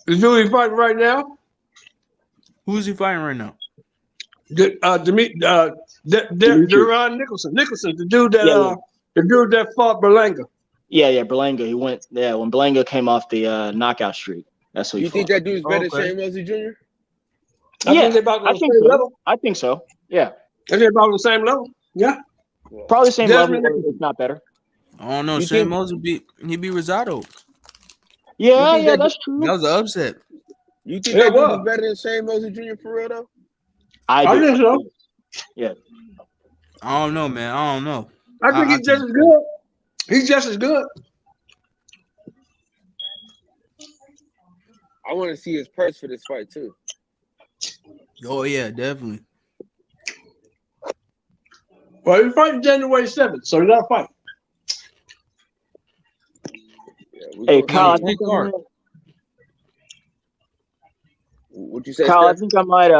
The dude he's fighting right now. Who's he fighting right now? Deron Nicholson. The dude that fought Berlanga. Yeah, Berlanga. He went when Berlanga came off the knockout streak. That's what you think that dude's better than Shane Mosley Jr.? I think so. Yeah. They're about the same level. Yeah. Probably the same level, if not better. I don't know. Shane Mosley beat Rosado. Yeah, that's true. That was an upset. You think that dude is better than Shane Mosley Jr. for real though? I think so. Yeah. I don't know, man. I don't know. I think he's just as good. He's just as good. I want to see his purse for this fight too. Oh yeah, definitely. Well, he's fighting January 7th, so he's not fighting. Hey, Kyle, what'd you say, Kyle? Steph? I think I might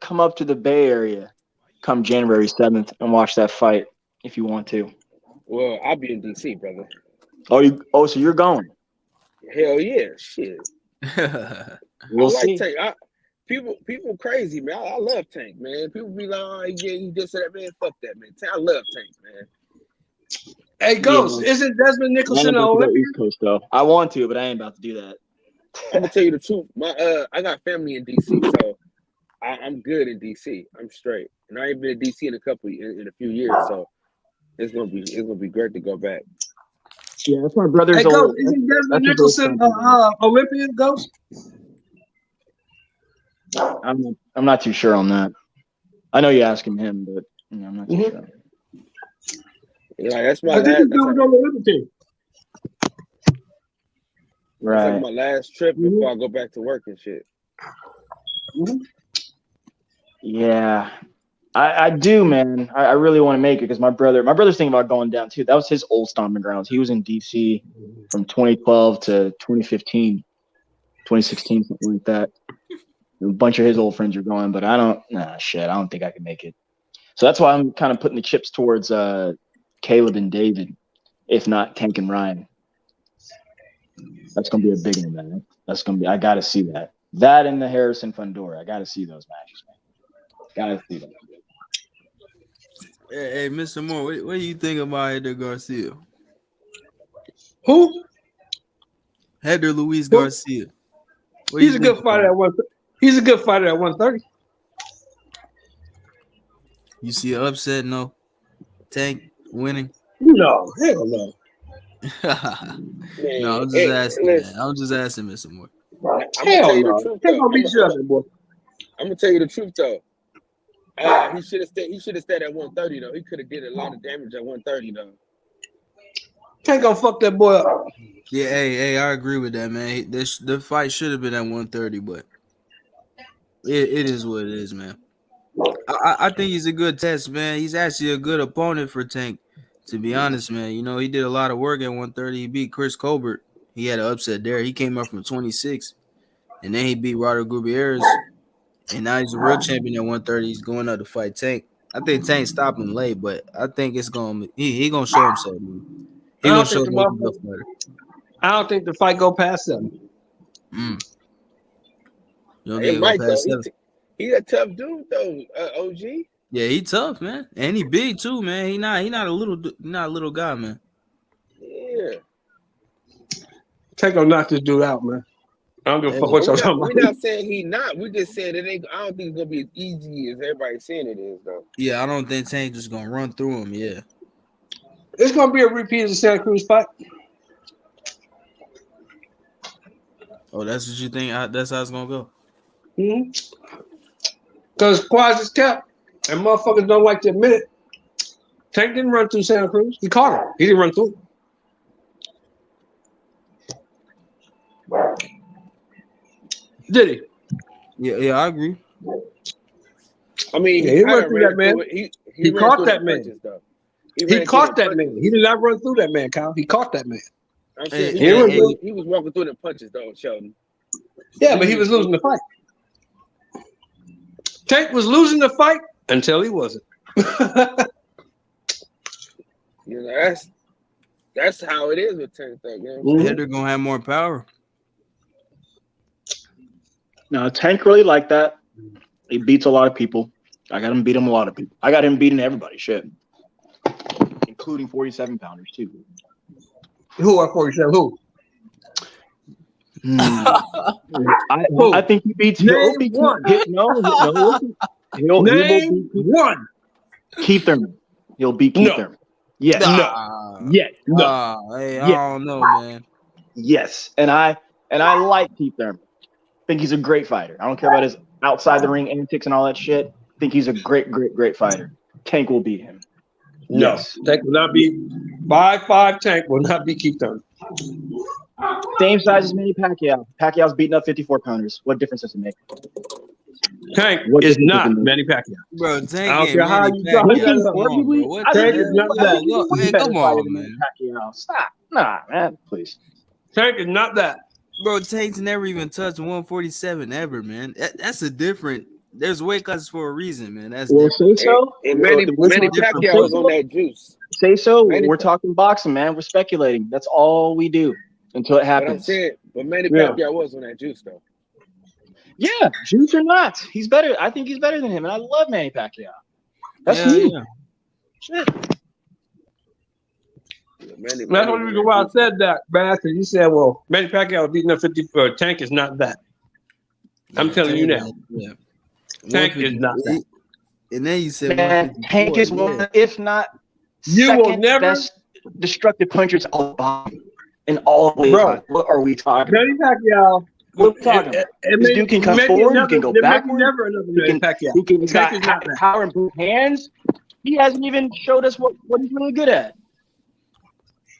come up to the Bay Area come January 7th and watch that fight if you want to. Well, I'll be in DC, brother. So you're going? Hell yeah, shit. We'll see. Tank. People crazy, man. I love Tank, man. People be like, oh, he just said that, man. Fuck that, man. I love Tank, man. Hey, Ghost, isn't Desmond Nicholson an Olympian? East Coast, though. I want to, but I ain't about to do that. I'm gonna tell you the truth. I got family in DC, so I'm good in DC. I'm straight, and I ain't been in DC in a few years, so it's gonna be great to go back. Yeah, that's my brother's. Hey, Ghost, isn't Desmond Nicholson Olympian? Ghost? I'm not too sure on that. I know you're asking him, but I'm not too sure. Yeah, that's my. I think he's on the Olympic team. Right. That's like my last trip before I go back to work and shit. Yeah. I do, man. I really want to make it because my brother's thinking about going down too. That was his old stomping grounds. He was in DC from 2012 to 2015, 2016, something like that. A bunch of his old friends are going, but I don't think I can make it. So that's why I'm kind of putting the chips towards Caleb and David, if not Tank and Ryan. That's gonna be a big one, man. I gotta see that. That and the Harrison Fundora. I gotta see those matches, man. Gotta see them. Hey, Mr. Moore, what do you think about Hector Garcia? Who? Hector Luis Garcia. He's a good fighter at 130. He's a good fighter at 130. You see an upset? No. Tank winning? No, hell no. No, I'm just asking. Man. I'm just asking, Mr. Moore. Hell no. I'm gonna tell you the truth though. He should have stayed at 130 though. He could have did a lot of damage at 130 though. Can't go fuck that boy up. Yeah, hey, I agree with that, man. The fight should have been at 130, but it is what it is, man. I think he's a good test, man. He's actually a good opponent for Tank, to be honest, man. You know, he did a lot of work at 130. He beat Chris Colbert. He had an upset there. He came up from 26, and then he beat Roderick Gutierrez, and now he's a real champion at 130. He's going up to fight Tank. I think Tank stopped him late, but I think it's gonna he gonna show himself, man. He gonna show himself. I don't think the fight go past 7. You don't Hey, think Mike, it go past though, 7? he a tough dude though, OG. Yeah, he tough, man, and he big too, man. He not a little guy, man. Yeah. Tank gonna knock this dude out, man. I don't give a fuck what y'all talking about. We're not saying he not. We just saying it ain't. I don't think it's gonna be as easy as everybody's saying it is though. Yeah, I don't think Tank just gonna run through him. Yeah, It's gonna be a repeat of the Santa Cruz fight. Oh, that's what you think? That's how it's gonna go. Because Quaz is kept, and motherfuckers don't like to admit it. Tank didn't run through Santa Cruz. He caught him. He didn't run through. Did he? Yeah, I agree. I mean, he went through that man. He caught that man. He caught that man. He did not run through that man, Kyle. He caught that man. I'm saying he was walking through the punches though, Sheldon. Yeah, but he was losing the fight. Tank was losing the fight until he wasn't. You know, that's how it is with Tank. Hector gonna have more power. No, Tank really like that. He beats a lot of people. I got him beating a lot of people. I got him beating everybody, shit, including 47 pounders too. Who are 47? Who? I think he beats. Name one. He'll Name one. Keith Thurman. He'll beat Keith Thurman. Yes. Yes. Hey, I don't know, man. Yes. And I like Keith Thurman. I think he's a great fighter. I don't care about his outside the ring antics and all that shit. I think he's a great fighter. Tank will beat him. No, Yes. Tank will not be 5'5". Tank will not be Keith Thurman. Same size as Manny Pacquiao. Pacquiao's beating up 54 pounders. What difference does it make? Tank What is difference not does it make? Manny Pacquiao. Bro, Tank I don't ain't care how Manny you Pacquiao. drop Come it. on, bro. What Tank the is not hell? that. Hey, come on, man. Pacquiao. Stop. Nah, man, please. Tank is not that. Bro, Tank's never even touched 147 ever, man. That's a different. There's weight classes for a reason, man. That's Well, different. say so. And Manny Pacquiao was on that juice. Say so. Manny We're talking boxing, man. We're speculating. That's all we do until it But I'm happens. saying, Manny Pacquiao was on that juice though. Yeah, juice or not, he's better. I think he's better than him, and I love Manny Pacquiao. That's Yeah, me. yeah. Shit. That's the only reason why I said that, man. Because you said, well, Manny Pacquiao beating up 50. Tank is not that. I'm telling you now. Yeah. Tank is not that. And then you said Man, Tank is one, if not You will second never- best destructive punchers all body in all ways. Bro. What are we talking? Manny Pacquiao. What are we talking about? This dude can come forward. He can go backward. Never another Manny Pacquiao. He's got Tank is not that. power in both hands. He hasn't even showed us what he's really good at.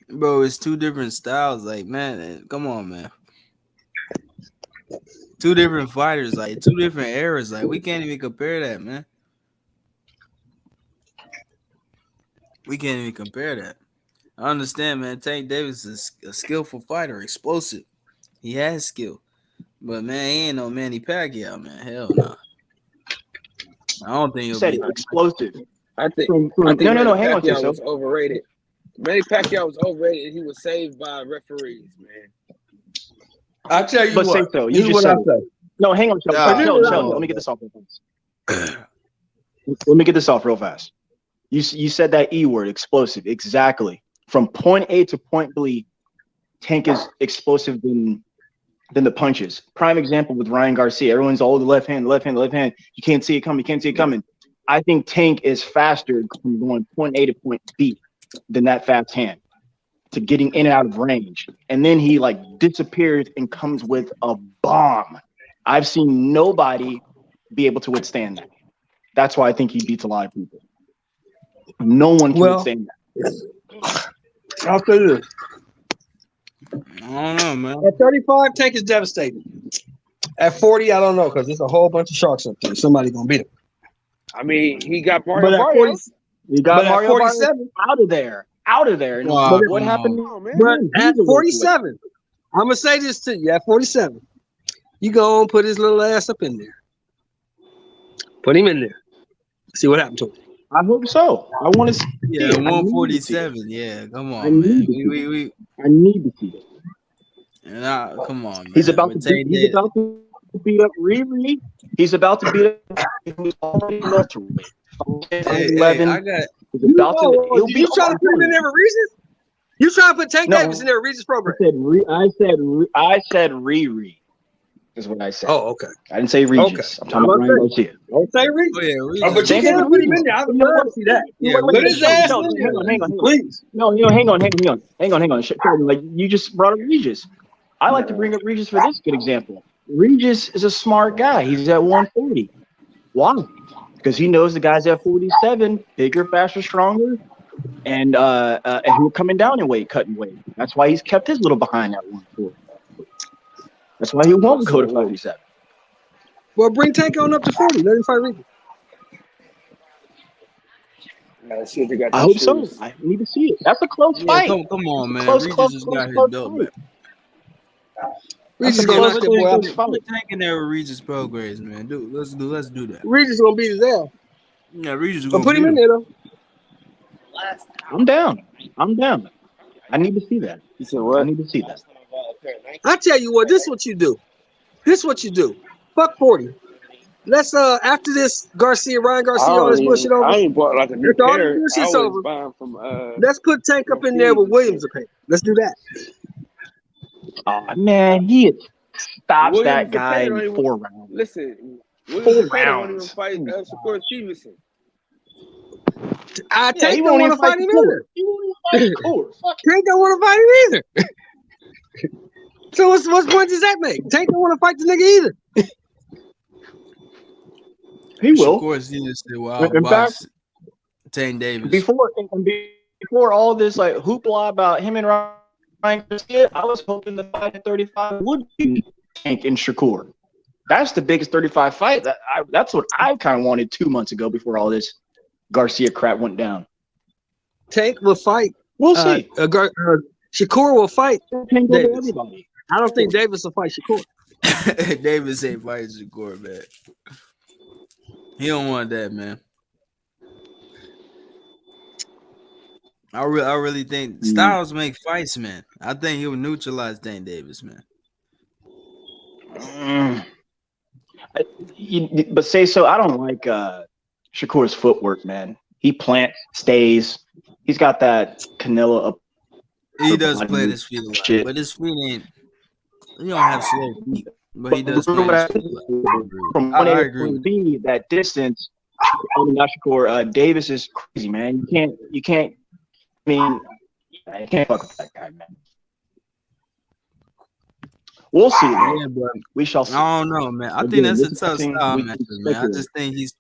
Bro, it's two different styles. Like, man, come on, man. Two different fighters, like two different eras. Like, we can't even compare that, man. We can't even compare that. I understand, man. Tank Davis is a skillful fighter, explosive. He has skill. But, man, he ain't no Manny Pacquiao, man. Hell no. I don't think he'll Said be explosive. I think No, Manny hang on, Pacquiao Tiso. was overrated. Manny Pacquiao was overrated, and he was saved by referees, man. I tell you But say what. so. This You is just what I said say. it. No, hang on, Shelly. Let me get this off real fast. Let me get this off real fast. You said that E word, explosive. Exactly. From point A to point B, Tank is explosive than the punches. Prime example with Ryan Garcia. Everyone's all the left hand. You can't see it coming. I think Tank is faster from going point A to point B than that fast hand to getting in and out of range. And then he like disappears and comes with a bomb. I've seen nobody be able to withstand that. That's why I think he beats a lot of people. No one can withstand that. I'll tell you this. I don't know, man. At 35, Tank is devastating. At 40, I don't know, because there's a whole bunch of sharks up there. Somebody gonna beat him. I mean, he got But Mario at Barrios. 40, You got but at Mario 47, out of there. And Wow, what come happened? on. but at 47, I'm gonna say this to you. At 47, you go and put his little ass up in there. Put him in there. See what happened to him. I hope so. I want to see Yeah, it. 147. Yeah, come I on, need man. to see We I need to see it. come on, man. He's about With to beat, Tank he's Davis. about to beat up Riri. He's about to beat up who's already welterweight. Hey, 11. I got He's about to. He'll You beat trying to put him in there with Regis? You trying to put Tank No. Davis in there with Regis program? I said Riri. Is what I said. Oh, okay. I didn't say Regis. Okay. I'm talking about Ryan Garcia. Don't say Regis. Oh, yeah, Regis. Oh, but you Same can't thing put with him in there. I don't Regis. want to see that. Yeah, Put his ass in there. Hang on. Please. No, hang on. Like you just brought up Regis. I like to bring up Regis for this good example. Regis is a smart guy. He's at 140. Why? Because he knows the guys at 47, bigger, faster, stronger, and who are coming down in weight, cutting weight. That's why he's kept his little behind at 140. That's why he won't go to 47. Well, bring Tank on up to 40. Let him fight Regis. Let's see if they got I them hope so. shoes. I need to see it. That's a close Yeah, fight. come on, man. Close Regis just got his close belt fight. back. Regis That's a gonna close knock that boy out. Put Tank in there with Regis Prograis, man. Let's do that. Regis gonna beat his ass. Yeah, Regis is But gonna put him beat in there though. I'm down. I need to see that. You said what? I need to see that. I tell you what, this is what you do. Fuck 40. Let's after this Ryan Garcia, all this bullshit over. I ain't bought like a new After all pair. this I bullshit's always over. buy 'em from Let's put Tank up in there with Williams up here. Let's do that. Oh man, he stops Williams that guy Zepeda don't in even- 4 rounds. Listen, Four Williams Zepeda won't rounds. even fight Shakur Stevenson. I Yeah, Tank he don't won't want even to fight him Shakur. either. He won't even fight Shakur. Fuck. Tank don't want to fight him either. So what point does that make? Tank don't want to fight the nigga either. He will. Of course, he just said, "Wow, In box fact, Tank Davis." Before all this like hoopla about him and Ryan Garcia, I was hoping the fight at 35 would be Tank and Shakur. That's the biggest 35 fight. That's what I kind of wanted 2 months ago before all this Garcia crap went down. Tank will fight. We'll see. Shakur will fight Tank over Davis. everybody. I don't think Davis will fight Shakur. Davis ain't fighting Shakur, man. He don't want that, man. I really think styles make fights, man. I think he'll neutralize Tank Davis, man. But say so. I don't like Shakur's footwork, man. He plants, stays. He's got that Canelo up. He does play his feet a lot, Shit. but his feet ain't. He don't have slow feet, but he does play his feet a lot. From I 1 A to agree. point B, that distance. I mean, not Shakur. Davis is crazy, man. You can't. I mean, you can't fuck with that guy, man. We'll see. Man. Yeah, but We shall see. I don't know, man. I think Again, that's a this is tough something style we match, can man. speculate.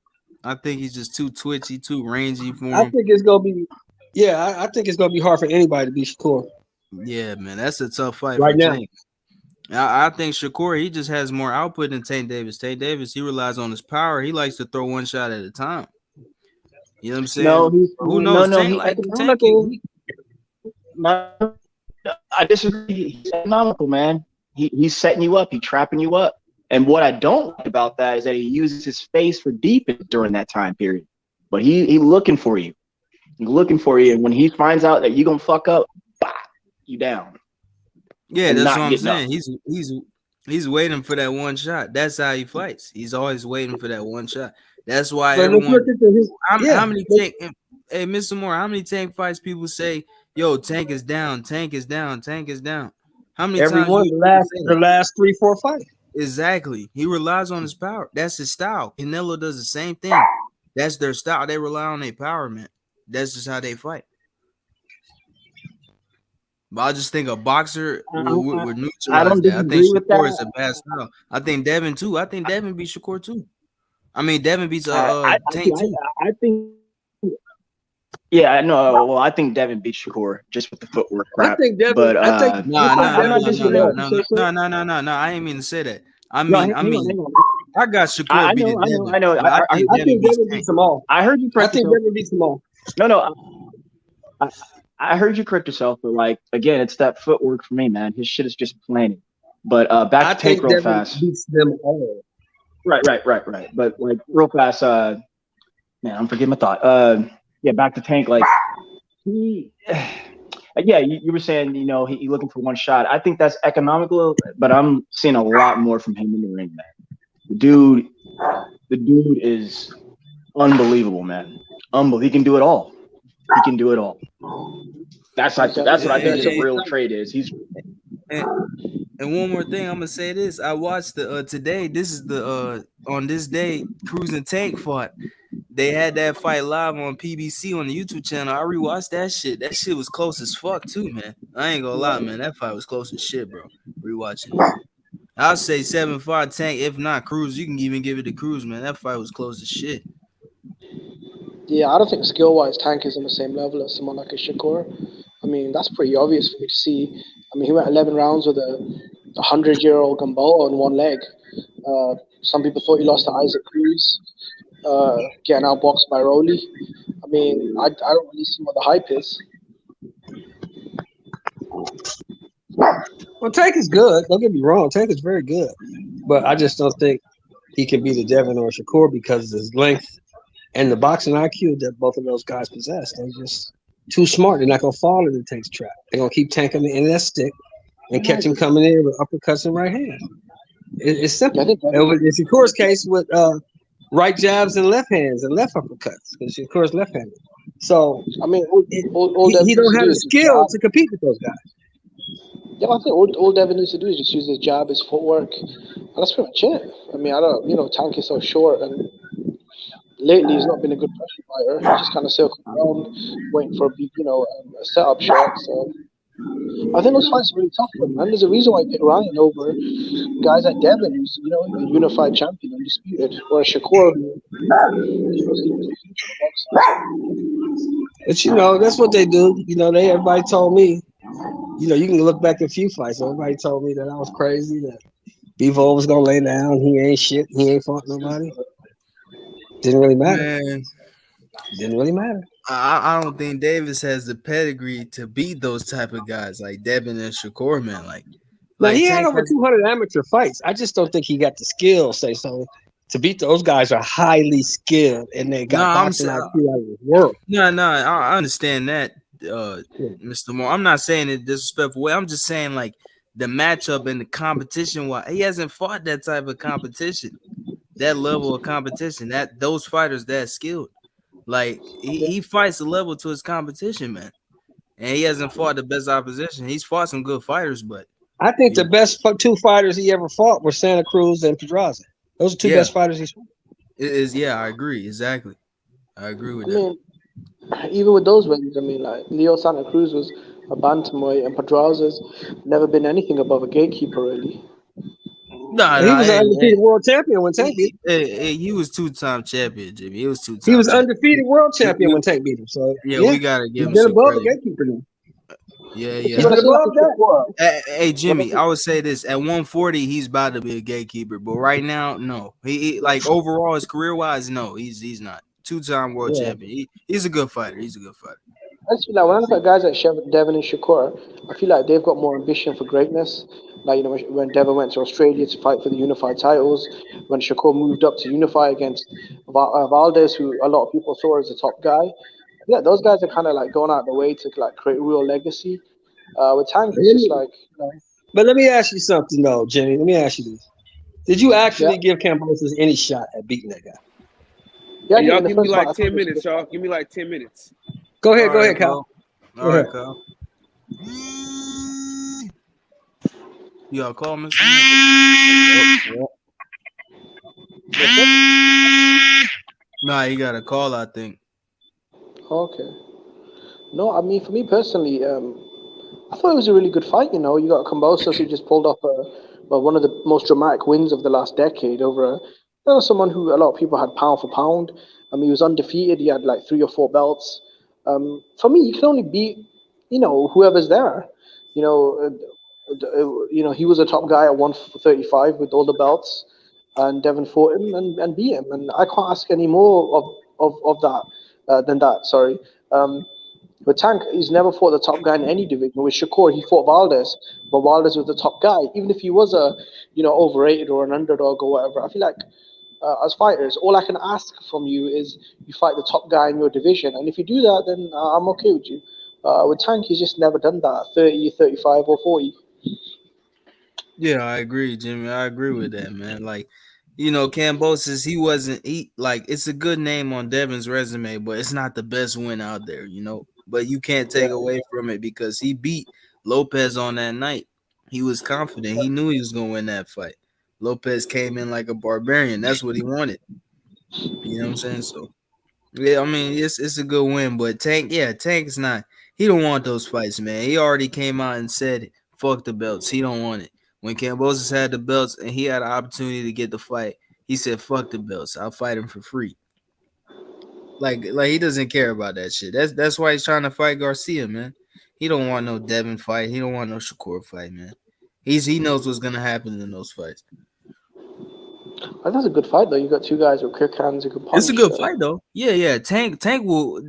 I think he's just too twitchy, too rangy for I him. think it's gonna be. Yeah, I think it's gonna be hard for anybody to beat Shakur Yeah, man, that's a tough fight right for now. Tank. I think Shakur, he just has more output than Tank Davis. Tank Davis, he relies on his power. He likes to throw one shot at a time. You know what I'm saying? No, Who knows? no, Tank he like economical. I disagree. He's economical, man. He's setting you up. He's trapping you up. And what I don't like about that is that he uses his face for defense during that time period. But he looking for you. He's looking for you. And when he finds out that you're gonna fuck up, bah, you down. Yeah, And that's not what I'm getting up. saying. He's waiting for that one shot. That's how he fights. He's always waiting for that one shot. That's why But let's everyone. look at his, How many Tank? Hey, Mr. Moore, how many Tank fights people say, "Yo, Tank is down, Tank is down, Tank is down"? How many times? everyone you the last 3-4 fights. Exactly. He relies on his power. That's his style. Canelo does the same thing. That's their style. They rely on their power, man. That's just how they fight. But I just think a boxer would neutralize I don't that. I think disagree with Shakur that. is a bad style. I think Devin too. I think Devin beats Shakur too. I mean, Devin beats Tank too. I think. Yeah, I know. Well, I think Devin beat Shakur just with the footwork crap. think Devin. But I think. No. I ain't mean to say that. I mean, I got Shakur beating Devin. I know. But I think Devin beats them all. I heard you. I think Devin beats them all. No. I heard you correct yourself, but like again, it's that footwork for me, man. His shit is just planning. But back to Tank real Devin fast. beats them all. Right. But like real fast, man, I'm forgetting my thought. Yeah, back to Tank. Like you were saying, you know, he looking for one shot. I think that's economical, but I'm seeing a lot more from him in the ring, man. The dude is unbelievable, man. He can do it all. He can do it all. That's what I think the real trade is. And one more thing, I'm gonna say this. I watched the today. This is the on this day, Cruz and Tank fought. They had that fight live on PBC on the YouTube channel. I rewatched that shit. That shit was close as fuck too, man. I ain't gonna lie, man. That fight was close as shit, bro. Rewatching it. I'll say 7-5 Tank. If not Cruz, you can even give it to Cruz, man. That fight was close as shit. Yeah, I don't think skill-wise Tank is on the same level as someone like a Shakur. I mean, that's pretty obvious for me to see. I mean, he went 11 rounds with a 100-year-old Gamboa on one leg. Some people thought he lost to Isaac Cruz, getting outboxed by Rolly. I mean, I don't really see what the hype is. Well, Tank is good. Don't get me wrong. Tank is very good. But I just don't think he can be the Devin or Shakur because of his length and the boxing IQ that both of those guys possess. They're just too smart. They're not going to fall into Tank's trap. They're going to keep Tank on the end of that stick and catch him coming in with uppercuts and right hand. It's simple. In Shakur's case with right jabs and left hands and left uppercuts because Shakur's left-handed. So, I mean, he don't have the skill to compete with those guys. Yeah, I think all Devin needs to do is just use his jab, his footwork. And that's pretty much it. I mean, Tank is so short, and lately he's not been a good pressure fighter. He just kind of circled around, waiting for a setup shot. So I think those fights are really tough for him, man. There's a reason why I picked Ryan over guys like Devin, who's a unified champion, undisputed, or Shakur. It's that's what they do. Everybody told me. You can look back at a few fights. Everybody told me that I was crazy, that Bivol was gonna lay down. He ain't shit. He ain't fought nobody. Didn't really matter. Man. Didn't really matter. I don't think Davis has the pedigree to beat those type of guys like Devin and Shakur, man. Like he had over 200 amateur fights. I just don't think he got the skill, to beat those guys are highly skilled and they got boxing IQ out of the world. No, I understand that, Mr. Moore. I'm not saying it disrespectful way. I'm just saying like the matchup and the competition. Why he hasn't fought that type of competition, that level of competition, that those fighters that skilled. Like he fights a level to his competition, man, and he hasn't fought the best opposition. He's fought some good fighters, but I think the best two fighters he ever fought were Santa Cruz and Pedraza. Those are two best fighters he's fought. It is, I agree, exactly. I agree with that. I mean, even with those wins, like Leo Santa Cruz was a bantamweight, and Pedraza's never been anything above a gatekeeper, really. He was an undefeated world champion when Tank beat him. He was two-time champion, Jimmy. He was two-time. He was undefeated world champion when Tank beat him. So we gotta give him some above credit. The gatekeeper now. Yeah. But above that, hey, Jimmy, I would say this: at 140, he's about to be a gatekeeper, but right now, no. He like overall, his career-wise, no, he's not. two-time world champion. He's a good fighter. He's a good fighter. I just feel like when I look at guys like Devin and Shakur, I feel like they've got more ambition for greatness. Like, you know, when Devin went to Australia to fight for the unified titles, when Shakur moved up to unify against Valdez, who a lot of people saw as a top guy. Yeah, those guys are kind of like going out of the way to like create a real legacy. With Tank, it's just like, you know. But let me ask you something though, Jimmy. Let me ask you this: did you actually give Kambosos any shot at beating that guy? Yeah, Hey, y'all give me like 10 minutes, y'all. Give me like 10 minutes. Go ahead, Kyle. All right, Kyle. You all call me? Nah, you got a call, I think. Okay. No, I mean, for me personally, I thought it was a really good fight. You know, you got Kambosos who just pulled off one of the most dramatic wins of the last decade over someone who a lot of people had pound for pound. I mean, he was undefeated. He had like 3 or 4 belts. For me, you can only beat, you know, whoever's there. You know, he was a top guy at 135 with all the belts, and Devin fought him and beat him. And I can't ask any more of that than that. Sorry. But Tank, he's never fought the top guy in any division. With Shakur, he fought Valdez, but Valdez was the top guy. Even if he was a, you know, overrated or an underdog or whatever, I feel like as fighters, all I can ask from you is you fight the top guy in your division. And if you do that, then I'm okay with you. With Tank, he's just never done that, 30, 35, or 40. Yeah, I agree, Jimmy. I agree with that, man. Like, you know, Kambosos, like, it's a good name on Devin's resume, but it's not the best win out there, you know. But you can't take away from it because he beat Lopez on that night. He was confident. He knew he was going to win that fight. Lopez came in like a barbarian. That's what he wanted. You know what I'm saying? So, yeah, I mean, it's a good win. But Tank's not. He don't want those fights, man. He already came out and said, fuck the belts. He don't want it. When Kambosos had the belts and he had an opportunity to get the fight, he said, fuck the belts. I'll fight him for free. Like he doesn't care about that shit. That's why he's trying to fight Garcia, man. He don't want no Devin fight. He don't want no Shakur fight, man. He knows what's gonna happen in those fights. That's a good fight though. You got 2 guys with quick hands who can punch. It's a good fight though. Yeah. Tank will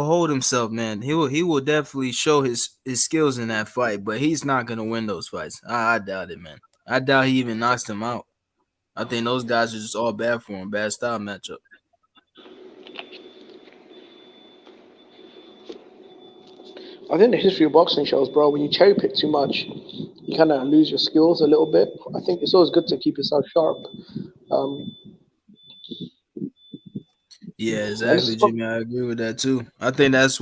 hold himself, man. He will definitely show his skills in that fight, but he's not gonna win those fights. I doubt it, man. I doubt he even knocks him out. I think those guys are just all bad for him. Bad style matchup. I think the history of boxing shows, bro, when you cherry pick too much, you kind of lose your skills a little bit. I think it's always good to keep yourself sharp. Yeah, exactly, Jimmy. I agree with that too. I think that's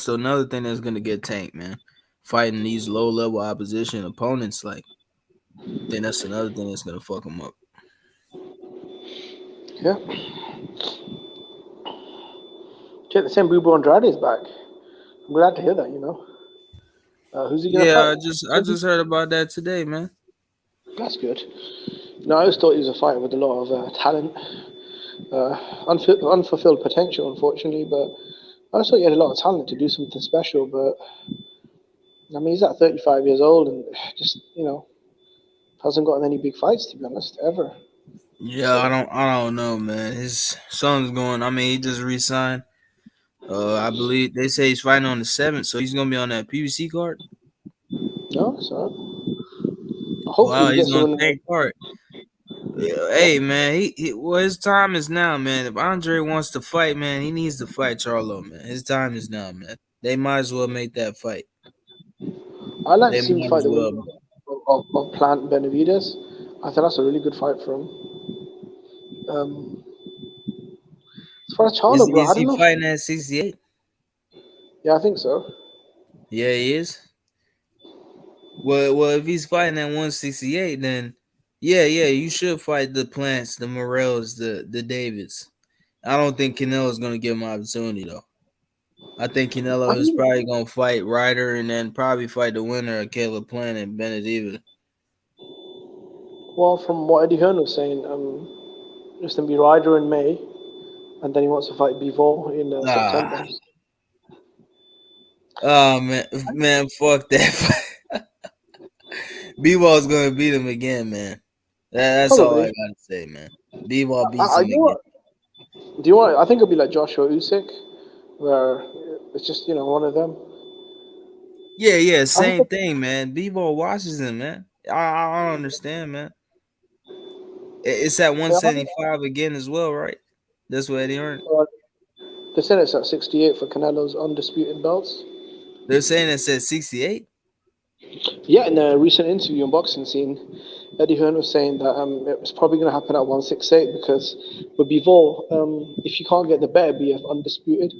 another thing that's gonna get Tank, man. Fighting these low level opposition opponents, like, I think that's another thing that's gonna fuck him up. Yeah. Check the same Bubo Andrade is back. I'm glad to hear that, you know. Who's he gonna fight? I just heard about that today, man. That's good. No, I always thought he was a fighter with a lot of talent, unfulfilled potential, unfortunately. But I just thought he had a lot of talent to do something special. But I mean, he's at 35 years old and just, you know, hasn't gotten any big fights, to be honest, ever. Yeah, I don't know, man. His son's going. I mean, he just re-signed. I believe they say he's fighting on the 7th, so he's gonna be on that PBC card. No, so wow, he's on that card. Yeah, hey, man, well, his time is now, man. If Andre wants to fight, man, he needs to fight Charlo, man. His time is now, man. They might as well make that fight. I like to see him fight the winner of Plant Benavides. I think that's a really good fight for him. As far as Charlo, bro, I don't know. Is he fighting at 68? Yeah, I think so. Yeah, he is. Well, if he's fighting at 168, then yeah, you should fight the Plants, the Morels, the Davids. I don't think Canelo's gonna give him an opportunity though. I think Canelo is probably gonna fight Ryder and then probably fight the winner of Caleb Plant and Benavides. Well, from what Eddie Hearn was saying, it's gonna be Ryder in May, and then he wants to fight Bivol in September. Oh man, fuck that. B-Ball's gonna beat him again, man. That's all I gotta say, man. B-Ball beats him again. Do you want? I think it'll be like Joshua Usyk, where it's just one of them. Yeah, I same think thing, man. Bebo watches him, man. I don't understand, man. It's at 175 again as well, right? That's what Eddie earned. They said it's at 68 for Canelo's undisputed belts. They're saying it says 68. Yeah, in a recent interview on Boxing Scene, Eddie Hearn was saying that it was probably going to happen at 168 because with Bivol, if you can't get the better BF undisputed,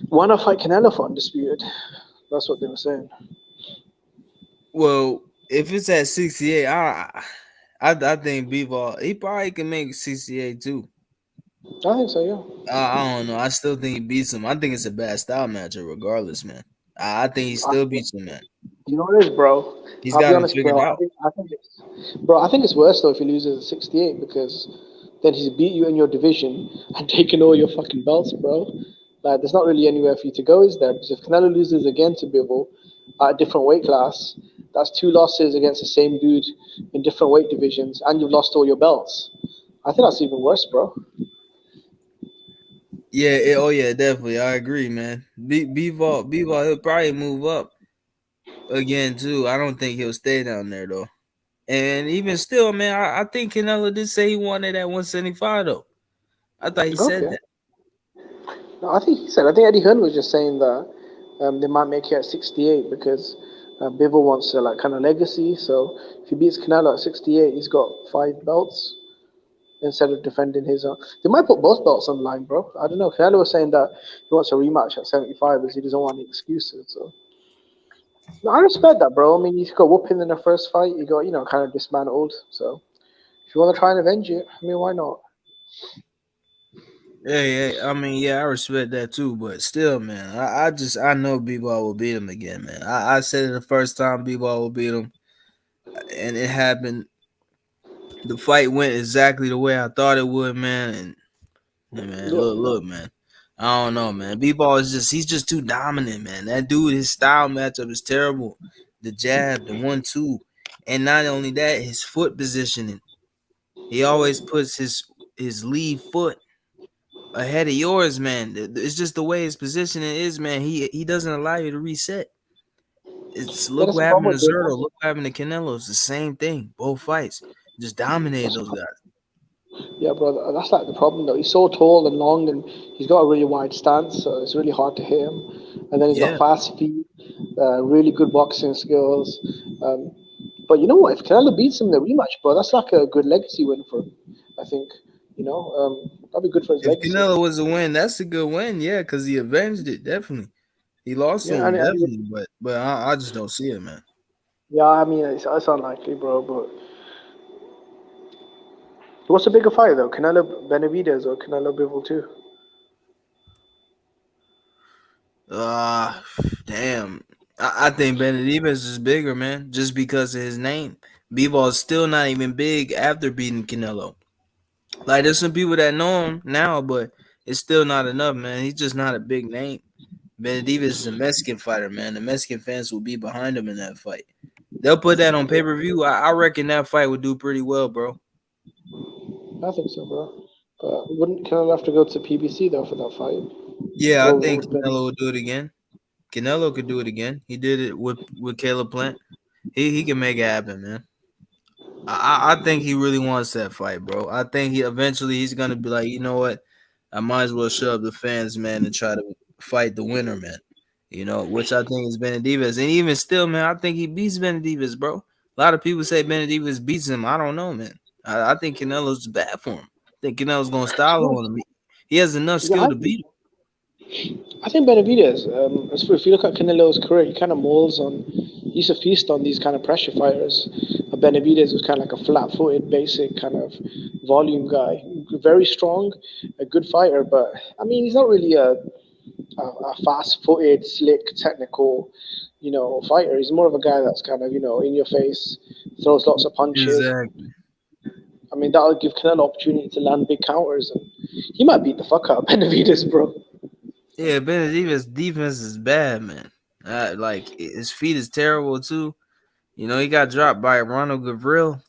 why not fight Canelo for undisputed? That's what they were saying. Well, if it's at 68, I think Bivol, he probably can make 68 too. I think so, yeah. I don't know. I still think he beats him. I think it's a bad style matchup, regardless, man. I think he still beats him, man. You know what it is, bro? He's I'll got be him honest, figured bro. out. I think it's worse though if he loses at 68 because then he's beat you in your division and taken all your fucking belts, bro. Like, there's not really anywhere for you to go, is there? Because if Canelo loses again to Bivol at a different weight class, that's 2 losses against the same dude in different weight divisions, and you've lost all your belts. I think that's even worse, bro. Yeah, oh yeah, definitely. I agree, man. Bivol, he'll probably move up again too. I don't think he'll stay down there though. And even still, man, I think Canelo did say he wanted at 175 though. I thought he said that. No, I think Eddie Hearn was just saying that they might make it at 68 because Bivol wants like kind of legacy. So if he beats Canelo at 68, he's got 5 belts instead of defending his own. They might put both belts on the line, bro. I don't know. Canelo was saying that he wants a rematch at 75 as he doesn't want any excuses. So no, I respect that, bro. I mean, he's got whooping in the first fight. He got kind of dismantled. So if you want to try and avenge it, I mean, why not? Yeah. I mean, yeah, I respect that too. But still, man, I know Bivol will beat him again, man. I said it the first time Bivol will beat him, and it happened. The fight went exactly the way I thought it would, man. And man, look, man. I don't know, man. Bivol is he's just too dominant, man. That dude, his style matchup is terrible. The jab, the 1-2, and not only that, his foot positioning. He always puts his lead foot ahead of yours, man. It's just the way his positioning is, man. He doesn't allow you to reset. Look what happened to Zerto. Look what happened to Canelo. It's the same thing. Both fights just dominated those guys. Yeah, bro, that's like the problem though. He's so tall and long, and he's got a really wide stance, so it's really hard to hit him. And then he's got fast feet, really good boxing skills. But you know what? If Canelo beats him in the rematch, bro, that's like a good legacy win for him. I think. That'd be good for his legacy. If Canelo was a win, that's a good win, yeah, because he avenged it, definitely. He lost to him, definitely, but I just don't see it, man. Yeah, I mean, it's unlikely, bro, but what's a bigger fight, though? Canelo Benavidez or Canelo Bivol 2? Damn. I think Benavidez is bigger, man, just because of his name. Bivol is still not even big after beating Canelo. Like, there's some people that know him now, but it's still not enough, man. He's just not a big name. Benavidez is a Mexican fighter, man. The Mexican fans will be behind him in that fight. They'll put that on pay-per-view. I reckon that fight would do pretty well, bro. I think so, bro. But wouldn't Canelo have to go to PBC, though, for that fight? Yeah, I think Canelo will do it again. Canelo could do it again. He did it with Caleb Plant. He can make it happen, man. I think he really wants that fight, bro. I think he's gonna be like, you know what? I might as well show up the fans, man, and try to fight the winner, man. Which I think is Benavidez. And even still, man, I think he beats Benavidez, bro. A lot of people say Benavidez beats him. I don't know, man. I think Canelo's bad for him. I think Canelo's gonna style on him. He has enough skill to beat him. I think Benavidez, if you look at Canelo's career, he kind of he used to feast on these kind of pressure fighters. Benavidez was kind of like a flat-footed, basic kind of volume guy. Very strong, a good fighter, but, I mean, he's not really a fast-footed, slick, technical, fighter. He's more of a guy that's kind of, in your face, throws lots of punches. Exactly. I mean, that'll give Canelo opportunity to land big counters, and he might beat the fuck out of Benavidez, bro. Yeah, Benavidez' defense is bad, man. Like, his feet is terrible too. He got dropped by Ronald Gavril.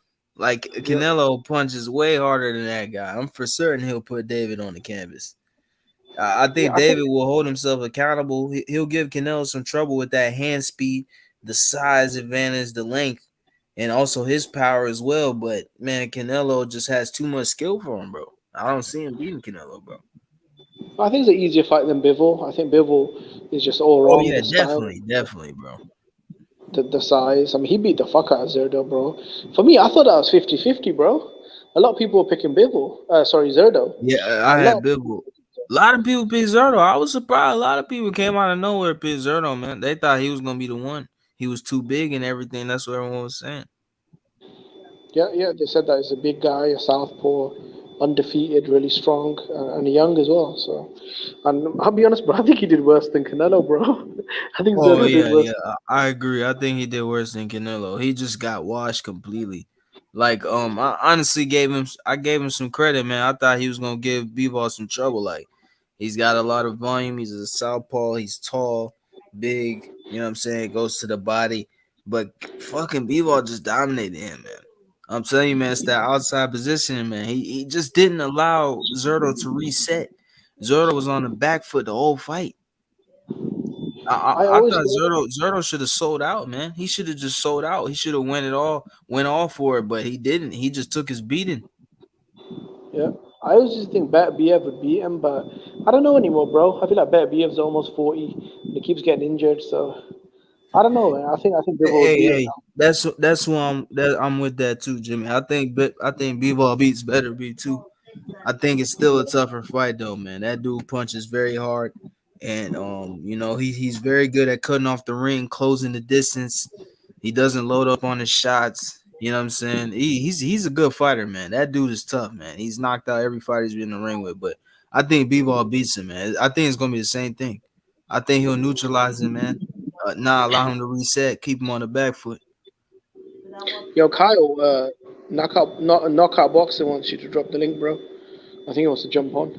Like Canelo punches way harder than that guy. I'm for certain he'll put David on the canvas. I think David will hold himself accountable. He'll give Canelo some trouble with that hand speed, the size advantage, the length, and also his power as well. But man, Canelo just has too much skill for him, bro. I don't see him beating Canelo, bro. I think it's an easier fight than Bivol. I think Bivol is just all wrong. Oh yeah, the style, definitely, bro. the size. I mean, he beat the fuck out of Zerdo, bro. For me, I thought that was 50-50, bro. A lot of people were picking Bivol. Zerdo. Yeah, I had Bivol. A lot of people picked Zerdo. I was surprised. A lot of people came out of nowhere picked Zerdo, man. They thought he was gonna be the one. He was too big and everything. That's what everyone was saying. Yeah. They said that he's a big guy, a southpaw, undefeated, really strong, and young as well. So, and I'll be honest, bro. I think he did worse than Canelo, bro. I think Zerdo did worse. Yeah. I agree. I think he did worse than Canelo. He just got washed completely. Like, I honestly gave him some credit, man. I thought he was gonna give Bivol some trouble. Like, he's got a lot of volume. He's a southpaw. He's tall, big. You know what I'm saying? Goes to the body. But fucking Bivol just dominated him, man. I'm telling you, man, it's that outside position, man. He just didn't allow Zerdo to reset. Zerdo was on the back foot the whole fight. I thought Zerdo should have sold out, man. He should have just sold out. He should have went all for it, but he didn't. He just took his beating. Yeah. I always just think Beterbiev would beat him, but I don't know anymore, bro. I feel like Beterbiev's almost 40. And he keeps getting injured, so I don't know, man. I think Hey, that's who I'm with that too, Jimmy. I think Bivol beats Beterbiev too. I think it's still a tougher fight though, man. That dude punches very hard, and you know, he's very good at cutting off the ring, closing the distance. He doesn't load up on his shots. You know what I'm saying? He's a good fighter, man. That dude is tough, man. He's knocked out every fighter he's been in the ring with, but I think Bivol beats him, man. I think it's gonna be the same thing. I think he'll neutralize him, man. Not allow him to reset, keep him on the back foot. Yo, Kyle, knockout boxing wants you to drop the link, bro. I think he wants to jump on.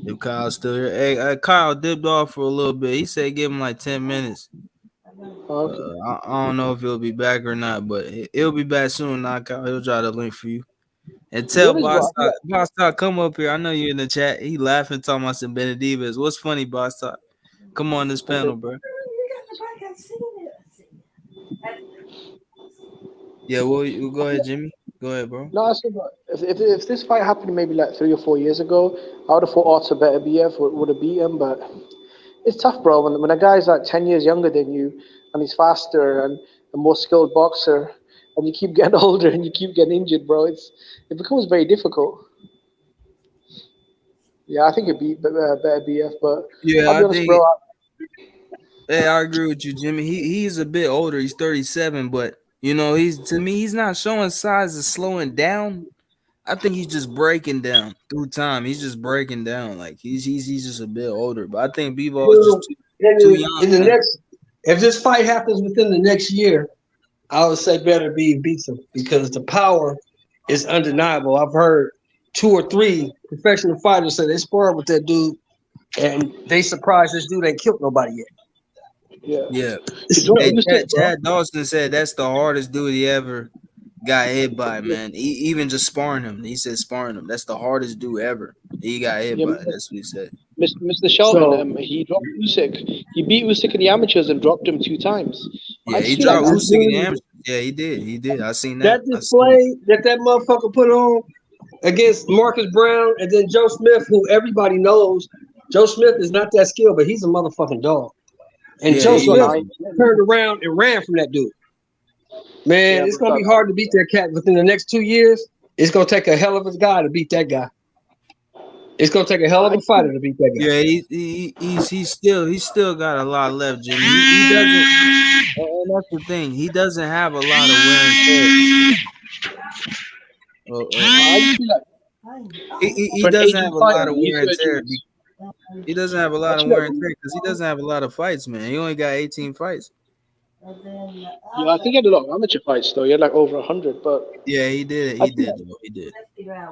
If Kyle's still here, hey, Kyle dipped off for a little bit. He said give him like 10 minutes. Okay. I don't know if he'll be back or not, but he'll be back soon. Knockout, he'll drop the link for you. And tell Boss Talk, come up here. I know you're in the chat. He laughing, talking about some Benavidez. What's funny, Boss Talk? Come on this panel, bro. Yeah, well, you go ahead, Jimmy. Go ahead, bro. No, I said if this fight happened maybe like 3 or 4 years ago, I would have thought Artur Beterbiev would have beat him, but it's tough, bro. When a guy's like 10 years younger than you and he's faster and a more skilled boxer, and you keep getting older and you keep getting injured, bro, it becomes very difficult. Yeah, I think it beat Beterbiev, but yeah, I'll be honest, bro. Hey, I agree with you, Jimmy. He's a bit older. He's 37, but you know, he's not showing signs of slowing down. I think he's just breaking down through time. He's just breaking down. Like he's just a bit older. But I think Bivol is just too young. If this fight happens within the next year, I would say Beterbiev beats him because the power is undeniable. I've heard 2 or 3 professional fighters say they sparred with that dude, and they surprised this dude ain't killed nobody yet. Yeah. Chad Dawson said that's the hardest dude he ever got hit by, man. Even just sparring him. He said sparring him. That's the hardest dude ever. He got hit by. That's what he said. Mr. Sheldon, he dropped Usyk. He beat Usyk in the amateurs and dropped him 2 times. Yeah, he dropped Usyk in the amateurs. Yeah, he did. I seen that. That display that motherfucker put on against Marcus Brown and then Joe Smith, who everybody knows. Joe Smith is not that skilled, but he's a motherfucking dog. And Joe Smith turned around and ran from that dude. Man, it's going to be hard to beat that cat within the next 2 years. It's going to take a hell of a guy to beat that guy. It's going to take a hell of a fighter to beat that guy. Yeah, he's still got a lot left, Jimmy. He doesn't, and that's the thing. He doesn't have a lot of wear and tear. He doesn't have a lot of wear and tear. He doesn't have a lot of wear and tear because he doesn't have a lot of fights, man. He only got 18 fights. Yeah, I think he had a lot of amateur fights though. He had like over 100, but yeah, he did. He did. I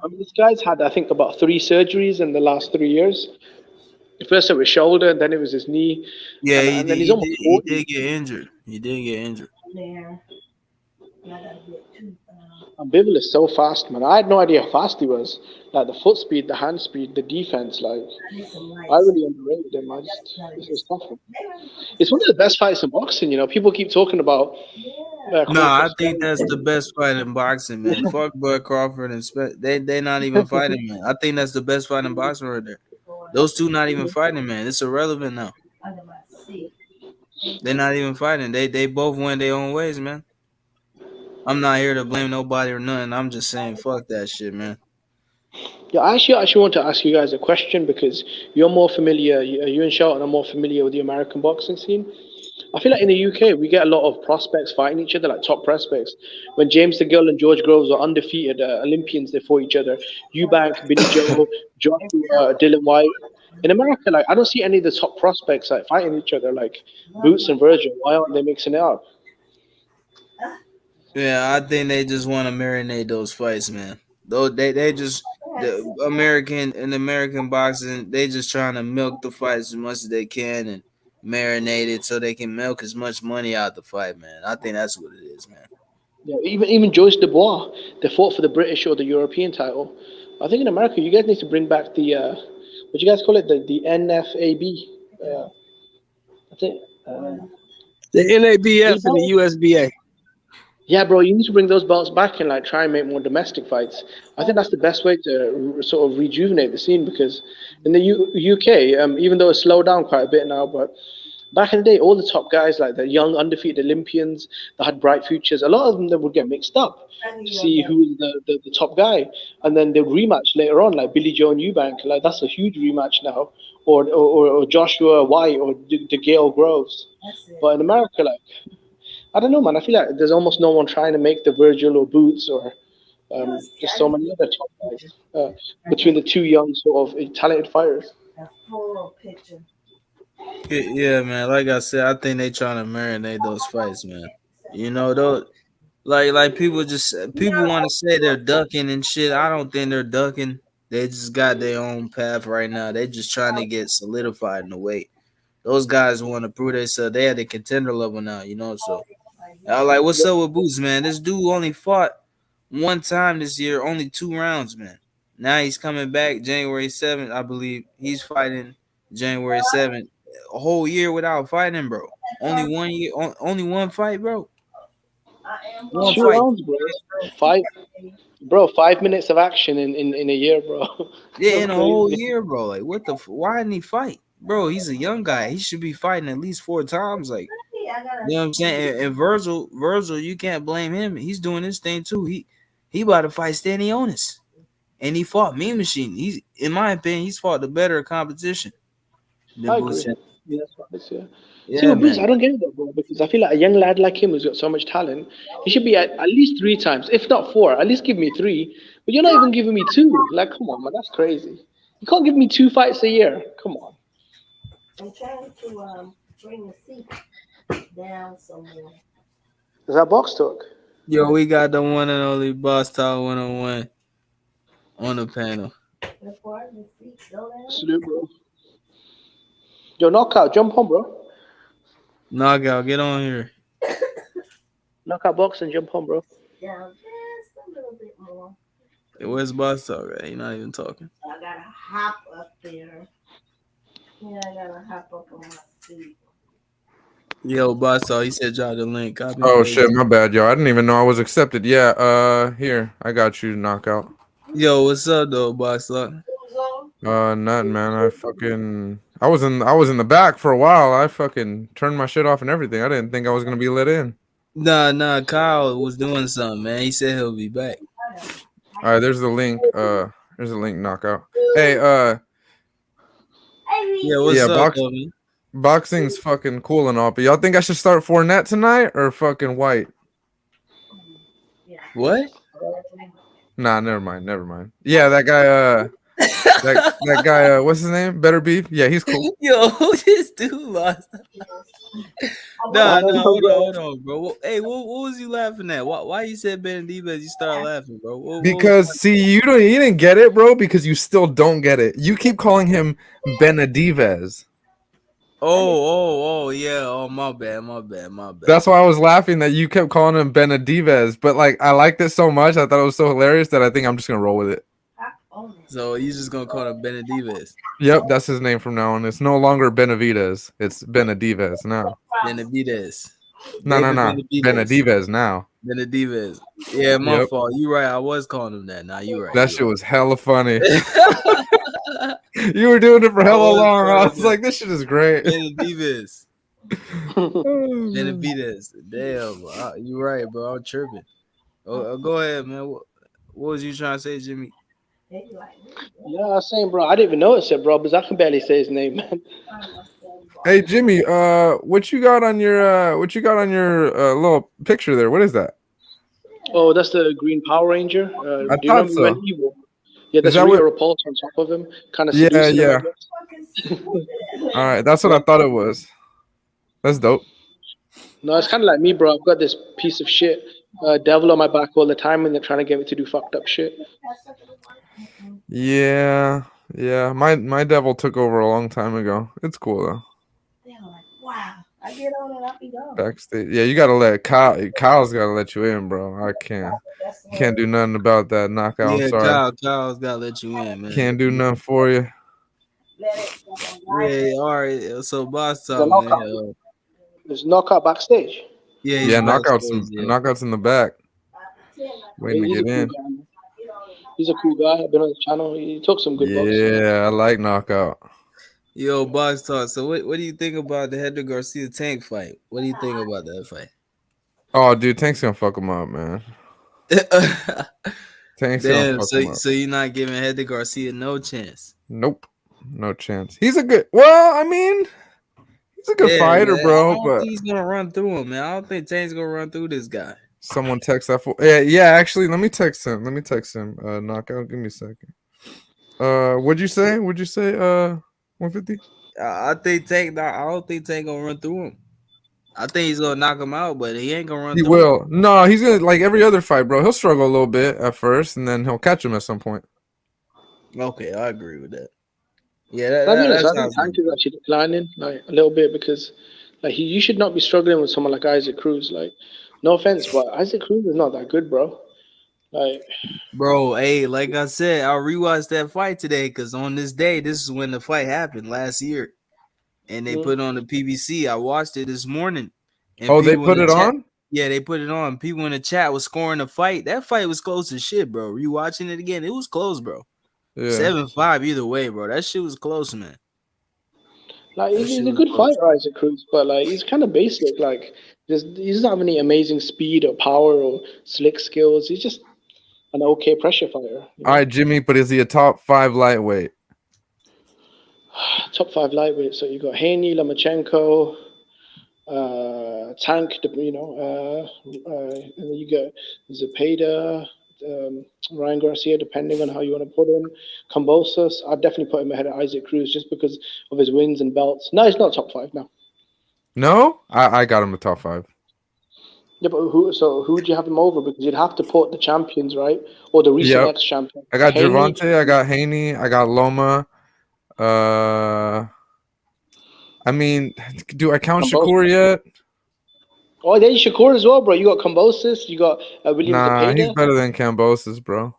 mean, this guy's had, I think, about 3 surgeries in the last 3 years. First it was shoulder, and then it was his knee. Yeah, he did get injured. He did get injured. And Bivol is so fast, man. I had no idea how fast he was. Like the foot speed, the hand speed, the defense. Like I really underrated him. This was tough. It's one of the best fights in boxing. You know, people keep talking about. No, I think that's the best fight in boxing, man. Fuck Bud Crawford and they not even fighting, man. I think that's the best fight in boxing right there. Those two not even fighting, man. It's irrelevant now. They're not even fighting. They both went their own ways, man. I'm not here to blame nobody or nothing. I'm just saying, fuck that shit, man. Yeah, I actually want to ask you guys a question because you're more familiar. You and Shelton are more familiar with the American boxing scene. I feel like in the UK we get a lot of prospects fighting each other, like top prospects. When James DeGill and George Groves were undefeated Olympians, they fought each other. Eubank, Billy Joe, Joshua, Dylan White. In America, like I don't see any of the top prospects like fighting each other, like Boots and Virgil. Why aren't they mixing it up? Yeah, I think they just want to marinate those fights, man. Though they just the American boxing, they just trying to milk the fights as much as they can and marinate it so they can milk as much money out the fight, man. I think that's what it is, man. Yeah, even Joyce Dubois, they fought for the British or the European title. I think in America, you guys need to bring back the what you guys call it, the NFAB. I think the NABF and the USBA. Yeah, bro, you need to bring those belts back and like try and make more domestic fights. I think that's the best way to sort of rejuvenate the scene because in the UK, even though it's slowed down quite a bit now, but back in the day, all the top guys, like the young undefeated Olympians that had bright futures, a lot of them would get mixed up to see who is the top guy, and then they'd rematch later on, like Billy Joe and Eubank. Like that's a huge rematch now, or Joshua White or DeGale Groves. But in America, like. I don't know, man. I feel like there's almost no one trying to make the Virgil or Boots or just so many other top guys between the two young sort of talented fighters. Yeah, man. Like I said, I think they trying to marinate those fights, man. You know, those like people want to say they're ducking and shit. I don't think they're ducking. They just got their own path right now. They just trying to get solidified in the weight. Those guys want to prove themselves. They at the contender level now, you know. So, like, what's up with Boots, man? This dude only fought one time this year, only 2 rounds, man. Now he's coming back January 7th, I believe. He's fighting January 7th. A whole year without fighting, bro. Only 1 year, only one fight, bro. 2 rounds, bro. 5 minutes of action in a year, bro. Yeah, in a whole year, bro. Like, why didn't he fight? Bro, he's a young guy. He should be fighting at least 4 times. Like, you know what I'm saying? And Virgil, you can't blame him. He's doing this thing too. He about to fight Stanionis. And he fought Mean Machine. He's, in my opinion, he's fought the better competition. I agree. Yeah, that's what it's, yeah. See, Bruce, I don't get it though, bro, because I feel like a young lad like him who's got so much talent, he should be at least 3 times, if not 4. At least give me 3. But you're not even giving me 2. Like, come on, man, that's crazy. You can't give me 2 fights a year. Come on. I'm trying to bring the seat down somewhere. Is that Box Talk? Yo, we got the one and only Boss Talk 101 on the panel. Salute, bro. Yo, Knockout, jump on, bro. Knockout, get on here. Knockout Box and jump on, bro. Down just a little bit more. Hey, where's Boss Talk at? You're not even talking. I gotta hop up there. Yeah, I gotta hop up on my seat. Yo, Boss Talk, he said drop the link. Copy Shit, my bad, yo. I didn't even know I was accepted. Yeah, here. I got you, Knockout. Yo, what's up though, Boss Talk? Nothing, man. I was in the back for a while. I fucking turned my shit off and everything. I didn't think I was gonna be let in. Nah, Kyle was doing something, man. He said he'll be back. All right, there's the link. There's a link, Knockout. Hey, yeah, what's up, man? Boxing's fucking cool and all, but y'all think I should start Fournette tonight or fucking White? What? Nah, never mind. Yeah, that guy, that guy, what's his name? Better Beef? Yeah, he's cool. Yo, this dude lost. Nah, hold on, bro. Hey, what was you laughing at? Why you said Benavidez? You started laughing, bro. Because see, you didn't get it, bro. Because you still don't get it. You keep calling him Benavidez. Oh, yeah. Oh, my bad. That's why I was laughing that you kept calling him Benavidez, but like I liked it so much, I thought it was so hilarious that I think I'm just gonna roll with it. So you just gonna call him Benavidez? Yep, that's his name from now on. It's no longer Benavidez. It's Benavidez now. Benavidez. No. Benavidez now. Benavidez. Yeah, my Yep. fault. You right. I was calling him that. Now you right. That shit was hella funny. You were doing it for hella long. I was like, this shit is great. Benavidez. Benavidez. Damn, you right, bro. I'm tripping. Go ahead, man. What was you trying to say, Jimmy? Yeah, I was saying, bro, I didn't even notice it, bro, because I can barely say his name, man. Hey Jimmy, what you got on your little picture there? What is that? Oh, that's the Green Power Ranger. I Do you thought remember so. when Evil? Yeah, Is there's that Rita what- Repulsa on top of him, kind of Yeah, seducing him, I yeah. guess. All right, that's what I thought it was. That's dope. No, it's kind of like me, bro. I've got this piece of shit devil on my back all the time, and they're trying to get me to do fucked up shit. Yeah. My devil took over a long time ago. It's cool though. Wow. I get on and I'll be gone. Backstage. Yeah, you gotta let Kyle's gotta let you in, bro. I can't do nothing about that knockout. Yeah, I'm sorry. Kyle's gotta let you in, man. Can't do nothing for you. Yeah, all right. So boss The talk, knockout. man. There's knockout backstage. Yeah, knockouts in the back. Waiting to He's get a cool in. guy, man. He's a cool guy. I've been on the channel. He took some good bumps. Yeah, I like knockout. Yo, boss talk. So what do you think about the Hector Garcia Tank fight? What do you think about that fight? Oh, dude, Tank's gonna fuck him up, man. Tank's gonna Damn, fuck him up. so you're not giving Hector Garcia no chance. Nope, no chance. He's a good. Well, I mean, he's a good fighter, man. I bro. don't But think he's gonna run through him, man. I don't think Tank's gonna run through this guy. someone text that for. Yeah. Actually, let me text him. Knockout. Give me a second. What'd you say? 150. I think Tank. I don't think Tank gonna run through him. I think he's gonna knock him out, but he ain't gonna run. He through will. Him. No, he's gonna like every other fight, bro. He'll struggle a little bit at first, and then he'll catch him at some point. Okay, I agree with that. Yeah, I mean, that I think sounds Tank is actually declining like a little bit because like you should not be struggling with someone like Isaac Cruz. Like, no offense, but Isaac Cruz is not that good, bro. Like, bro. Hey, like I said, I rewatched that fight today because on this day, this is when the fight happened last year, and they put on the PBC. I watched it this morning. And Oh, they people put in it the chat- on? Yeah, they put it on. People in the chat was scoring the fight. That fight was close as shit, bro. Rewatching it again, it was close, bro. Yeah. 7-5 either way, bro. That shit was close, man. Like he's a good fighter, Isaac Cruz, but like he's kind of basic. Like, he doesn't have any amazing speed or power or slick skills. He's just an okay pressure fighter. All right, Jimmy, but is he a top 5 lightweight? Top 5 lightweight. So you got Haney, Lomachenko, Tank. And then you got Zepeda, Ryan Garcia, depending on how you want to put him. Kambosos, I'd definitely put him ahead of Isaac Cruz just because of his wins and belts. No, he's not top 5 now. No, I got him a top 5. Yeah, but who would you have him over? Because you'd have to put the champions, right? Or the recent ex-champion. I got Haney, Gervonta, I got Haney, I got Loma. I mean, do I count Shakur yet? Oh, then Shakur as well, bro. You got Kambosos, you got William Nah, Zepeda. he's better than Kambosos, bro.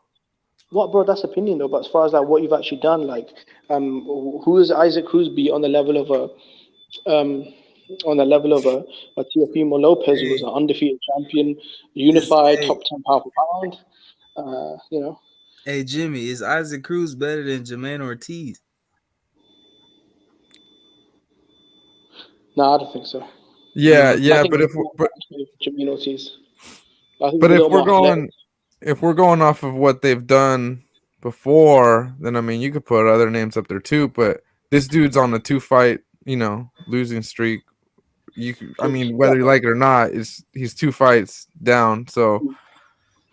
What, bro? That's opinion, though. But as far as like what you've actually done, like, who is Isaac Cruz be on the level of a Teofimo Lopez, who was an undefeated champion, unified top 10 pound for pound? Hey, Jimmy, is Isaac Cruz better than Jermaine Ortiz? No, I don't think so. Yeah, I think but it's more Jermaine Ortiz. I think But he's a if little more we're going off of what they've done before, then I mean you could put other names up there too. But this dude's on a 2-fight, losing streak. I mean, whether you like it or not, he's 2 fights down. So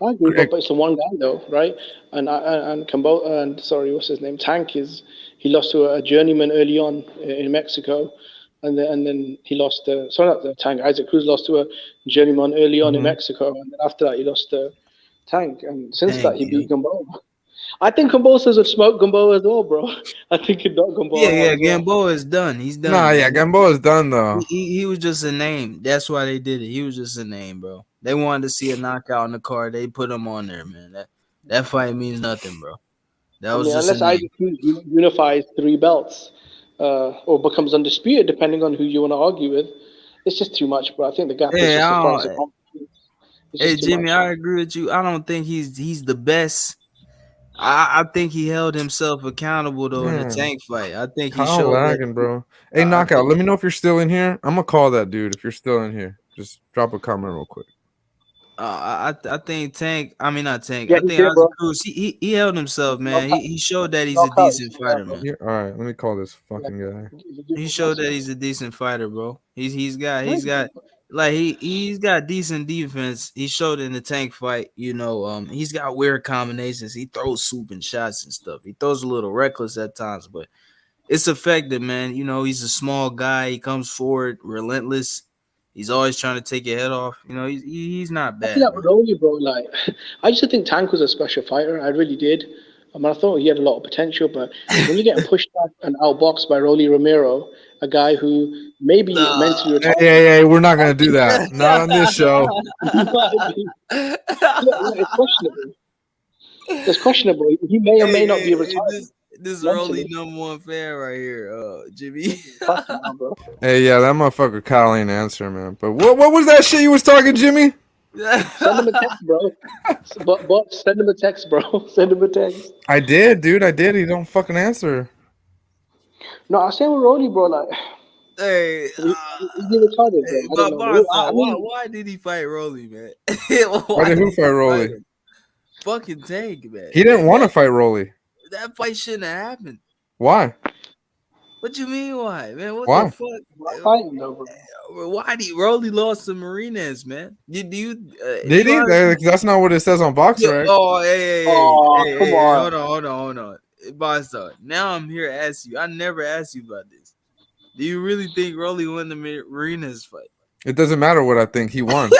I agree, but it's the one guy though, right? And what's his name? Tank he lost to a journeyman early on in Mexico. And then he lost not the Tank. Isaac Cruz lost to a journeyman early on in Mexico, and then after that he lost to Tank. And since that he beat Gamboa. I think Kambosos would smoke Gamboa as well, bro. I think he'd knock Gamboa Yeah, out yeah, as well. Gamboa is done. He's done. Nah, yeah, man. Gamboa is done though. He was just a name. That's why they did it. He was just a name, bro. They wanted to see a knockout in the card. They put him on there, man. That fight means nothing, bro. That I was mean, just a unless name. IBF unifies 3 belts, or becomes undisputed, depending on who you want to argue with, it's just too much, bro. I think the gap is Hey, just as far as it comes. It's hey just too Jimmy, much. I agree with you. I don't think he's the best. I think he held himself accountable though in the Man, Tank fight. I think he Kyle showed that. lagging, bro. Hey, I Knockout, think. let me know if you're still in here. I'm gonna call that dude if you're still in here. Just drop a comment real quick. I think Tank. I mean not Tank. Yeah, I he's think here, Isaac bro. Cruz. He held himself, man. Knockout, He showed that he's a knockout is decent here, fighter, bro. man. Yeah, all right, let me call this fucking guy. He showed that he's a decent fighter, bro. He's got like he's got decent defense. He showed it in the Tank fight. You know, he's got weird combinations. He throws swooping shots and stuff. He throws a little reckless at times, but it's effective, man. You know, he's a small guy. He comes forward, relentless. He's always trying to take your head off. You know, he's not I bad. feel like Rolly, bro. Like, I used to think Tank was a special fighter. I really did. I mean, I thought he had a lot of potential, but when you get pushed back and outboxed by Rolly Romero, a guy who maybe mentally Hey, retired, hey, we're not gonna do that. Not on this show. it's questionable. It's questionable. He may or may not be retired. This mentally. Rolly #1 fan right here, Jimmy. Hey, yeah, that motherfucker Kyle ain't answering, man. But what was that shit you was talking, Jimmy? Send him a text, bro. But send him a text, bro. Send him a text. I did, dude. I did. He don't fucking answer. No, I was saying with Rolly, bro. Like, Hey, he retarded, bro. I don't know. I mean, why did he fight Rolly, man? Why did who he fight Rolly? him? Fucking Tank, man. He didn't want to fight Rolly. That fight shouldn't have happened. Why? What you mean why, man? What Why? the fuck? Why fighting though, bro? Why did Rolly lost to Marinez, man? Did you? Did he? That's not what it says on BoxRec. Oh, hey, come on. Hold on. Boss, now I'm here to ask you. I never asked you about this. Do you really think Rolly won the Marinez fight? It doesn't matter what I think. He won.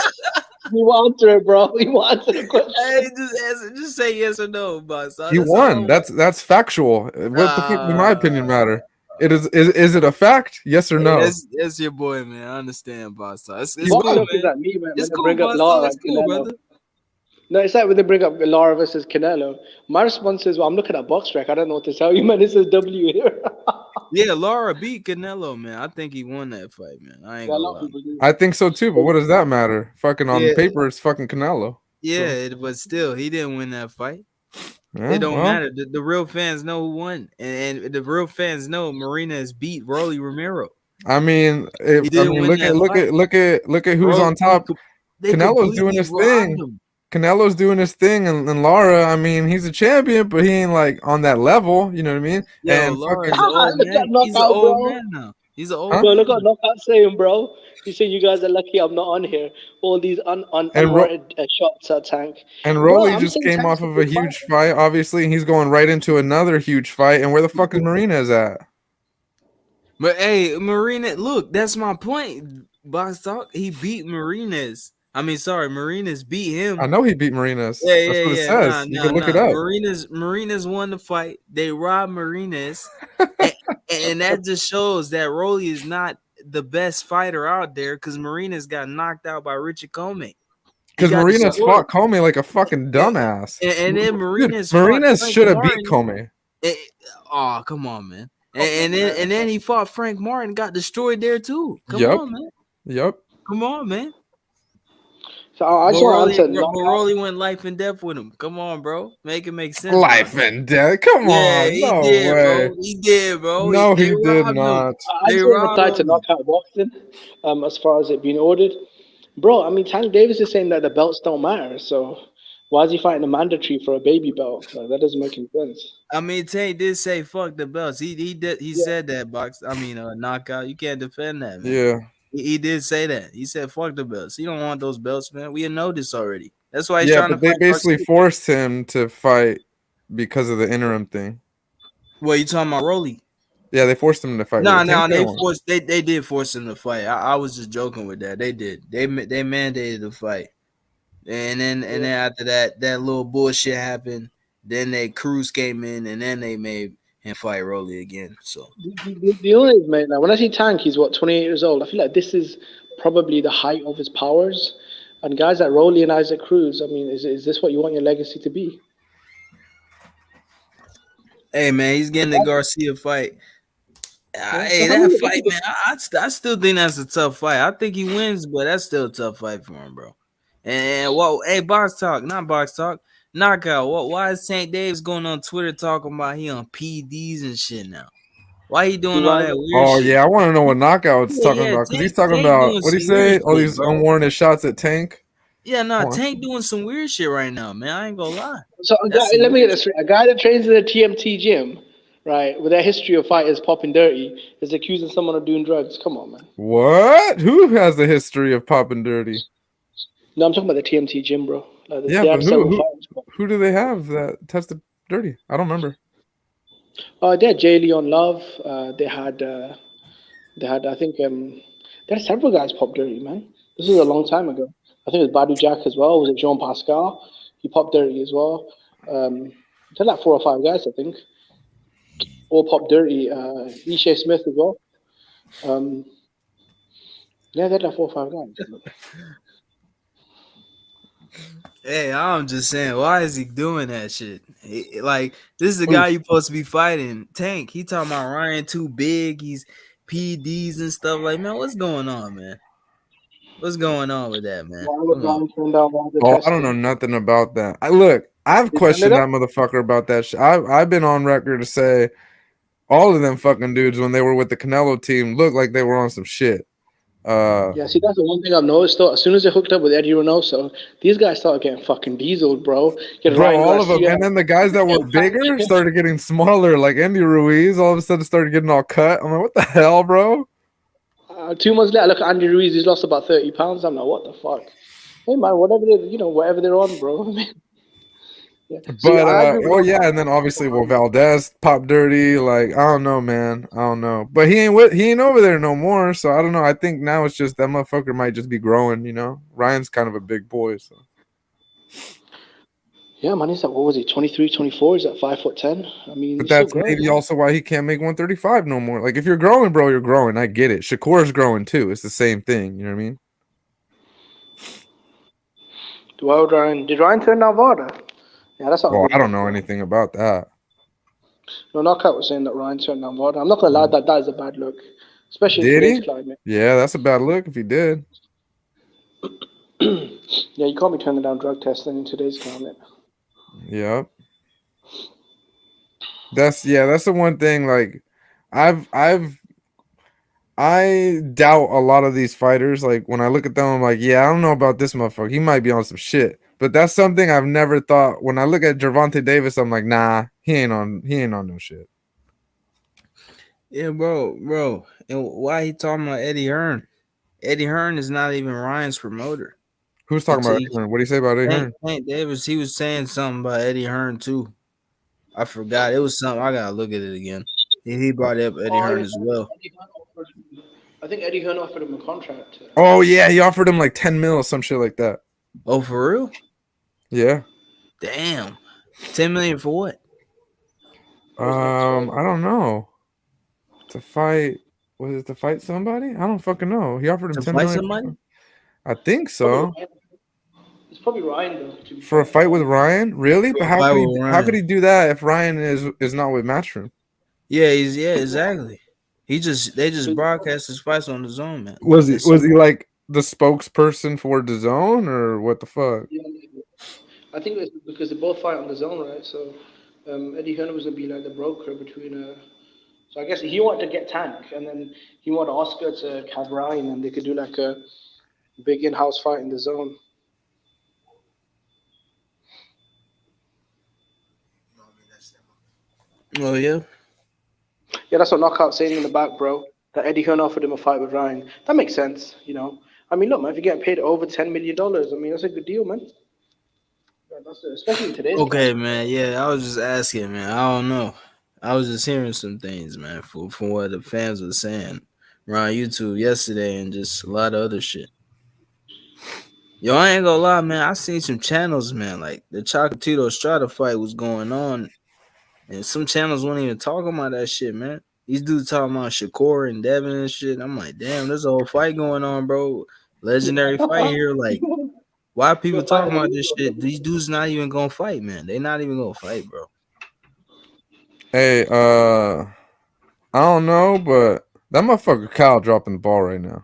He wants it, bro. He wants the question. Hey, just answer. Just say yes or no, boss. He won. That's factual. What the fuck does my opinion matter? It is it a fact? Yes or no? That's your boy, man. I understand, boss. It's Box cool, talk is man. at me, man. It's When they cool, bring up boss. Lara It's and cool, Canelo. brother. No, it's like when they bring up Lara versus Canelo. My response is, well, I'm looking at BoxRec. I don't know what to tell you, man. It says W here. Yeah, Lara beat Canelo, man. I think he won that fight, man. I ain't Yeah, a gonna lot of lie. people do. I think so too, but what does that matter? Fucking on Yeah. paper, it's fucking Canelo. Yeah, but still, he didn't win that fight. Yeah, It don't well, matter. The real fans know who won, and the real fans know Marinez beat Rolly Romero. I mean, He didn't win look that at who's Rolly- on top. They Canelo's doing completely his robbed thing. him. Canelo's doing his thing, and Lara, I mean, he's a champion, but he ain't like on that level. You know what I mean? Yo, and Lara's fucking, an old Look man. at He's an Knockout, old bro. man now. He's an old Huh? Bro, man. look what Knockout saying, bro. He said you guys are lucky I'm not on here. All these And unwarranted shots at Tank. and Bro, Rolly I'm just saying came Tank's off a of a good huge fighter. fight, obviously, and he's going right into another huge fight. And where the fuck is Marina's at? But hey, Marinez, look, that's my point. Box talk. He beat Marinez. Marinez beat him. I know he beat Marinas. Yeah. That's what it says. You can look it up. Marinez won the fight. They robbed Marinez, and that just shows that Rolly is not the best fighter out there because Marinez got knocked out by Richard Comey. Because Marinas fought Comey like a fucking dumbass. And then Dude, Marinez fought Marinas Frank should have beat Martin. Comey. Oh, come on, man. And then he fought Frank Martin, got destroyed there too. Come Yep. on, man. Yep. Come on, man. So I just want to answer Rolly went life and death with him. Come on, bro. Make it make sense. Life bro. and death. Come Yeah, on. he No did, way. bro. He did, bro. No, They he did robbed not. him. I They just want to robbed reply to him. Knockout Boxing as far as it being ordered. Bro, I mean, Tank Davis is saying that the belts don't matter. So why is he fighting a mandatory for a baby belt? Like, that doesn't make any sense. I mean, Tank did say fuck the belts. He did. He said that, Knockout. You can't defend that, man. Yeah. He did say that. He said fuck the belts. He don't want those belts, man. We know this already. That's why he's Yeah, trying but to they fight basically Garcia. forced him to fight because of the interim thing. Well, you talking about Rolly? Yeah, they forced him to fight. No, Tank didn't they want- forced. They did force him to fight. I was just joking with that. They did. They mandated the fight, and then after that little bullshit happened, Then they Cruz came in, and then they made him fight Rolly again. So The only is, mate, like, when I see Tank, he's what, 28 years old. I feel like this is probably the height of his powers. And guys like Rolly and Isaac Cruz, I mean, is this what you want your legacy to be? hey man, he's getting the Garcia fight. Hey, that fight, man, I still think that's a tough fight. I think he wins, but that's still a tough fight for him, bro. And hey, box talk, not box talk, knockout. Why is Tank Davis going on Twitter talking about he on PDs and shit now? Why he doing all that weird shit? Yeah, I want to know what Knockout's talking about, because he's talking about, doing what do you some say? weird All shit, these bro. unwarranted shots at Tank. Yeah, no, Come on. Tank doing some weird shit right now, man. I ain't gonna lie. So let me get this straight. A guy that trains in the TMT gym, right, with their history of fighters popping dirty, is accusing someone of doing drugs. Come on, man. What? Who has the history of popping dirty? No, I'm talking about the TMT gym, bro. Like, Yeah, they but have several who fighters. who do they have that tested dirty? I don't remember. They had Jay Leon Love. They had, I think, they had several guys pop dirty, man. This was a long time ago. I think it was Badu Jack as well. Was it Jean Pascal? He popped dirty as well. They had like 4 or 5 guys, I think. All popped dirty. Ishe Smith as well. Yeah, they had like 4 or 5 guys. Hey, I'm just saying, why is he doing that shit? Like, this is the guy you supposed to be fighting. Tank, he talking about Ryan too big. He's PDs and stuff. Like, man, what's going on, man? What's going on with that, man? I don't know nothing about that. I've questioned that motherfucker about that shit. I've been on record to say all of them fucking dudes when they were with the Canelo team looked like they were on some shit. Yeah, see, that's the one thing I've noticed though. As soon as they hooked up with Eddie Reynoso, these guys started getting fucking dieseled, bro. All of them. And then the guys that were bigger started getting smaller, like Andy Ruiz all of a sudden started getting all cut. I'm like, what the hell, bro? 2 months later, I look at Andy Ruiz, he's lost about 30 pounds. I'm like, what the fuck? Hey, man, whatever they're on, bro. Yeah. But and then obviously Valdez popped dirty. Like, I don't know, man. I don't know. But he ain't over there no more. So I don't know. I think now it's just that motherfucker might just be growing, you know. Ryan's kind of a big boy, so yeah, man, he's at, what was he, 23, 24? He's at 5'10". I mean, but that's maybe also why he can't make 135 no more. Like, if you're growing, bro, you're growing. I get it. Shakur's growing too. It's the same thing. You know what I mean? Well, did Ryan turn down Varda? Yeah, that's not. Well, I don't know anything about that. No, Knockout was saying that Ryan turned down Varda. I'm not gonna lie, that is a bad look, especially in today's climate. Yeah, that's a bad look if he did. Yeah, you can't be turning down drug testing in today's climate. Yep. That's the one thing. Like, I doubt a lot of these fighters. Like, when I look at them, I'm like, yeah, I don't know about this motherfucker. He might be on some shit. But that's something I've never thought. When I look at Gervonta Davis, I'm like, nah, he ain't on no shit. Yeah, bro. And why he talking about Eddie Hearn? Eddie Hearn is not even Ryan's promoter. Who's talking about Eddie Hearn? What do you say about Eddie Hearn? Tank Davis, he was saying something about Eddie Hearn too. I forgot. It was something. I gotta look at it again. He brought up Eddie Hearn as well. I think Eddie Hearn offered him a contract. Oh yeah, he offered him like 10 mil or some shit like that. Oh, for real? Yeah. Damn. 10 million for what? I don't know. To fight, was it to fight somebody? I don't fucking know. He offered him 10 million. Somebody? I think so. It's probably Ryan though. For a fight with Ryan, really? But how could he do that if Ryan is not with Matchroom? Yeah, exactly. They just broadcast his fights on the zone, man. Was he like the spokesperson for the zone or what the fuck? Yeah, I think it's because they both fight on the zone, right? So Eddie Hearn was gonna be like the broker between. So I guess he wanted to get Tank, and then he wanted Oscar to have Ryan, and they could do like a big in-house fight in the zone. Oh yeah. Yeah, that's what Knockout saying in the back, bro. That Eddie Hearn offered him a fight with Ryan. That makes sense, you know. I mean, look, man, if you're getting paid over $10 million, I mean, that's a good deal, man. Especially in today's Okay, man. Yeah, I was just asking, man. I don't know. I was just hearing some things, man, from what the fans were saying around YouTube yesterday and just a lot of other shit. Yo, I ain't gonna lie, man. I seen some channels, man. Like the Chocolatito Estrada fight was going on, and some channels weren't even talking about that shit, man. These dudes talking about Shakur and Devin and shit. I'm like, damn, there's a whole fight going on, bro. Legendary fight here. Like, why people talking about this shit? These dudes not even gonna fight, man. They not even gonna fight, bro. Hey, I don't know, but that motherfucker Kyle dropping the ball right now.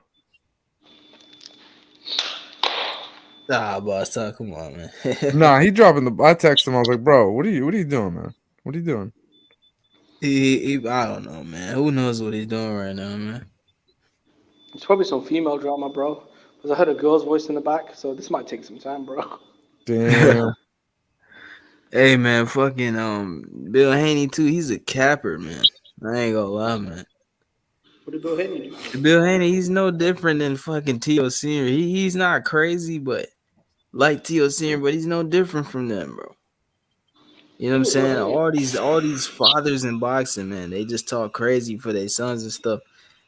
Ah, boss, come on, man. Nah, he dropping the. I texted him. I was like, bro, what are you doing, man? What are you doing? I don't know, man. Who knows what he's doing right now, man? It's probably some female drama, bro. Because I heard a girl's voice in the back, so this might take some time, bro. Damn. Hey, man, fucking Bill Haney too. He's a capper, man. I ain't gonna lie, man. What did Bill Haney do? Bill Haney, he's no different than fucking T.O. Senior. He's not crazy, but like T.O. Senior, but he's no different from them, bro. You know what I'm saying? All these fathers in boxing, man, they just talk crazy for their sons and stuff.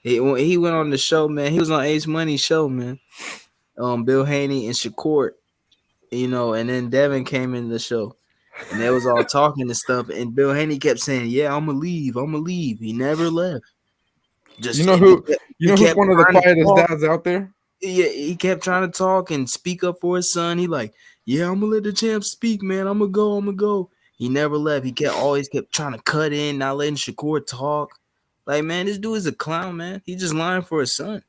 He went on the show, man. He was on H Money's show, man. Bill Haney and Shakur, you know, and then Devin came in the show, and they was all talking and stuff. And Bill Haney kept saying, "Yeah, I'm gonna leave." He never left. Just You know who's one of the quietest dads out there? Yeah, he kept trying to talk and speak up for his son. He like, yeah, I'm gonna let the champ speak, man. I'm gonna go. He never left. He always kept trying to cut in, not letting Shakur talk. Like, man, this dude is a clown, man. He just lying for his son.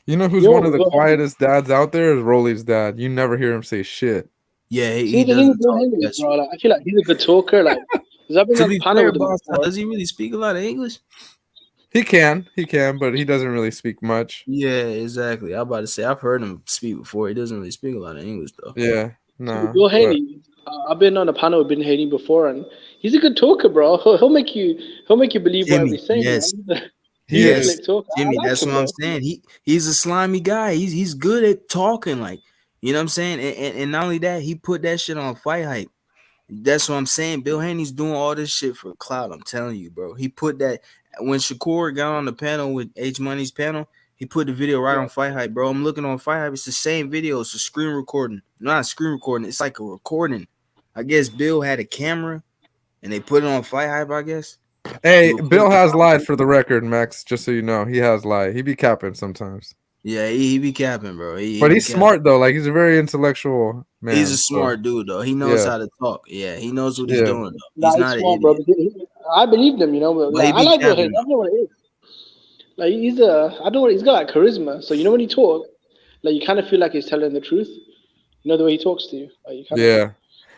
You know who's one of the quietest dads out there? Is Rolly's dad. You never hear him say shit. Yeah, he doesn't talk much. Bro, like, I feel like he's a good talker. Like, To be fair, boss, does he really speak a lot of English? He can, but he doesn't really speak much. Yeah, exactly. I'm about to say I've heard him speak before. He doesn't really speak a lot of English though. Yeah, no. Bill Haney, I've been on a panel with Bill Haney before, and he's a good talker, bro. He'll make you believe whatever he's saying. Yes. Man. Yes, talker. Jimmy, like that's him, what I'm bro. saying. He's a slimy guy. He's good at talking, like, you know what I'm saying? And not only that, he put that shit on Fight Hype. That's what I'm saying. Bill Haney's doing all this shit for clout. I'm telling you, bro. He put that when Shakur got on the panel with H Money's panel, he put the video right on Fight Hype, bro. I'm looking on Fight Hype. It's the same video. It's a screen recording. Not a screen recording. It's like a recording. I guess Bill had a camera and they put it on Fight Hype, I guess. Hey, Bill has lied for the record, Max, just so you know. He has lied. He be capping sometimes. Yeah, he be capping, bro. But he's smart, though. Like, he's a very intellectual man. He's a smart dude, though. He knows how to talk. Yeah, he knows what he's doing, though. He's not smart, an bro. idiot. I believe him, you know. But, like, I like Bill Haney. I don't know what it is. Like, I don't know what he's got, like charisma. So, you know, when he talks, like, you kind of feel like he's telling the truth. You know, the way he talks to you. Like, you yeah.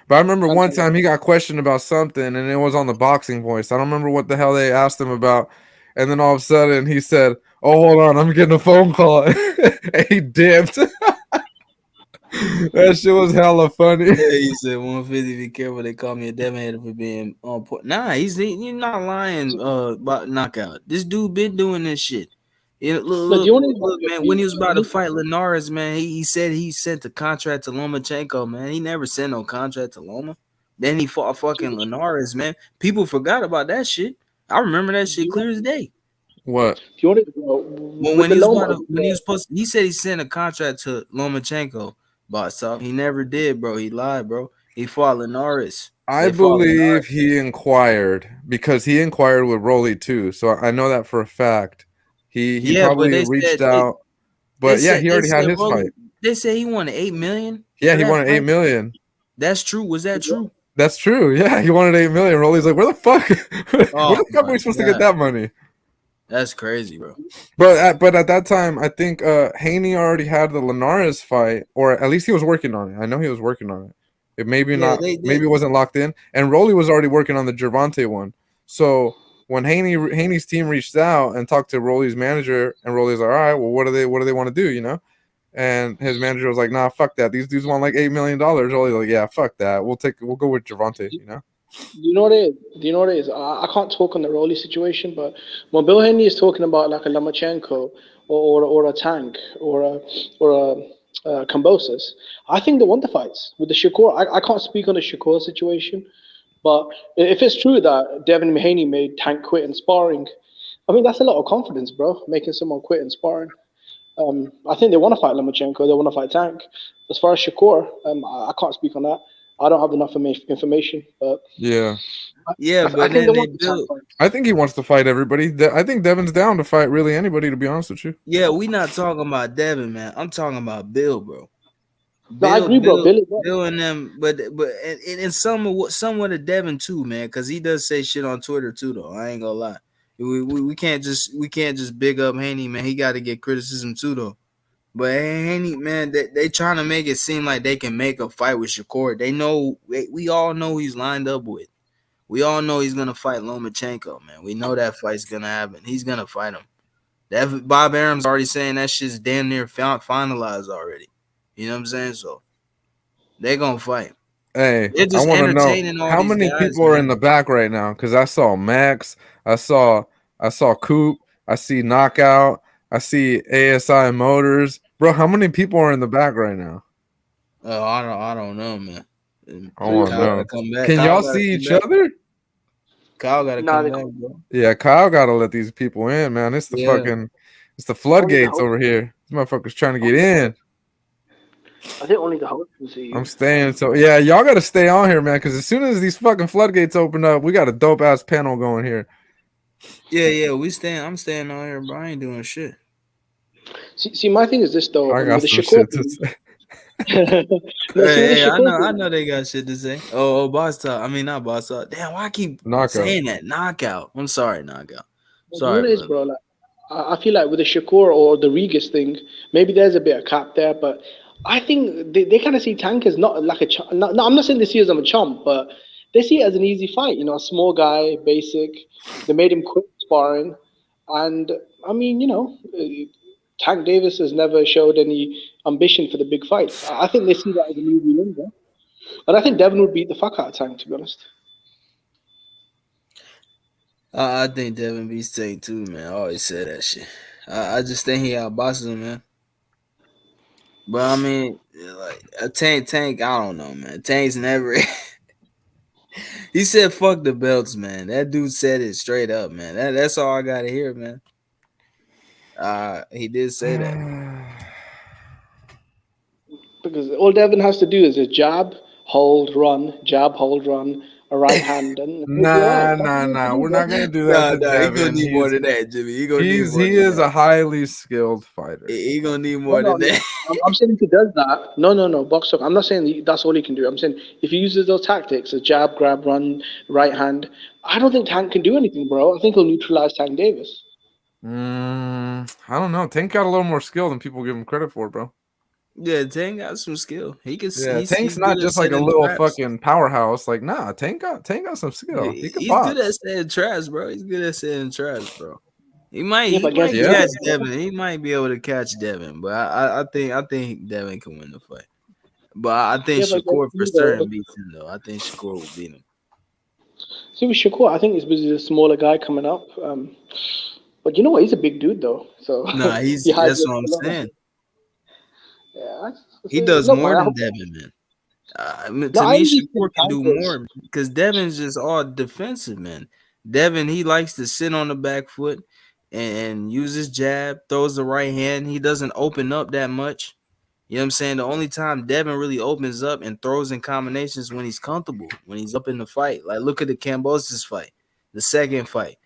But I remember one time he got questioned about something, and it was on the Boxing Voice. I don't remember what the hell they asked him about. And then all of a sudden he said, "Oh, hold on, I'm getting a phone call." And he dipped. That shit was hella funny. Yeah, he said 150. Be careful, they call me a devil header for being on point. Nah, he's not lying about knockout. This dude been doing this shit. Yeah, look, man. When he was about to fight Linares, man, he said he sent the contract to Lomachenko, man. He never sent no contract to Loma. Then he fought fucking Linares, man. People forgot about that shit. I remember that shit clear as day. What? When he was supposed, he said he sent a contract to Lomachenko, but so he never did, bro. He lied, bro. He fought Linares. I believe he inquired because he inquired with Rolly too. So I know that for a fact. He probably reached out. But yeah, he already had his fight. They said he wanted $8 million. Yeah, he wanted $8 million. That's true. Was that true? That's true. Yeah, he wanted $8 million. Rolly's like, where the fuck? Where the fuck are we supposed to get that money? That's crazy, bro. But at that time, I think Haney already had the Linares fight, or at least he was working on it. I know he was working on it. It maybe it wasn't locked in. And Rolly was already working on the Gervonta one. So when Haney's team reached out and talked to Rolly's manager, and Rolly's like, all right, well, what do they want to do, you know? And his manager was like, nah, fuck that. These dudes want like $8 million. Rolly's like, yeah, fuck that. We'll go with Gervonta, you know? Do you know what it is? I can't talk on the Rolly situation, but when Bill Haney is talking about like a Lomachenko or a Tank or a Kambosos, I think they want the fights with the Shakur. I can't speak on the Shakur situation, but if it's true that Devin Haney made Tank quit in sparring, I mean that's a lot of confidence, bro. Making someone quit in sparring. I think they want to fight Lomachenko. They want to fight Tank. As far as Shakur, I can't speak on that. I don't have enough information. But Yeah. Yeah, I but think then they they want the Tank built. fight. I think he wants to fight everybody. I think Devin's down to fight really anybody, to be honest with you. Yeah, we not talking about Devin, man. I'm talking about Bill, bro. No, I agree, bro. Bill and them, but and somewhat of Devin too, man, because he does say shit on Twitter too, though. I ain't gonna lie. We can't just big up Haney, man. He got to get criticism too, though. But Haney, man, they trying to make it seem like they can make a fight with Shakur. They know, we all know he's lined up with. We all know he's gonna fight Lomachenko, man. We know that fight's gonna happen. He's gonna fight him. That Bob Arum's already saying that shit's damn near finalized already. You know what I'm saying? So they're gonna fight. Hey, They're I just want to entertaining know all how these many guys, people are in man. the back right now. Because I saw Max, I saw Coop, I see Knockout, I see ASI Motors. Bro, how many people are in the back right now? Oh, I don't know, man. I want to Kyle know. gotta come back. Can Kyle y'all gotta see come each back. other? Kyle gotta Nah, come back, bro. Yeah, Kyle got to let these people in, man. It's the Yeah. it's the floodgates host. over here. These motherfuckers trying to get in. I think only the host can see you. I'm staying. So yeah, y'all got to stay on here, man. Because as soon as these fucking floodgates open up, we got a dope ass panel going here. Yeah, I'm staying on here, bro. I ain't doing shit. See, my thing is this though. I With got the some Shakur shit to thing. say. No, see, with the Hey, I Shakur thing, know they got shit to say. Oh, Boss Talk. I mean, not Boss Talk. Damn, why I keep Knockout. saying that? Knockout. I'm sorry, Knockout. you know Sorry, what it is, brother. bro. Like, I feel like with the Shakur or the Regis thing, maybe there's a bit of cap there, but I think they kind of see Tank as not like a chump. No, I'm not saying they see it as a chump, but they see it as an easy fight. You know, a small guy, basic. They made him quit sparring, and I mean, Tank Davis has never showed any ambition for the big fights. I think they see that as an easy win, bro. And I think Devin would beat the fuck out of Tank, to be honest. I think Devin beats Tank too, man. I always say that shit. I just think he outbosses him, man. But I mean, like a Tank, I don't know, man. Tank's never. He said, "Fuck the belts, man." That dude said it straight up, man. That's all I gotta hear, man. He did say that. Because all Devin has to do is a jab, hold, run, a right hand, and he'll be all right. Nah. We're not gonna do that to Nah, he gonna Devin. need more than that, Jimmy. He gonna need more He than is that. a highly skilled fighter. He gonna need No, more than that. I'm saying if he does that, no, box talk. I'm not saying that's all he can do. I'm saying if he uses those tactics, a jab, grab, run, right hand, I don't think Tank can do anything, bro. I think he'll neutralize Tank Davis. I don't know. Tank got a little more skill than people give him credit for, bro. Yeah, Tank got some skill. He can. Yeah, He's Tank's not good at just like a setting little traps. fucking powerhouse. Like, nah, Tank got some skill. He can He's box. good at setting traps, bro. He's good at setting traps, bro. He might against catch Devin. Devin. He might be able to catch Devin, but I think Devin can win the fight. But I think Yeah, but Shakur against for you, certain though. beats him though. I think Shakur will beat him. See with Shakur, I think he's busy a smaller guy coming up. But you know what? He's a big dude though. So Nah, he that's hides what I'm a lot. saying. Yeah, He does look, more man, I than hope- Devin, man. No, To I me, really Shakur think can Tank do is. more because Devin's just all defensive, man. Devin, he likes to sit on the back foot and use his jab, throws the right hand. He doesn't open up that much. You know what I'm saying? The only time Devin really opens up and throws in combinations when he's comfortable, when he's up in the fight. Like, look at the Kambosos fight, the second fight.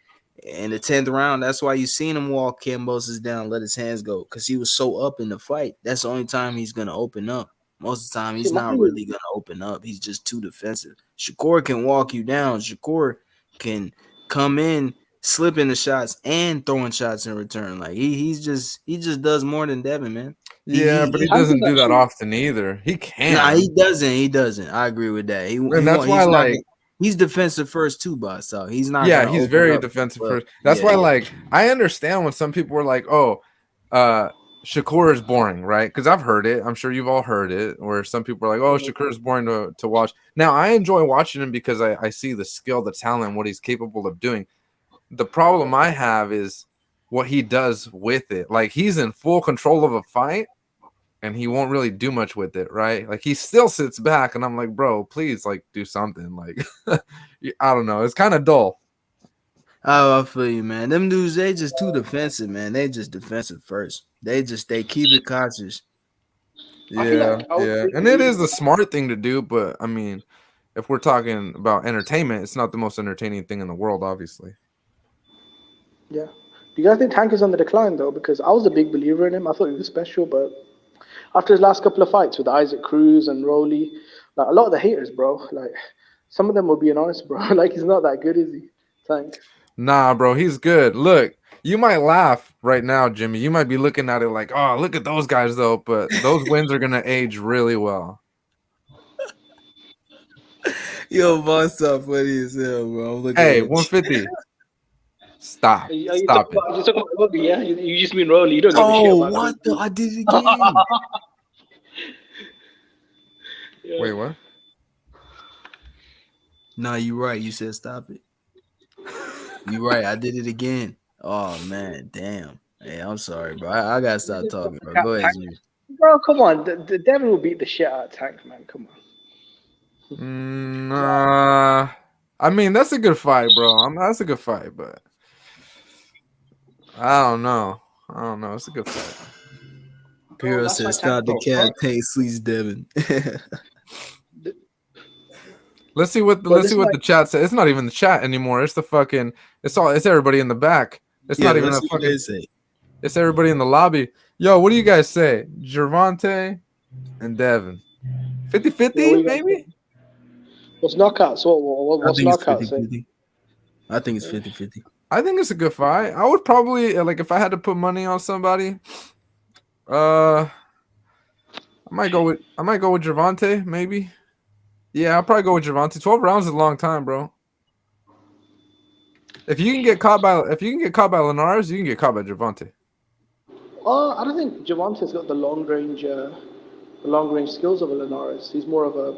In the 10th round, that's why you seen him walk Kambosos down, let his hands go, because he was so up in the fight. That's the only time he's going to open up. Most of the time, he's See, my not thing really going to open up. He's just too defensive. Shakur can walk you down. Shakur can come in, slipping the shots, and throwing shots in return. Like, he just does more than Devin, man. Yeah, but he Tank is doesn't do that actually. often either. He can. Nah, he doesn't. He doesn't. I agree with that. And that's why, like, he's defensive first too, boss. So he's not. yeah, gonna he's open very up, defensive but first. That's yeah, why, yeah. like, I understand when some people are like, "Oh, Shakur is boring," right? Because I've heard it. I'm sure you've all heard it, where some people are like, "Oh, Shakur is boring to watch." Now, I enjoy watching him because I see the skill, the talent, what he's capable of doing. The problem I have is what he does with it. Like, he's in full control of a fight, and he won't really do much with it, right? Like, he still sits back, and I'm like, bro, please, like, do something. Like, I don't know. It's kind of dull. Oh, I feel you, man. Them dudes, they just too defensive, man. They just defensive first. They keep it cautious. Yeah, and it is the smart thing to do. But I mean, if we're talking about entertainment, it's not the most entertaining thing in the world, obviously. Yeah. Do you guys think Tank is on the decline though? Because I was a big believer in him. I thought he was special, but after his last couple of fights with Isaac Cruz and Rowley, like a lot of the haters, bro, like some of them were being honest, bro. Like he's not that good, is he? Tank. Nah, bro, he's good. Look, you might laugh right now, Jimmy. You might be looking at it like, oh, look at those guys though, but those wins are gonna age really well. Yo, boss up funny as hell, bro. Hey, 150. Stop. You Stop talk about Rowley, yeah? You just mean Rowley. You don't give a shit about what him. the? I did it again. Yeah. Wait, what? Nah, you right. You said stop it. You right. I did it again. Oh man, damn. Hey, I'm sorry, bro. I gotta stop talking, bro. Go ahead, Jimmy. Bro, come on. The Devin will beat the shit out of Tank, man. Come on. Nah. I mean, that's a good fight, bro. That's a good fight, but I don't know. It's a good fight. Piro that's said why stop the Tank- campaign, sleaze Devin. Let's see what the chat says. It's not even the chat anymore. It's the fucking. It's everybody in the back. It's not even a let's see what fucking. they say. It's everybody in the lobby. Yo, what do you guys say? Gervonta and Devin. 50-50 maybe? What's knockouts? What's knockouts? Say? I think it's 50-50. I think it's a good fight. I would probably like if I had to put money on somebody. I might go with Gervonta, maybe. Yeah, I'll probably go with Gervonta. 12 rounds is a long time, bro. If you can get caught by Linares, you can get caught by Gervonta. I don't think Gervonta's got the long range skills of a Linares. He's more of a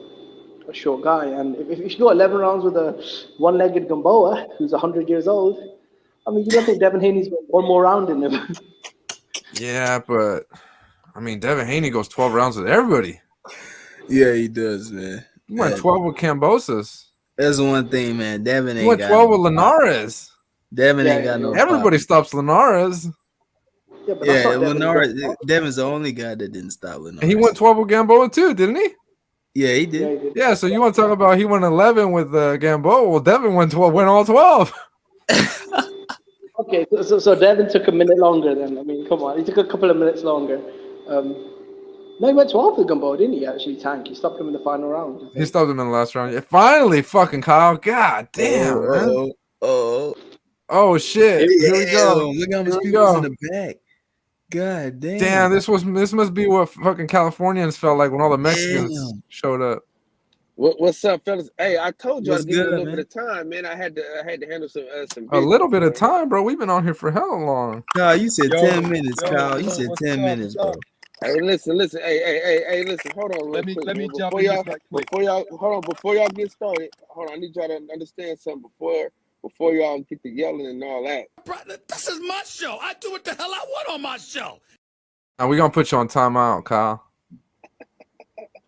short guy, and if you go 11 rounds with a one-legged Gamboa who's 100 years old, I mean, you don't think Devin Haney's got one more round in him? Yeah, but I mean, Devin Haney goes 12 rounds with everybody. Yeah, he does, man. He went 12 with Cambosos. That's one thing, man. Devin ain't He went got 12 with no Linares. Devin ain't got no Everybody stops Linares. Yeah, but that's not Devin. Linares. Devin's the only guy that didn't stop Linares. And he went 12 with Gamboa too, didn't he? Yeah, he did. Yeah, so you want to talk about he went 11 with Gamboa? Well, Devin went all 12. Okay, so Devin took a minute longer then. I mean, come on, he took a couple of minutes longer. No, he went 12 with Gamboa, didn't he? Actually, Tank. He stopped him in the final round. He stopped him in the last round. Yeah, finally, fucking Kyle. God damn, man. Oh shit. Here we go. Look how much people in the back. God damn. Damn, this must be what fucking Californians felt like when all the Mexicans showed up. What's up, fellas? Hey, I told you I'd What's give you a good, little man? bit of time, man. I had to handle some A little bit of time, bro. We've been on here for hella long. Kyle, you said 10 minutes, Kyle. You said 10 minutes, bro. Hey, listen. Hey, listen. Hold on, let me jump in before y'all get started. Hold on, I need y'all to understand something before y'all get to yelling and all that. This is my show. I do what the hell I want on my show. Now we're gonna put you on timeout, Kyle.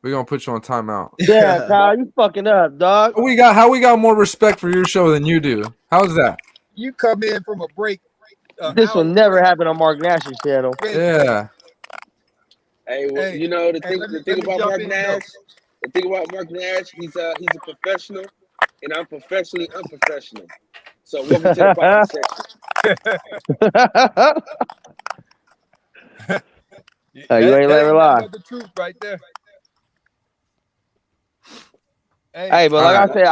We're gonna put you on timeout. Yeah, Kyle, you fucking up, dog. How we got more respect for your show than you do? How's that? You come in from a break. This will never happen on Mark Nash's channel. Yeah. Hey, well, you know the thing about Mark Nash, he's a professional, and I'm professionally unprofessional. So welcome to the podcast section. You ain't let her lie. The truth right there. Hey, but like I said,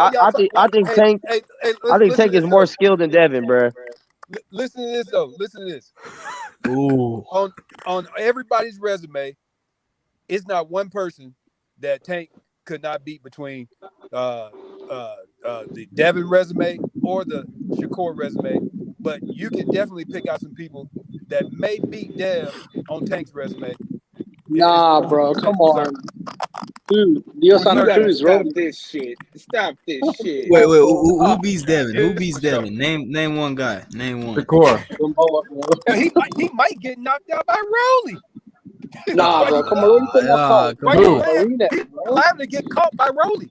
I think Tank is more skilled than Devin, bro. Listen to this though. Listen to this. Ooh. On everybody's resume, it's not one person that Tank could not beat between the Devin resume or the Shakur resume, but you can definitely pick out some people that may beat Dev on Tank's resume. Nah, bro, come on. Dude, Leo Santa Cruz, Stop this shit. Wait, who beats Devin? Who beats Devin? Name one guy. Name one. Shakur. He might get knocked out by Rowley. Nah, bro, come on. He's liable to get caught by Rowley.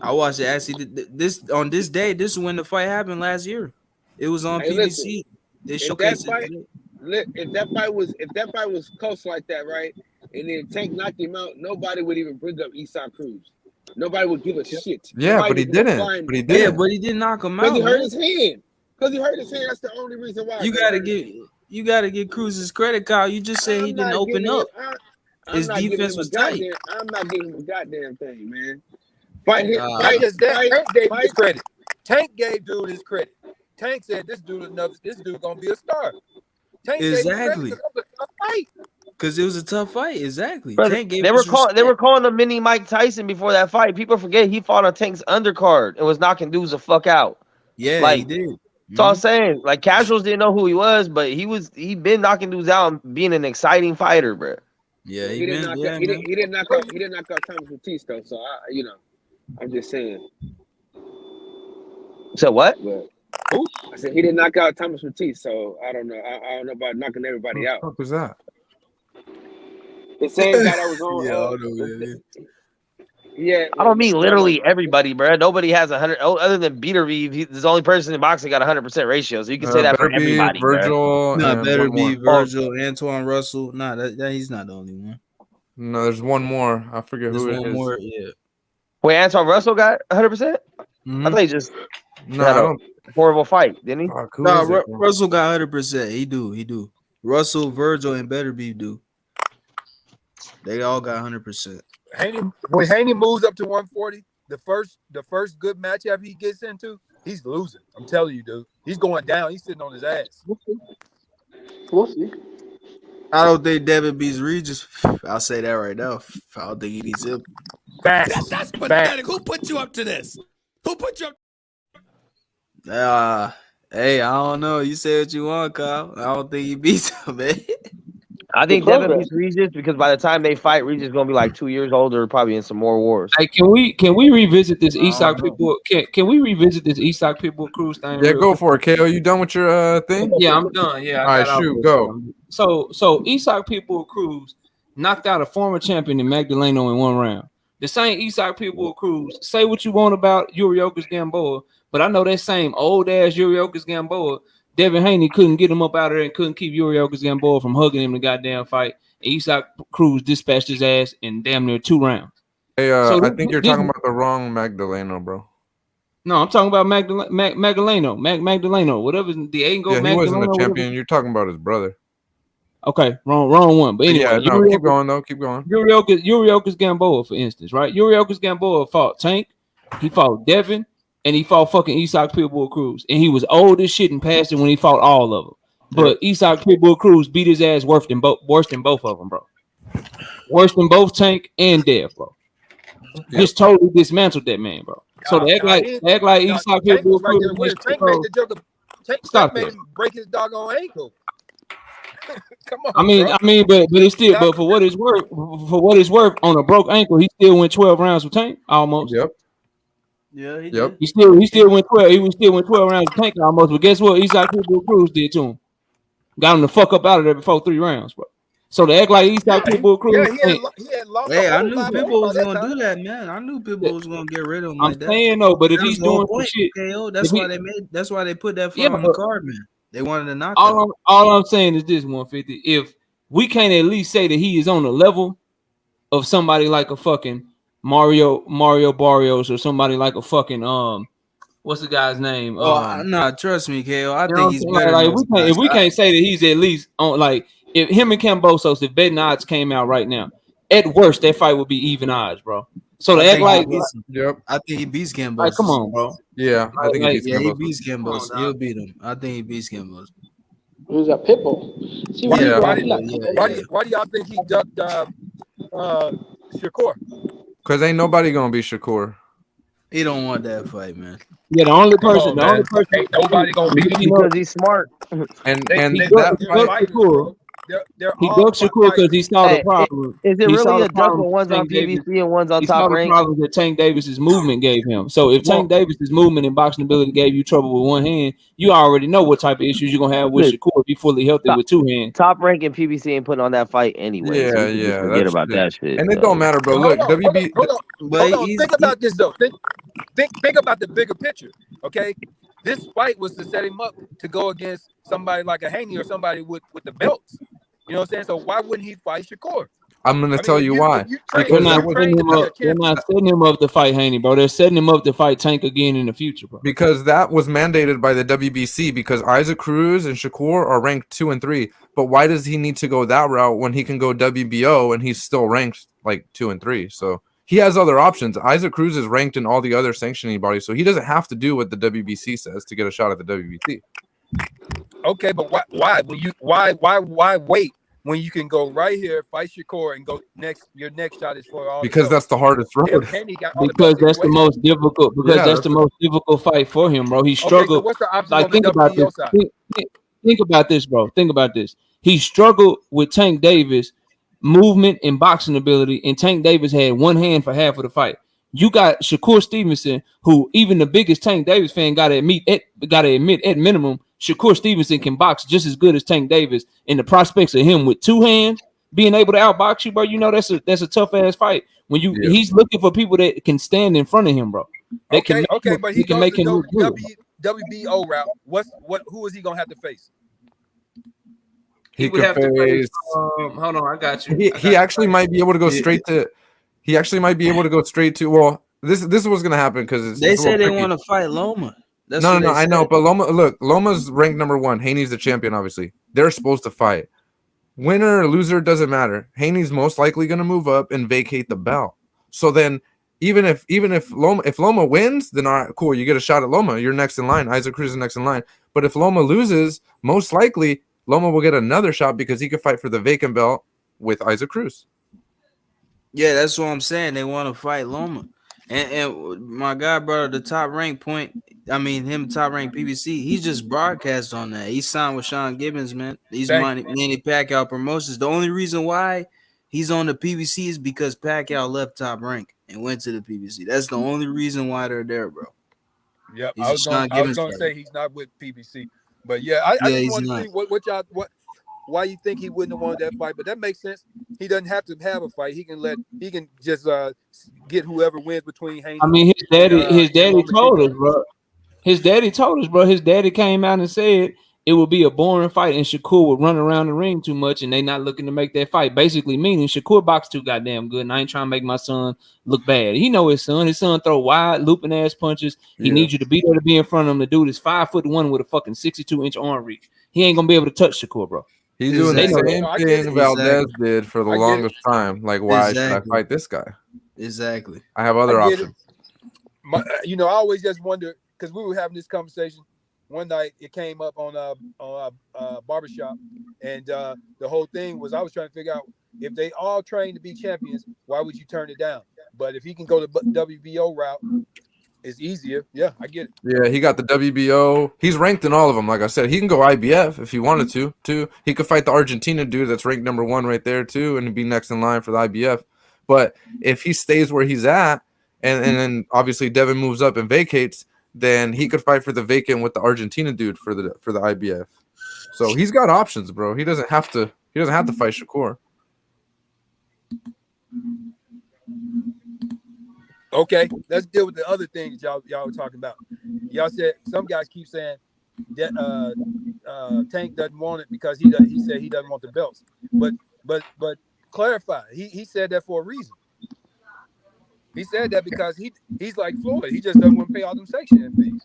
I watched it actually. This on this day. This is when the fight happened last year. It was on Hey, listen, PBC. They in that showcased fight, it. if that fight was close like that, right? And then Tank knocked him out, nobody would even bring up Isaac Cruz. Nobody would give a shit. Yeah, Nobody but he would give a didn't. flying- But he Yeah, didn't. but he did knock him Because out. he hurt Man. his hand. Because he hurt his hand. That's the only reason why. You gotta get Cruz his credit, Kyle. You just said he I'm didn't not open giving up. I'm His not giving defense him a was tight. goddamn. I'm not giving him a goddamn thing, man. Fight him. Not just that. Tank gave his credit. Tank gave dude his credit. Tank said this dude gonna be a star. Tank gave him Exactly. credit for the fight. Because it was a tough fight. Exactly. Brother, Tank gave they were us calling respect. him mini Mike Tyson before that fight. People forget he fought on Tank's undercard and was knocking dudes the fuck out. Yeah, like, he did. That's all I'm saying. Like casuals didn't know who he was, but he been knocking dudes out and being an exciting fighter, bro. Yeah, He didn't knock out. He didn't knock out Thomas Ortiz though. So I'm just saying. So what? But, I said he didn't knock out Thomas Ortiz, so I don't know. I don't know about knocking everybody out. What was that? The same guy that was on. Yeah, I don't know what that is. Yeah, I don't mean literally everybody, bro. Nobody has 100 other than Beater Reeve. He's the only person in boxing got 100% ratio. So you can say that for Better be everybody. Virgil. Nah, and better one be more. Virgil, Antoine Russell. Nah, that he's not the only one. No, there's one more. I forget There's who it one is. more. Yeah. Wait, Antoine Russell got 100%? Mhm. I thought he just No, had I a don't. horrible fight, didn't he? Fuck, who Nah, is it, bro? Russell got 100%. He do. Russell, Virgil, and Betterbeef do. They all got 100%. When Haney moves up to 140, the first good matchup he gets into, he's losing. I'm telling you, dude. He's going down. He's sitting on his ass. We'll see. I don't think Devin beats Regis. I'll say that right now. I don't think he needs him. That's pathetic. Who put you up to this? Who put you up? Hey, I don't know. You say what you want, Kyle. I don't think he beats him, man. I think Devin beats Regis because by the time they fight, Regis is gonna be like 2 years older, probably in some more wars. Hey, can we revisit this Isak Pitbull? Can we revisit this Isak Pitbull Cruz thing? Yeah, real go quick? for it, KO. You done with your thing? Yeah, I'm done. Yeah. All right, shoot, go. So Isak Pitbull Cruz knocked out a former champion in Magdaleno in 1 round. The same Isak Pitbull Cruz, say what you want about Yuriorkis Gamboa, but I know that same old ass Yuriorkis Gamboa, Devin Haney couldn't get him up out of there and couldn't keep Yuriorkis Gamboa from hugging him the goddamn fight. And Isak Cruz dispatched his ass in damn near 2 rounds. Hey, So I think you're this- talking about the wrong Magdaleno, bro. No, I'm talking about Magdaleno, whatever the ain't go Yeah, he Magdaleno. wasn't a whatever. champion. You're talking about his brother. Okay, wrong one. But anyway, yeah, no, keep going though. Keep going. Yuriorkis Gamboa, for instance, right? Yuriorkis Gamboa fought Tank, he fought Devin, and he fought fucking Isak Pitbull Cruz. And he was old as shit and passed it when he fought all of them. But Isak Pitbull Cruz beat his ass worse than both of them, bro. Worse than both Tank and Dev, bro. Just totally dismantled that man, bro. So they act like Isak Tank Pitbull was right there Cruz. with him. Tank made the Joker. Tank Stop made that. him break his doggone ankle. Come on, I mean, but it's still, but for what it's worth, on a broke ankle, he still went 12 rounds with Tank almost. Yep. Yeah, he Yep. He still went 12. He still went 12 rounds with Tank almost. But guess what? Isak Pitbull Cruz did to him. Got him the fuck up out of there before 3 rounds, bro. So they act like Isak Pitbull Cruz. He had lost Hey, a I whole knew lot of Pitbull weight was by gonna that do that, man. I knew Pitbull was gonna get rid of him I'm like that. saying though, but if That was he's the whole doing some point, shit, KO. That's if why he- that's why they put that fight Yeah, on the but- card, man. They wanted to knock all I'm saying is this 150. If we can't at least say that he is on the level of somebody like a fucking Mario Barrios or somebody like a fucking what's the guy's name? Nah, trust me, KO. I You know think what he's I'm saying? better. Like, than those guys. if we can't say that he's at least on, like, if him and Kambosos, if betting odds came out right now, at worst that fight would be even odds, bro. So they act like, I think he beats Gamboa. like, come on, bro. Yeah, I think he beats he Gamboa. beats Gamboa. He'll beat him. I think he beats Gamboa. Who's that Pitbull? See, Why do Yeah. y'all think he ducked Shakur? Cause ain't nobody gonna be Shakur. He don't want that fight, man. Yeah, the only Come person, on, the man. only person, Ain't nobody gonna beat him. Because he's smart. And They- and they- that they're fight, fighters, Shakur. bro. They're he all ducked Shakur because he saw Hey, the problem. Is it He saw really the a duck problem when one's on Tank Davis- PBC and one's on He saw Top the Rank? problems that Tank Davis's movement gave him. So if Tank Davis's movement and boxing ability gave you trouble with one hand, you already know what type of issues you're gonna have with Look, Shakur if you fully healthy with 2 hands. Top Rank and PBC ain't putting on that fight anyway. yeah, so you can just yeah, forget that's about true. that shit. And it don't matter, bro. Look, WB. Hold on. Think about this though. Think about the bigger picture. Okay, This fight was to set him up to go against somebody like a Haney or somebody with the belts. You know what I'm saying? So why wouldn't he fight Shakur? I'm gonna tell you why. They're Because not that was, setting him up. They're not setting him up to fight Haney, bro. They're setting him up to fight Tank again in the future, bro. because that was mandated by the WBC because Isaac Cruz and Shakur are ranked 2 and 3. But why does he need to go that route when he can go WBO and he's still ranked like 2 and 3? So he has other options. Isaac Cruz is ranked in all the other sanctioning bodies, so he doesn't have to do what the WBC says to get a shot at the WBC. Okay, but why? Why wait when you can go right here, fight Shakur, and go next? Your next shot is for all. Because that's the hardest road. Because that's the most difficult. Because Yeah, that's the most difficult fight for him, bro. He so struggled. what's the options Like on the think about WBO this. side? Think about this, bro. Think about this. He struggled with Tank Davis movement and boxing ability, and Tank Davis had one hand for half of the fight. You got Shakur Stevenson, who even the biggest Tank Davis fan gotta admit at minimum, Shakur Stevenson can box just as good as Tank Davis. And the prospects of him with two hands being able to outbox you, bro, you know that's a tough ass fight. When he's looking for people that can stand in front of him, bro. They can But he can goes make him the look good. WBO route. Who is he gonna have to face? He would could have to face, face. hold on, I got you. He actually might be able to go straight to. He actually might be able to go straight to. Well, this is what's gonna happen because They say they want to fight Loma. That's No, what they I know, said. but Loma's ranked number 1. Haney's the champion, obviously. They're supposed to fight. Winner or loser doesn't matter. Haney's most likely gonna move up and vacate the belt. So then, even if Loma wins, then all right, cool, you get a shot at Loma. You're next in line. Isaac Cruz is next in line. But if Loma loses, most likely Loma will get another shot because he could fight for the vacant belt with Isaac Cruz. Yeah, that's what I'm saying. They want to fight Loma. And my guy brought up the top rank point. I mean, him top rank PBC. He just broadcast on that. He signed with Sean Gibbons, man. These Manny Pacquiao promotions. The only reason why he's on the PBC is because Pacquiao left top rank and went to the PBC. That's the only reason why they're there, bro. Yep, He's I a was Sean going to Gibbons say he's not with PBC, but yeah, I just he's want to not. see why you think he wouldn't have won that fight, but that makes sense. He doesn't have to have a fight. He can just get whoever wins between Haney. I mean, his daddy and told us, bro. His daddy told us, bro. His daddy came out and said it would be a boring fight and Shakur would run around the ring too much and they not looking to make that fight. Basically meaning Shakur box too goddamn good and I ain't trying to make my son look bad. He know his son. His son throw wide looping ass punches. He needs you to be there to be in front of him. The dude is 5'1" with a fucking 62-inch arm reach. He ain't gonna be able to touch Shakur, bro. He's doing the same thing Valdez did for the I get longest time. Like, why should I Exactly. fight this guy? Exactly. I have other I get it. options. I always just wonder because we were having this conversation one night. It came up on barbershop, and the whole thing was I was trying to figure out if they all train to be champions, why would you turn it down? But if he can go the WBO route, it's easier. Yeah, I get it. Yeah, he got the WBO. He's ranked in all of them. Like I said, he can go IBF if he wanted to, too. He could fight the Argentina dude that's ranked number 1 right there, too, and be next in line for the IBF. But if he stays where he's at, and then obviously Devin moves up and vacates, then he could fight for the vacant with the Argentina dude for the IBF. So he's got options, bro. He doesn't have to fight Shakur. Okay, let's deal with the other things y'all were talking about. Y'all said some guys keep saying that Tank doesn't want it because he said he doesn't want the belts. But clarify. He said that for a reason. He said that because he's like Floyd. He just doesn't want to pay all them sanctioning fees.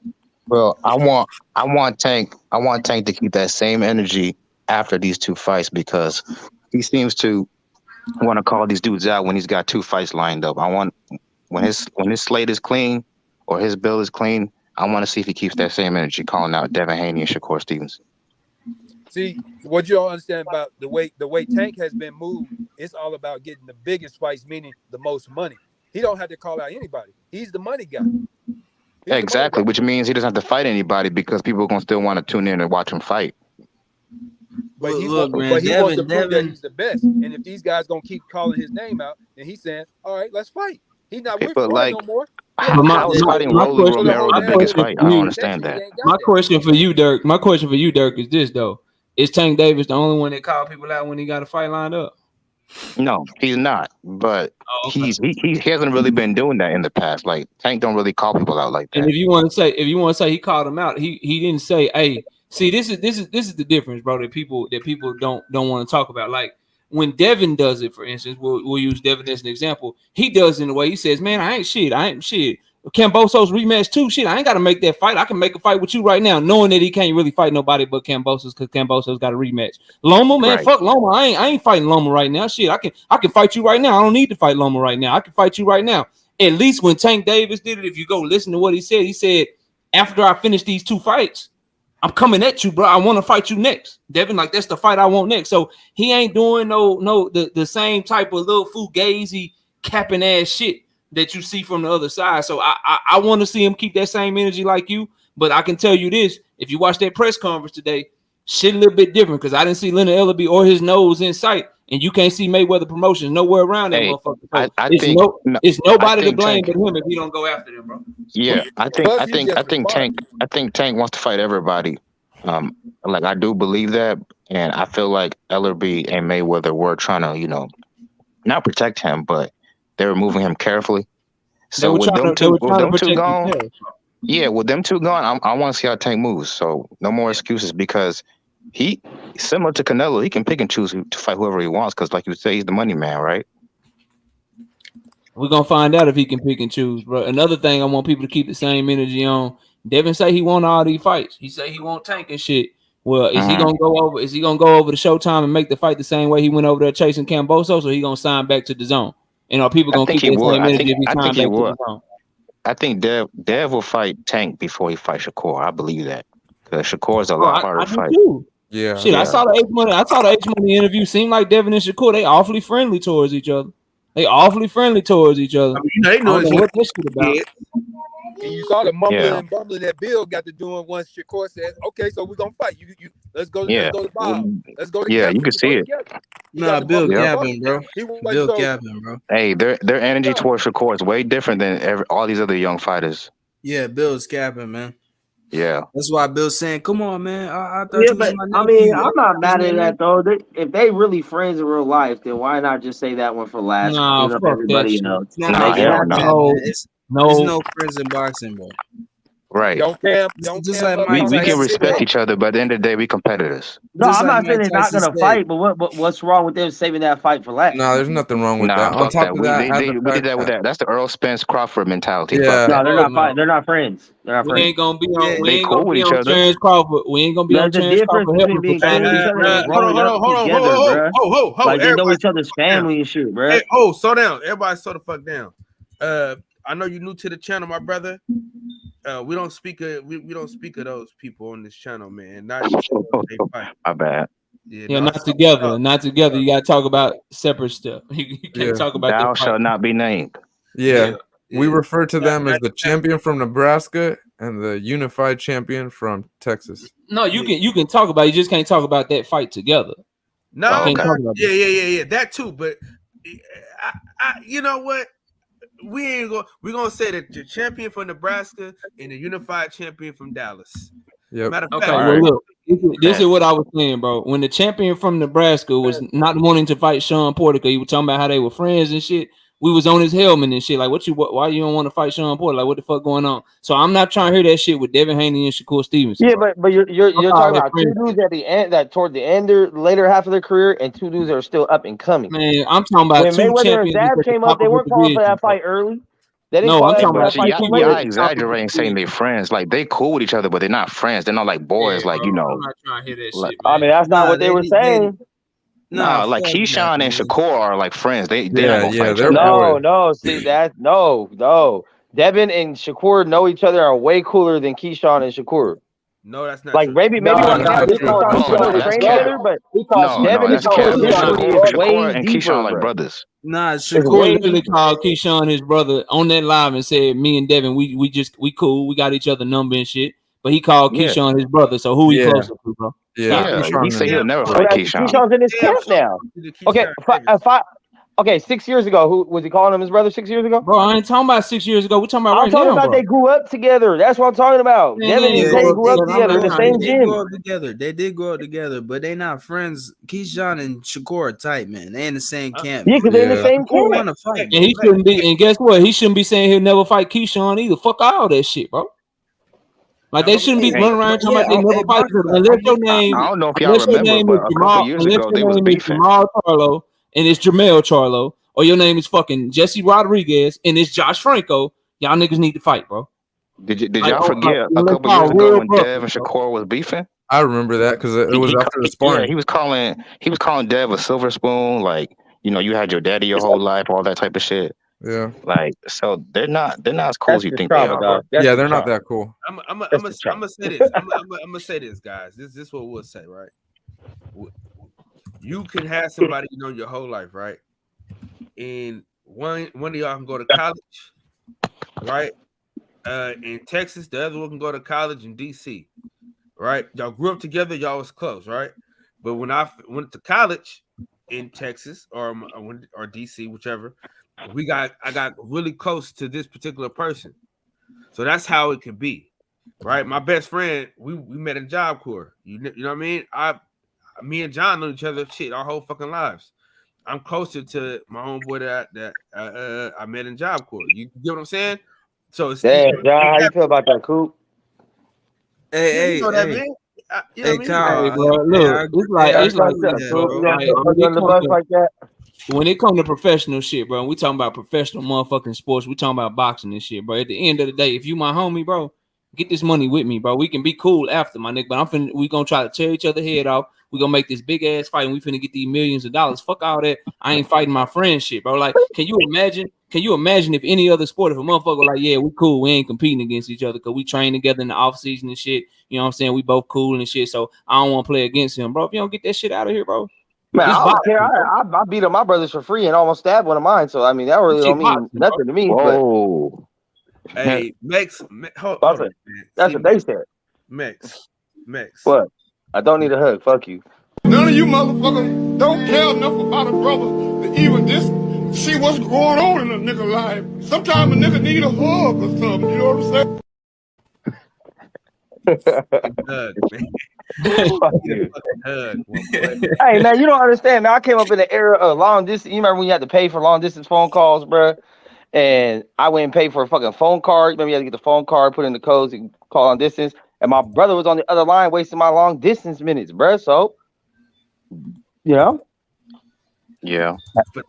Well, I want Tank to keep that same energy after these 2 fights because he seems to want to call these dudes out when he's got 2 fights lined up. I want when his slate is clean or his bill is clean, I want to see if he keeps that same energy calling out Devin Haney and Shakur Stevenson. See, what you don't understand about the way Tank has been moved, it's all about getting the biggest fights, meaning the most money. He don't have to call out anybody. He's the money guy. Exactly, which means he doesn't have to fight anybody because people are going to still want to tune in and watch him fight. But he Look, man, wants to prove that Devin- he's the best. And if these guys gonna keep calling his name out, then he's saying, "All right, let's fight." He's not with But, Floyd like, no more. How is fighting Rolly Romero the biggest fight? I don't understand that. My question for you, Dirk. My question for you, Dirk, is this though: is Tank Davis the only one that called people out when he got a fight lined up? No, he's not. But he hasn't really been doing that in the past. Like Tank don't really call people out like that. And if you want to say he called him out, he didn't say, "Hey, see, this is the difference, bro. That people don't want to talk about. Like when Devin does it, for instance, we'll use Devin as an example. He does it in a way he says, "Man, I ain't shit. Kambosos rematch too. Shit, I ain't got to make that fight. I can make a fight with you right now, knowing that he can't really fight nobody but Kambosos because Kambosos got a rematch. Loma, man, fuck Loma. I ain't fighting Loma right now. Shit, I can fight you right now. I don't need to fight Loma right now. I can fight you right now. At least when Tank Davis did it, if you go listen to what he said, after I finish these 2 fights, I'm coming at you, bro. I want to fight you next. Devin, like that's the fight I want next. So he ain't doing the same type of little fugazi capping ass shit that you see from the other side. So I want to see him keep that same energy like you. But I can tell you this: if you watch that press conference today, shit a little bit different because I didn't see Leonard Ellerbe or his nose in sight, and you can't see Mayweather Promotions nowhere around that motherfucker. It's nobody to blame but him if he don't go after them, bro. Yeah, I think Tank wants to fight everybody. Like I do believe that, and I feel like Ellerbe and Mayweather were trying to, not protect him, but they were moving him carefully. So with them two gone, I want to see how Tank moves. So no more excuses because he similar to Canelo. He can pick and choose to fight whoever he wants because, like you say, he's the money man, right? We're gonna find out if he can pick and choose, bro. Another thing I want people to keep the same energy on. Devin say he want all these fights. He say he won't Tank and shit. Well, is he gonna go over? Is he gonna go over to Showtime and make the fight the same way he went over there chasing Kambosos, or he gonna sign back to the zone? And are people gonna keep the same energy if he sign back to the zone? I think Dev will fight Tank before he fights Shakur. I believe that because Shakur is a lot harder to fight. Yeah, shit. I saw the H Money interview. Seemed like Devin and Shakur they awfully friendly towards each other. They know what this shit about. And you saw the mumbling and bumbling that Bill got to doing once Shakur said, "Okay, so we're gonna fight. You let's go. Let's go to Bob. Let's go to you can see it. Nah, Bill gabbing, bro. Bill gabbing, bro. Hey, their energy towards Shakur is way different than all these other young fighters. Yeah, Bill's gabbing, man. Yeah, that's why Bill's saying, "Come on, man." I thought yeah, but I mean, I'm not mad at that though. If they really friends in real life, then why not just say that one for last? Nah, fuck everybody that shit. There's no friends in boxing, bro. Right. Don't we can respect each other, but at the end of the day, we competitors. No, I'm not saying they're not gonna fight, but what's wrong with them saving that fight for last? No, there's nothing wrong with that. On top of that, we did that with that. That's the Earl Spence Crawford mentality. Yeah. No, they're not fighting. They're not friends. They're not friends. We ain't gonna be on. We They ain't cool gonna with be each on other. Terrence Crawford. We ain't gonna be on Terrence Crawford. Helping Being cool with each other and growing up together, bro. Like they know each other's family and shit, bro. Hey, slow down. Everybody slow the fuck down. I know you're new to the channel, my brother. We don't speak of those people on this channel, man. Not my bad. Yeah, not together. Not together. You gotta talk about separate stuff. You can't talk about Thou that shall fight. not be named. Yeah. We refer to them as the champion from Nebraska and the unified champion from Texas. No, you can talk about it. You just can't talk about that fight together. No, I can't talk about yeah, that too. But you know what? We're gonna say that the champion from Nebraska and the unified champion from Dallas. Yep. Matter of Okay, fact, well look, this is what I was saying, bro. When the champion from Nebraska was not wanting to fight Sean Porter, because he was talking about how they were friends and shit. We was on his helmet and shit. Like, why you don't want to fight Sean Porter? Like, what the fuck going on? So I'm not trying to hear that shit with Devin Haney and Shakur Stevenson. Yeah, but you're talking about two dudes at the end, that toward the end, their later half of their career, and two dudes that are still up and coming. Man, I'm talking about when two Mayweather and champions. Zab came up, they weren't calling for that fight early. They didn't I'm talking about y'all exaggerating saying they're friends. Like they cool with each other, but they're not friends. They're not like boys. Yeah, like I'm not trying to hear that shit. I mean, that's not what they were saying. No, like Keyshawn and Shakur are like friends. They're not gonna fight each they're other. no. See that? No. Devin and Shakur know each other are way cooler than Keyshawn and Shakur. No, that's not like true. maybe No, when that's they call Keyshawn train together, but Devin and Shakur way and deeper, Keyshawn like bro. brothers. Nah, Shakur literally called Keyshawn his brother on that live and said, "Me and Devin, we cool. We got each other number and shit." But he called Keyshawn his brother, so who he closer to, bro? Yeah, he said he'll never fight Keyshawn. Keyshawn's in his camp now. Okay, 6 years ago. Who was he calling him his brother 6 years ago? Bro, I ain't talking about 6 years ago. We're talking about I'm right talking now, about bro. they grew up together. That's what I'm talking about. Man, Devin and Tank grew up together in the same They gym. grow up together. They did grow up together, but they not friends. Keyshawn and Shakur are tight, man. They in the same camp. Yeah, because they're in the same Shakur camp. want to fight, And he shouldn't be. And guess what? He shouldn't be saying he'll never fight Keyshawn either. Fuck all that shit, bro. Like they shouldn't be running around talking about they never fight unless your name. I don't know if y'all Unless your remember, name but is a couple Jamal. years Unless ago they your was name is beefing. Jamal Charlo and it's Jamel Charlo, or your name is fucking Jesse Rodriguez and it's Josh Franco. Y'all niggas need to fight, bro. Did Like, y'all forget a let's couple call years ago real when brothers, Dev and bro. Shakur was beefing? I remember that because it was after the sparring. Yeah, he was calling Dev a silver spoon, like, you know, you had your daddy your whole life, all that type of shit. Yeah. Like, so they're not as cool as you think they are, bro. Yeah, they're not that cool. I'm gonna say this. I'm gonna say this, guys. This is what we'll say, right? You can have somebody you know your whole life, right? And one of y'all can go to college, right? In Texas, the other one can go to college in DC, right? Y'all grew up together, y'all was close, right? But when I went to college in Texas or DC, whichever, I got really close to this particular person. So that's how it can be, right? My best friend, we met in Job Corps. You know what I mean? Me and John know each other shit our whole fucking lives. I'm closer to my homeboy that I met in Job Corps. You get what I'm saying? So it's Damn, John, how you feel about that, Coop? Hey, you know that, man. You know what I mean? Kyle, Hey, bro, look, it's like this, bro. Like, when it comes to professional shit, bro, we talking about professional motherfucking sports. We talking about boxing and shit, bro. At the end of the day, if you my homie, bro, get this money with me, bro. We can be cool after, my nigga. But we gonna try to tear each other head off. We gonna make this big ass fight, and we finna get these millions of dollars. Fuck all that. I ain't fighting my friend shit, bro. Like, can you imagine if any other sport, if a motherfucker like, yeah, we cool, we ain't competing against each other because we train together in the off season and shit. You know what I'm saying? We both cool and shit. So I don't want to play against him, bro. If you don't get that shit out of here, bro. Man, I don't care. I beat up my brothers for free and almost stabbed one of mine. So I mean, that really don't mean nothing to me. Whoa. Hey, Mex, hold on, that's what they said. Mex. What? I don't need a hug. Fuck you. None of you motherfuckers don't care enough about a brother to even just see what's going on in a nigga life. Sometimes a nigga need a hug or something. You know what I'm saying? Hug, man. Hug, Hey man, you don't understand, man. I came up in the era of long distance. You remember when you had to pay for long distance phone calls, bro? And I went and paid for a fucking phone card. Remember, you had to get the phone card, put in the codes, and call on distance. And my brother was on the other line, wasting my long distance minutes, bro. So, you know, yeah.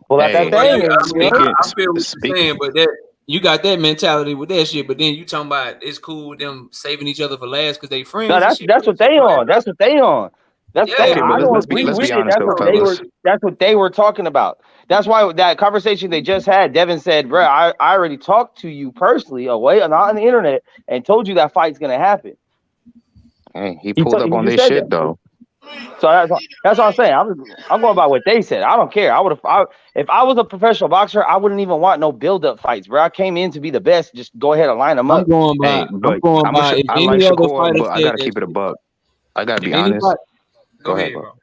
Well, hey, that thing. I feel what you're saying, but that you got that mentality with that shit. But then you talking about it's cool with them saving each other for last because they friends. No, that's what they on. That's what they on. That's yeah, I don't agree with it. That's what they were talking about. That's why that conversation they just had, Devin said, bro, I already talked to you personally away, not on the internet, and told you that fight's gonna happen. Hey, he pulled up on this shit though. So that's what I'm saying. I'm going by what they said. I don't care. If I was a professional boxer, I wouldn't even want no build-up fights, bro. I came in to be the best. Just go ahead and line them up. I'm going by. Hey, I like Shakur, but I gotta keep it a buck. I gotta be honest. Go ahead, bro.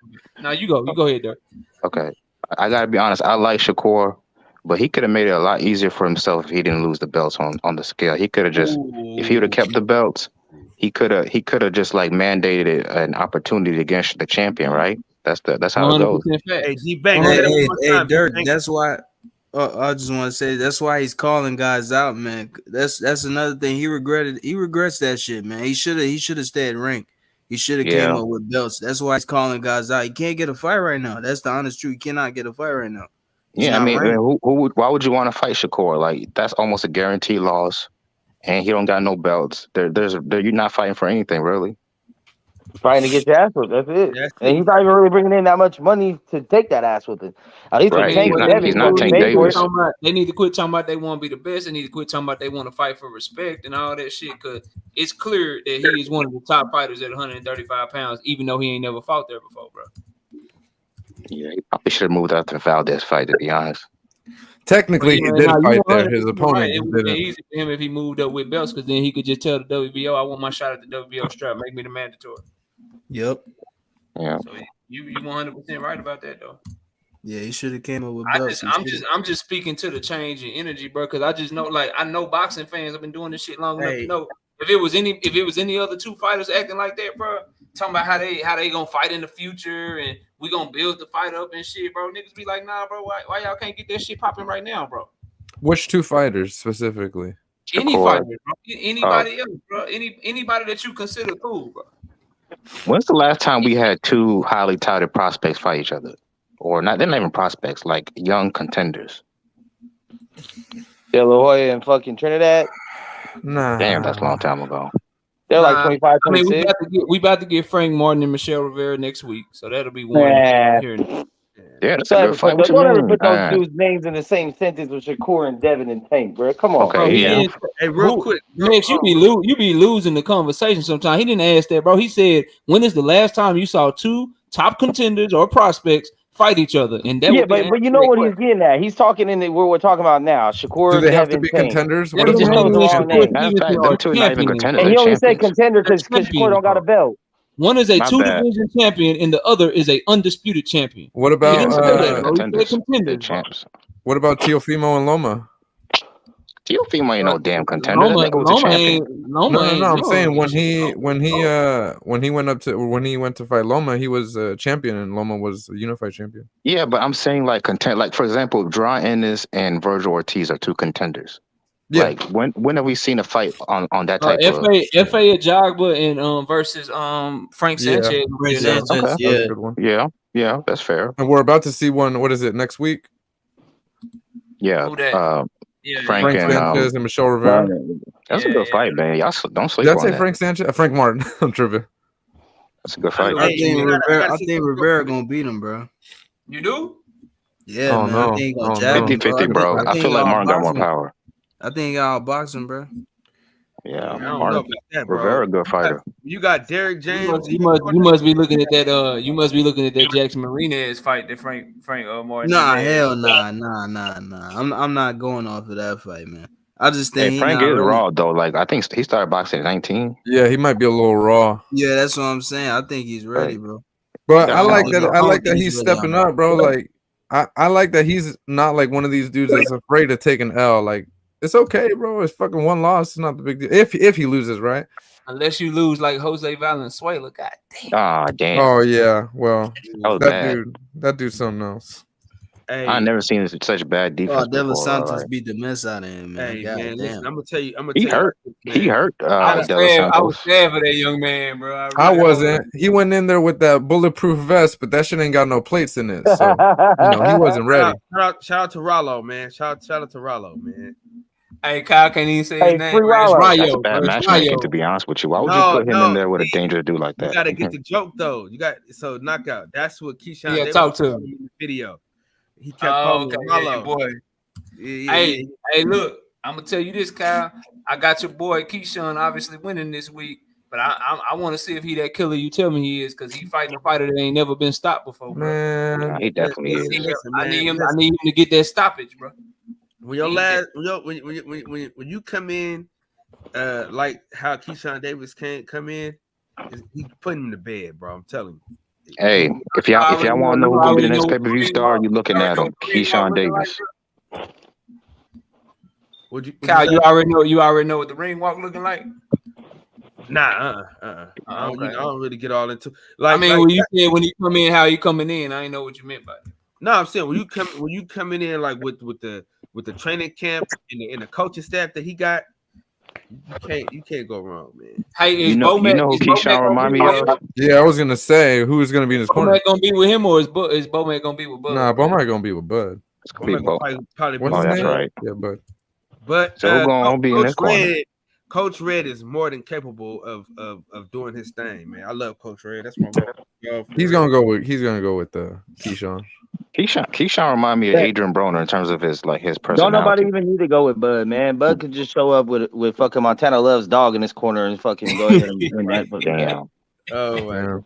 Now you go. You go ahead, Dirk. Okay, I gotta be honest. I like Shakur, but he could have made it a lot easier for himself if he didn't lose the belts on the scale. He could have just, if he would have kept the belts, he could have just like mandated an opportunity against the champion, right? That's how it goes. Hey, hey, Dirk. That's why. I just want to say that's why he's calling guys out, man. That's another thing he regretted. He regrets that shit, man. He should have stayed ranked. He should have came up with belts. That's why he's calling guys out. He can't get a fight right now. That's the honest truth. He cannot get a fight right now. I mean, why would you want to fight Shakur? Like, that's almost a guaranteed loss, and he don't got no belts. You're not fighting for anything, really. Trying to get your ass whipped. That's it. And he's not even really bringing in that much money to take that ass whipping. At least right. He's not Tank Davis. They need to quit talking about they want to be the best. They need to quit talking about they want to fight for respect and all that shit. Because it's clear that he is one of the top fighters at 135 pounds, even though he ain't never fought there before, bro. Yeah, he probably should have moved out to the Valdez fight, to be honest. Technically, he did fight there. His opponent it would be easy for him if he moved up with belts, because then he could just tell the WBO, I want my shot at the WBO strap. Make me the mandatory. Yep. Yeah. So you 100% right about that, though. Yeah, he should have came up with I belts. just, I'm just speaking to the change in energy, bro. Because I just know, like, I know boxing fans have been doing this shit long enough to know if it was any other two fighters acting like that, bro, talking about how they gonna fight in the future and we gonna build the fight up and shit, bro. Niggas be like, nah, bro, why y'all can't get that shit popping right now, bro? Which two fighters specifically? Any fighter, bro. Anybody else, bro. Anybody that you consider cool, bro. When's the last time we had two highly touted prospects fight each other? Or not, they're not even prospects, like young contenders. De La Hoya and fucking Trinidad. Nah. Damn, that's a long time ago. They're like 25, I mean, 26. we about to get Frank Martin and Michelle Rivera next week, so that'll be one. Nah. Here. Yeah, that's So, a good fight. What you don't ever mean? put those dudes' names in the same sentence with Shakur and Devin and Tank, bro. Come on. Okay, yeah. Hey, real quick, Max, you be losing the conversation sometimes. He didn't ask that, bro. He said, when is the last time you saw two top contenders or prospects fight each other? And that but you know what he's getting at. He's talking in the where we're talking about now. Shakur, Do they have to Devin, be Tank. contenders? He What just does chose the mean? wrong name. Matter of fact, them two not even contenders. And he They're only said champions. contender because Shakur don't got a belt. One is a My two bad. division champion, and the other is a undisputed champion. What He about didn't say that, bro. He said Contenders. They're contenders. champs. what about Teofimo and Loma? Teofimo ain't no damn contender. That nigga was a champion. No. I'm saying when he went to fight Loma, he was a champion, and Loma was a unified champion. Yeah, but I'm saying like contend. Like for example, Draw Ennis and Virgil Ortiz are two contenders. Yeah. Like when have we seen a fight on that type of? F.A. Ajagba and versus Frank Yeah. Sanchez. Frank Sanchez, Okay. that was a good one. Yeah, that's fair. And we're about to see one. What is it next week? Yeah, Who that? Frank and Sanchez and Michelle Rivera. that's a good fight, man. Y'all don't sleep Did I on say that. Frank Sanchez? Frank Martin. I'm tripping. That's a good fight. I think Rivera gonna beat him, bro. You do? Yeah, Oh, man. no. I think he gonna Oh, jab no. him, 50-50, bro. I feel like Martin got more power. I think he outbox him, bro. Yeah, I don't know Martin. about that, bro. Rivera, good fighter. You got Derrick James. You must be looking at that. You must be looking at that Jackson Marinez fight that Frank Martin. Nah, had. hell nah. I'm not going off of that fight, man. I just think Hey, Frank not is really- raw though. Like I think he started boxing at 19. Yeah, he might be a little raw. Yeah, that's what I'm saying. I think he's ready, bro. But I like Definitely. that. I like that He's he's really stepping on up, bro. Like I like that he's not like one of these dudes that's afraid to take an L. Like it's okay, bro. It's fucking one loss. It's not the big deal. If he loses, right? Unless you lose like Jose Valenzuela, god damn. Ah, damn. Oh yeah. Well, That was that bad. dude's something else. Hey, I never seen such bad defense Oh, De Los before. Santos Like, beat the mess out of him, man. hey, God man, damn. listen, I'm gonna tell you. he hurt. He hurt. I was De Los Santos. sad for that young man, bro. I wasn't. He went in there with that bulletproof vest, but that shit ain't got no plates in it. So he wasn't ready. Shout out to Rollo, man. Shout out to Rollo, man. Hey, Kyle can't even say Hey, his name. free bro. It's Rollo. That's a Rayo, bad bro. It's matchmaking, Rayo. to be honest with you. Why would No, you put him no, in there with a dangerous dude like You that? gotta get the joke though. You got so knockout. That's what Keyshawn. Yeah, Davis talk to told him. me in the video. He kept Oh, calling okay, him yeah, your Rollo. boy. Yeah, Hey, look, I'm gonna tell you this, Kyle. I got your boy Keyshawn obviously winning this week, but I want to see if he that killer you tell me he is, because he fighting a fighter that ain't never been stopped before, bro. Man, He definitely is. I need him to get that stoppage, bro. When your last, when you come in, like how Keyshawn Davis can't come in, he putting him to bed, bro. I'm telling you. Hey, if y'all want to know who's gonna be the next pay-per-view star, you looking at him, Keyshawn Davis. Kyle, you already know what the ring walk looking like. Nah, I don't really get all into. When you said when he come in, how he coming in, I didn't know what you meant by it. No, I'm saying when you coming in like with the training camp and the coaching staff that he got, you can't go wrong, man. Hey, You know who Keyshawn remind me of? Yeah, I was gonna say who's gonna be in his corner. Bomac gonna be with him, or is Bomac gonna be with Bud? Nah, Bomac gonna be with Bud. It's gonna be both. Probably What's his that's name? right. Yeah, Bud. But So who gonna be in this corner? Coach Red is more than capable of doing his thing, man. I love Coach Red. That's my man. He's gonna go with Keyshawn. Keyshawn remind me of Adrian Broner in terms of his personality. Don't nobody even need to go with Bud, man. Bud could just show up with fucking Montana Love's dog in his corner and fucking go ahead and win that fucking game. Oh man.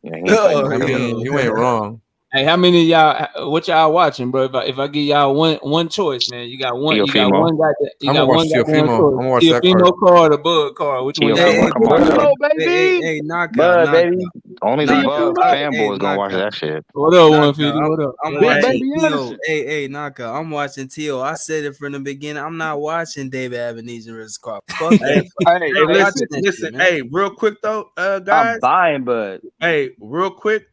Yeah, you ain't wrong. Hey, how many of y'all? What y'all watching, bro? If I give y'all one choice, man, you got one. You got one guy. You got one guy. I'm gonna watch that card or Bud card. Which one? Hey, knock Bud, out. baby. Hey, knock Bud, out. baby. Only the Buff Hey, fanboys gonna watch Knockout. that shit. What up, 150? What up? I'm Big watching Baby T.O. Anderson. Hey, Knockout. I'm watching T.O. I said it from the beginning. I'm not watching David Ebenezer versus Carl. Fuck that. Hey, I'm listen, watching that listen. shit, man. Hey, real quick though, I'm guys. buying Bud. Hey, real quick.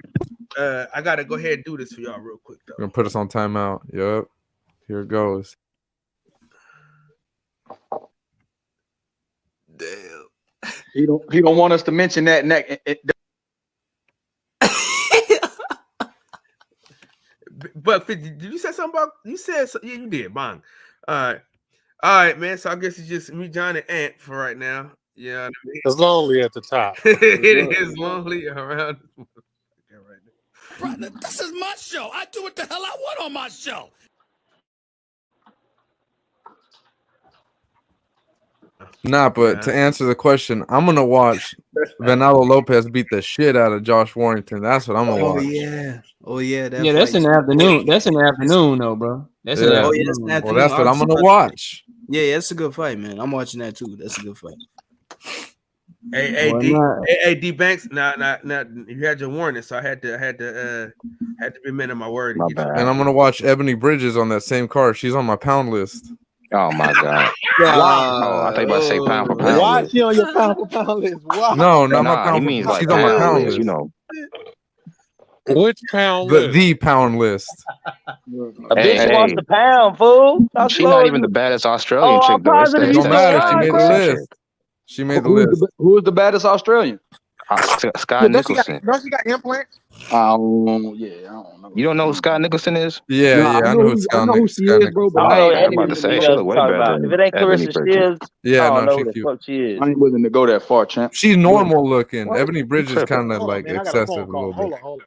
I gotta go ahead and do this for y'all real quick though. Gonna put us on timeout. Yep. Here it goes. Damn. He don't want us to mention that. But 50, did you say something about? You said yeah, you did. Bang. All right, man. So I guess it's just me, John, and Ant for right now. Yeah, what I mean? It's lonely at the top. It is lonely around. Brother, this is my show. I do what the hell I want on my show. Nah, but to answer the question, I'm gonna watch Vanilla Lopez beat the shit out of Josh Warrington. That's what I'm gonna watch. Oh yeah. That Yeah, that's fight in the too. afternoon. That's in the afternoon, though, bro. That's in the Yeah. Oh yeah, that's an afternoon. Well, that's what I'm afternoon. gonna watch. Yeah, it's a good fight, man. I'm watching that too. That's a good fight. Hey, Well, D, not- D Banks. Nah. You had your warning, so I had to be men of my word. My To get you. bad. And I'm gonna watch Ebony Bridges on that same card. She's on my pound list. Oh my god. Wow. Oh, I thought you about to say pound for pound. Why list. she on your pound for pound list? Wow. No, not my Nah, he pound. means like She's on my pound pound list, list. you know. Which pound The list? the pound list. A Hey, bitch wants hey, the pound, fool. How she's slow not is even you? the baddest Australian Oh, I'm chick though. It's positive the, you it's Don't that said matter. She Sky made the Nicholson list. chick. She made the Who's list. who is the baddest Australian? Sky Don't she Nicholson. got implants? I don't know. You don't know who Sky Nicholson is? Yeah, Nah, yeah. I know who I know who she Sky is, bro. Nicholson. But I I don't know ain't, I'm any about to of the say she females look you way talk better about. If than it ain't Ebony Clarissa Bridges. Shields, I Yeah, don't no, know she who the cute. fuck she is. I ain't willing to go that far, champ. She's normal looking. What? Ebony You Bridges tripping? kind of Hold on, like man. I got a excessive phone a call. little bit. Hold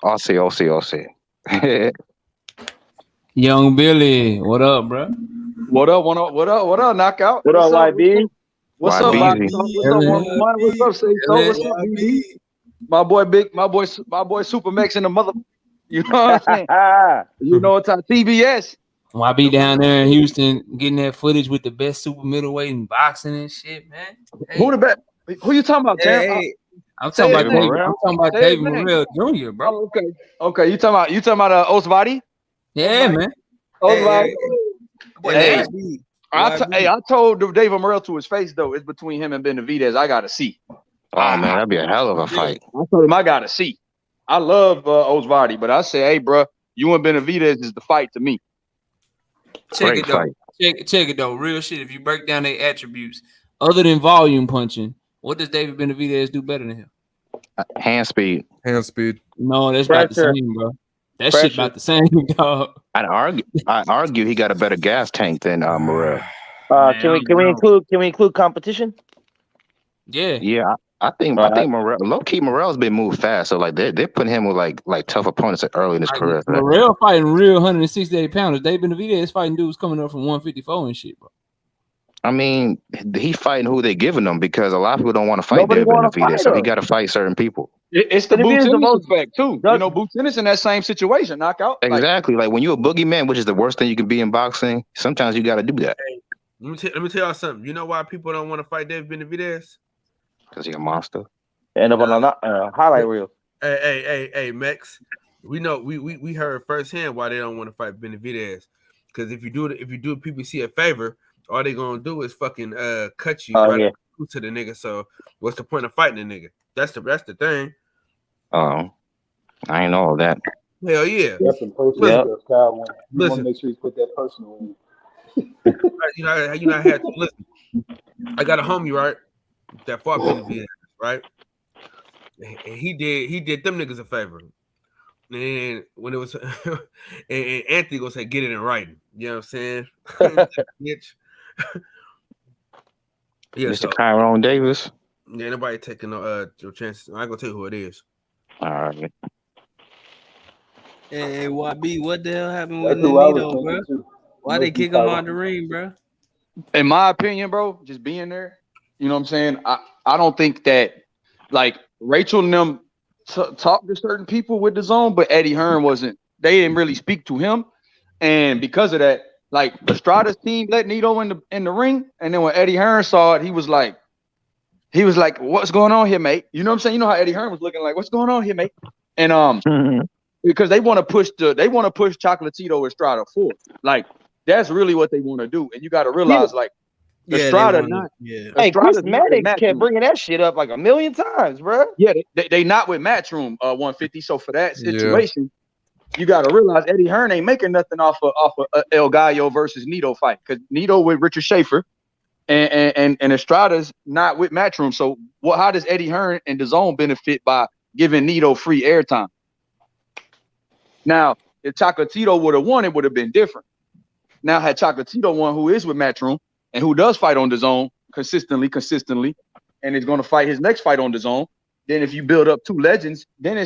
on. Aussie. Young Billy, what up, bro? What up? Knockout. What up, YB? What's Why up, busy? What's up, one? What's up, Say So? What's up, BB? My boy Super Max in the mother. You know what I'm saying? You know it's on TBS. YB down there in Houston getting that footage with the best super middleweight in boxing and shit, man. Hey, Who the best? Who you talking about, champ? I'm Say talking his about name. David. I'm talking about Say his David name. Morrell Jr., bro. Oh, okay. You talking about Osvadi? Yeah, man. Osvadi. Hey, I told David Morrell to his face though. It's between him and Benavidez. I gotta see. Oh man, that'd be a hell of a fight. I told him I gotta see. I love Osvadi, but I say, hey, bro, you and Benavidez is the fight to me. Check it though. Check it though. Real shit. If you break down their attributes, other than volume punching, what does David Benavidez do better than him? Hand speed. No, that's about the same, bro. That shit about the same, dog. I'd argue he got a better gas tank than Morrell. Can we include competition? Yeah. I think Morrell, low key Morrell's been moved fast, so like they're putting him with like tough opponents early in his career. Morrell fighting real 168 pounders. David Benavidez fighting dudes coming up from 154 and shit, bro. I mean, he fighting who they giving them because a lot of people don't want to fight Nobody David wanna Benavidez, fight so he him. got to fight certain people. It's the Benavidez Boots the most- effect too. You know, Boots in that same situation. Knockout. Exactly. Like when you're a boogeyman, which is the worst thing you can be in boxing, sometimes you got to do that Let me tell y'all something. You know why people don't want to fight David Benavidez? because he's a monster. End up on a highlight reel. Hey, Mex. We know we heard firsthand why they don't want to fight Benavidez. Because if you do PBC a favor, all they gonna do is fucking cut you to the nigga. So what's the point of fighting the nigga? That's the thing. I ain't know all that. Hell yeah. That's some personal stuff, Kyle. You want to make sure you put that personal in. You know, I had to listen. I got a homie, right? That fought Benavidez, right? And he did them niggas a favor. And when it was and Anthony gonna say get it in writing. You know what I'm saying? Bitch. Yeah, Mr. Tyrone Davis. Yeah, nobody taking no chances. I ain't gonna tell you who it is. All right. Hey, YB, what the hell happened with That's who I was Nonito, bro? thinking, too. Why they kick him out the ring, bro? In my opinion, bro, just being there, you know what I'm saying? I don't think that, like, Rachel and them talked to certain people with the zone, but Eddie Hearn they didn't really speak to him. And because of that, like, Estrada's team let Nito in the ring, and then when Eddie Hearn saw it, he was like, he was like, "What's going on here, mate?" You know what I'm saying? You know how Eddie Hearn was looking like, "What's going on here, mate?" And because they want to push Chocolatito Estrada forward. Like that's really what they want to do. And you got to realize, like, Estrada not. Hey, Chris Estrada's not with Maddox kept Matchroom. bringing that shit up like a million times, bro. Yeah, they not with Matchroom 150. So for that situation, you got to realize Eddie Hearn ain't making nothing off of El Gallo versus Nito fight because Nito with Richard Schaefer and Estrada's not with Matchroom. So how does Eddie Hearn and DAZN benefit by giving Nito free airtime? Now, if Chocolatito would have won, it would have been different. Now, had Chocolatito won, who is with Matchroom and who does fight on DAZN consistently, and is going to fight his next fight on DAZN, then if you build up two legends, then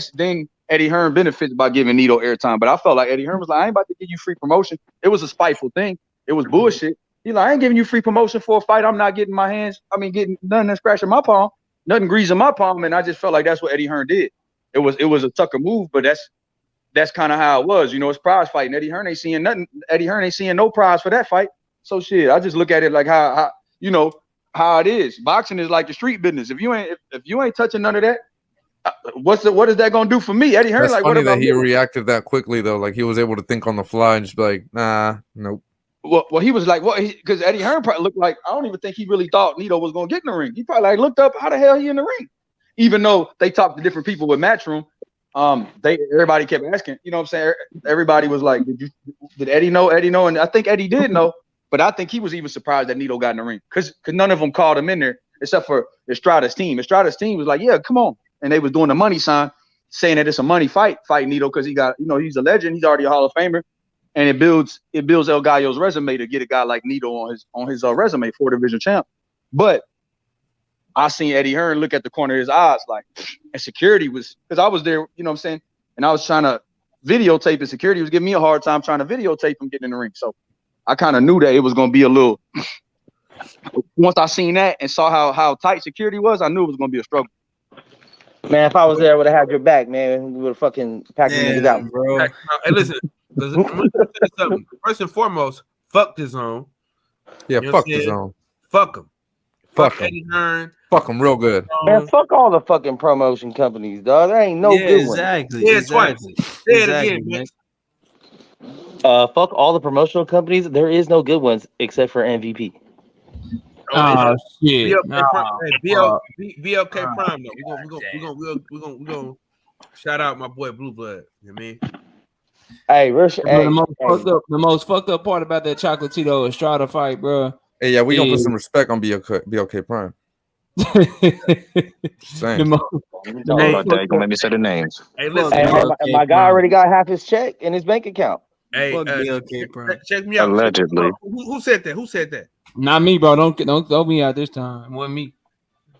Eddie Hearn benefits by giving Nito airtime. But I felt like Eddie Hearn was like, I ain't about to give you free promotion. It was a spiteful thing. It was bullshit. He's like, I ain't giving you free promotion for a fight. I'm not getting getting nothing that's scratching my palm, nothing greasing my palm. And I just felt like that's what Eddie Hearn did. It was a Tucker move, but that's kind of how it was. You know, it's prize fighting. Eddie Hearn ain't seeing nothing. Eddie Hearn ain't seeing no prize for that fight. So shit, I just look at it like how it is. Boxing is like the street business. If you ain't touching none of that, what is that gonna do for me? Eddie Hearn, That's like, funny what about that he me? reacted that quickly though. Like he was able to think on the fly and just be like, nah, nope. Well, he was like, what? Because Eddie Hearn probably looked like, I don't even think he really thought Nito was gonna get in the ring. He probably like looked up, how the hell he in the ring? Even though they talked to different people with Matchroom, everybody kept asking. You know what I'm saying? Everybody was like, did Eddie know? Eddie know, and I think Eddie did know, but I think he was even surprised that Nito got in the ring because none of them called him in there except for Estrada's team. Estrada's team was like, yeah, come on, and they was doing the money sign, saying that it's a money fight Nito because he got, he's a legend, he's already a Hall of Famer. And it builds El Gallo's resume to get a guy like Nito on his resume, 4-division champ. But I seen Eddie Hearn look at the corner of his eyes like, and security was, because I was there, you know what I'm saying? And I was trying to videotape and security was giving me a hard time trying to videotape him getting in the ring. So I kind of knew that it was going to be a little, once I seen that and saw how tight security was, I knew it was going to be a struggle. Man, if I was there, I would have had your back, man. We would have fucking packed niggas out, bro. Hey, listen. I'm gonna tell you something. First and foremost, fuck DAZN. Yeah, You know fuck what I'm saying? DAZN. Fuck him. Fuck him. Eddie Hearn. Fuck him real good. Man, fuck all the fucking promotion companies, dog. There ain't no good ones. Say it twice. Say it again, man. Fuck all the promotional companies. There is no good ones except for MVP. Oh shit! BLK Prime though. We're gonna shout out my boy Blue Blood. You know what I mean? Hey, Rich. Hey, The most fucked up part about that Chocolatito Estrada fight, bro. Hey, yeah, we gonna put some respect on BLK Prime. Same. Let me say the names. Hey, listen. My guy already got half his check in his bank account. Hey, check me out. Allegedly. Who said that? Who said that? Not me, bro. Don't throw me out this time. It wasn't me.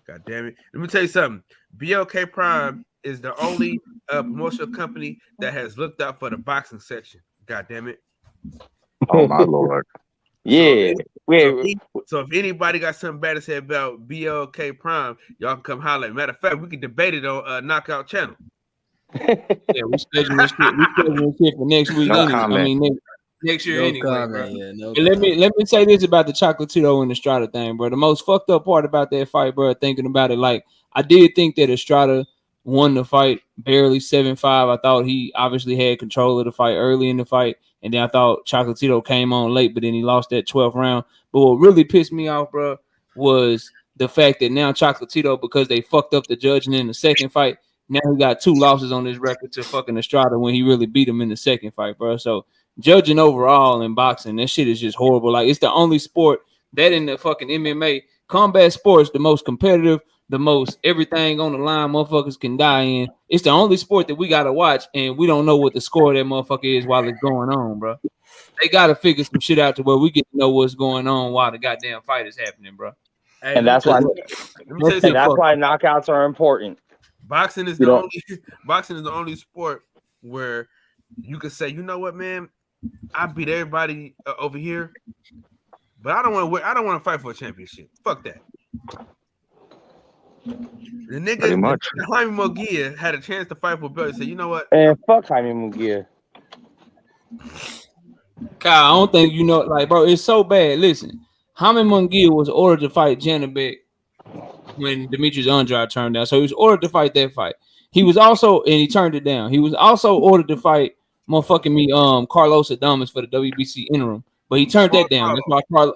God damn it. Let me tell you something. BLK Prime is the only promotional company that has looked out for the boxing section. God damn it. Oh my lord. Yeah. So if anybody got something bad to say about BLK Prime, y'all can come holler. Matter of fact, we can debate it on Knockout Channel. Yeah, we scheduling shit for next week. No anyway. comment. I mean next year No anyway. comment, Bro. yeah, no And let me say this about the Chocolatito and Estrada thing, bro. The most fucked up part about that fight, bro, thinking about it, like I did think that Estrada won the fight barely 7-5. I thought he obviously had control of the fight early in the fight, and then I thought Chocolatito came on late, but then he lost that 12th round. But what really pissed me off, bro, was the fact that now Chocolatito, because they fucked up the judging in the second fight, now he got 2 losses on his record to fucking Estrada when he really beat him in the second fight, bro. So judging overall in boxing, that shit is just horrible. Like, it's the only sport that in the fucking MMA, combat sports, the most competitive, the most everything on the line motherfuckers can die in. It's the only sport that we gotta watch, and we don't know what the score of that motherfucker is while it's going on, bro. They gotta figure some shit out to where we get to know what's going on while the goddamn fight is happening, bro. Hey, And that's why knockouts are important. Boxing is the only sport where you can say, you know what, man, I beat everybody over here, but I don't want to fight for a championship. Fuck that. The nigga, Jaime Munguia had a chance to fight for belt. He said, you know what? And fuck Jaime Munguia. Kyle, I don't think you know, like, bro, it's so bad. Listen, Jaime Munguia was ordered to fight Janabek when Demetrius Andrade turned down. So he was ordered to fight that fight. He was also, and he turned it down. He was also ordered to fight Carlos Adames for the WBC interim, but he turned that down.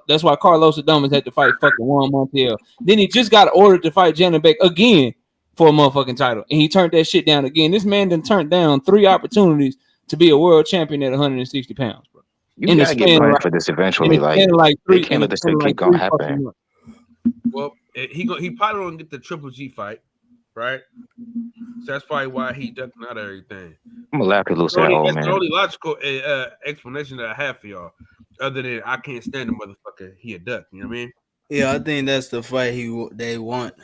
That's why Carlos Adames had to fight fucking Juan Montiel. Then he just got ordered to fight Janabek again for a motherfucking title, and he turned that shit down again. This man done turned down 3 opportunities to be a world champion at 160 pounds, bro. You gotta get blamed for this eventually. They can't let this thing keep going happen. Well, he probably won't get the Triple G fight, right? So that's probably why he ducking out of everything. I'm gonna laugh at Lucy at home, That's man. the only logical explanation that I have for y'all. Other than I can't stand the motherfucker, he a duck. You know what I mean? Yeah, I think that's the fight they want,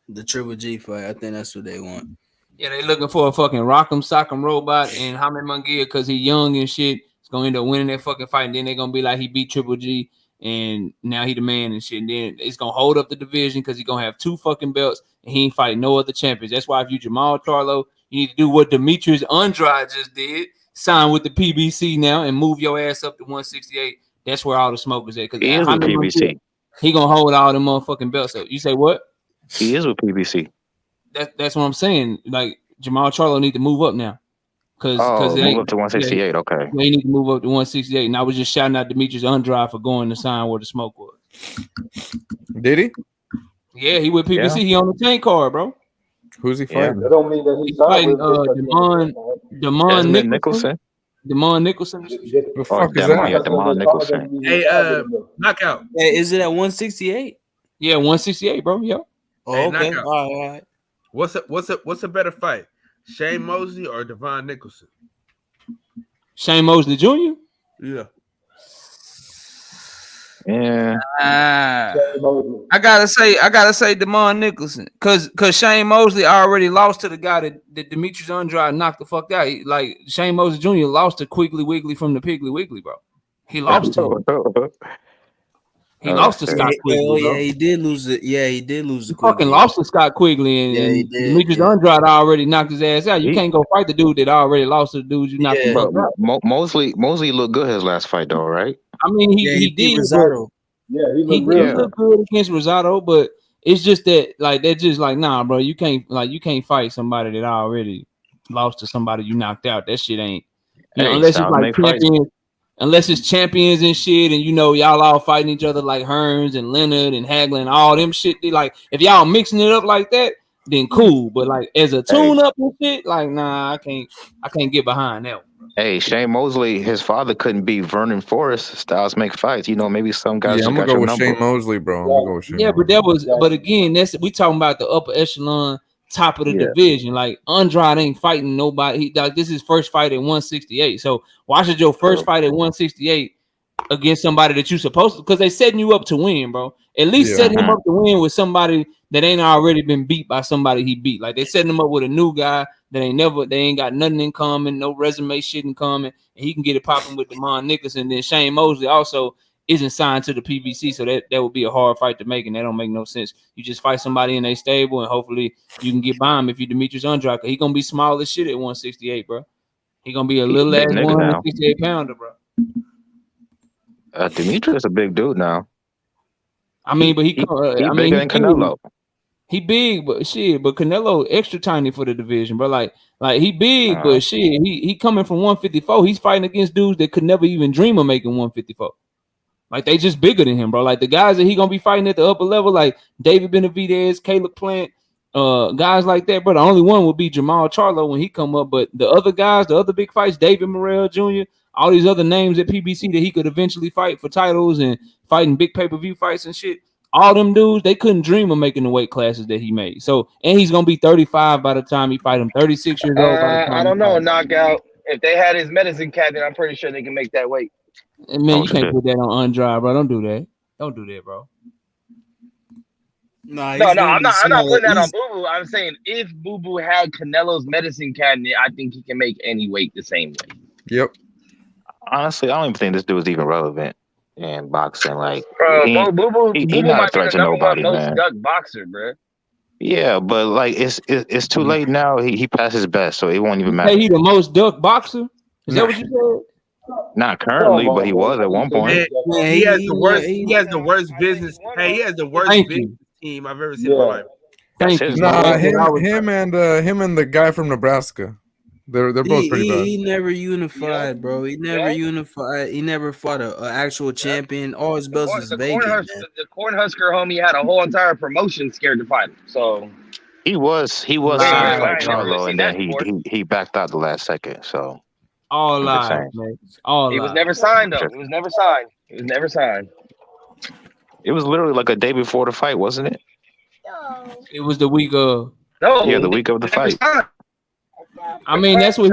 the Triple G fight. I think that's what they want. Yeah, they looking for a fucking rock'em sock'em robot and Jaime Munguia because he young and shit. He's gonna end up winning that fucking fight, and then they're gonna be like he beat Triple G, and now he the man and shit. And then it's gonna hold up the division because he's gonna have 2 fucking belts, and he ain't fighting no other champions. That's why if you Jamal Charlo, you need to do what Demetrius Andrade just did, sign with the PBC now and move your ass up to 168. That's where all the smoke is at. Because He is with PBC. He gonna hold all the motherfucking belts up. You say what? He is with PBC. That's what I'm saying. Like Jamal Charlo need to move up now. Cause move up to 168. Okay. They need to move up to 168. And I was just shouting out Demetrius Andrade for going to sign where the smoke was. Did he? Yeah, he with PBC. Yeah. He on the tank card, bro. Who's he fighting? That don't mean that he's fighting Demond Nicholson. Demond Nicholson. The fuck is that? Yeah, Demond Nicholson. Hey, knockout. Hey, is it at 168? Yeah, 168, bro. Yep. Oh, Hey, okay. knockout. All right. What's a better fight? Shane Mosley or Devon Nicholson? Shane Mosley Jr. Yeah. Yeah. I gotta say Demond Nicholson, cause Shane Mosley already lost to the guy that Demetrius Andrade knocked the fuck out. Like Shane Mosley Jr. lost to Quigley Wiggly from the Piggly Wiggly, bro. He lost to him. He lost to Scott Quigley. Oh, bro. yeah, he did lose it. Yeah, he did lose the He fucking lost to Scott Quigley, and, Yeah, he and did, Demetrius Andrade already knocked his ass out. You can't go fight the dude that already lost to the dude you knocked the fuck out. Mosley looked good his last fight though, right? I mean, he did. But he did look good against Rosado, but it's just that they're just like, nah, bro, you can't fight somebody that already lost to somebody you knocked out. That shit ain't, unless it's like champions, unless it's champions and shit, and y'all all fighting each other like Hearns and Leonard and Hagler and all them shit. Like if y'all mixing it up like that, then cool. But like as a tune up and shit, like nah, I can't get behind that one. Hey, Shane Mosley, his father couldn't beat Vernon Forrest. Styles make fights. Maybe some guys. Yeah, I'm gonna got go your with number. Shane Mosley, bro. I'm gonna go with Shane. Yeah, but again, we talking about the upper echelon, top of the division. Like Andrade ain't fighting nobody. This is his first fight at 168. So why should your first fight at 168 against somebody that you supposed to? Because they setting you up to win, bro. At least setting him up to win with somebody that ain't already been beat by somebody he beat. Like they setting him up with a new guy that they ain't got nothing in common, no resume shit in common, and he can get it popping with Demond Nicholson. Then Shane Mosley also isn't signed to the PBC, so that would be a hard fight to make, and that don't make no sense. You just fight somebody in a stable, and hopefully you can get by him if you Demetrius Andrade. He gonna be small as shit at 168, bro. He gonna be a little ass 168 pounder, bro. Demetrius a big dude now. I mean, but he's bigger than Canelo. He big, but Canelo extra tiny for the division, bro. Like he big, but he coming from 154. He's fighting against dudes that could never even dream of making 154. Like they just bigger than him, bro. Like the guys that he gonna be fighting at the upper level, like David Benavidez, Caleb Plant, guys like that, bro. The only one would be Jamal Charlo when he come up, but the other guys, the other big fights, David Morrell Jr., all these other names at PBC that he could eventually fight for titles and fighting big pay-per-view fights and shit. All them dudes, they couldn't dream of making the weight classes that he made. So, and he's gonna be 35 by the time he fight him. 36 years old. I don't know, knockout. If they had his medicine cabinet, I'm pretty sure they can make that weight. And man, you can't put that on Andrade, bro. Don't do that. Don't do that, bro. No, I'm not putting that on Boo Boo. I'm saying if Boo Boo had Canelo's medicine cabinet, I think he can make any weight the same way. Yep. Honestly, I don't even think this dude is even relevant in boxing. Like, Boo Boo he might not a be threat the to number nobody, one most man. duck boxer, bro. Yeah, but like it's too late now. He passed his best, so it won't even matter. Hey, he the most duck boxer? Is that what you said? Not currently, but he was at one point. He has the worst. He has the worst business. Hey, he has the worst business team I've ever seen in my life. That's Thank his you. Nah, That's money. what I was. him and the guy from Nebraska. They're both pretty bad. He never unified, bro. He never unified. He never fought a actual champion. All his belts is vacant, man. The Cornhusker homie had a whole entire promotion scared to fight him. So He was Wait, going to I fight ain't never really Charlo, seen and that then before. he backed out the last second. So All I'm just lies, saying. man. All He was lies. never signed though. He was never signed. He was never signed. It was literally like a day before the fight, wasn't it? It was the week of. No, Yeah, the week of the never fight. signed. I mean, that's what.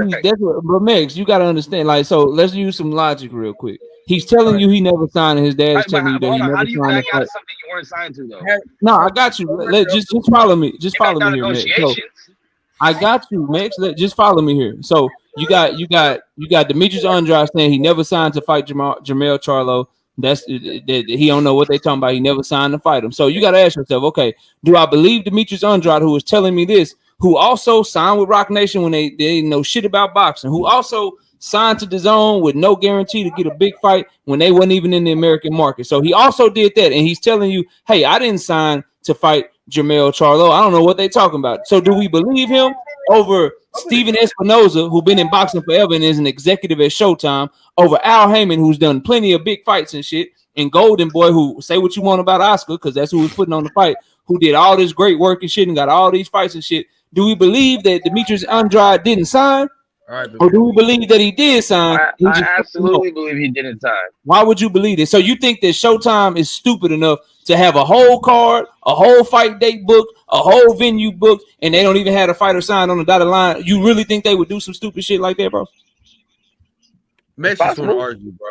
But Mex, you gotta understand. Like, so let's use some logic real quick. He's telling you he never signed, and his dad is But telling you that hold he on, how never do you signed back the out fight. of something you weren't signed to though? No, I got you. Just follow me. Just follow me here, Mex. So, Negotiations. I got you, Mex. Just follow me here. So you got Demetrius Andrade saying he never signed to fight Jermell Charlo. That's that he don't know what they talking about. He never signed to fight him. So you got to ask yourself, okay, do I believe Demetrius Andrade, who is telling me this, who also signed with Rock Nation when they didn't know shit about boxing, who also signed to DAZN with no guarantee to get a big fight when they wasn't even in the American market. So he also did that, and he's telling you, hey, I didn't sign to fight Jermell Charlo. I don't know what they talking about. So do we believe him over Steven Espinoza, who been in boxing forever and is an executive at Showtime, over Al Heyman, who's done plenty of big fights and shit, and Golden Boy, who say what you want about Oscar, because that's who was putting on the fight, who did all this great work and shit and got all these fights and shit. Do we believe that Demetrius Andrade didn't sign? All right, Or do we believe that he did sign? He I just- absolutely believe he didn't sign. Why would you believe this? So you think that Showtime is stupid enough to have a whole card, a whole fight date book, a whole venue book, and they don't even have a fighter signed on the dotted line? You really think they would do some stupid shit like that, bro? Max just want to argue, bro.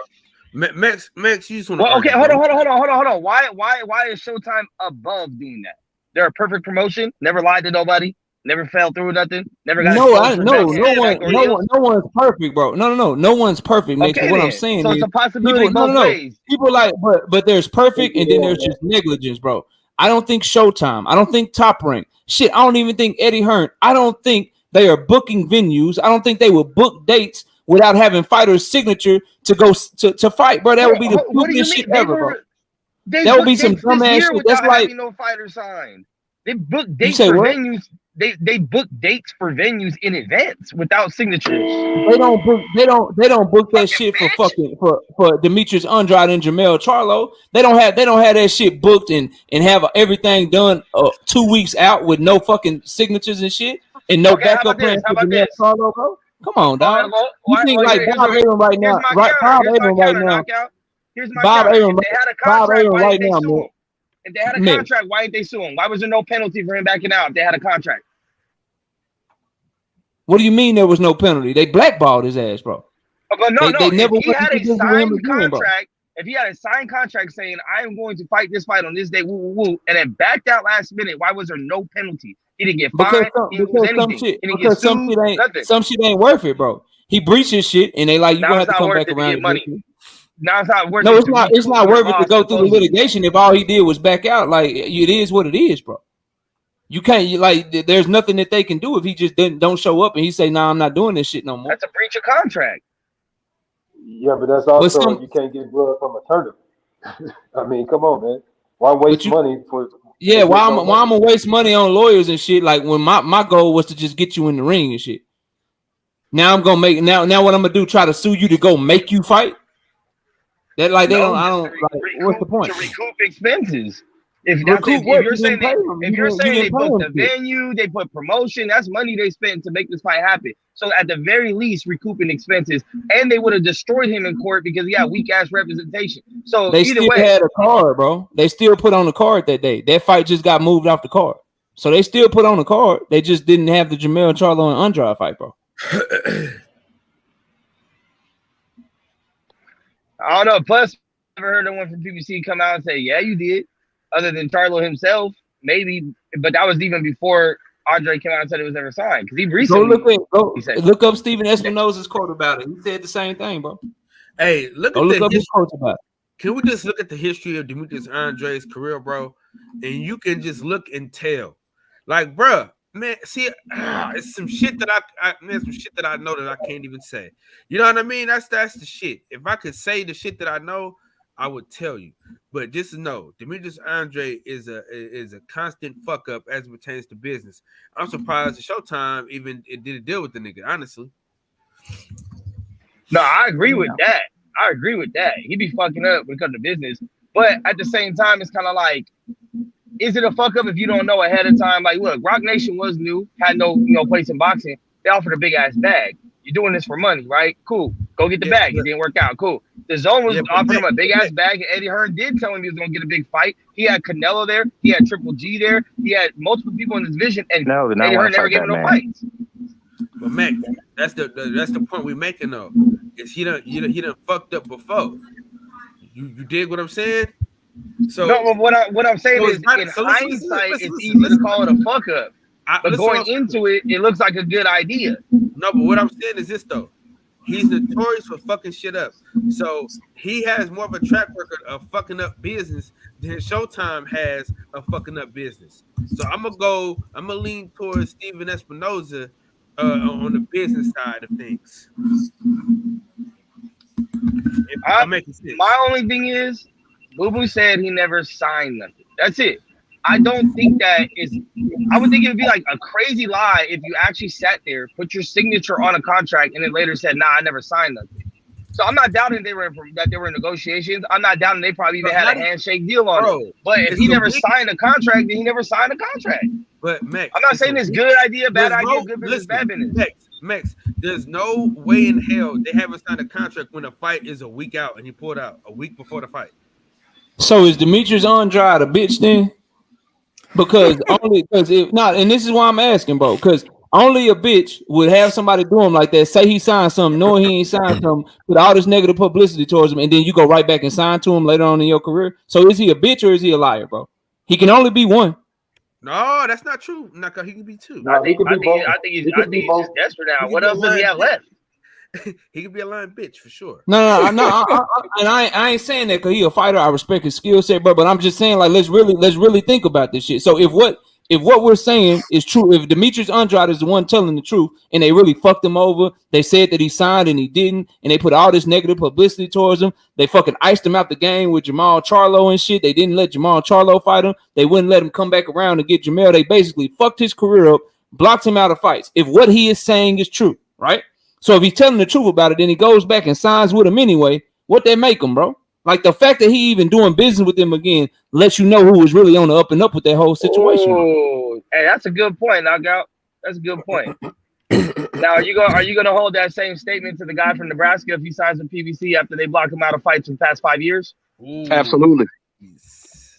Max, you just want to Well, argue. okay, hold bro. on. Why is Showtime above being that? They're a perfect promotion. Never lied to nobody. Never fell through nothing. Never got No, exposed for no one's perfect, bro. No one's perfect, Max. Okay, What I'm then. saying So is, it's a possibility both ways. People like, but there's perfect, and then there's just negligence, bro. I don't think Showtime. I don't think Top Rank. Shit, I don't even think Eddie Hearn. I don't think they are booking venues. I don't think they will book dates without having fighters' signature to go to fight, bro. That would be the What do you stupidest shit mean? ever, bro. They That would booked be some dates this dumbass year shit. without That's like, having no fighter signed. They booked dates say for what? venues. They book dates for venues in advance without signatures. They don't book that shit for fucking for Demetrius Andrade and Jermell Charlo. They don't have that shit booked and have everything done 2 weeks out with no fucking signatures and shit and no Okay, how backup about this? plan How for about Jermell this? Charlo, bro. Come on, dog. Well, You think like here's Bob my- Arum right here's now? my Right, counter, Bob here's my Arum right counter, now. knockout. Here's my Bob counter. Arum. If they had a Bob contract, Arum why right didn't they now, sue man. him? If they had a Man. contract, why didn't they sue him? Why was there no penalty for him backing out if they had a contract? What do you mean there was no penalty? They blackballed his ass, bro. But no, They never if he went had to a business with him signed again, bro. contract, if he had a signed contract saying I am going to fight this fight on this day, woo woo woo, and then backed out last minute, why was there no penalty? He didn't get Because fined. He didn't lose anything. He didn't get sued. Nothing. some shit ain't worth it, bro. He breached his shit, and they like you Now gonna it's have to not come worth back it to around get and money. get it. Now it's not worth No, it. it's not. It's not worth it to go through the supposedly. litigation if all he did was back out. Like it is what it is, bro. You can't there's nothing that they can do if he just don't show up and he say, "Nah, I'm not doing this shit no more." That's a breach of contract. Yeah, but that's also you can't get blood from a turnip. I mean, come on, man. Why waste money for? Yeah, to why get I'm gonna waste money on lawyers and shit? Like when my goal was to just get you in the ring and shit. Now I'm gonna make now what I'm gonna do? Try to sue you to go make you fight? That like they No, don't. I just don't. Like, what's the point? To recoup expenses. If Recoup what? you're You saying didn't pay that, them. if You you're didn't- you saying they didn't pay booked them the shit. venue, they put promotion, that's money they spent to make this fight happen. So at the very least, recouping expenses, and they would have destroyed him in court because he had weak ass representation. So They either still way, had a card, bro. They still put on the card that day. That fight just got moved off the card. So they still put on the card. They just didn't have the Jermell Charlo and Andrade fight, bro. I don't know. Plus, I never heard no one from PBC come out and say, "Yeah, you did." Other than Charlo himself, maybe, but that was even before Andre came out and said it was never signed because he Go recently. look up Steven Espinoza's quote about it. He said the same thing, bro. Hey, look Go at look the up his history. quotes about it. Can we just look at the history of Demetrius Andre's career, bro? And you can just look and tell. Like, bro, man, see, it's some shit that some shit that I know that I can't even say. You know what I mean? That's the shit. If I could say the shit that I know, I would tell you. But just know, Demetrius Andre is a constant fuck up as it pertains to business. I'm surprised that Showtime even did a deal with the nigga, honestly. No, I agree with that. He be fucking up when it comes to business. But at the same time, it's kind of like, is it a fuck up if you don't know ahead of time? Like, look, Rock Nation was new, had no place in boxing. They offered a big ass bag. You're doing this for money, right? Cool. Go get the bag. It didn't work out. Cool. The Zone was offering him a big ass bag, and Eddie Hearn did tell him he was gonna get a big fight. He had Canelo there. He had Triple G there. He had multiple people in his vision, and Eddie Hearn never gave him no fights. But Mac, that's the point we're making though. Is he done fucked up before? You dig what I'm saying? So no, but what I'm saying is, in hindsight, it's easy to call it a fuck up. But going into it, it looks like a good idea. No, but what I'm saying is this though. He's notorious for fucking shit up. So he has more of a track record of fucking up business than Showtime has of fucking up business. So I'm gonna lean towards Steven Espinoza on the business side of things. My only thing is, Boo Boo said he never signed nothing. That's it. I don't think that is. I would think it would be like a crazy lie if you actually sat there, put your signature on a contract, and then later said, "Nah, I never signed nothing." So I'm not doubting they were in negotiations. I'm not doubting they probably even had a handshake deal on it. But if he never signed a contract, then he never signed a contract. But Max, I'm not saying it's good idea, bad idea, good business, bad business. Max, there's no way in hell they haven't signed a contract when a fight is a week out and he pulled out a week before the fight. So is Demetrius Andrade a bitch then? Because if not, and this is why I'm asking, bro, because only a bitch would have somebody do him like that, say he signed something, knowing he ain't signed something, with all this negative publicity towards him, and then you go right back and sign to him later on in your career. So is he a bitch or is he a liar, bro? He can only be one. No, that's not true. Naka, he can be two. I think he's just desperate now. What else does he have left? He could be a lying bitch for sure. No, I ain't saying that because he a fighter. I respect his skill set, bro. But I'm just saying, like, let's really think about this shit. So if what we're saying is true, if Demetrius Andrade is the one telling the truth, and they really fucked him over, they said that he signed and he didn't, and they put all this negative publicity towards him. They fucking iced him out the game with Jamal Charlo and shit. They didn't let Jamal Charlo fight him. They wouldn't let him come back around and get Jamel. They basically fucked his career up, blocked him out of fights. If what he is saying is true, right? So if he's telling the truth about it, then he goes back and signs with him anyway. What they make him, bro? Like the fact that he even doing business with them again lets you know who was really on the up and up with that whole situation. Oh, hey, that's a good point, Knockout. That's a good point. Now, are you gonna hold that same statement to the guy from Nebraska if he signs with PBC after they block him out of fights in the past 5 years? Absolutely.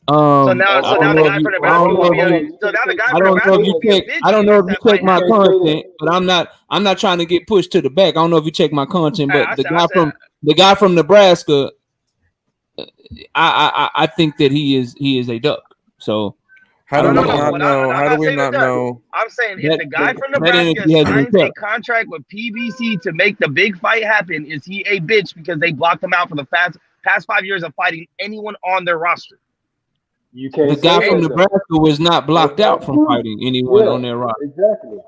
So now the guy from Nebraska will be the guy from Nebraska will be a bitch. I don't know if you check my content, but I'm not trying to get pushed to the back. I don't know if you check my content, but the guy from Nebraska, I think that he is a duck. So how do we not know? How do we not know? I'm saying if the guy from Nebraska signs a contract with PBC to make the big fight happen, is he a bitch because they blocked him out for the past 5 years of fighting anyone on their roster? You can't. The guy from Nebraska was not blocked out from fighting anyone on their roster. Exactly.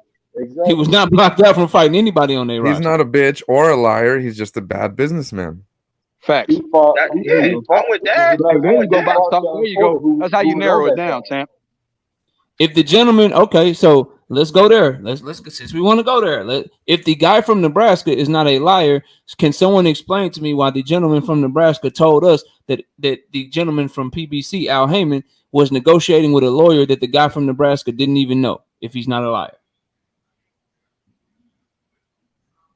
He was not blocked out from fighting anybody on their roster. He's not a bitch or a liar. He's just a bad businessman. Facts. I'm with that. There you go. That's how you narrow it down, Sam. If the gentleman, okay, so let's go there. Let's since we want to go there. If the guy from Nebraska is not a liar, can someone explain to me why the gentleman from Nebraska told us that the gentleman from PBC, Al Heyman, was negotiating with a lawyer that the guy from Nebraska didn't even know if he's not a liar?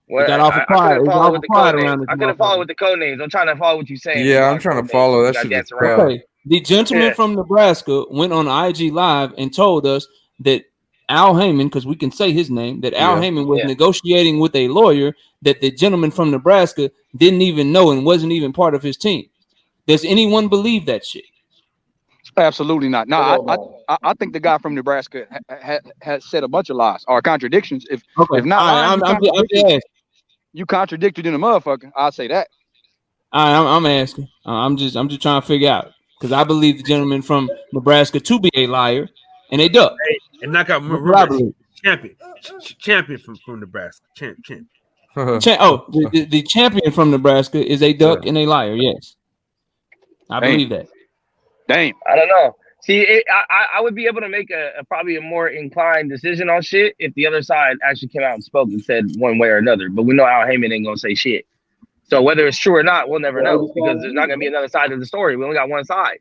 Well, I couldn't follow with the code names. I couldn't follow with the code names. I'm trying to follow what you're saying. Yeah, I'm trying to follow. That shit is crap. Okay. The gentleman from Nebraska went on IG Live and told us that Al Heyman, because we can say his name, that Al Heyman was negotiating with a lawyer that the gentleman from Nebraska didn't even know and wasn't even part of his team. Does anyone believe that shit? Absolutely not. No, I think the guy from Nebraska has said a bunch of lies or contradictions. If not, you contradicted in a motherfucker. I'll say that. I'm asking. I'm just trying to figure out because I believe the gentleman from Nebraska to be a liar and a duck. And Knockout champion from Nebraska. Champion. The champion from Nebraska is a duck and a liar. Yes. I believe that. Damn. I don't know. See, I would be able to make probably a more inclined decision on shit if the other side actually came out and spoke and said one way or another. But we know Al Heyman ain't gonna say shit. So whether it's true or not, we'll never know because there's not gonna be another side of the story. We only got one side.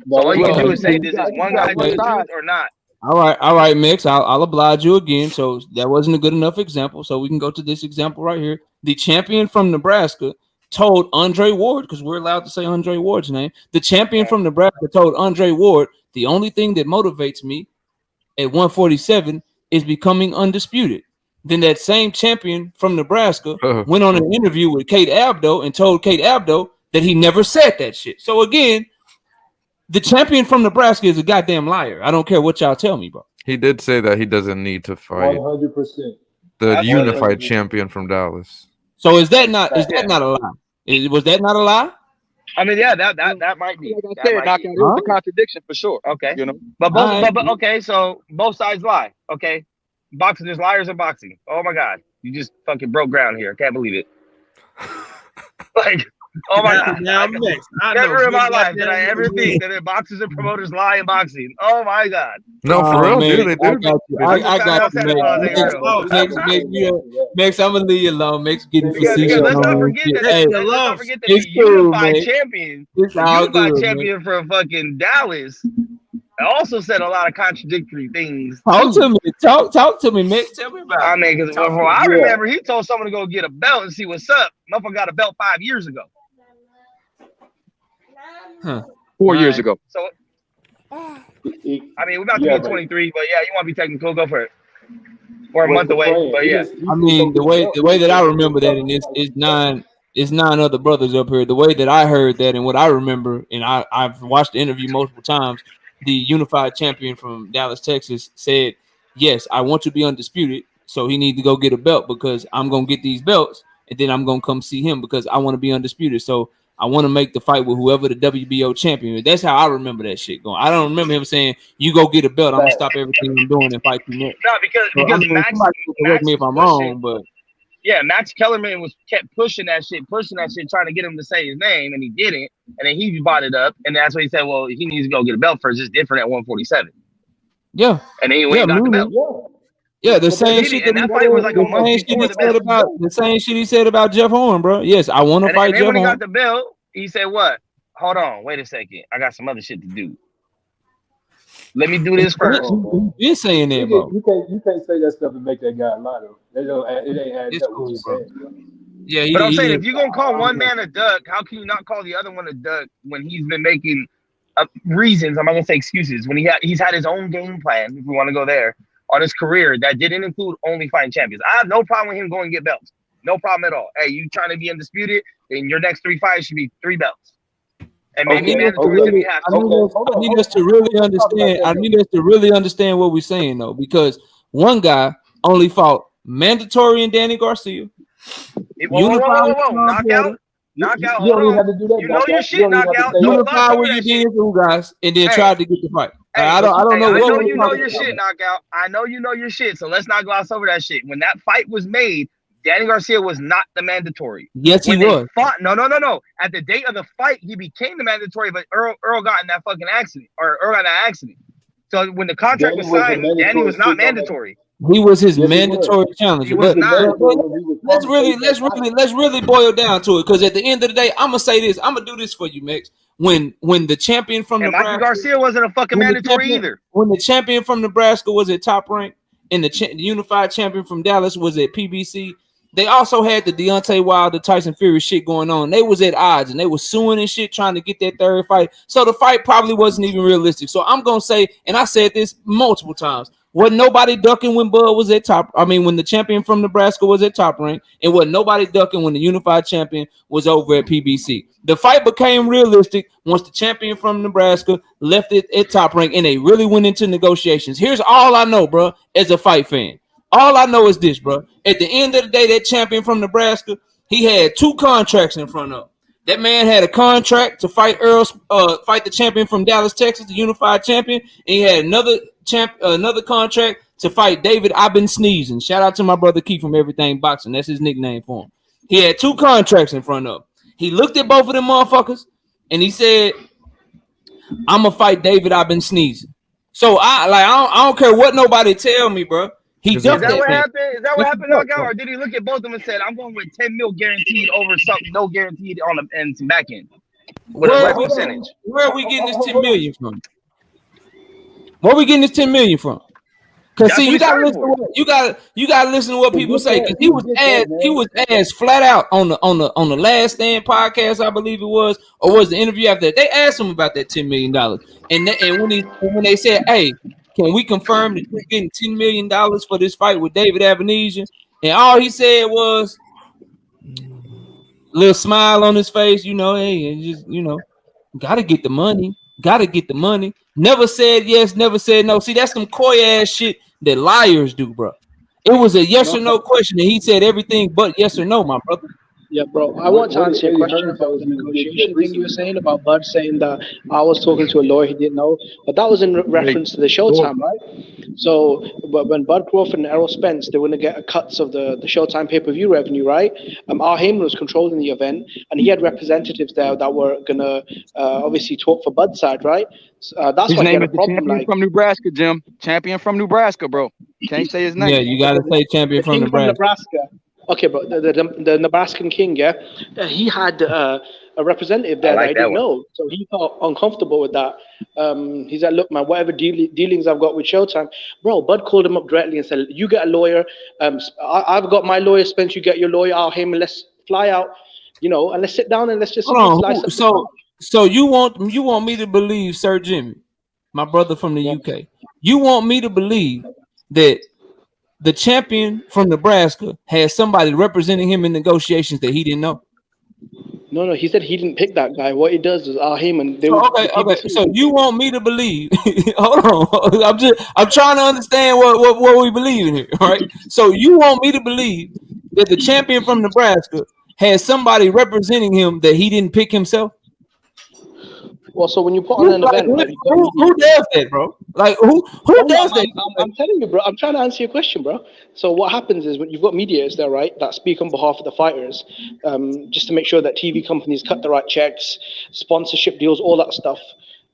So all you can do is say, "This is one guy doing the truth or not." All right, Mix. I'll oblige you again. So that wasn't a good enough example. So we can go to this example right here. The champion from Nebraska told Andre Ward, because we're allowed to say Andre Ward's name. The champion from Nebraska told Andre Ward, the only thing that motivates me at 147 is becoming undisputed. Then that same champion from Nebraska went on an interview with Kate Abdo and told Kate Abdo that he never said that shit. So again, the champion from Nebraska is a goddamn liar. I don't care what y'all tell me, bro. He did say that he doesn't need to fight 100%. the unified champion from Dallas. So is that not a lie? Was that not a lie? I mean, yeah, that might be. Like I said, it was a contradiction for sure. Okay, you know, but okay, so both sides lie. Okay, boxing is liars in boxing. Oh my god, you just fucking broke ground here. I can't believe it. Like, oh my god, never in my life did I ever think that boxers and promoters lie in boxing. Oh my god. No, for real, dude. They do. I got you, Max. I'm gonna leave you alone. Max getting facetious. Let's not forget that the unified champion, champion for fucking Dallas, also said a lot of contradictory things. Talk to me, Max. Tell me about it. I mean, because I remember he told someone to go get a belt and see what's up. Motherfucker got a belt 5 years ago. 4 years ago. So, I mean, we're about to be in 23, but yeah, you want to be technical, go for it. We're a month away, but yeah. I mean, the way that I remember that, and it's nine other brothers up here. The way that I heard that, and what I remember, and I've watched the interview multiple times. The unified champion from Dallas, Texas, said, "Yes, I want to be undisputed, so he need to go get a belt because I'm gonna get these belts, and then I'm gonna come see him because I want to be undisputed. So I want to make the fight with whoever the WBO champion is." That's how I remember that shit going. I don't remember him saying, "You go get a belt. I'm gonna stop everything I'm doing and fight you next." No, because Max, correct me if I'm wrong, but yeah, Max Kellerman kept pushing that shit, trying to get him to say his name, and he didn't. And then he brought it up, and that's what he said. Well, he needs to go get a belt first. It's different at 147. Yeah, and then he went and got the belt. Yeah, the same shit that the same shit he said about Jeff Horn, bro. Yes, I want to fight Jeff Horn. When he got the belt, he said, "What? Hold on, wait a second. I got some other shit to do. Let me do this first." You're saying that, bro. You can't say that stuff and make that guy lie though. It ain't adding up what you said, bro. Yeah, but I'm saying if you're gonna call one man a duck, how can you not call the other one a duck when he's been making reasons? I'm not gonna say excuses. When he's had his own game plan, if we want to go there, on his career that didn't include only fighting champions. I have no problem with him going and get belts. No problem at all. Hey, you trying to be undisputed? Then your next 3 fights should be 3 belts. And maybe mandatory to be half. I need us to really understand. I need us to really understand what we're saying though, because one guy only fought mandatory and Danny Garcia. Knockout. Hold on. You know your shit, knockout. Unified with your two guys, and then tried to get the fight. I don't know. I know you know your shit, knockout. I know you know your shit. So let's not gloss over that shit. When that fight was made, Danny Garcia was not the mandatory. Yes, he was. No. At the date of the fight, he became the mandatory, but Earl got in that fucking accident, or Earl got in that accident. So when the contract was signed, Danny was not mandatory. He was his mandatory challenger. But let's really boil down to it, because at the end of the day, I'm gonna say this. I'm gonna do this for you, Max. When the champion from Nebraska, Mikey Garcia wasn't a fucking mandatory either. When the champion from Nebraska was at Top Rank, and the unified champion from Dallas was at PBC, they also had the Deontay Wilder, Tyson Fury shit going on. They was at odds, and they was suing and shit, trying to get that third fight. So the fight probably wasn't even realistic. So I'm gonna say, and I said this multiple times, wasn't nobody ducking when Bud was at top. I mean, when the champion from Nebraska was at Top Rank, and wasn't nobody ducking when the unified champion was over at PBC. The fight became realistic once the champion from Nebraska left it at Top Rank, and they really went into negotiations. Here's all I know, bro, as a fight fan. All I know is this, bro. At the end of the day, that champion from Nebraska, he had 2 contracts in front of him. That man had a contract to fight the champion from Dallas, Texas, the unified champion, and he had another contract to fight David. I've been sneezing. Shout out to my brother Keith from Everything Boxing. That's his nickname for him. He had 2 contracts in front of him. He looked at both of them motherfuckers, and he said, "I'm gonna fight David. I've been sneezing." So I don't care what nobody tell me, bro. He Is ducked that that what thing. happened? Is that what happened, Knockout? Or did he look at both of them and said, "I'm going with 10 mil guaranteed over something no guaranteed on the and some back end with a Where less we percentage"? where are we getting this 10 million from? Where are we getting this 10 million from? Cause That's see, what you he gotta signed listen. for. You gotta listen to what people say. Cause he was asked flat out on the Last Stand podcast, I believe it was, or was the interview after that. They asked him about that $10 million, and when they said, "Hey, can we confirm that you're getting $10 million for this fight with David Avenesian?" And all he said was, little smile on his face, hey, and just gotta get the money, Never said yes, never said no. See, that's some coy ass shit that liars do, bro. It was a yes or no question, and he said everything but yes or no, my brother. Yeah, bro. I want to answer your question about the negotiation thing you were saying about Bud saying that I was talking to a lawyer he didn't know, but that was in reference to the Showtime, right? So, but when Bud Crawford and Errol Spence, they were going to get cuts of the Showtime pay-per-view revenue, right? Al Heyman was controlling the event, and he had representatives there that were going to obviously talk for Bud's side, right? That's His why he name had is a the problem. champion from Nebraska, Jim. Champion from Nebraska, bro. Can't say his name. Yeah, you gotta say champion The king from Nebraska. Okay, but the Nebraskan king, yeah, he had a representative there that I didn't know, so he felt uncomfortable with that. He said, "Look, man, whatever dealings I've got with Showtime, bro." Bud called him up directly and said, "You get a lawyer. I've got my lawyer. Spence, you get your lawyer. I'll him. Let's fly out, and let's sit down and let's just Hold slice on. up." So you want me to believe, Sir Jimmy, my brother from the UK? You want me to believe that the champion from Nebraska had somebody representing him in negotiations that he didn't know? No, he said he didn't pick that guy. What he does is Al Heyman. Okay. So you want me to believe? Hold on. I'm trying to understand what we believe in here, right? So you want me to believe that the champion from Nebraska had somebody representing him that he didn't pick himself? Well, so when you put on an event, who does that, bro? Like who does that? I'm telling you, bro. I'm trying to answer your question, bro. So what happens is when you've got mediators there, right, that speak on behalf of the fighters, just to make sure that TV companies cut the right checks, sponsorship deals, all that stuff.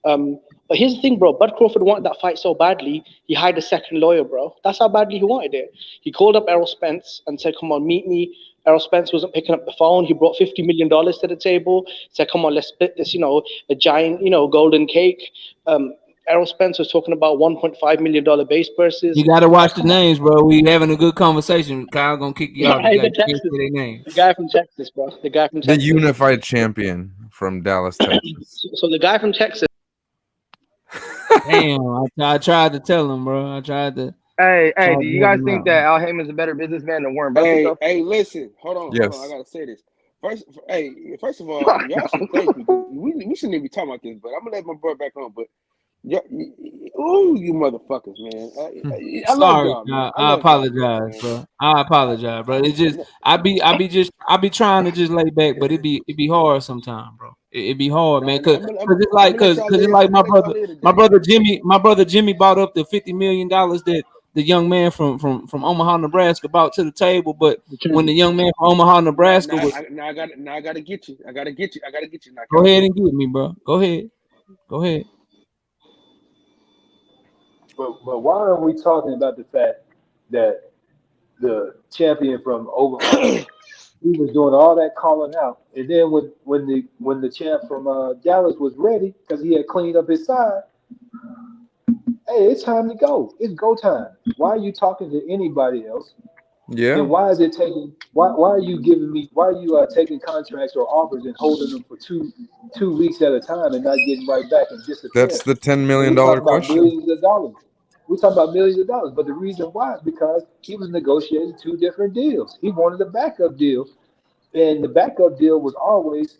But here's the thing, bro. Bud Crawford wanted that fight so badly, he hired a second lawyer, bro. That's how badly he wanted it. He called up Errol Spence and said, "Come on, meet me." Errol Spence wasn't picking up the phone. He brought $50 million to the table. Said, "Come on, let's split this, a giant, golden cake." Errol Spence was talking about $1.5 million base purses. You gotta watch the names, bro. We having a good conversation. Kyle gonna kick you out. You The gotta say their name. guy from Texas, bro. The guy from The Texas. unified champion from Dallas, Texas. So the guy from Texas. Damn, I tried to tell him, bro. I tried to. Hey, tried do to you help guys him think out. that Al Heyman's a better businessman than Warren Buffett? Though? Hey, listen, hold on, Yes. I gotta say this. First of all, y'all should thank me. We shouldn't even be talking about this, but I'm gonna let my boy back on. But you motherfuckers, man. I love Sorry, y'all, man. I apologize, bro. I apologize, bro. It's just I be trying to just lay back, but it be hard sometimes, bro. It be hard, man. Cause it's like my brother Jimmy brought up the $50 million that the young man from Omaha, Nebraska brought to the table. But when the young man from Omaha, Nebraska was, I gotta get you. I gotta get you. Now, go ahead and get me, bro. Go ahead. But why are we talking about the fact that the champion from Oklahoma, he was doing all that calling out, and then when the champ from Dallas was ready because he had cleaned up his side, hey, it's time to go. It's go time. Why are you talking to anybody else? Yeah. And why is it taking? Why are you giving me? Why are you taking contracts or offers and holding them for two weeks at a time and not getting right back and disappearing? That's the $10 million question. Millions of dollars. We're talking about millions of dollars, but the reason why is because he was negotiating two different deals. He wanted a backup deal, and the backup deal was always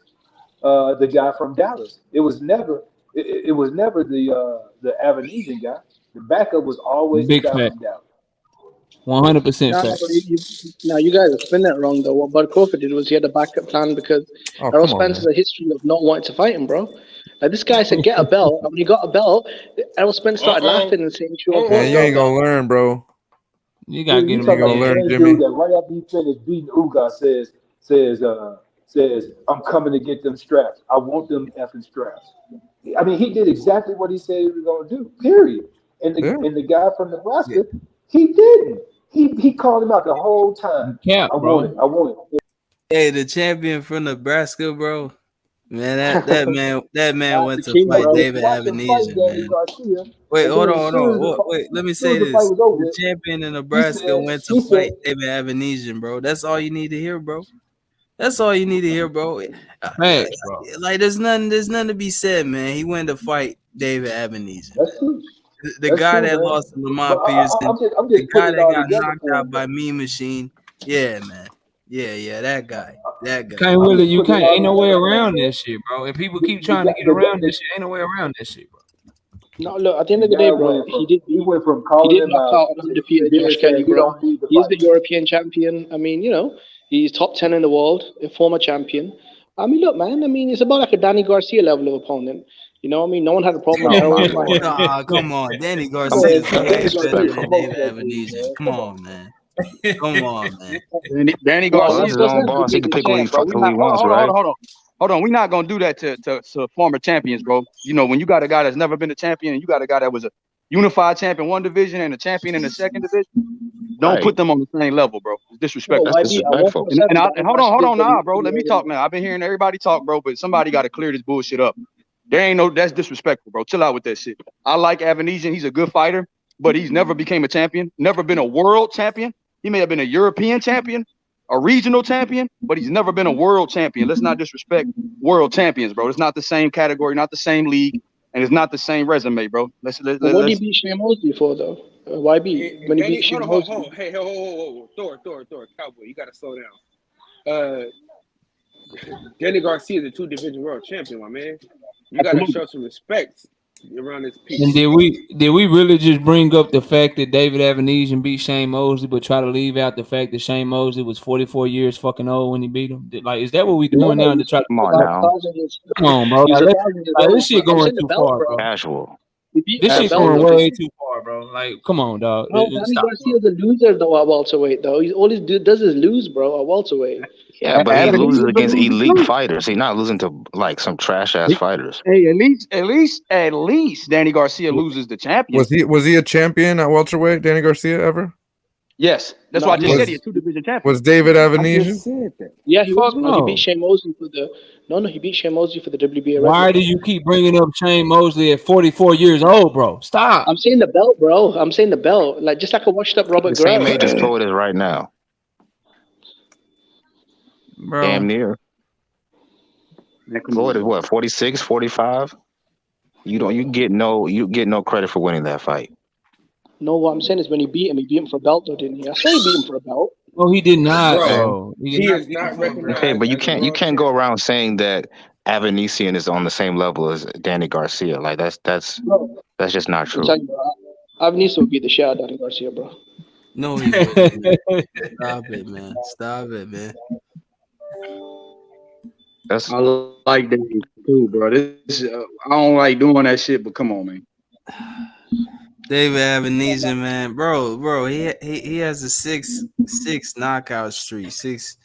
the guy from Dallas. It was never the Avenesian guy. The backup was always Big the guy fact. from Dallas. 100% No, fact. but you guys are spinning it wrong though. What Bud Crawford did was he had a backup plan because Errol Spence has a history of not wanting to fight him, bro. Like this guy said, get a belt. And when he got a belt, Errol Spence started laughing and saying, "Sure, Man, you ain't gonna learn, bro. You gotta get You him. talking about gonna the learn, same Jimmy. dude that right after he finished beating Ugas says says, "I'm coming to get them straps. I want them effing straps." I mean, he did exactly what he said he was going to do. Period. And the guy from Nebraska, he didn't. He called him out the whole time. Cap, I want it. I want it. Hey, the champion from Nebraska, bro. Man, that man went to King, fight bro. David Watch him fight Avenesian, Danny man. Garcia. Wait, And hold then on, as soon as the Wait, let me as soon say as the fight this. was over, The champion in he Nebraska said, went he to fight said, David Avenesian, bro. That's all you need to hear, bro. That's all you need to hear, bro. Facts, bro. Like there's nothing to be said, man. He went to fight David Avenesian. That's true. The That's guy true, that man. lost to But Lamont Pearson, I'm the just guy putting it that all got together knocked for out him. by Mean Machine. Yeah, man. Yeah, that guy. Can't really, you Putting it can't. all Ain't no way together for him, around bro. this shit, bro. If people keep The trying to guy, get around this shit, ain't no way around this shit, bro. No, look, at the end of the the day, guy bro, he went from he calling did him knock out out an to undefeated then Josh saying Kelly, he bro. don't need the He is the fight. European champion. I mean, he's top 10 in the world, a former champion. I mean, look, man, I mean, it's about like a Danny Garcia level of opponent. You know what I mean? No one had a problem with Oh my Errol lord. Nah, come on. Danny Come Garcia on, is man. Danny way better Garcia than promotes David that dude, Avenesian. man. Come on, man. Come on, man. Danny No, Well, Garcia that's is his own definitely boss. He the can biggest pick who he champ, bro. We who he not wants, right? Hold on. We're not gonna do that to former champions, bro. You know, when you got a guy that's never been a champion and you got a guy that was a unified champion one division and a champion in the second division, don't Right. put them on the same level, bro. It's No, disrespectful. That's YB, at disrespectful. 147, And Danny hold Garcia on, did nah, bro. Let me what talk now. I've been hearing everybody talk, bro, but somebody got to clear this bullshit up. That's disrespectful, bro. Chill out with that shit. I like Avenesian. He's a good fighter, but he's never became a champion, never been a world champion. He may have been a European champion, a regional champion, but he's never been a world champion. Let's not disrespect world champions, bro. It's not the same category, not the same league, and it's not the same resume, bro. But what did he beat Shane Mosley for, though? YB, when he beat Shane Hold Mosley. on. Hey, Thor, Cowboy, you gotta slow down. Danny Garcia is a 2-division world champion, my man. You gotta Absolutely. show some respect around this piece. And did we really just bring up the fact that David Avenesian beat Shane Mosley, but try to leave out the fact that Shane Mosley was 44 years fucking old when he beat him? Like, is that what we doing now to try to? Come on now. Come on, bro. He's Like, 1,000 years like, old. this shit I'm going saying the too belt, far, bro. bro. Casual. He beat This the shit belt, going though. way too far, bro. Like, come on, dog. No, Danny Stop, Garcia's a loser, though, at welterweight, though. All he does is lose, bro, at welterweight. Yeah, but he loses Avenesian's against losing elite too. fighters. He's not losing to like some trash ass fighters. Hey, at least Danny Garcia loses the champion. Was he a champion at welterweight, Danny Garcia, ever? Yes, that's No, why I just Was- said he's a 2-division champion. Was David I just Avenesian? said that. Yeah, he was, Fuck bro. He no. beat Shane Mosley for the... No, he beat Shane Mosley for the WBA Why record. do you keep bringing up Shane Mosley at 44 years old, bro? Stop. I'm saying the belt, bro. I'm saying the belt. Like, just like a washed-up Robert The same Guerrero. age as Floyd is right now. Bro. Damn near. Floyd is what, 46, 45? You get no credit for winning that fight. No, what I'm saying is when he beat him for a belt, though, didn't he? I swear he beat him for a belt. No, he did not, Bro, bro. he is not recognized. Okay, but you as a can't world go champion. around saying that Avenesian is on the same level as Danny Garcia. Like that's Bro, just not I'm true. telling you, bro. Aveniso would beat the shit out of Danny Garcia, bro. No, he wouldn't, man. Stop it, man. Stop it, man. That's I like Danny too, bro. I don't like doing that shit, but come on, man. David Avenesian, man, bro, he has a six knockout streak, 6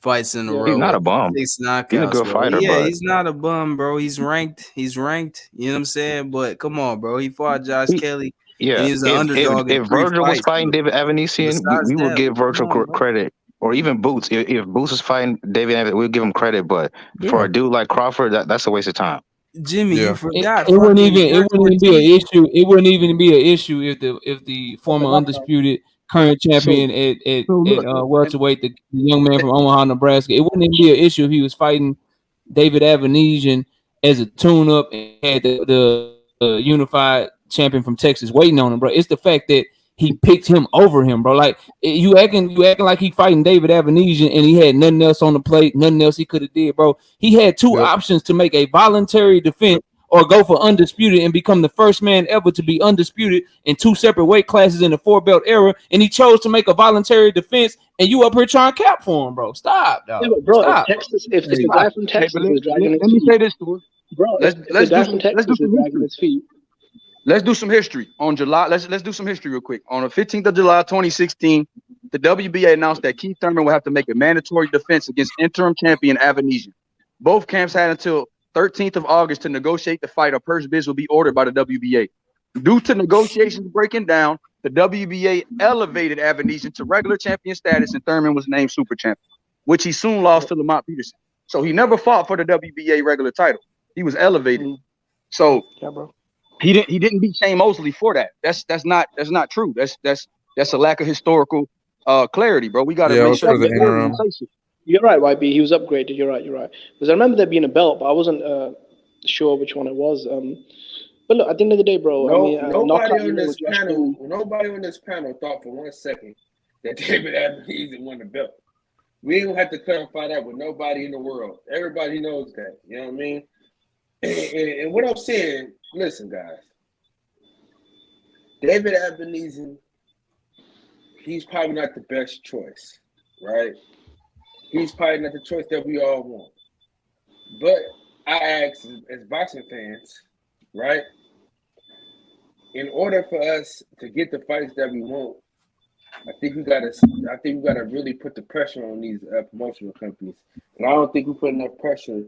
fights in a row. He's not a bum. 6 He's a knockouts, good bro. fighter, Yeah, but he's not a bum, bro. He's ranked. You know what I'm saying? But come on, bro. He fought Josh Kelly. And yeah, he was an underdog in if 3 Virgil was fights, fighting bro. David Avenesian, Besides we would that, give come Virgil on, bro. credit, or even Boots. If Boots was fighting David Avenesian, we'd give him credit. But for a dude like Crawford, that's a waste of time. Jimmy, you It forgot. wouldn't fucking even Dirk be an Ortiz. issue. It wouldn't even be an issue if the former undisputed current champion at welterweight, the young man from Omaha, Nebraska. It wouldn't even be an issue if he was fighting David Avenesian as a tune-up and had the unified champion from Texas waiting on him, bro. It's the fact that he picked him over him, bro. Like you acting like he fighting David Avenesian and he had nothing else on the plate, nothing else he could have did, bro. He had 2 options to make a voluntary defense or go for undisputed and become the first man ever to be undisputed in 2 separate weight classes in the 4-belt era, and he chose to make a voluntary defense, and you up here trying to cap for him, bro. Stop, dog. Yeah, but bro, Stop. if the guy from Texas is dragging his Let me feet, say this to her. bro, if the guy from Texas is dragging his feet, let's do some history on July. Let's do some history real quick. On the 15th of July, 2016, the WBA announced that Keith Thurman will have to make a mandatory defense against interim champion Avanesian. Both camps had until 13th of August to negotiate the fight, or purse bids will be ordered by the WBA. Due to negotiations breaking down, the WBA elevated Avanesian to regular champion status, and Thurman was named super champion, which he soon lost to Lamont Peterson. So he never fought for the WBA regular title. He was elevated. So Yeah, bro. he didn't beat Shane Mosley for that. That's not true. That's a lack of historical clarity, bro. We got to Yeah, it make was sure for the that interim. You're right, YB. He was upgraded. You're right. Because I remember there being a belt, but I wasn't sure which one it was. But look, at the end of the day, bro. I mean, Nobody knockout on unit this with Josh panel, Green. nobody on this panel thought for 1 second that David Avanesian won the belt. We ain't gonna have to clarify that with nobody in the world. Everybody knows that. You know what I mean? And what I'm saying, listen, guys. David Avanesian, he's probably not the best choice, right? He's probably not the choice that we all want. But I ask, as boxing fans, right? In order for us to get the fights that we want, I think we gotta really put the pressure on these promotional companies. And I don't think we put enough pressure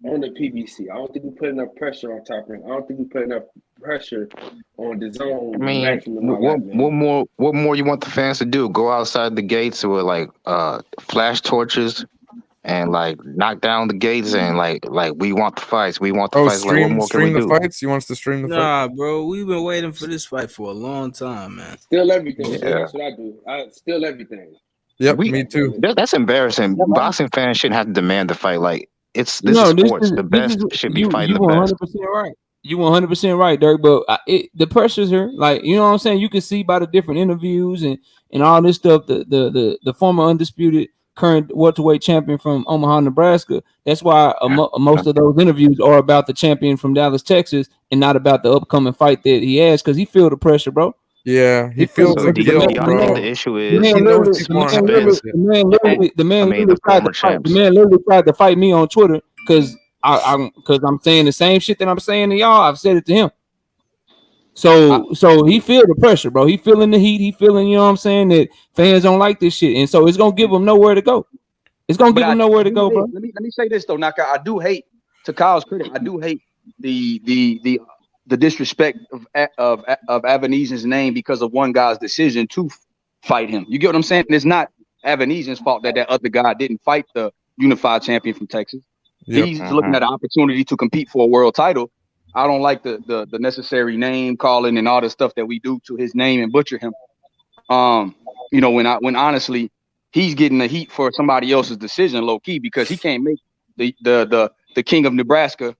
on the PBC. I don't think we put enough pressure on Top Rank. I don't think we put enough pressure on the Zone. I mean, Maximum, all that, man. what more you want the fans to do? Go outside the gates with like flash torches and like knock down the gates and like we want the fights. We want the fights. Like, what more can we stream the do? fights. You want us to stream the fights? Nah, bro, we've been waiting for this fight for a long time, man. Still everything. Yeah. That's what I do. I still everything. Yep, me too. That's embarrassing. Boxing fans shouldn't have to demand the fight. Like this is No, sports. The best should be fighting the best. 100% right. You 100% right, Dirk. But the pressure's here. Like, you know what I'm saying? You can see by the different interviews and all this stuff. The former undisputed current welterweight champion from Omaha, Nebraska. That's why most of those interviews are about the champion from Dallas, Texas, and not about the upcoming fight that he has, because he feel the pressure, bro. Yeah, he feels So the do guilt, y'all bro. think the issue The is man literally tried to fight me on Twitter because I'm saying the same shit that I'm saying to y'all. I've said it to him. So he feel the pressure, bro. He feeling the heat. He feeling, you know what I'm saying, that fans don't like this shit, and so it's gonna give him nowhere to go. It's gonna give him nowhere to go, bro. Let me say this though, Knockout. I do hate, to Kyle's credit, I do hate the disrespect of Avanesian's name because of one guy's decision to fight him. You get what I'm saying? It's not Avanesian's fault that other guy didn't fight the unified champion from Texas. Yep. He's looking at an opportunity to compete for a world title. I don't like the necessary name calling and all the stuff that we do to his name and butcher him. You know, when honestly he's getting the heat for somebody else's decision, low key, because he can't make the king of Nebraska.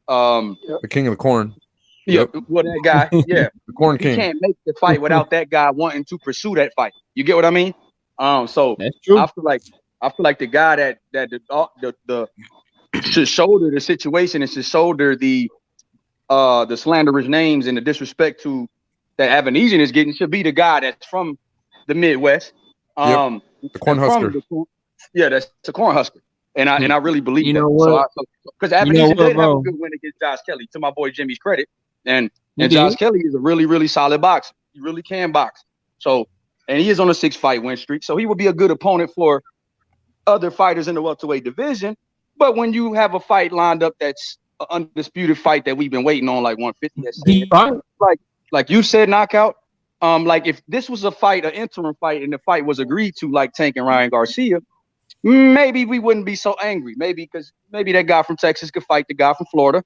The king of the corn. Yeah, well, that guy, yeah, the corn he king. can't make the fight without that guy wanting to pursue that fight. You get what I mean? So that's true. I feel like the guy that should shoulder the situation and should shoulder the slanderous names and the disrespect to that Avanesian is getting should be the guy that's from the Midwest. The corn husker. That's the corn husker. And I really believe You that. know what? Because Avanesian did have a bro? good win against Josh Kelly, to my boy Jimmy's credit. And He Josh did. Kelly is a really, really solid boxer. He really can box. So, and he is on a 6-fight win streak. So he would be a good opponent for other fighters in the welterweight division. But when you have a fight lined up that's an undisputed fight that we've been waiting on, like 150, like you said, Knockout. Like if this was a fight, an interim fight, and the fight was agreed to, like Tank and Ryan Garcia, maybe we wouldn't be so angry. Maybe that guy from Texas could fight the guy from Florida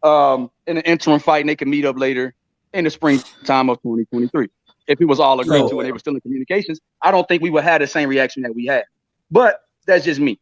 in an interim fight, and they could meet up later in the springtime of 2023. If it was all agreed to and they were still in communications, I don't think we would have the same reaction that we had. But that's just me.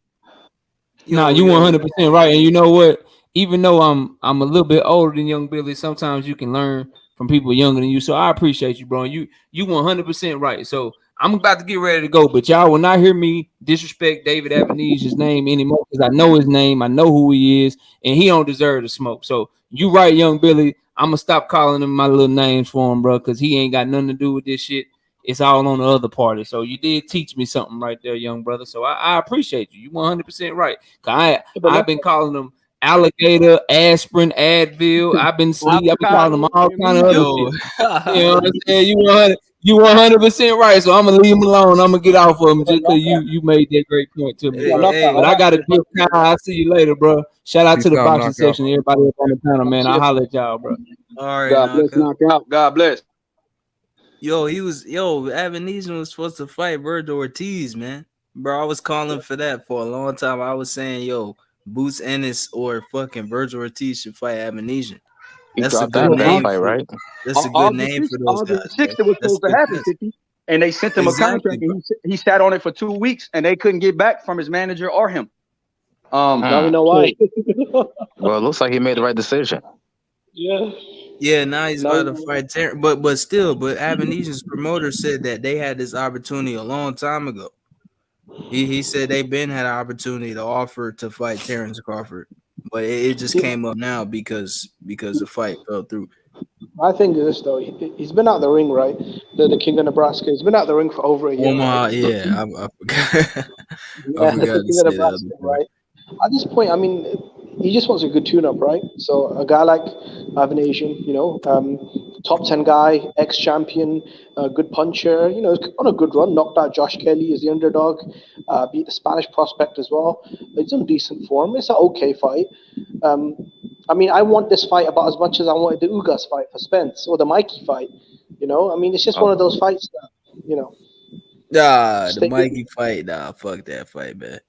Nah, you 100% right. And you know what? Even though I'm a little bit older than young Billy, sometimes you can learn from people younger than you. So I appreciate you, bro. You 100% right. So I'm about to get ready to go, but y'all will not hear me disrespect David Avanesian's name anymore because I know his name, I know who he is, and he don't deserve the smoke. So you right, young Billy. I'm gonna stop calling him my little names for him, bro, because he ain't got nothing to do with this shit. It's all on the other party. So you did teach me something right there, young brother. So I appreciate you. You 100% right. I've been calling him alligator, aspirin, Advil. I've been sleep. I've been calling them all kind of other Yo. shit. You know what I'm saying? You 100% right. So I'm gonna leave him alone. I'm gonna get off of him just because you made that great point to me, Hey, bro. hey, But I gotta give time. I'll see you later, bro. Shout out to the Peace out, boxing knockout. section, everybody up on the panel, man. I'll holler at y'all, bro. all right, God bless, knockout. knockout. God bless. Avenesian was supposed to fight Virgil Ortiz, man. Bro, I was calling for that for a long time. I was saying, Boots Ennis or fucking Virgil Ortiz should fight Avenesian. He That's a dropped good out of that name. fight, right? That's a good name for those guys. August 6th, Bro. it was That's supposed to good happen, test. 50. And they sent him a Exactly, contract, and he sat on it for 2 weeks, and they couldn't get back from his manager or him. Now we know why. Well, it looks like he made the right decision. Yeah. Yeah, now he's Now about we to know. fight Terrence. But Avenesian's promoter said that they had this opportunity a long time ago. He said they been had an opportunity to offer to fight Terrence Crawford, but it just came up now because the fight fell through. I think this though, he's been out the ring, right? The King of Nebraska. He's been out the ring for over a year. Omaha, Right? yeah, I forgot. Yeah, I forgot the to King say of that. Nebraska, right? At this point, I mean, he just wants a good tune-up, right? So a guy like Avenasian, top 10 guy, ex-champion, good puncher, on a good run, knocked out Josh Kelly as the underdog, beat the Spanish prospect as well. It's in decent form. It's an okay fight. I want this fight about as much as I wanted the Ugas fight for Spence or the Mikey fight. It's just one of those fights that, Nah, the stay- Mikey fight. Nah, fuck that fight, man.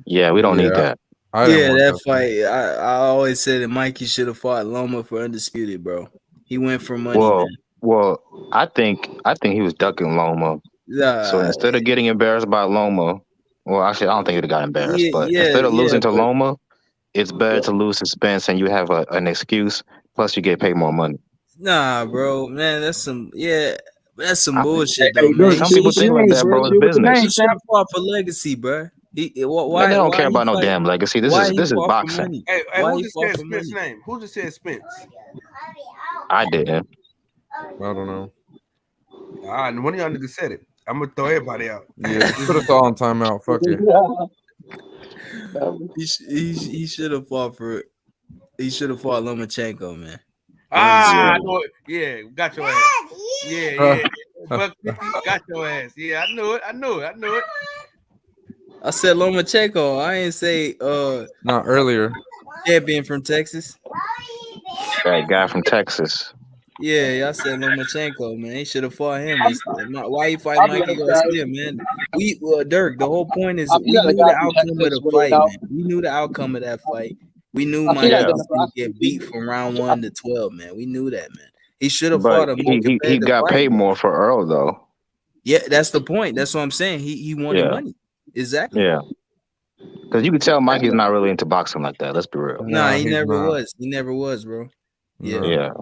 Yeah, we don't need that. Yeah, that fight. I always said that Mikey should have fought Loma for undisputed, bro. He went for money, man. Well, I think he was ducking Loma. So instead of getting embarrassed by Loma, well, actually, I don't think he'd have got embarrassed. But instead of losing to Loma, it's better to lose to Spence, and you have an excuse. Plus, you get paid more money. Nah, bro, man, that's some I- bullshit, Hey, though, man. some people think like that, bro. It's business. He should have fought for legacy, bro. Man, they don't care about no damn legacy. This is boxing. Hey, Why who he just fought said for Spence's money? name? Who just said Spence? I didn't. I don't know. All right, one of y'all niggas said it. I'm gonna throw everybody out. Yeah, put us all on timeout. Fuck it. He should have fought for. He should have fought Lomachenko, man. I know it. Yeah, got your ass. Yeah. Buck 50, got your ass. Yeah, I knew it. I said Lomachenko. I ain't say Not earlier. champion from Texas. That guy from Texas. Yeah, y'all said Lomachenko, man. He should have fought him. Why you fight Mikey Garcia, man? Dirk. The whole point is we knew the outcome of the fight, man. We knew the outcome of that fight. We knew Mikey would get beat from round 1 to 12, man. We knew that, man. He should have fought But a more he competitive got fight, paid man. more for Earl though. Yeah, that's the point. That's what I'm saying. He wanted Yeah. money. Exactly. Yeah. Because you can tell Mikey's not really into boxing like that. Let's be real. Nah, he never was. He never was, bro. Yeah. Yeah.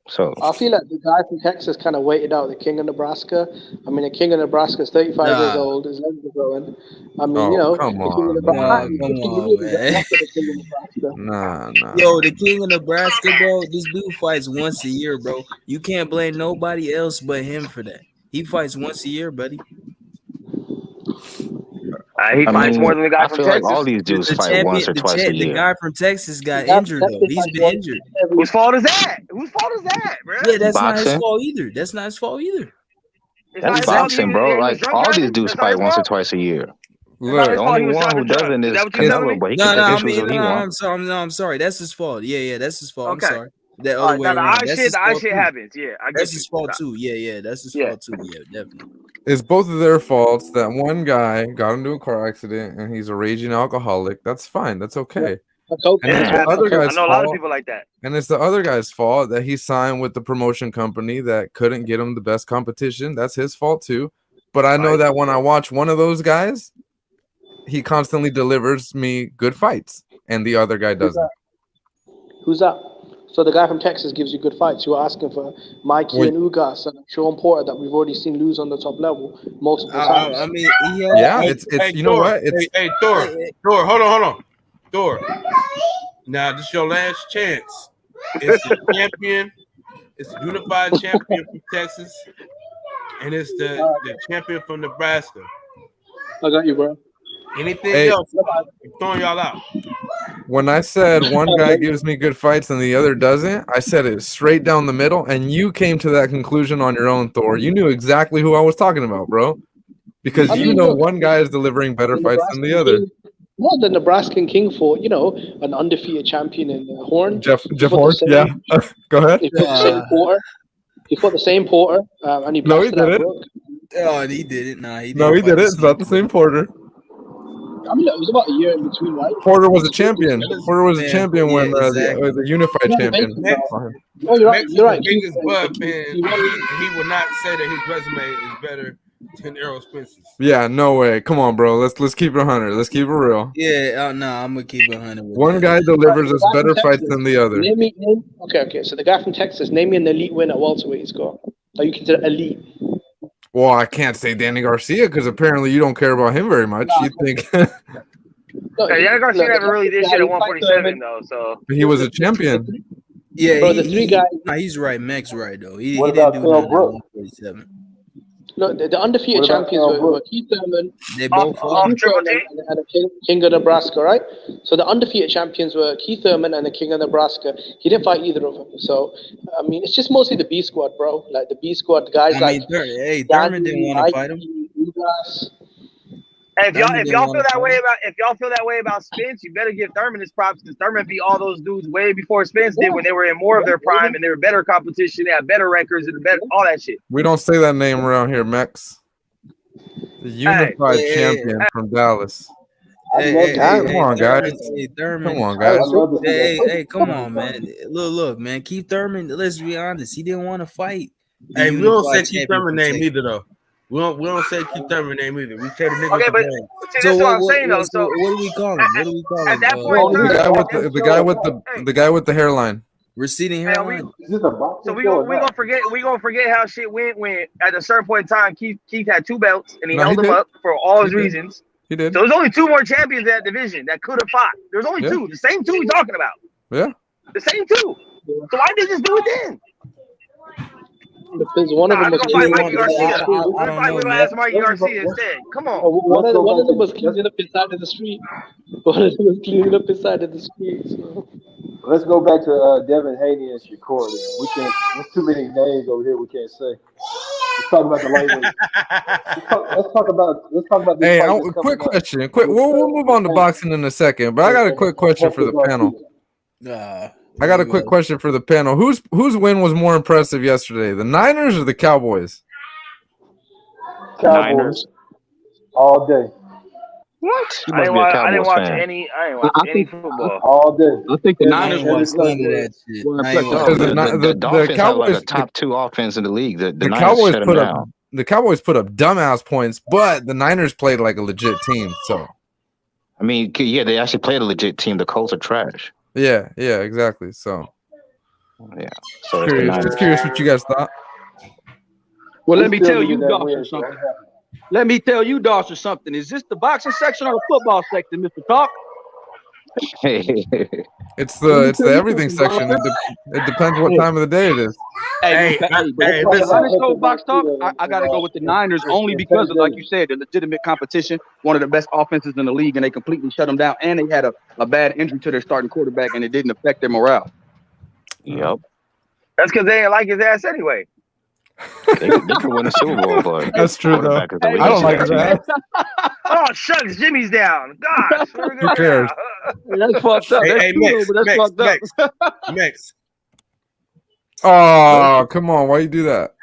So I feel like the guy from Texas kind of waited out the King of Nebraska. The King of Nebraska is 35 years Nah. old. His legs are growing. Come the King of on, Nebraska. man. Come on, man. Nah. Yo, the King of Nebraska, bro. This dude fights once a year, bro. You can't blame nobody else but him for that. He fights once a year, buddy. He fights more than the guy I from feel Texas. like all these dudes fight once or twice a The year. guy from Texas got injured, though. He's been injured. Whose fault is that? Whose fault is that, bro? Yeah, that's not his Boxing. fault either. That's not his fault either. That's boxing, bro. Like all these dudes fight once or twice a year. The only one who doesn't is Canelo, but he can take issues if he wants. I'm sorry. That's his fault. Yeah, that's his fault. Okay. I'm sorry. That All other right, way now the around. eye That's shit, his the eye fault shit too. happens. Yeah, I get That's you. his fault too. Yeah, that's his fault too. Yeah, definitely. It's both of their faults that one guy got into a car accident and he's a raging alcoholic. That's fine. That's okay. That's okay. And it's the other I guy's know a lot of fault. people like that. And it's the other guy's fault that he signed with the promotion company that couldn't get him the best competition. That's his fault too. But I know that when I watch one of those guys, he constantly delivers me good fights, and the other guy doesn't. Who's that? So the guy from Texas gives you good fights. You were asking for Mikey Wait. and Ugas and Sean Porter that we've already seen lose on the top level multiple times. I mean, he had, Yeah, Hey, it's hey, you know Thor. what? It's Hey, Thor. Thor, hold on. Thor. Now this is your last chance. It's the champion. It's the unified champion from Texas, and it's the champion from Nebraska. I got you, bro. Anything Hey. else? I'm throwing y'all out. When I said one guy gives me good fights and the other doesn't, I said it straight down the middle, and you came to that conclusion on your own, Thor. You knew exactly who I was talking about, bro. Because I you mean, know look, one guy is delivering better the fights than the Nebraskan other. King, well, the Nebraskan King fought, an undefeated champion in Horn. Jeff He fought the Horn, same. yeah. Go ahead. He fought the same Porter. He fought the same Porter, and he No, he blasted out didn't. Brooke. Oh, he didn't. Nah, he didn't. No, he fight the didn't. It's same not the same Porter. I mean, it was about a year in between, right? Porter was a champion. Porter was a Man, champion yeah, when exactly. the unified Yeah, champion. basically. Oh, you're right. Max You're is right. the biggest bug, He man. He will not say that his resume is better than Errol Spence's. Yeah, no way. Come on, bro. Let's keep it 100. Let's keep it real. Yeah, no, I'm gonna keep it 100 with One that. guy delivers us The guy better from fights Texas, than the other. Okay. So the guy from Texas, name me an elite win at welterweight he's got. Are you consider elite? Well, I can't say Danny Garcia because apparently you don't care about him very much. You think No, Danny Garcia look, never really did the shit guy at who fight 147 Thurman- though. So he was a champion? Yeah, Bro, the three guys. Nah, he's right. Max right though. He What didn't about do Kell nothing at Brook? 147. No, the undefeated What about champions Kell were Brook? Keith Thurman, They both off Keith Triple Thurman, G. and the King of Nebraska, right? So the undefeated champions were Keith Thurman and the King of Nebraska. He didn't fight either of them. So, I mean, it's just mostly the B squad, bro. Like the B squad guys I like mean, Thurman didn't want to fight him. Douglas. Hey, if y'all Thurman if didn't y'all wanna feel that fight way him. about Spence, you better give Thurman his props because Thurman beat all those dudes way before Spence did when they were in more of their prime and they were better competition. They had better records and better all that shit. We don't say that name around here, Max. The unified hey, champion from Dallas. Hey, Come on, guys. Thurman. Come on, guys. Hey, come on, man. Look, man. Keith Thurman. Let's be honest. He didn't want to fight. the Hey, we don't say unified Keith champion Thurman from name Texas. either though. We don't say Keith Thurman name either. We say the nigga Okay, with but the name. see, So that's what I'm saying though. so So what do we call him? What do we call him? at that point in The time, guy with the guy with the hairline. receding man, hairline. Is this a boxing so we show or gonna not? forget how shit went when at a certain point in time Keith had 2 belts and he No, he held them did. up for all his He did. reasons. He did. So there's only 2 more champions in that division that could have fought. There's only Yeah. 2, the same 2 we're talking about, Yeah. the same 2. So why did they just do it then? Because one of them We're was gonna fight cleaning Mikey up Garcia. the street. We're gonna ask Mikey Garcia instead. Come on. One Let's of go back them to was cleaning up his side of the street. One of them was cleaning up his side of the street. So. Let's go back to Devin Haney and Shakur. Then. We can't. There's too many names over here. We can't say. Let's talk about the lightweight. Let's talk about this Hey, fight that's coming quick up. question. We'll move on to boxing in a second, but I got a quick question for the panel. I got a quick question for the panel. Whose win was more impressive yesterday, the Niners or the Cowboys? Cowboys. All day. What? You must be a Cowboys fan. Any football. All day. I think the Every- Niners every was Sunday. No, Because the Dolphins have like Cowboys- a top 2 offense in the league. The The Niners Cowboys shut them put up down. dumbass points, but the Niners played like a legit team. So I mean, yeah, they actually played a legit team. The Colts are trash. yeah, exactly. So Yeah. So it's the Niners. just curious what you guys thought. Well, let We me still tell you, needed that Dawson, win, so something. I'm happy. Let me tell you, Dawson, something. Is this the boxing section or the football section, Mr. Talk? It's the everything section. It depends what time of the day it is. Hey, listen. honest though, box talk. I gotta go with the Niners only because of, like you said, the legitimate competition. One of the best offenses in the league, and they completely shut them down. And they had a bad injury to their starting quarterback, and it didn't affect their morale. Yep. That's because they ain't like his ass anyway. They could win a Super Bowl, but That's true though. quarterback is the I don't like weakest that. Oh shucks, Jimmy's down. Gosh, Who cares? That's fucked up. That's true, though, but that's fucked up. Next. Oh, come on! Why you do that?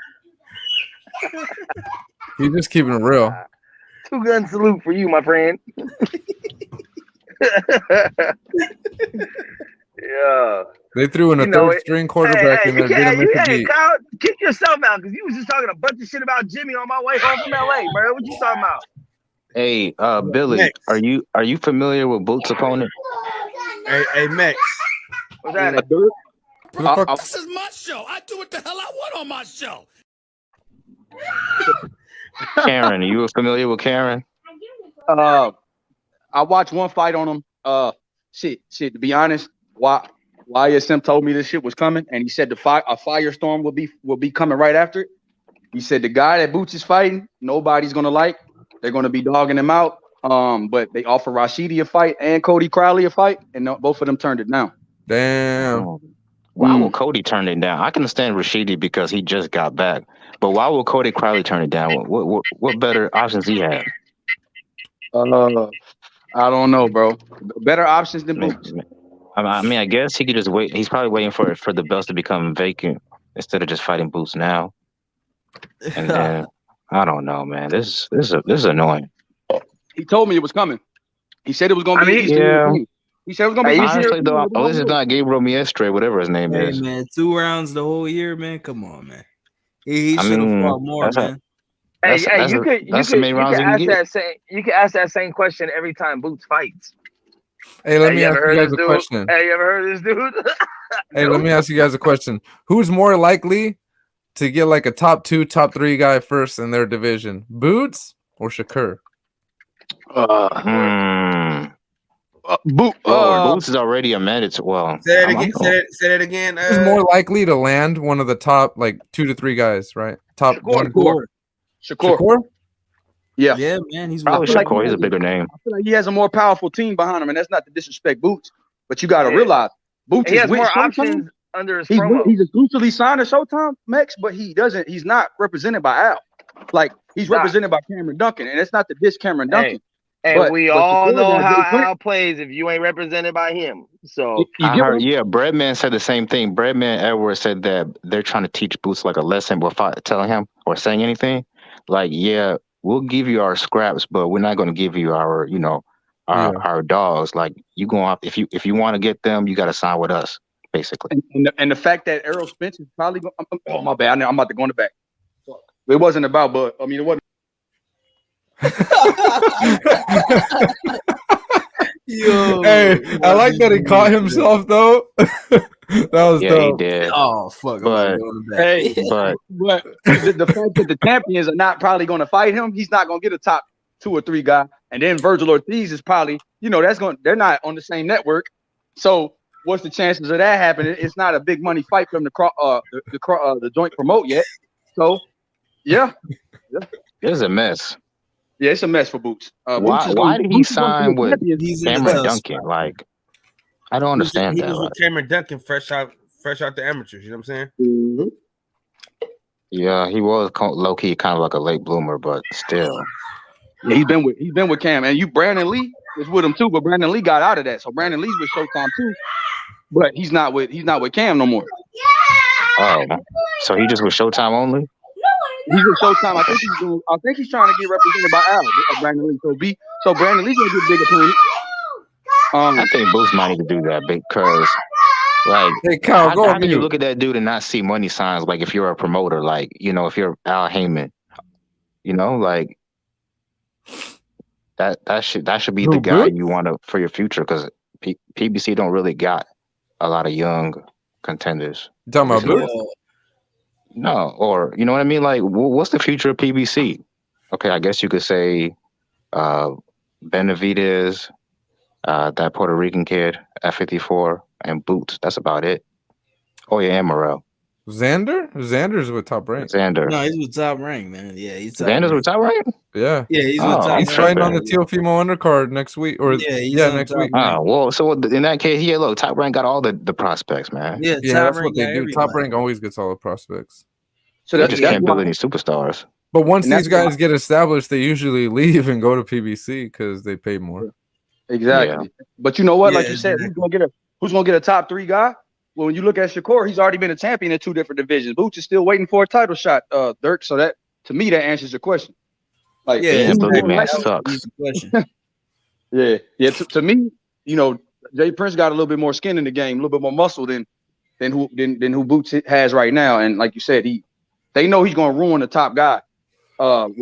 You're just keeping it real. 2-gun salute for you, my friend. Yeah. They threw in a third string quarterback in there. Didn't miss a beat. Kyle, kick yourself out because you was just talking a bunch of shit about Jimmy on my way home from LA, bro. What you talking about? Hey, Billy, Next. are you familiar with Boots' opponent? Hey, Max. What's that? This is my show. I do what the hell I want on my show. Karen, are you familiar with Karen? I watched one fight on him. Shit. To be honest, YSM told me this shit was coming, and he said a firestorm will be coming right after it. He said the guy that Boots is fighting, nobody's gonna like. They're gonna be dogging him out. But they offered Rashidi a fight and Cody Crowley a fight, and both of them turned it down. Damn. Why will Cody turn it down? I can understand Rashidi because he just got back, but why will Cody Crowley turn it down? What better options he have? I don't know, bro. Better options than Boots. I mean, I guess he could just wait. He's probably waiting for the belts to become vacant instead of just fighting Boots now. And then I don't know, man. This is annoying. He told me it was coming. He said it was going to be Eastern European. He said it was going to be Eastern Honestly, though, European. this is not Gabriel Miestre, whatever his name Hey is. man, 2 rounds the whole year, man. Come on, man. He I should have mean, fought more, that's a- man. Hey, That's- hey, that's you a- could you that's the could main you rounds could you can ask get. that same you could ask that same question every time Boots fights. Hey, let me you ask ever you heard guys this a dude? question. Hey, you ever heard of this dude? Hey, let me ask you guys a question. Who's more likely to get like a top 2, top 3 guy first in their division? Boots or Shakur? Boots is already a mandatory. Well, Say that I'm- again. I'm- Say that again. Who's more likely to land one of the top like 2 to 3 guys, right? Top one. Shakur. Yeah. Yeah, man. He's Probably feel like Shakur. he He's a has bigger name. I feel like he has a more powerful team behind him, and that's not to disrespect Boots, but you got to Yeah. realize Boots He is has with more Showtime. options under his He's promo. he's exclusively signed to Showtime, Max, but he's not represented by Al. Like he's Nah. represented by Cameron Duncan, and it's not to diss Cameron Duncan. Hey, but we all Shakur know got how good print. Al plays if you ain't represented by him. So I heard, yeah, Breadman said the same thing. Breadman Edwards said that they're trying to teach Boots like a lesson without telling him or saying anything. Like, yeah, we'll give you our scraps, but we're not going to give you our, our dogs. Like, you going up if you want to get them, you got to sign with us, basically. And the fact that Errol Spence is probably going. Oh my bad, I'm about to go in the back. It wasn't about, but I mean, it wasn't. Yo, Hey, I like that he caught himself though. That was Yeah, dope. he did. Oh fuck! But, Hey, but but the fact that the champions are not probably going to fight him, he's not going to get a top 2 or 3 guy. And then Virgil Ortiz is probably, they're not on the same network. So what's the chances of that happening? It's not a big money fight for them to the joint promote yet. So yeah, it's a mess. Yeah, it's a mess for Boots. Why did he sign with He's in the Cameron tough Duncan? Like, I don't understand He that. was Like, with Cameron Duncan fresh out the amateurs. You know what I'm saying? yeah, he was low key kind of like a late bloomer, but still. Yeah, he's been with Cam, and Brandon Lee is with him too, but Brandon Lee got out of that, so Brandon Lee's with Showtime too, but he's not with Cam no more. Oh, so he just was Showtime only? He's with Showtime. I think he's trying to get represented by Al, Brandon Lee. So Brandon Lee's gonna get a big opponent. I think Boots might need to do that because, like, hey, Kyle, go how on can you mute. look at that dude and not see money signs? Like, if you're a promoter, like, if you're Al Heyman, like that should be the guy you want to for your future because PBC don't really got a lot of young contenders. You talking about Boots? No, or you know what I mean? Like, what's the future of PBC? Okay, I guess you could say Benavidez, that Puerto Rican kid, F54, and Boots. That's about it. Oh yeah, and Morel. Xander's with Top Rank. Xander. No, he's with Top Rank, man. Yeah, he's Top Xander's Rank. with Top Rank? Yeah. Yeah, he's with Top He's Rank. fighting on the Teofimo undercard next week, or next week. Oh, well, so in that case, yeah, look, Top Rank got all the prospects, man. Yeah, that's what they do. Top Rank always gets all the prospects. So they just can't build any superstars. But once And these that's guys get established, they usually leave and go to PBC because they pay more. Exactly. But you know what? Like Yeah, you said, who's gonna get a top 3 guy? Well, when you look at Shakur, he's already been a champion in 2 different divisions. Boots is still waiting for a title shot, Dirk. So that to me, that answers your question. Like, Yeah, Billy Man That's sucks. the question. yeah. To me, Jay Prince got a little bit more skin in the game, a little bit more muscle than who Boots has right now. And like you said, they know he's gonna ruin the top guy of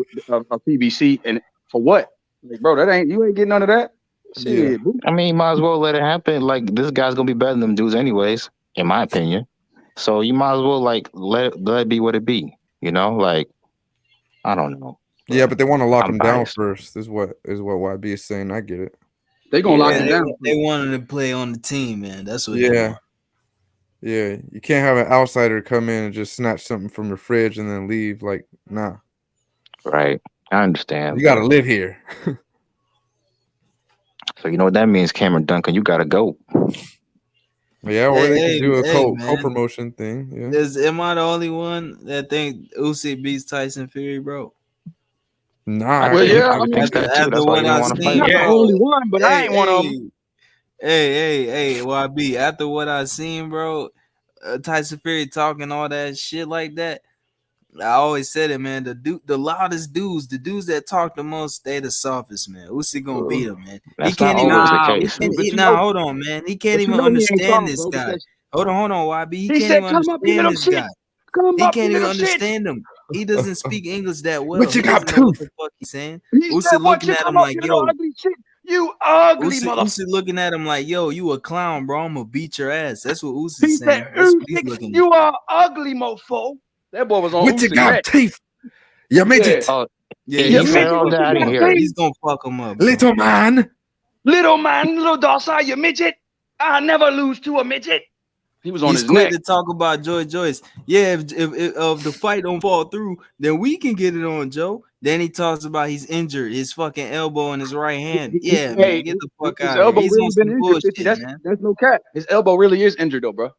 PBC. And for what? Like, bro, you ain't getting none of that. Shit, I mean, might as well let it happen. Like, this guy's gonna be better than them dudes anyways, in my opinion. So you might as well like let it be what it be. Like, I don't know. Yeah, but they want to lock I'm him down biased. first. Is what YB is saying. I get it. They gonna lock him they, down. They wanted to play on the team, man. That's what. Yeah. Yeah, you can't have an outsider come in and just snatch something from your fridge and then leave. Like, nah. Right. I understand. You got to live here. So you know what that means, Cameron Duncan. You gotta go. Yeah, or they Hey, could do a hey, co man. promotion thing. Yeah. Am I the only one that think Usyk beats Tyson Fury, bro? Nah, Well, yeah, I I mean, think that too. After That's why he what didn't I want to I'm seen, fight not him. the bro. only one, but I Hey, ain't one of them. hey, YB. After what I seen, bro, Tyson Fury talking all that shit like that. I always said it, man. The loudest dudes, the dudes that talk the most, they the softest, man. Usyk gonna beat him, man. He That's not can't even. always the Nah, case. Hold on, man. He can't but you even know he ain't understand soft, this bro, guy. because Hold on, YB. He he can't said, even "Come up, you understand little this shit. guy. Come He up, can't you even little shit." understand him. He doesn't speak English that well. What He you got, doesn't know what tooth? the fuck he's saying. He said, Usyk "What looking you at him come up, like, you little yo. ugly shit? You ugly mother." Usyk looking at him like, yo, you a clown, bro. I'm gonna beat your ass. That's what Usyk's He saying. said, That's what he's "Usyk, looking at. you are ugly, mofo." That boy was on What you Usyk got, neck. teeth? You Yeah, midget. Oh, Yeah, you he he's said midget, all what that. you I didn't got, hear it. teeth? he's gonna fuck him up, bro. Little man. Little man, little docile, you midget. I never lose to a midget. He was on He's his quick neck. to talk about Joy Joyce. Yeah, if the fight don't fall through, then we can get it on Joe. Then he talks about he's injured, his fucking elbow in his right hand. Yeah, man, Hey, get the fuck his out of here. elbow He's on really been some injured, 50. bullshit, man. That's no cap. His elbow really is injured though, bro.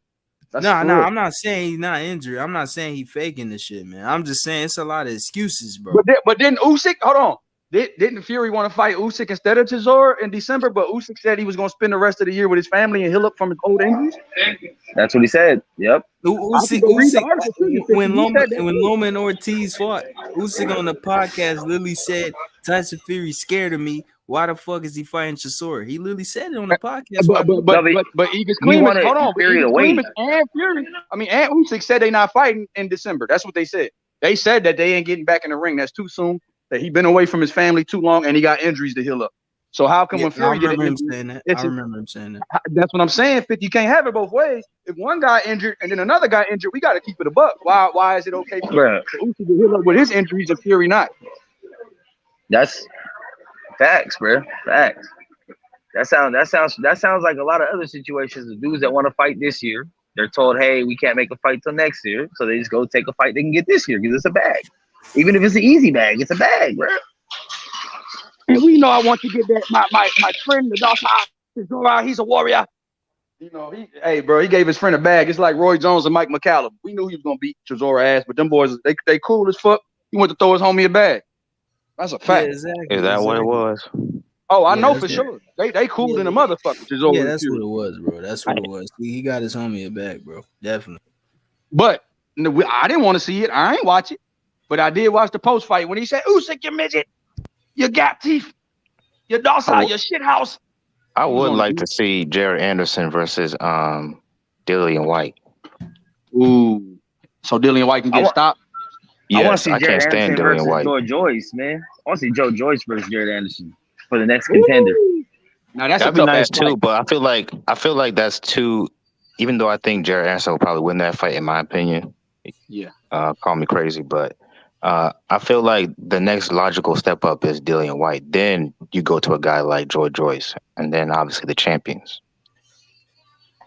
That's Nah, for real. I'm not saying he's not injured. I'm not saying he faking this shit, man. I'm just saying it's a lot of excuses, bro. But then Usyk, hold on. Didn't Fury want to fight Usyk instead of Chisora in December? But Usyk said he was going to spend the rest of the year with his family and heal up from his old injuries. That's what he said. Yep. I can go read the article to you. 50. When He said that. Loma and Ortiz fought, Usyk on the podcast literally said Tyson Fury's scared of me. Why the fuck is he fighting Chisora? He literally said it on the podcast. But Eagles he Clemens, wanted hold on. Fury to Eagles wait. Clemens and Fury, and Usyk said they not fighting in December. That's what they said. They said that they ain't getting back in the ring. That's too soon. That he been away from his family too long and he got injuries to heal up. So how come Yeah, when I Fury get an remember him injury, saying that. it's I remember him saying that. that's what I'm saying. 50, you can't have it both ways. If one guy injured and then another guy injured, we got to keep it a buck. Why is it okay for Bruh. Usyk to heal up with his injuries and Fury not? That's facts, bro. Facts. That sounds like a lot of other situations of dudes that want to fight this year. They're told, hey, we can't make a fight till next year, so they just go take a fight they can get this year because it's a bag. Even if it's an easy bag, it's a bag, bro. And we know I want to get that my friend the doctor. He's a warrior. You know, he gave his friend a bag. It's like Roy Jones and Mike McCallum. We knew he was gonna beat Chisora ass, but them boys they cool as fuck. He went to throw his homie a bag. That's a fact. Yeah, exactly. Is that what it was? Oh, I Yeah, know that's for it. sure. They cool in the motherfucker. Yeah, that's what it was, bro. That's what it was. He got his homie a back, bro. Definitely. But I didn't want to see it. I ain't watch it. But I did watch the post fight when he said, Usyk, you midget. You got teeth. You docile, your shit house. I would like to see Jared Anderson versus Dillian White. Ooh. So Dillian White can get stopped? I want to Yes, see I Jared can't stand Anderson Dillian versus White. Joe Joyce, man. I want to see Joe Joyce versus Jared Anderson for the next contender. Now that's That'd a be tough nice ass too, fight. but I feel like that's too. Even though I think Jared Anderson will probably win that fight, in my opinion. Yeah. Call me crazy, but I feel like the next logical step up is Dillian White. Then you go to a guy like Joe Joyce, and then obviously the champions.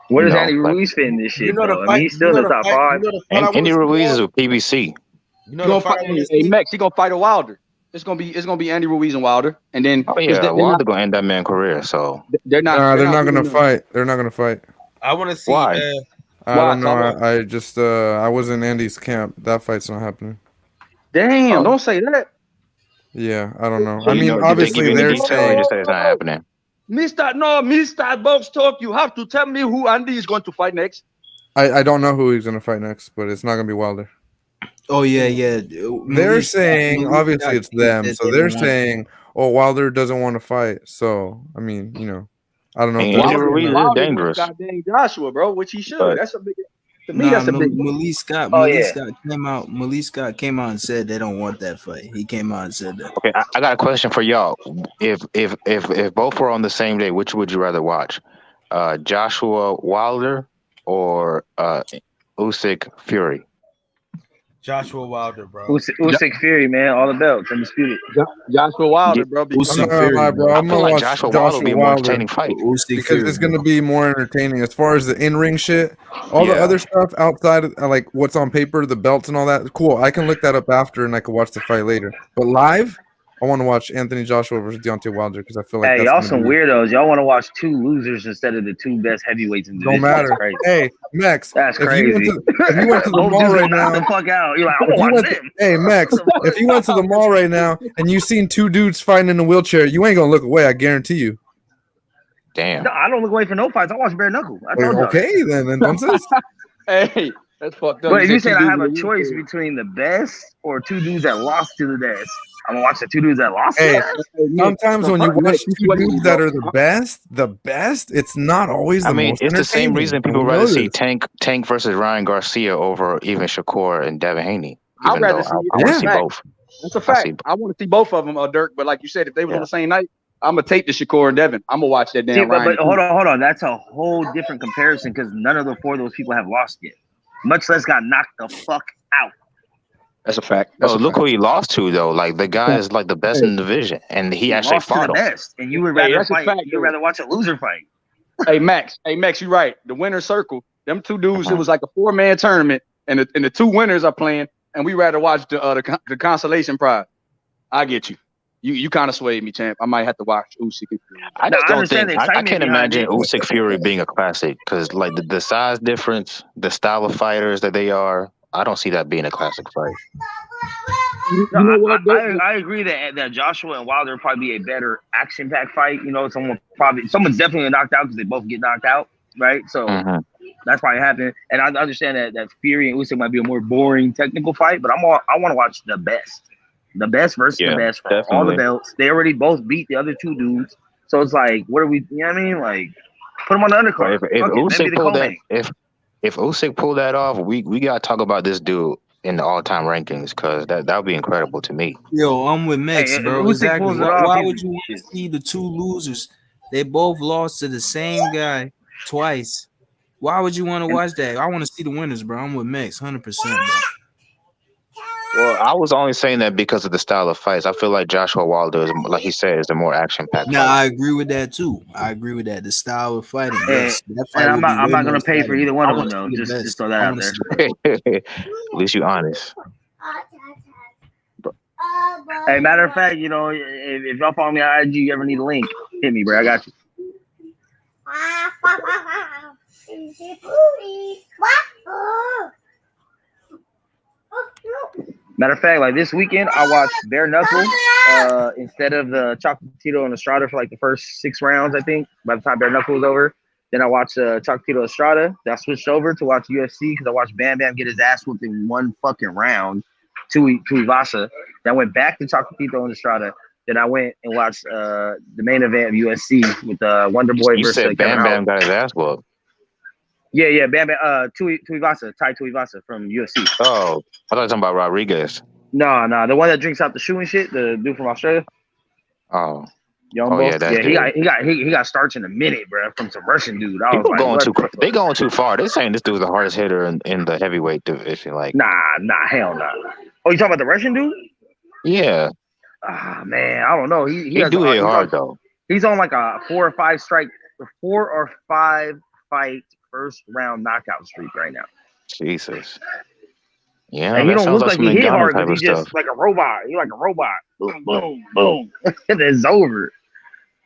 Where You does know, Andy like- Ruiz fit in this shit, You know the though? I fight- mean, he's still you in know the the top fight- five. you know the fight I And Andy wanna see, Ruiz Paul? is with PBC. You know the fight I want to Hey, see? Max, he gonna fight a Wilder. It's gonna be Andy Ruiz and Wilder, and then Oh yeah, they're Wilder not, gonna end that man's career. So they're not. Nah, they're not doing gonna the- fight. They're not gonna fight. I want to see. Why? I Why, don't know. Carlo? I just I was in Andy's camp. That fight's not happening. Damn, don't say that. Yeah, I don't know. So I you mean, know, did they obviously give you any they're details, or you saying just say it's not happening? Mr. Box Talk, you have to tell me who Andy is going to fight next. I don't know who he's gonna fight next, but it's not gonna be Wilder. Oh yeah. They're saying obviously it's them, so they're saying, "Oh, Wilder doesn't want to fight." So I mean, I don't know. If And that's Andy true or Ruiz not. is dangerous. Goddamn Joshua, bro, which he should. But- That's a big. To me, that's a big. Malik Scott. Oh, Malik yeah. Scott came out. Malik Scott came out and said they don't want that fight. He came out and said that. Okay, I got a question for y'all. If both were on the same day, which would you rather watch? Joshua Wilder or Usyk Fury? Joshua Wilder, bro. Usyk Fury, man, all the belts, undisputed. Joshua Wilder, bro. I'm not gonna lie, bro. I'm I feel gonna like watch Joshua Wilder will be a more entertaining fight. because it's gonna be more entertaining as far as the in-ring shit. All the other stuff outside of like what's on paper, the belts and all that. Cool. I can look that up after and I can watch the fight later. But live, I want to watch Anthony Joshua versus Deontay Wilder because I feel like Hey, that's y'all gonna some be- weirdos. Y'all want to watch two losers instead of the two best heavyweights in the Don't division. That's matter. crazy. Hey, Max, That's if you crazy. went to the Both mall dudes right get knocked now, the fuck out. You're like, I'm if gonna you watch went them. hey Max, if you went to the mall right now and you seen two dudes fighting in a wheelchair, you ain't gonna look away. I guarantee you. Damn. No, I don't look away for no fights. I watch bare knuckle. I told y'all. Okay, then entonces. Hey, that's fucked up. But if you said said two I have dudes a in choice wheelchair. between the best or two dudes that lost to the best, I'm gonna watch the two dudes that lost to Hey, the best. sometimes when you watch you two sway me, dudes that bro. are the best, it's not always I the mean, most it's the same entertaining. reason And people we rather know see this. Tank versus Ryan Garcia over even Shakur and Devin Haney. I'd Even rather though see I it. want to That's a see fact. both. That's a I fact. see. I want to see both of them, Dirk. But like you said, if they was on Yeah. the same night, I'm gonna take the Shakur and Devin. I'm gonna watch that See, damn but Ryan. hold on. That's a whole different comparison because none of the four of those people have lost yet, much less got knocked the fuck out. That's a fact. That's Oh, a look fact. who he lost to though. Like the guy is like the best Hey, in the division, and he He actually lost to the fought him. best, and you would hey, rather that's a fight. fact. You'd rather watch a loser fight. Hey Max, you're right. The winner's circle, them two dudes, it Uh-huh. was like a 4-man tournament, and the two winners are playing, and we rather watch the consolation prize. I get you. You kind of swayed me, champ. I might have to watch Usyk. I Now just I don't understand think the I excitement can't behind imagine it. Usyk Fury being a classic because like the size difference, the style of fighters that they are. I don't see that being a classic fight. You No, know what? I agree that Joshua and Wilder would probably be a better action-packed fight. You know, someone's definitely gonna knocked out because they both get knocked out, right? So Mhm. that's probably happening. And I understand that Fury and Usyk might be a more boring technical fight, but I want to watch the best versus the Yeah, best for all the definitely. belts. They already both beat the other two dudes, so it's like, what are we? You know what I mean? Like, put them on the But undercard. if Fuck it, maybe Usyk the pulled that, co-main. if Usyk pulled that off, we gotta talk about this dude in the all-time rankings because that would be incredible to me. Yo, I'm with Max, Hey, if bro. Usyk Exactly. pulls it Why, off, why he's would you want shit. to see the two losers? They both lost to the same guy twice. Why would you want to watch that? I want to see the winners, bro. I'm with Max, 100%, bro. Well, I was only saying that because of the style of fights. I feel like Joshua Wilder is, like he said, is the more action-packed Now fight. I agree with that too. I agree with that. The style of fighting, And, yes, that and fight I'm would be not way more gonna pay for exciting. either one I of them want to though. see the Just best. throw that I out want to there. see the At least you honest. Hey, matter of fact, you know, if y'all follow me on IG, you ever need a link, hit me, bro. I got you. Matter of fact, like this weekend, I watched bare knuckle instead of the Chocolatito and Estrada for like the first 6 rounds. I think by the time bare knuckle was over, then I watched Chocolatito Estrada. Then I switched over to watch UFC because I watched Bam Bam get his ass whooped in one fucking round to Ivasa. Then I went back to Chocolatito and Estrada. Then I went and watched the main event of UFC with Wonder Boy You versus said Kevin Bam Bam Holland. got his ass whooped. Yeah, Bam Bam. Tuivasa, Tai Tuivasa from UFC. Oh, I thought you were talking about Rodriguez. No, the one that drinks out the shoe and shit, the dude from Australia, Oh, Young oh Bull. yeah, that's Yeah, good. he got starched in a minute, bro, from some Russian dude. I was People like, going what too the cra- fuck? they going too far. They're saying this dude's the hardest hitter in the heavyweight division. Like, Nah, hell no. Oh, you talking about the Russian dude? yeah, Ah, man, I don't know. he do hit hard though. He's on like a 4 or 5 fight first round knockout streak right now. Jesus. Yeah, And he that don't sounds look like like some he hit Ngannou hard type because of he's just stuff. like a robot. He's like a robot. Boom, boom, boom. And it's over.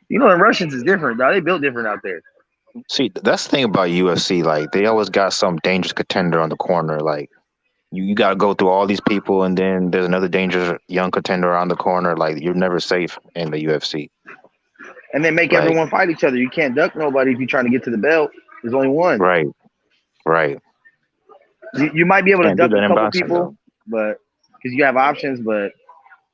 You know, the Russians is different, though. They built different out there. See, that's the thing about UFC. Like, they always got some dangerous contender on the corner. Like, you got to go through all these people, and then there's another dangerous young contender on the corner. Like, you're never safe in the UFC. And they make Like, everyone fight each other. You can't duck nobody if you're trying to get to the belt. There's only one. right. You might be able to Can't do duck that a in couple boxing, people, but because you have options. But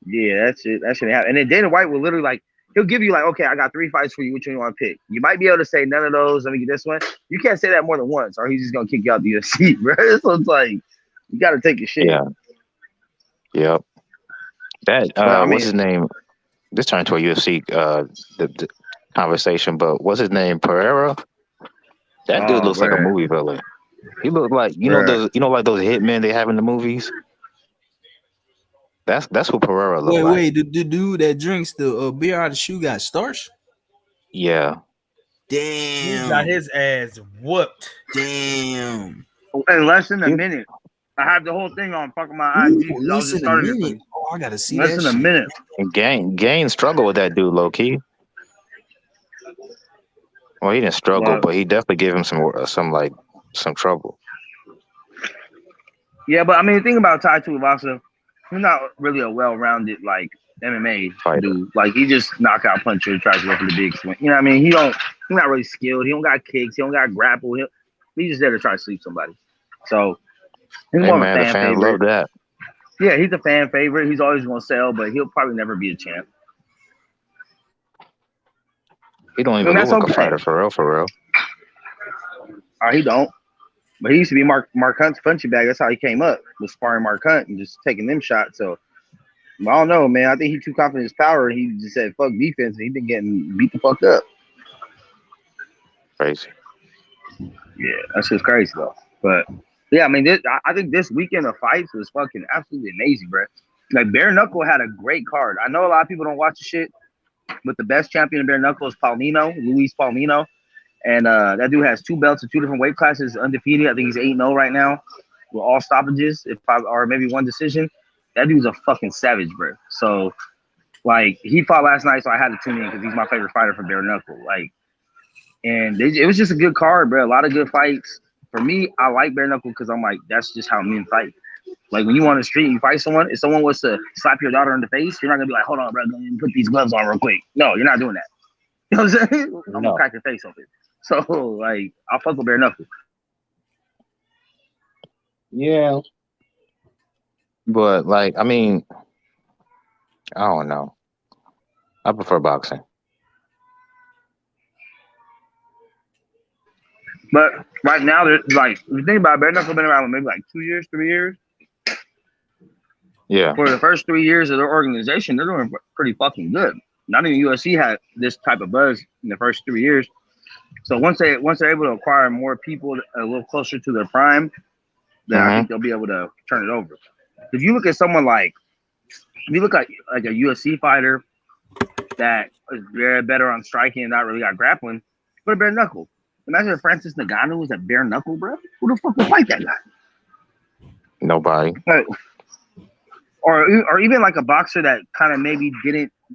yeah, that shit happen. And then Dana White will literally like he'll give you like, okay, I got 3 fights for you. Which one you want to pick? You might be able to say none of those. Let me get this one. You can't say that more than once, or he's just gonna kick you out the UFC, bro. So it's like you got to take your shit. Yeah. Yep. That But I mean, what's his name? This turned into a UFC the conversation, but what's his name? Pereira. That dude oh, looks like a bro, movie villain. He looked like bro. like those hitmen they have in the movies. That's who Pereira looked like. Wait, the dude that drinks the beer out of the shoe got starched? Yeah. He got Damn. his ass whooped. Damn. In less than a minute, I have the whole thing on fucking my IG. I was Less just than a starting this. minute. Oh, I gotta see Less that than a shit. minute. And Gain struggled with that dude, low key. Well, he didn't struggle, Well, but he definitely gave him some trouble. yeah, but I mean, the thing about Tai Tuivasa, he's not really a well-rounded like MMA Fighter. dude. Like he just knockout puncher, tries to go for the big swing. You know what I mean? He's not really skilled. He don't got kicks. He don't got grapple. He's just there to try to sleep somebody. So he's Hey more man, of a the fan fans favorite. love that. Yeah, he's a fan favorite. He's always gonna sell, but he'll probably never be a champ. He don't I even mean, look that's like a okay. fighter for real. He don't. But he used to be Mark Hunt's punching bag. That's how he came up, was sparring Mark Hunt and just taking them shots. So I don't know, man. I think he's too confident in his power. He just said fuck defense, and he's been getting beat the fuck up. Crazy. Yeah, that's just crazy though. But yeah, I mean, I think this weekend of fights was fucking absolutely amazing, bro. Like Bare Knuckle had a great card. I know a lot of people don't watch the shit, but the best champion of Bare Knuckle is Luis Palomino. And that dude has 2 belts in 2 different weight classes, undefeated. I think he's 8-0 right now with all stoppages, or maybe 1 decision. That dude's a fucking savage, bro. So, like, he fought last night, so I had to tune in because he's my favorite fighter from Bare Knuckle. Like, and it was just a good card, bro. A lot of good fights. For me, I like Bare Knuckle because I'm like, that's just how men fight. Like, when you on the street and you fight someone, if someone was to slap your daughter in the face, you're not going to be like, hold on, bro, let me put these gloves on real quick. No, you're not doing that. You know what I'm saying? I'm going to crack your face open. So, like, I'll fuck with Bare Knuckle. Yeah. But like, I mean, I don't know. I prefer boxing. But right now, there's like, if you think about it, Bare Knuckle been around maybe like 2 years, 3 years. Yeah. For the first 3 years of their organization, they're doing pretty fucking good. Not even UFC had this type of buzz in the first 3 years. So once they're able to acquire more people a little closer to their prime, then I think they'll be able to turn it over. If you look at someone like, if you look like a UFC fighter that is very better on striking and not really got grappling, put a Bare Knuckle. Imagine if Francis Ngannou was a Bare Knuckle, bro. Who the fuck would fight that guy? Nobody. Like, or even like a boxer that kind of maybe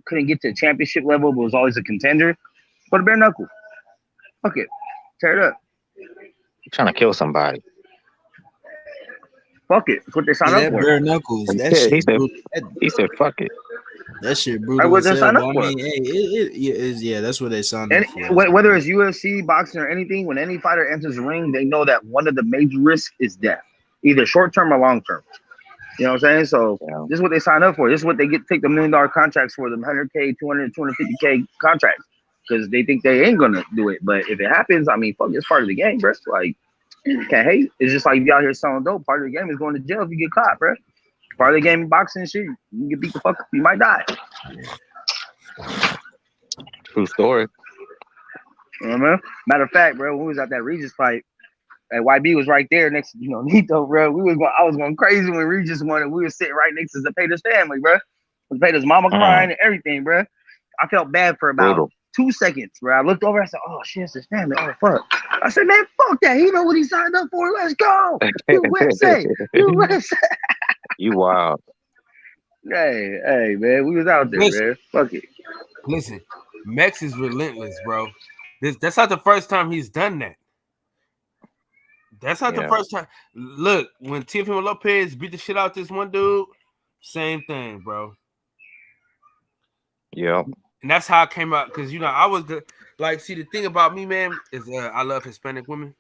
couldn't get to the championship level, but was always a contender. Put a Bare Knuckle. Fuck it. Tear it up. You're trying to kill somebody. Fuck it. That's what they signed up for. Bare Knuckles. That Yeah, shit. he said, fuck it. That shit I brutal. wasn't as hell, signed up but for I mean, hey, it is. Yeah, that's what they signed And up for. whether it's UFC, boxing, or anything, when any fighter enters the ring, they know that one of the major risks is death, either short term or long term. You know what I'm saying? So this is what they sign up for. This is what they take the $1 million contracts for, them 100K, 200, 250K contracts, because they think they ain't gonna do it. But if it happens, I mean, fuck, it's part of the game, bro. Like, you can't hate. It's just like if you out here selling dope. Part of the game is going to jail if you get caught, bro. Part of the game in boxing and shit, you get beat the fuck up, you might die. True story. You know what I mean? Matter of fact, bro, when we was at that Regis fight, and YB was right there next to, Nito, bro. I was going crazy when Regis won, and we were sitting right next to Zepeda's family, bro. Zepeda's mama crying and everything, bro. I felt bad for about 2 seconds, bro. I looked over, I said, oh shit, it's his family. Oh fuck. I said, man, fuck that. He know what he signed up for. Let's go. USA. USA. You wild. Hey, man, we was out there, Listen. man. Fuck it. Listen, Mex is relentless, bro. That's not the first time he's done that. That's not the first time. Look, when Teofimo Lopez beat the shit out this one dude, same thing, bro. Yep. And that's how I came out, because I was see, the thing about me, man, is I love Hispanic women.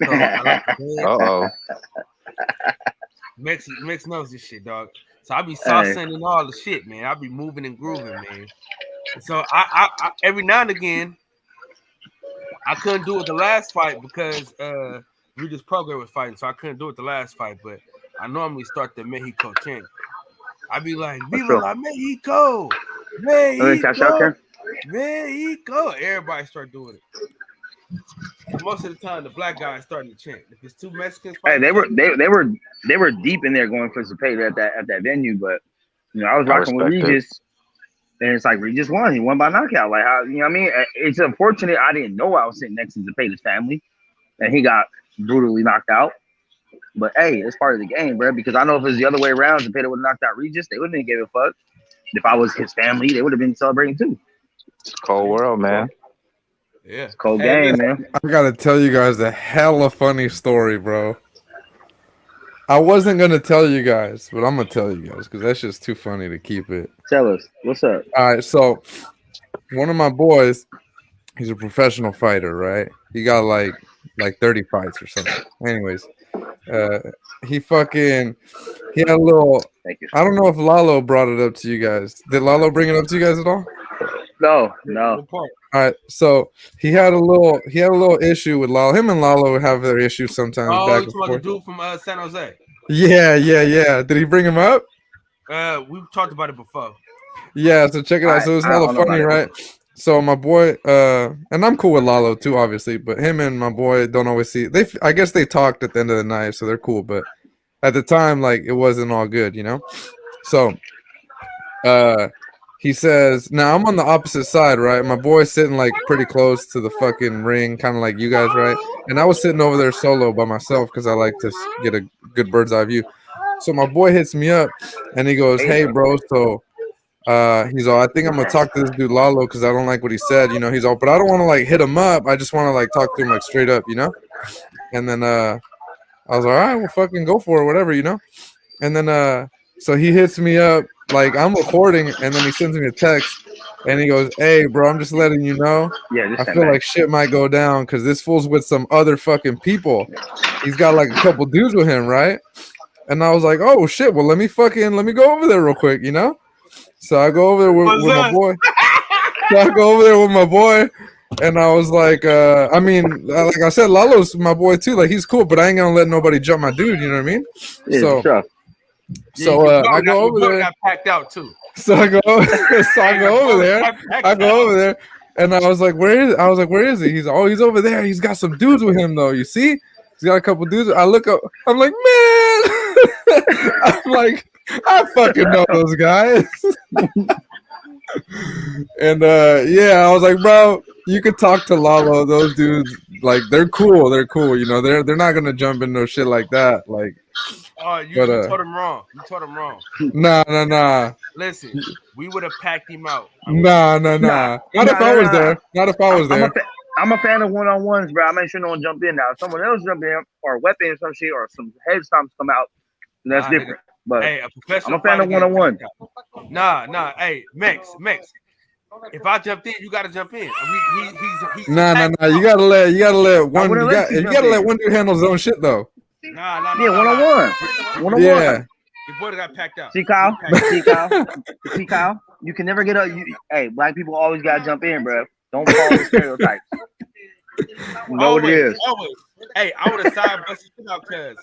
So Uh-oh. Mex knows this shit, dog. So I be salsing and all the shit, man. I be moving and grooving, man. So I every now and again, I couldn't do it the last fight because Regis Prograis was fighting, so I couldn't do it the last fight. But I normally start the Mexico chant. I be like, "Viva la Mexico, Mexico, Mexico!" Everybody start doing it. So most of the time, the black guys starting to chant. If it's two Mexicans, Hey, they were deep in there going for Zepeda at that venue, but I was rocking with Regis, and it's like Regis won. He won by knockout. Like how what I mean? It's unfortunate I didn't know I was sitting next to Zepeda's family, and he got brutally knocked out. But hey, it's part of the game, bro. Because I know if it was the other way around, Zepeda would have knocked out Regis, they wouldn't have gave a fuck. If I was his family, they would have been celebrating too. It's a cold world, man. Yeah. It's cold Hey, game, man. I gotta tell you guys a hella funny story, bro. I wasn't gonna tell you guys, but I'm gonna tell you guys because that's just too funny to keep it. Tell us what's up. All right, so one of my boys, he's a professional fighter, right? He got like 30 fights or something. Anyways, he had a little. I don't know if Lalo brought it up to you guys. Did Lalo bring it up to you guys at all? No. All right, so he had a little issue with Lalo. Him and Lalo have their issues sometimes. Oh, back you and talking about the forth. dude from San Jose? Yeah. Did he bring him up? We've talked about it before. Yeah, so check it out. So it's I hella don't know funny, about it. right? So my boy, and I'm cool with Lalo too, obviously, but him and my boy don't always see. I guess they talked at the end of the night, so they're cool. But at the time, like it wasn't all good, you know. So, he says, now I'm on the opposite side, right? My boy's sitting like pretty close to the fucking ring, kind of like you guys, right? And I was sitting over there solo by myself because I like to get a good bird's eye view. So my boy hits me up and he goes, "Hey, bro, so he's all, I think I'm gonna talk to this dude Lalo because I don't like what he said, you know." He's all, but I don't want to like hit him up. I just want to like talk to him like straight up, you know. And then I was like, all right, well, fucking go for it, whatever, you know. And then so he hits me up, like I'm recording, and then he sends me a text, and he goes, "Hey, bro, I'm just letting you know. Yeah, just I send feel back. like shit might go down because this fool's with some other fucking people. He's got like a couple dudes with him, right?" And I was like, "Oh shit, well let me go over there real quick, you know." So I go over there with my boy. So I go over there with my boy, and I was like, I mean, like I said, Lalo's my boy too. Like he's cool, but I ain't gonna let nobody jump my dude. You know what I mean? Yeah, So, sure. so I go over there. Got packed out too. So I go over there. And I was like, where is he? He's over there. He's got some dudes with him though. You see? He's got a couple dudes. I look up. I'm like, man. I'm like, I fucking know those guys. And yeah, I was like, bro, you could talk to Lalo. Those dudes, like, they're cool. They're cool. You know, they're not gonna jump into no shit like that. Like, Oh, you but told him wrong. You told him wrong. nah. Listen, we would have packed him out. Nah. Not if I was there. Not if I was there. I'm a fan of one-on-ones, bro. I make sure no one jump in now. If someone else jump in, or a weapon or some shit, or some head stomps come out, then that's different. But Hey, a I'm professional a fan of fighter one-on-one. Nah. Hey, Mex. If I jumped in, you gotta jump in. He's Nah. You gotta let one. wouldn't let you You jump gotta in. let one dude handle his own shit though. Nah. Yeah, one-on-one. Yeah. Your boy got packed out. See, Kyle? See, Kyle? You can never get up. Hey, black people always gotta jump in, bro. Don't follow the stereotypes. You know what it is. Always. Hey, I would have side busted shit out, cuz.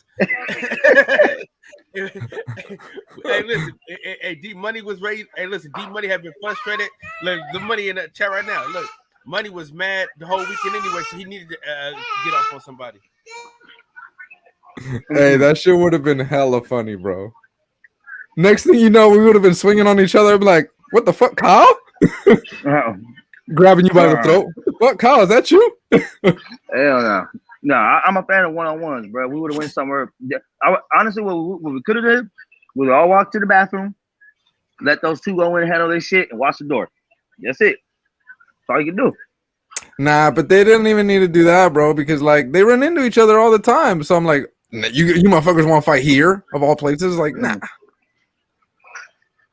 Hey, listen. Hey, D Money was ready. Hey, listen. D Money have been frustrated. Look, the money in the chat right now. Look, Money was mad the whole weekend anyway, so he needed to get off on somebody. Hey, that shit would have been hella funny, bro. Next thing you know, we would have been swinging on each other. I'd be like, "What the fuck, Kyle?" Grabbing you by the throat. What the fuck, Kyle? Is that you? Hell no. No, I'm a fan of one-on-ones, bro. We would have went somewhere. Honestly, what we could have did, we'd all walk to the bathroom, let those two go in and handle their shit, and watch the door. That's it. That's all you can do. Nah, but they didn't even need to do that, bro, because like they run into each other all the time. So I'm like, you motherfuckers want to fight here of all places? Like, nah.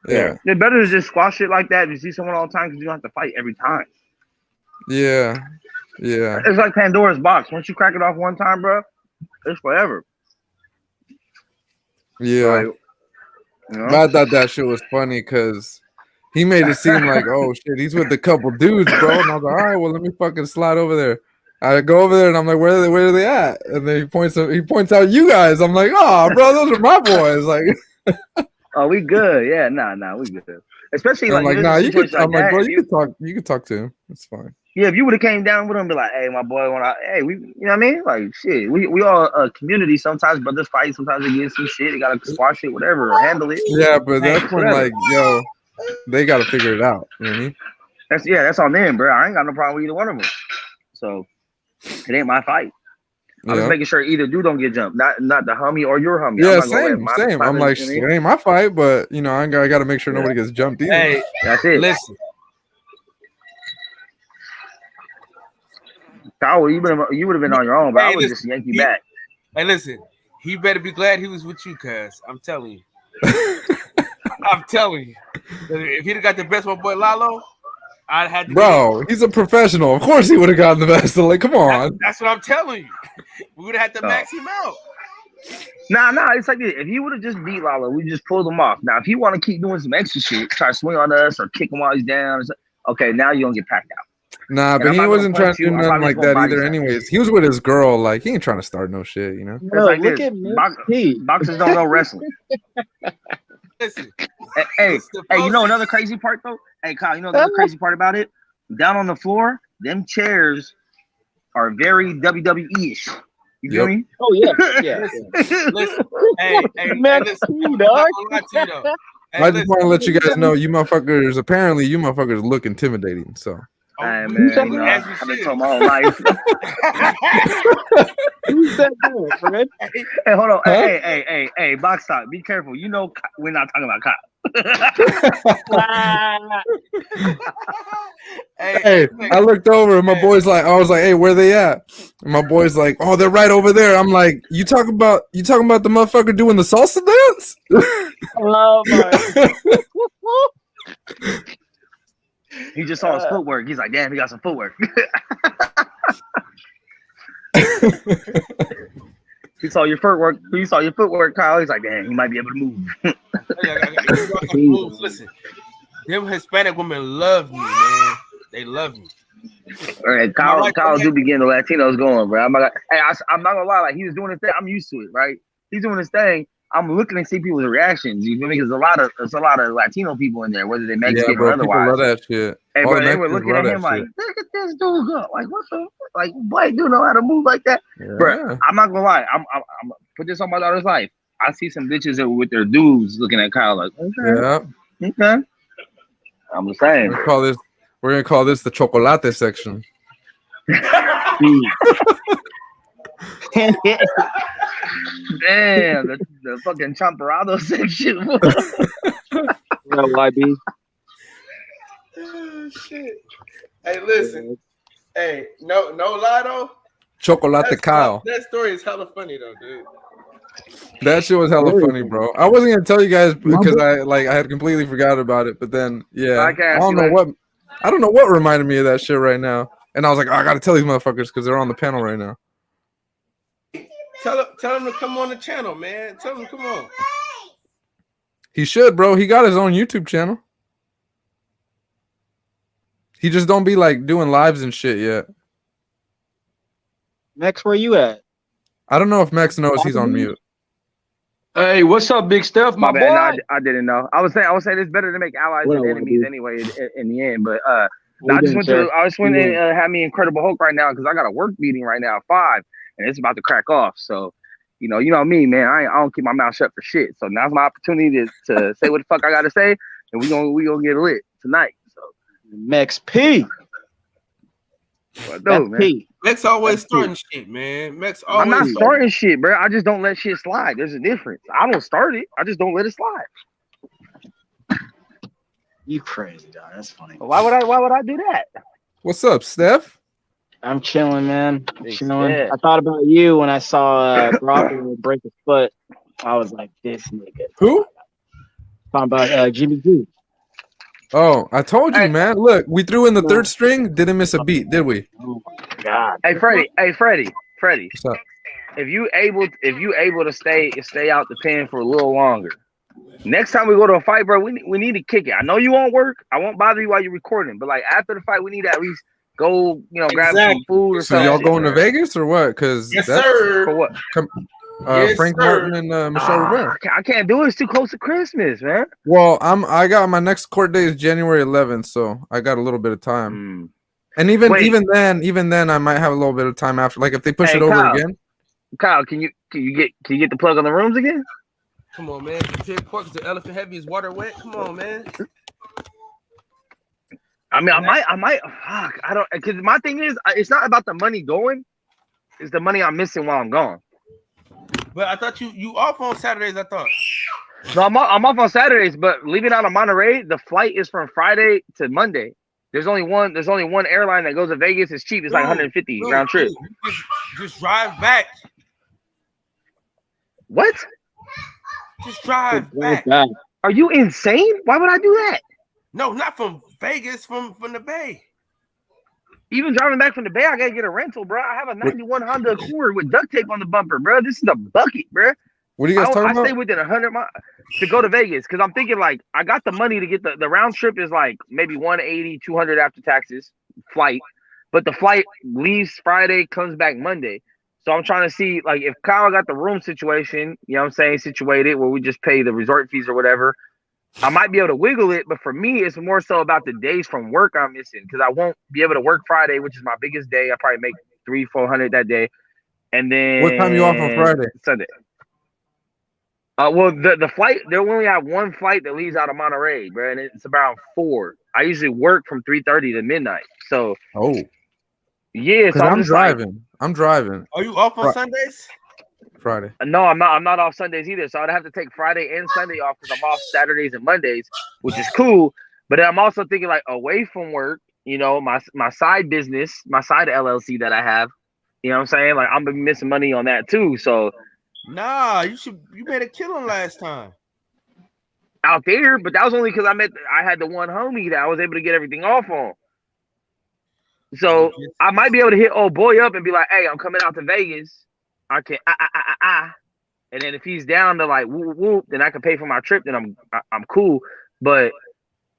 Yeah. It's better to just squash it like that if you see someone all the time because you don't have to fight every time. Yeah. It's like Pandora's box. Once you crack it off one time, bro, it's forever. Yeah. Like, you know? But I thought that shit was funny because he made it seem like, oh shit, he's with a couple dudes, bro. And I was like, all right, well, let me fucking slide over there. I go over there and I'm like, where are they at? And then he points out you guys. I'm like, oh, bro, those are my boys. Like, oh, we good. Yeah, nah, we good. Especially I'm like, like, nah, you could. I'm like, that, bro, if you could talk to him. It's fine. Yeah, if you would have came down with him, be like, hey, my boy, hey, we, you know what I mean? Like, shit, we all a community. Sometimes brothers fight. Sometimes they get some shit. They gotta squash it, whatever, or handle it. Yeah, but that's when whatever. like, yo, they gotta figure it out. You know what I mean? That's on them, bro. I ain't got no problem with either one of them. So it ain't my fight. I'm just Yeah. making sure either dude don't get jumped, not the homie or your homie. I'm Yeah, not gonna let same, my same. I'm fight, like, you know what I it mean? ain't my fight, but you know, I got to make sure Yeah. nobody gets jumped either. Hey, That's it. listen. Kyle, you would have been on your own, but I Hey, would listen. just yank you back. Hey, listen. He better be glad he was with you, cuz. I'm telling you. I'm telling you. If he'd have got the best of my boy Lalo, I'd had to Bro, he's a professional. Of course he would have gotten the best. Like, come on. That's what I'm telling you. We would have had to max him out. Nah, it's like this. If he would have just beat Lalo, we just pulled him off. Now, if he want to keep doing some extra shit, try to swing on us or kick him while he's down, okay, now you don't get packed out. Nah, And but I'm he not gonna wasn't trying punch to you, do I'm nothing probably like just that gonna body either. slam. Anyways, he was with his girl. Like, he ain't trying to start no shit, you know. It's like look this. at me. Boxers don't know wrestling. Listen. Hey, you know another crazy part though? Hey, Kyle, you know the crazy part about it? Down on the floor, them chairs are very WWE-ish. You feel me? Oh yeah. Listen. Hey, Man, listen. you, I'm dog. not gonna lie to you, though. Hey, I just want to let you guys know, you motherfuckers look intimidating. So. Hey, man, you know, I've been told my whole life. Who's that doing, Fred? Hey, hold on. Huh? Hey, Box Talk, be careful. You know we're not talking about Kyle. Hey, I looked over and my boy's like, I was like, hey, where they at? And my boy's like, oh, they're right over there. I'm like, you talking about the motherfucker doing the salsa dance? Oh my. He just saw his footwork. He's like, damn, he got some footwork. He saw your footwork, Kyle. He's like, damn, he might be able to move. Listen, them Hispanic women love me, man. They love me. All right, Kyle do be getting the Latinos going, bro. I'm not gonna lie, like he was doing his thing. I'm used to it, right? He's doing his thing. I'm looking to see people's reactions. You feel me? Because there's a lot of Latino people in there, whether they Mexican bro, or otherwise. people love that shit. Hey, All bro, the they were Mexicans looking love at that him like, shit. look at this dude go. Like, what the like white dude know how to move like that? Bro, I'm not gonna lie. I'm put this on my daughter's life. I see some bitches that with their dudes looking at Kyle like, okay. Yeah. I'm just saying. We're gonna call this the chocolate section. Damn, the fucking champorado section. Well, YB. Oh, shit. Hey, listen. Hey, no lie though. Chocolate Kyle. That story is hella funny though, dude. That shit was hella funny, bro. I wasn't gonna tell you guys because I had completely forgot about it. But then, yeah, I don't know what reminded me of that shit right now. And I was like, oh, I gotta tell these motherfuckers because they're on the panel right now. Tell him to come on the channel, man. Tell him to come on. He should, bro. He got his own YouTube channel. He just don't be like doing lives and shit yet. Max, where you at? I don't know if Max knows he's on mute. Hey, what's up, Big Steph, my boy? No, I didn't know. I was saying it's better to make allies What than up, enemies YB? anyway in the end. But What I you just doing, went sir? to have me Incredible Hulk right now because I got a work meeting right now at 5, and it's about to crack off. So, you know me, man. I don't keep my mouth shut for shit. So now's my opportunity to say what the fuck I gotta say, and we gonna get lit tonight. So Max P. What do, man? Max always starting shit, man. Max always. I'm not starting shit, bro. I just don't let shit slide. There's a difference. I don't start it. I just don't let it slide. You crazy, dog. That's funny. Why would I do that? What's up, Steph? I'm chilling, man. Big Chilling. Steph. I thought about you when I saw Brock break his foot. I was like, this nigga. Who? Talking about Jimmy G. Oh, I told you, man. Look, we threw in the third string. Didn't miss a beat, did we? Oh my god. Hey, Freddie. What's up? If you able to stay out the pen for a little longer, next time we go to a fight, bro, we need to kick it. I know you won't work. I won't bother you while you're recording, but like after the fight, we need to at least go, grab some food or So something. y'all going to Vegas or what? Because Yes, sir. For what? Yes, Frank sir. Martin and Michelle Rivera. I can't do it. It's too close to Christmas, man. Well, I got my next court date is January 11th, so I got a little bit of time. And even then, I might have a little bit of time after. Like if they push Hey, it over Kyle. again. Kyle, can you get the plug on the rooms again? Come on, man. The pig pork is the elephant heavy. Is water wet? Come on, man. I mean, I might. Fuck, I don't. Because my thing is, it's not about the money going. It's the money I'm missing while I'm gone. But I thought you off on Saturdays. I thought. No, I'm off on Saturdays, but leaving out of Monterey, the flight is from Friday to Monday. There's only one airline that goes to Vegas. It's cheap. It's like 150 round trip. Just drive back. What? Just drive back. Are you insane? Why would I do that? No, not from Vegas, from the Bay. Even driving back from the Bay, I gotta get a rental, bro. I have a 91 Honda Accord with duct tape on the bumper, bro. This is a bucket, bro. What are you guys talking I about? stay within 100 miles to go to Vegas because I'm thinking like I got the money to get the round trip is like maybe 180, 200 after taxes flight, but the flight leaves Friday, comes back Monday. So I'm trying to see like if Kyle got the room situation, you know what I'm saying, situated where we just pay the resort fees or whatever. I might be able to wiggle it, but for me, it's more so about the days from work I'm missing because I won't be able to work Friday, which is my biggest day. I probably make 300-400 that day, and then What time you off on Friday? Sunday. Well, the flight they only have one flight that leaves out of Monterey, bro, and it's about 4. I usually work from 3:30 to midnight. So yeah, so I'm just driving. I'm driving. Are you off on Sundays? Friday. No, I'm not off Sundays either. So I'd have to take Friday and Sunday off because I'm off Saturdays and Mondays, which is cool. But I'm also thinking like away from work, you know, my side business, my side LLC that I have, you know what I'm saying? Like I'm gonna be missing money on that too. So Nah, you made a killing last time. out there, but that was only because I had the one homie that I was able to get everything off on. So I might be able to hit old boy up and be like, hey, I'm coming out to Vegas. I can and then if he's down to like whoop whoop, then I can pay for my trip. Then I'm cool. But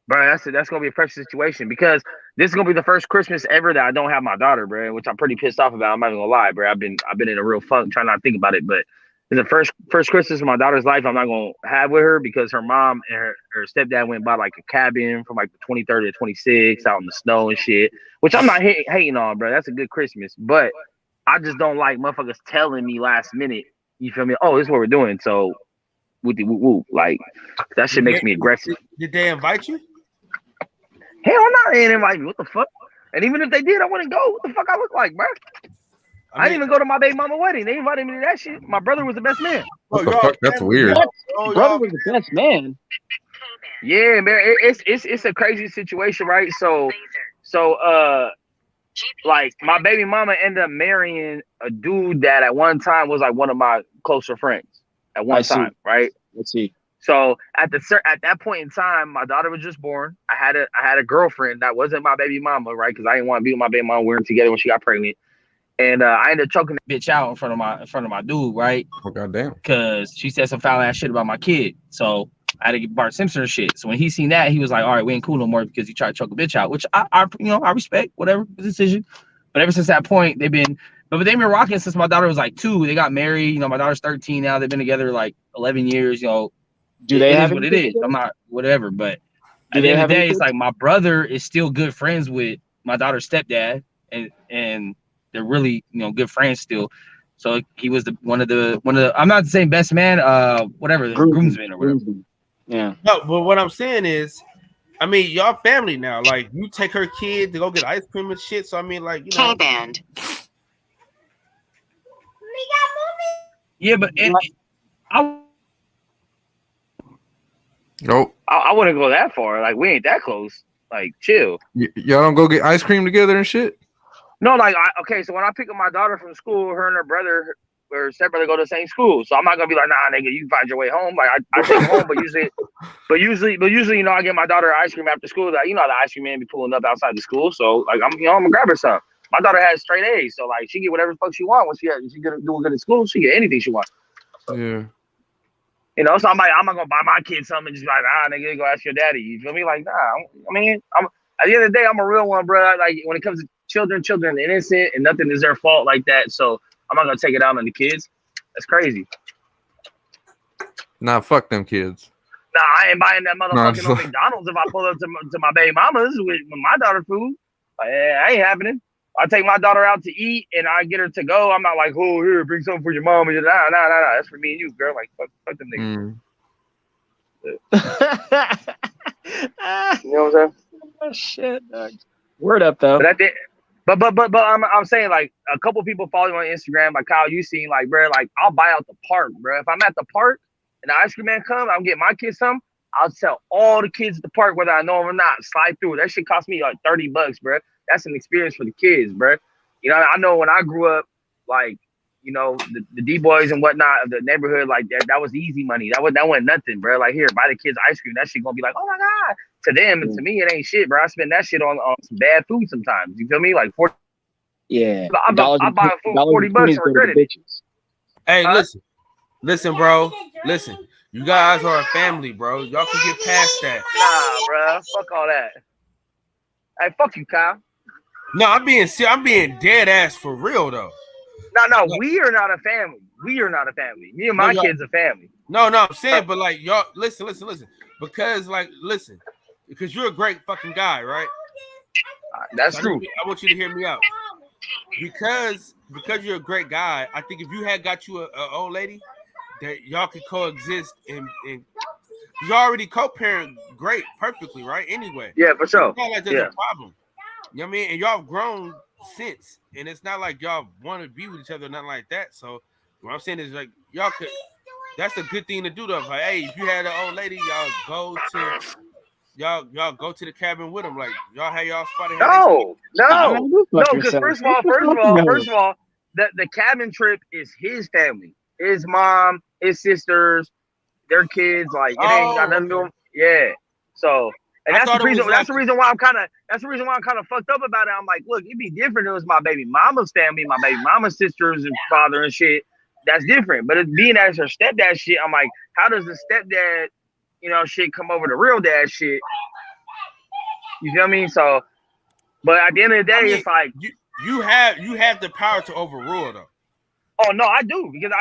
bro, that's gonna be a pressure situation because this is gonna be the first Christmas ever that I don't have my daughter, bro. Which I'm pretty pissed off about. I'm not even gonna lie, bro. I've been in a real funk trying not to think about it, but it's the first Christmas of my daughter's life I'm not gonna have with her because her mom and her stepdad went and bought like a cabin from like the 23rd to 26 out in the snow and shit. Which I'm not hating on, bro. That's a good Christmas, but I just don't like motherfuckers telling me last minute. You feel me? Oh, this is what we're doing. So, whoop whoop, like that shit makes me aggressive. Did they invite you? Hell no, they didn't invite me. What the fuck? And even if they did, I wouldn't go. What the fuck I look like, bro? I didn't even go to my baby mama wedding. They invited me to that shit. My brother was the best man. What the fuck? That's weird. Your brother was the best man. Yeah, man. It's a crazy situation, right? So like my baby mama ended up marrying a dude that at one time was like one of my closer friends at one time, right? Let's see. So at that point in time, my daughter was just born. I had a girlfriend that wasn't my baby mama, right? Because I didn't want to be with my baby mama. We were together when she got pregnant, and I ended up choking that bitch out in front of my dude, right? Oh goddamn! Because she said some foul ass shit about my kid. So I had to get Bart Simpson or shit. So when he seen that, he was like, "All right, we ain't cool no more because you tried to choke a bitch out," which I respect, whatever the decision. But ever since that point, they've been rocking since my daughter was like 2. They got married. You know, my daughter's 13 now. They've been together like 11 years. You know, do they have what it is? I'm not whatever, but at the end of the day, it's like my brother is still good friends with my daughter's stepdad, and they're really good friends still. So he was one of the I'm not saying best man, whatever, the groomsman or whatever. Yeah. No, but what I'm saying is, I mean, y'all family now. Like, you take her kid to go get ice cream and shit. So I mean, like, you know. K-band. Yeah, but Nope. I wouldn't go that far. Like, we ain't that close. Like, chill. Y'all don't go get ice cream together and shit? No, like, okay, so when I pick up my daughter from school, her and her brother or stepbrother go to the same school. So I'm not gonna be like, nah, nigga, you can find your way home. Like, I take her home, but usually, you know, I get my daughter ice cream after school. That, you know, the ice cream man be pulling up outside the school. So like, I'm gonna grab her some. My daughter has straight A's, so like, she get whatever the fuck she want when she gonna do good at school. She get anything she wants. Yeah. You know, so I'm not gonna buy my kid something and just be like, nah, nigga, go ask your daddy. You feel me? Like, nah. I mean, at the end of the day, I'm a real one, bro. Like, when it comes to children are innocent and nothing is their fault like that. So I'm not gonna take it out on the kids. That's crazy. Nah, fuck them kids. Nah, I ain't buying that motherfucking no McDonald's if I pull up to my baby mama's with my daughter food. Like, I ain't happening. I take my daughter out to eat and I get her to go. I'm not like, oh, here, bring something for your mom. Nah. That's for me and you, girl. Like, fuck them niggas. You know what I'm saying? Oh shit, dog. Word up though. But But I'm saying like a couple people follow me on Instagram, like Kyle, you seen like bro, like I'll buy out the park, bro. If I'm at the park and the ice cream man come, I'm getting my kids some. I'll tell all the kids at the park whether I know them or not. Slide through. That shit cost me like $30, bro. That's an experience for the kids, bro. You know, I know when I grew up, like you know the D boys and whatnot of the neighborhood, like that was easy money. That wasn't nothing, bro. Like here, buy the kids ice cream. That shit gonna be like, oh my god. To them and to me, it ain't shit, bro. I spend that shit on some bad food sometimes. You feel me? Like 40. Yeah. I buy food $40 and regretted it. Hey, listen, bro. Listen, you guys are a family, bro. Y'all can get past that. Nah, bro. Fuck all that. Hey, fuck you, Kyle. No, I'm being dead ass for real though. No, we are not a family. We are not a family. Me and my kids a family. No, I'm saying, but like y'all, listen. Because because you're a great fucking guy, right? That's so true. I want you to hear me out. Because you're a great guy, I think if you had got you a old lady, that y'all could coexist and you already co-parent great, perfectly, right? Anyway. Yeah, for sure. It's not like there's a problem. You know what I mean? And y'all have grown since, and it's not like y'all want to be with each other, nothing like that. So what I'm saying is like y'all could. That's a good thing to do though. Like, hey, if you had an old lady, y'all go to the cabin with them. Like y'all have y'all spot. No. Because first of all, the cabin trip is his family, his mom, his sisters, their kids. Like it ain't got nothing to do. Yeah. So. And that's the reason why I'm kind of fucked up about it. I'm like, look, it'd be different if it was my baby mama's family, my baby mama's sisters and father and shit. That's different. But it's being as her stepdad shit, I'm like, how does the stepdad, shit come over the real dad shit? You feel me? So, but at the end of the day, it's like you have the power to overrule though. Oh no, I do because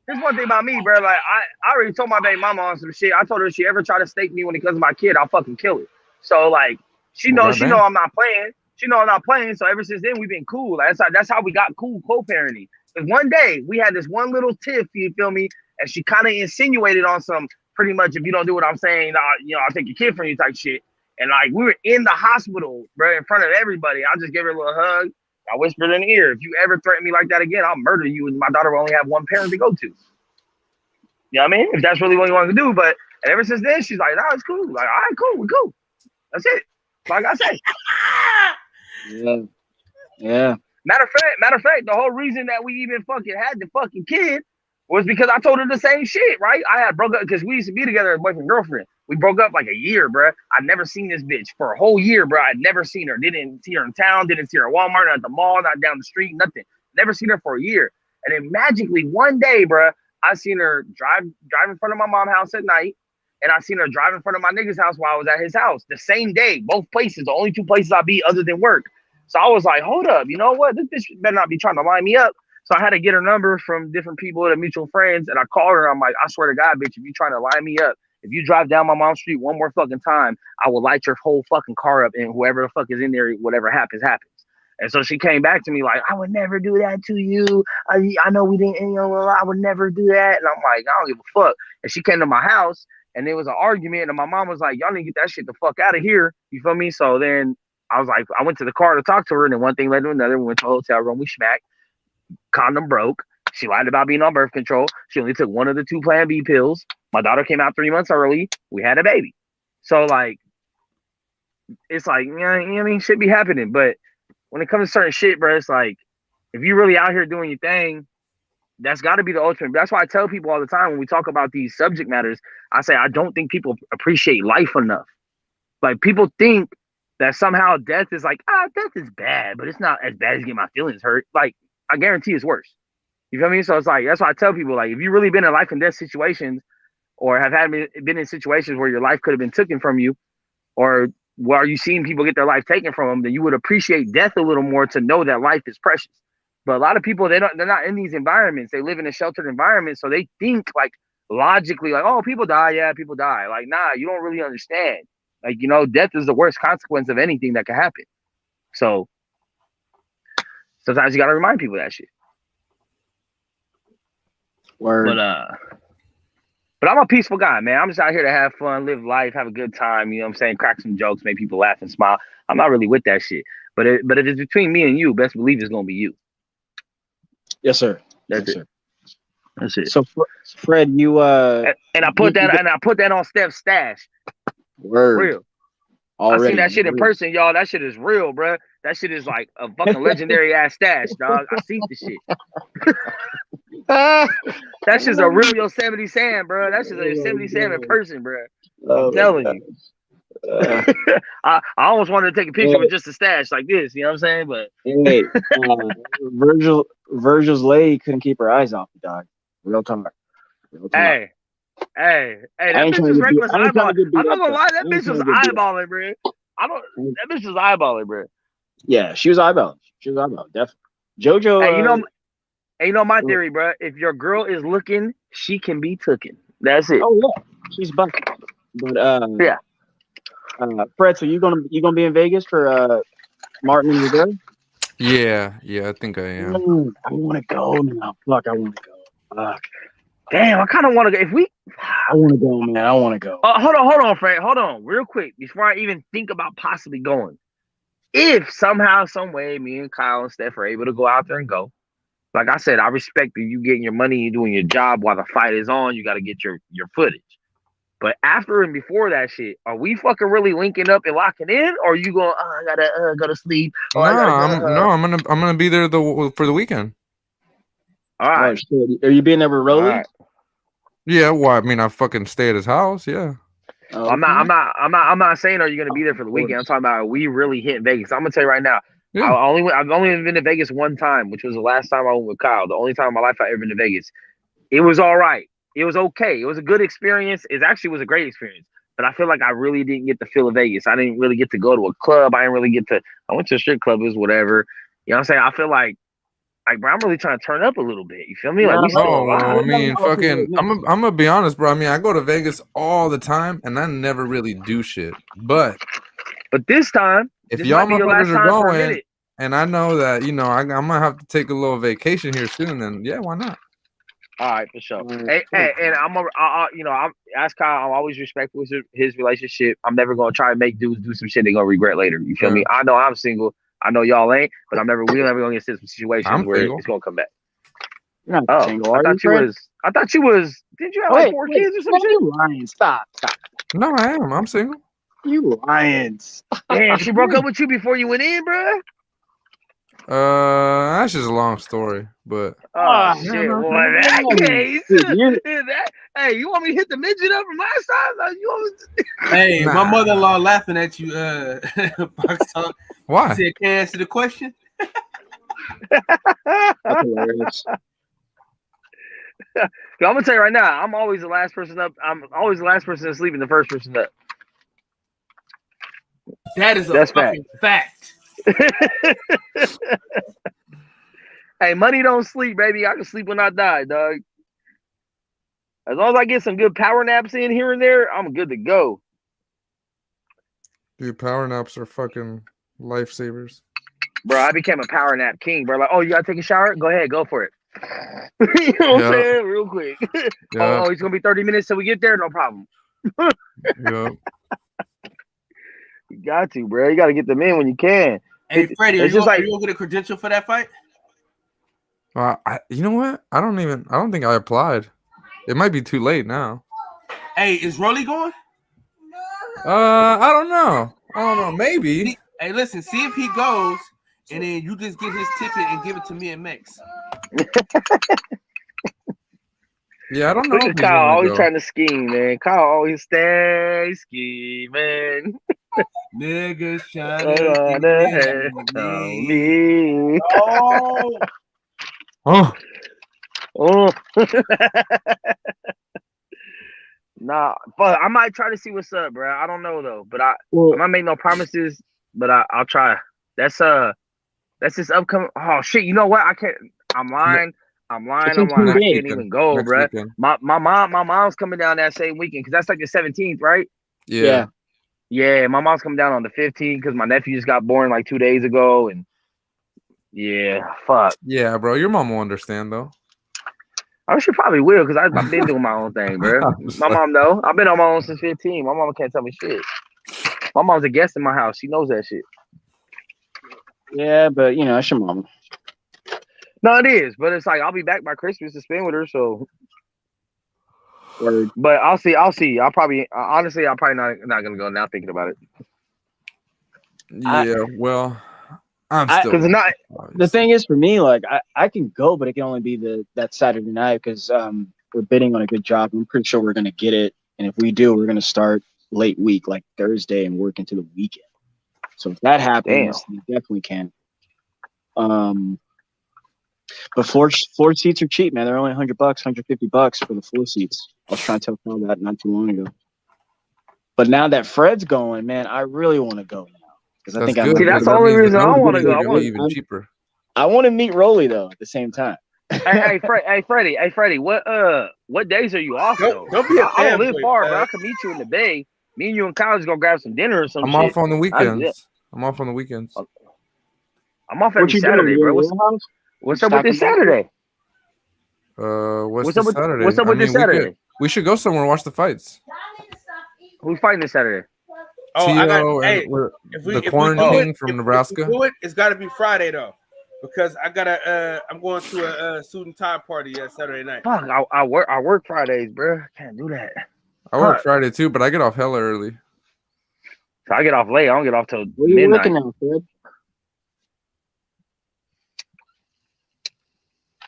here's one thing about me, bro. Like I already told my baby mama on some shit. I told her if she ever try to stake me when it comes to my kid, I'll fucking kill her. So like she knows I'm not playing. She know I'm not playing. So ever since then we've been cool. Like, that's how we got cool co-parenting. Because one day we had this one little tiff, you feel me? And she kind of insinuated on some pretty much if you don't do what I'm saying, I'll take your kid from you type shit. And like we were in the hospital, bro, in front of everybody. I just gave her a little hug. I whispered in the ear, if you ever threaten me like that again, I'll murder you. And my daughter will only have one parent to go to. You know what I mean? If that's really what you want to do. But and ever since then, she's like, it's cool. Like, all right, cool. We're cool. That's it. Like I say. Yeah. Matter of fact, the whole reason that we even fucking had the fucking kid was because I told her the same shit, right? I had broke up because we used to be together as boyfriend and girlfriend. We broke up like a year, bro. I'd never seen this bitch for a whole year, bro. I'd never seen her. Didn't see her in town. Didn't see her at Walmart, not at the mall, not down the street, nothing. Never seen her for a year. And then magically one day, bro, I seen her drive in front of my mom's house at night. And I seen her drive in front of my nigga's house while I was at his house. The same day, both places, the only two places I be other than work. So I was like, hold up, you know what? This bitch better not be trying to line me up. So I had to get her number from different people, the mutual friends. And I called her. I'm like, I swear to God, bitch, if you trying to line me up, if you drive down my mom's street one more fucking time, I will light your whole fucking car up and whoever the fuck is in there, whatever happens, happens. And so she came back to me like, I would never do that to you. I know we didn't, I would never do that. And I'm like, I don't give a fuck. And she came to my house and there was an argument and my mom was like, y'all need to get that shit the fuck out of here. You feel me? So then I was like, I went to the car to talk to her and then one thing led to another. We went to a hotel room, we smacked. Condom broke. She lied about being on birth control. She only took one of the 2 Plan B pills. My daughter came out 3 months early. We had a baby. So like, it's like, you know what I mean? Shit be happening. But when it comes to certain shit, bro, it's like, if you really out here doing your thing, that's got to be the ultimate. That's why I tell people all the time when we talk about these subject matters, I say, I don't think people appreciate life enough. Like people think that somehow death is like, death is bad, but it's not as bad as getting my feelings hurt. Like, I guarantee it's worse. You feel me? So it's like, that's why I tell people, like, if you really been in life and death situations or have been in situations where your life could have been taken from you or where you seen people get their life taken from them, then you would appreciate death a little more to know that life is precious. But a lot of people, they're not in these environments. They live in a sheltered environment. So they think like logically, like, oh, people die. Yeah, people die. Like, nah, you don't really understand. Like, death is the worst consequence of anything that can happen. So sometimes you got to remind people of that shit. Word. But But I'm a peaceful guy, man. I'm just out here to have fun, live life, have a good time. You know what I'm saying? Crack some jokes, make people laugh and smile. I'm not really with that shit. But if it's between me and you, best believe it's gonna be you. Yes, sir. That's Yes, it. sir. That's it. So, Fred, you And I put that on Steph's stash. word Real. already. I seen that shit in Word. person, y'all. That shit is real, bruh. That shit is like a fucking legendary ass stash, dog. I seen the shit. That shit's a real Yosemite Sam, bro. That shit's a Yosemite Sam in person, bro. Oh, I'm telling you. I almost wanted to take a picture with just a stash like this, you know what I'm saying? But Hey, Virgil's lady couldn't keep her eyes off the dog. Real talk. Real talk. hey, that I ain't bitch trying was to get beat. reckless I ain't trying eyeballing. to get beat I'm not up gonna though. lie, I that ain't bitch trying was to get beat up. eyeballing, bro. That bitch was eyeballing, bro. Yeah, she was eyeballing. She was eyeballing. Definitely. JoJo. Hey, you know my theory, bro. If your girl is looking, she can be tooken. That's it. Oh yeah, she's bucket. But Yeah. Fred, so you gonna be in Vegas for Martin and Reserve? Yeah, I think I am. I want to go now. Fuck, I want to go. Fuck. Damn, I kind of want to go. If we, I want to go, man. I want to go. hold on, Fred. Hold on, real quick, before I even think about possibly going. If somehow, some way, me and Kyle and Steph are able to go out there and go, like I said, I respect that you getting your money, you doing your job while the fight is on. You got to get your footage. But after and before that shit, are we fucking really linking up and locking in, or are you going? Oh, I gotta go to sleep. No, I'm gonna be there for the weekend. All right. Oh, shit. Are you being there with Rolly? All right. Yeah, well, I mean, I fucking stay at his house. Yeah. Oh, I'm not saying are you gonna be there for the weekend. I'm talking about are we really hitting Vegas. I'm gonna tell you right now. Yeah. I've only been to Vegas one time, which was the last time I went with Kyle. The only time in my life I ever been to Vegas. It was all right. It was okay. It was a good experience. It actually was a great experience. But I feel like I really didn't get the feel of Vegas. I didn't really get to go to a club. I didn't really get to. I went to a strip club. It was whatever. You know what I'm saying? I feel like bro, I'm really trying to turn up a little bit. You feel me? Like we still alive. I mean, fucking, I'm gonna be honest, bro. I mean, I go to Vegas all the time, and I never really do shit. But this time, if this y'all might be your last motherfuckers are time for a going, minute. and I know that I'm gonna have to take a little vacation here soon, then yeah, why not? All right, for sure. Hey, and I'm ask Kyle. I'm always respectful of his relationship. I'm never gonna try to make dudes do some shit they're gonna regret later. You feel me? I know I'm single. I know y'all ain't, but we're never gonna get into some situations where it's gonna come back. You're not single, are you, Fred? I thought you was. Did you have like 4 kids or some shit? You lying? Stop. No, I am. I'm single. You lying? Damn, she broke up with you before you went in, bro. That's just a long story, but oh shit! Well, in that case, hey, you want me to hit the midget up from my side? Like, you want me to... Hey, my mother-in-law laughing at you. Box Talk. Why? She said, "Can I answer the question?" That's hilarious. I'm gonna tell you right now, I'm always the last person up. I'm always the last person to sleep and the first person up. That is a fucking fact. Hey, money don't sleep, baby. I can sleep when I die, dog. As long as I get some good power naps in here and there, I'm good to go. Dude, power naps are fucking lifesavers. Bro, I became a power nap king, bro. Like, oh, you gotta take a shower? Go ahead, go for it. You know what I'm saying? Real quick. Oh, it's gonna be 30 minutes till we get there, no problem. Yep. You got to, bro. You gotta get them in when you can. Hey, Freddie, are it's you just like gonna get a credential for that fight? You know what? I don't think I applied. It might be too late now. Hey, is Rolly going? I don't know. Maybe. Hey, listen. See if he goes, and then you just get his ticket and give it to me and Mex. Yeah, I don't know. Look at Kyle always trying to scheme, man. Kyle always stay scheming. Niggas trying to hate me. Oh. Nah, but I might try to see what's up, bro. I don't know though, but I might make no promises, but I'll try. That's this upcoming. Oh shit! You know what? I can't. I'm lying. I can't even go, bro. My mom's coming down that same weekend because that's like the 17th, right? Yeah. Yeah, my mom's coming down on the 15th because my nephew just got born like 2 days ago, and yeah, fuck. Yeah, bro, your mom will understand though. I should probably will because I've been doing my own thing, bro. My mom know. I've been on my own since 15. My mama can't tell me shit. My mom's a guest in my house. She knows that shit. Yeah, but you know, it's your mama. No, it is, but it's like I'll be back by Christmas to spend with her. So, but I'll see. I'll probably honestly, I'm probably not gonna go now. Thinking about it. Yeah, well, I'm still. Because the thing is for me, like I can go, but it can only be that Saturday night because we're bidding on a good job. I'm pretty sure we're gonna get it, and if we do, we're gonna start late week, like Thursday, and work into the weekend. So if that happens, we definitely can. But floor seats are cheap, man. They're only $100, $150 for the floor seats. I was trying to tell Carl that not too long ago. But now that Fred's going, man, I really want to go now because I think that's the only reason I want to go. I want even cheaper. I want to meet Rolly though at the same time. hey, Freddie, what days are you off though? Don't be a I don't live fanboy, far, man. bro. I can meet you in the Bay. Me and you in college gonna grab some dinner or some I'm shit. off on the Yeah. weekends. I'm off on the weekends. I'm off What every you doing? Saturday, You bro. in What's your house? up with this Saturday? What's What's this up with Saturday? what's up with this Saturday? We should go somewhere and watch the fights. Who's fighting this Saturday? Oh, T.O. and hey, we're- if the we Corn do King it, from if Nebraska. we do it, it's got to be Friday though, because I gotta. I'm going to a suit and tie party Saturday night. Fuck, I work Fridays, bro. Can't do that. I work Friday too, but I get off hella early. So I get off late. I don't get off till Where you midnight. working now, Fred?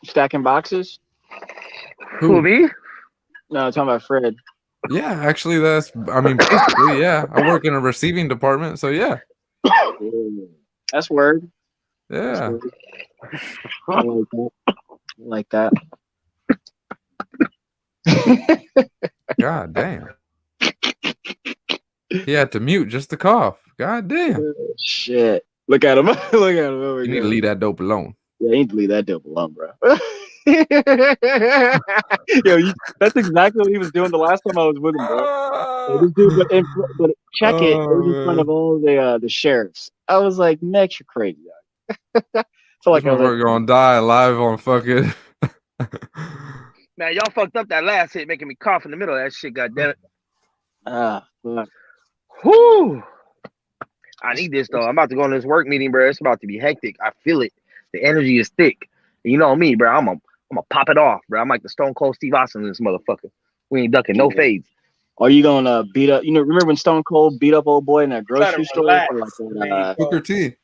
Stacking boxes? Who, me? No, I'm talking about Fred. Yeah, actually, basically, yeah. I work in a receiving department, so yeah. That's word. Yeah. I like that. God damn. He had to mute just to cough. God damn. Shit. Look at him. Look at him over You there. need to leave that dope alone. Yeah, you need to leave that dope alone, bro. Yo, that's exactly what he was doing the last time I was with him, bro. Like, this dude, but check it. It was in front of all the sheriffs. I was like, Max, you're crazy. So like, We're gonna die live on fucking. Man, y'all fucked up that last hit, making me cough in the middle of that shit. Goddamn it. Fuck. Whoo! I need this though. I'm about to go on this work meeting, bro. It's about to be hectic. I feel it. The energy is thick. And you know me, bro. I'm gonna pop it off, bro. I'm like the Stone Cold Steve Austin in this motherfucker. We ain't ducking no fades. Are you gonna beat up? You know, remember when Stone Cold beat up old boy in that grocery store? relax, Or like, Booker T.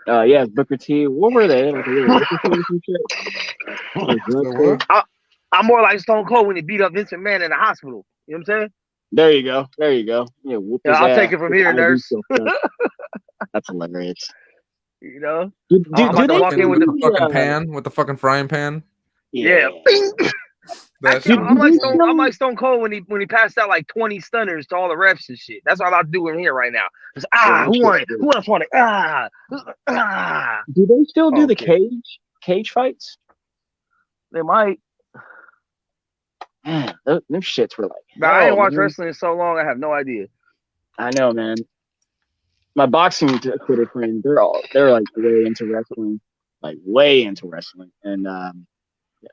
Yeah, Booker T. What were they? Like a little liquor store or some shit? Like, drugstore? I'm more like Stone Cold when he beat up Vince McMahon in the hospital. You know what I'm saying? There you go. There you go. Yeah, whoop his I'll ass. take it from here, IV nurse. stuff. That's hilarious. You know? Do I'm about to walk in with the fucking pan, with the fucking frying pan? Yeah. That's I'm like Stone Cold when he passed out like 20 stunners to all the refs and shit. That's all I'm doing here right now. Just, who won it? Who else won it? Do they still do the Okay. cage fights? They might. Man, them shits were like. But I ain't hell, watched man. wrestling in so long. I have no idea. I know, man. My boxing Twitter friends, they're like way into wrestling, and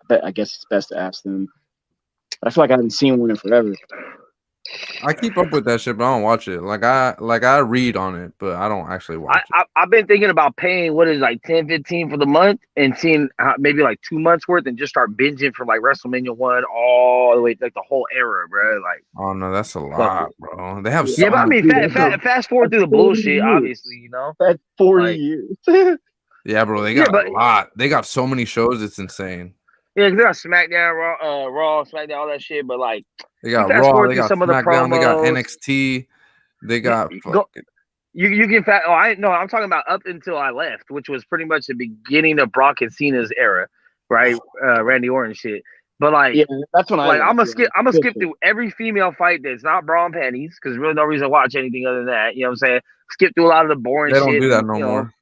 but I guess it's best to ask them. I feel like I haven't seen one in forever. I keep up with that shit, but I don't watch it. Like I read on it, but I don't actually watch I've been thinking about paying what is like 10, 15 for the month and seeing maybe like 2 months worth and just start binging from like WrestleMania 1 all the way like the whole era, bro. Like, it. Oh no, that's a lot, bro. They have so yeah, but I mean, much- fast forward through the 40 bullshit, years. obviously, you know. That's 40 Like- years. Yeah, bro, they Yeah, got but- a lot. They got so many shows, it's insane. Yeah, 'cause they got SmackDown, Raw, SmackDown, all that shit. But like, They got you fast Raw, forward they through got some of the SmackDown, they got promos. NXT, they got Go- you can fast. Oh, I'm talking about up until I left, which was pretty much the beginning of Brock and Cena's era, right? Randy Orton shit. But like, Yeah, that's when I like I'm gonna left, yeah. skip. I'm gonna skip through every female fight that's not bra and panties because really no reason to watch anything other than that. You know what I'm saying? Skip through a lot of the boring They shit. don't do that and, no you know, more.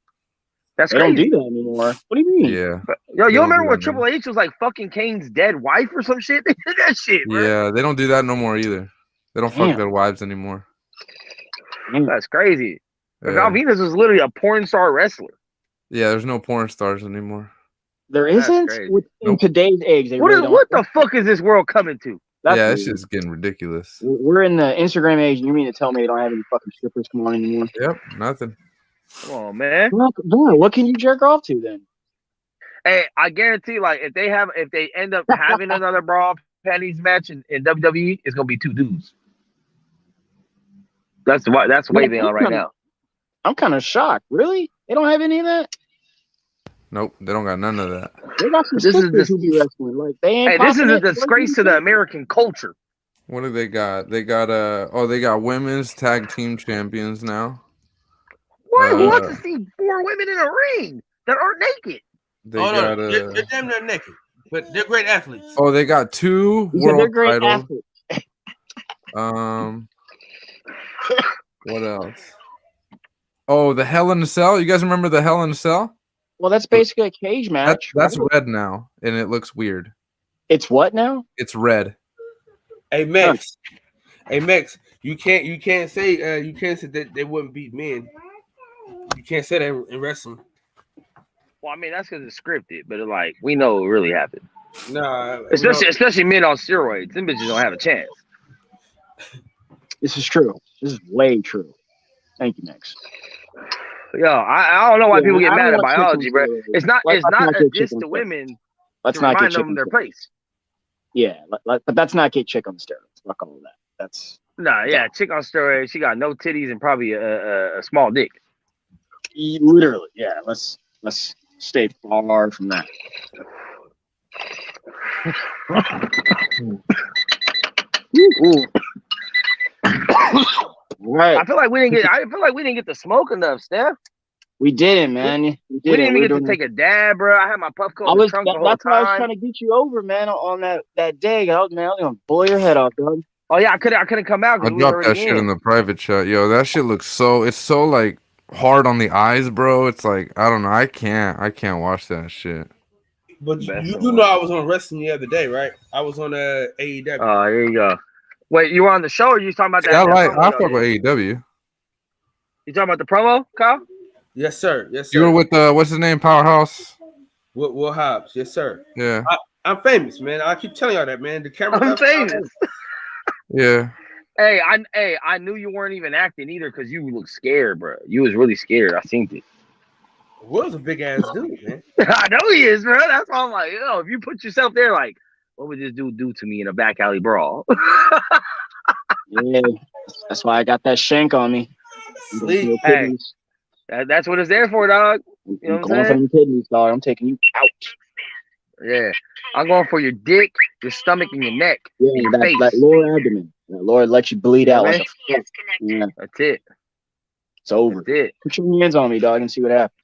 That's They don't crazy. do that anymore. What do you mean? Yeah. Yo, They you don't remember do when that Triple H was like fucking Kane's dead wife or some shit? They did that shit, bro. Yeah, they don't do that no more either. They don't fuck Damn. their wives anymore. That's crazy. But Yeah. Val Venus was literally a porn star wrestler. Yeah, there's no porn stars anymore. There That's isn't crazy. in today's age. They What really is don't. what the fuck is this world coming to? That's Yeah, weird. this shit's getting ridiculous. We're in the Instagram age, and you mean to tell me they don't have any fucking strippers come on anymore? Yep, nothing. Come on, man. What can you jerk off to then? Hey, I guarantee, like, if they end up having another bra panties match in WWE, it's gonna be 2 dudes. That's way beyond right now. I'm kind of shocked. Really? They don't have any of that? Nope, they don't got none of that. They got some This is sisters this. who be wrestling. Like they ain't. Hey, this is popping a it. disgrace to the American culture. What do they got? They got they got women's tag team champions now. What? Who wants to see 4 women in a ring that aren't naked? They Oh got no, they're damn near naked, but they're great athletes. oh, they got 2 They're world great titles. athletes. What else? Oh, the Hell in a Cell. You guys remember the Hell in a Cell? Well, that's basically a cage match. That's right? red now, and it looks weird. It's what now? It's red. Hey Max, you can't say that they wouldn't beat men. You can't say that in wrestling. Well, I mean that's because it's scripted, but like we know it really happened. Nah, Especially men on steroids. Them bitches don't have a chance. This is true. This is way true. Thank you, Max. Yo, I don't know why people get I mad don't at want biology, chicken bro. steroids. It's not Let's a get diss chicken to steroids. women Let's to not get remind them chicken their steroids. place. Yeah, but that's not get chick on steroids. Fuck all of that. That's Nah, yeah, chick on steroids. She got no titties and probably a small dick. literally. Yeah, let's stay far from that. Ooh. Right. I feel like we didn't get to smoke enough, Steph. We didn't, man. We didn't even get to take a dab, bro. I had my puff coat in the trunk the whole That's why I was time. trying to get you over, man, on that day. I was gonna blow your head off, dog. Oh yeah, I couldn't come out I because we dropped already that shit in the private chat. Yo, that shit looks it's so like hard on the eyes, bro. It's like I don't know. I can't watch that shit. But you do know I was on wrestling the other day, right? I was on AEW. Oh, here you go. Wait, you were on the show or you talking about that? Yeah, that promo I though? fuck with AEW. You talking about the promo, Kyle? Yes, sir. Yes, sir. You were with what's his name, Powerhouse? Will Hobbs. Yes, sir. Yeah. I'm famous, man. I keep telling y'all that, man. The camera. I'm famous. Yeah. Hey, I knew you weren't even acting either because you looked scared, bro. You was really scared. I seen it. Will's a big ass dude, man. I know he is, bro. That's why I'm like, yo, if you put yourself there, like, what would this dude do to me in a back alley brawl? Yeah, that's why I got that shank on me. Sleep. Hey, that's what it's there for, dog. You know I'm what going I'm for saying? them kidneys, dog. I'm taking you out. Yeah, I'm going for your dick, your stomach, and your neck, Yeah, and your that face. lower abdomen. That Lord let you bleed Yeah, out man. like a fish. Yeah, That's it. it's over. That's it. Put your hands on me, dog, and see what happens.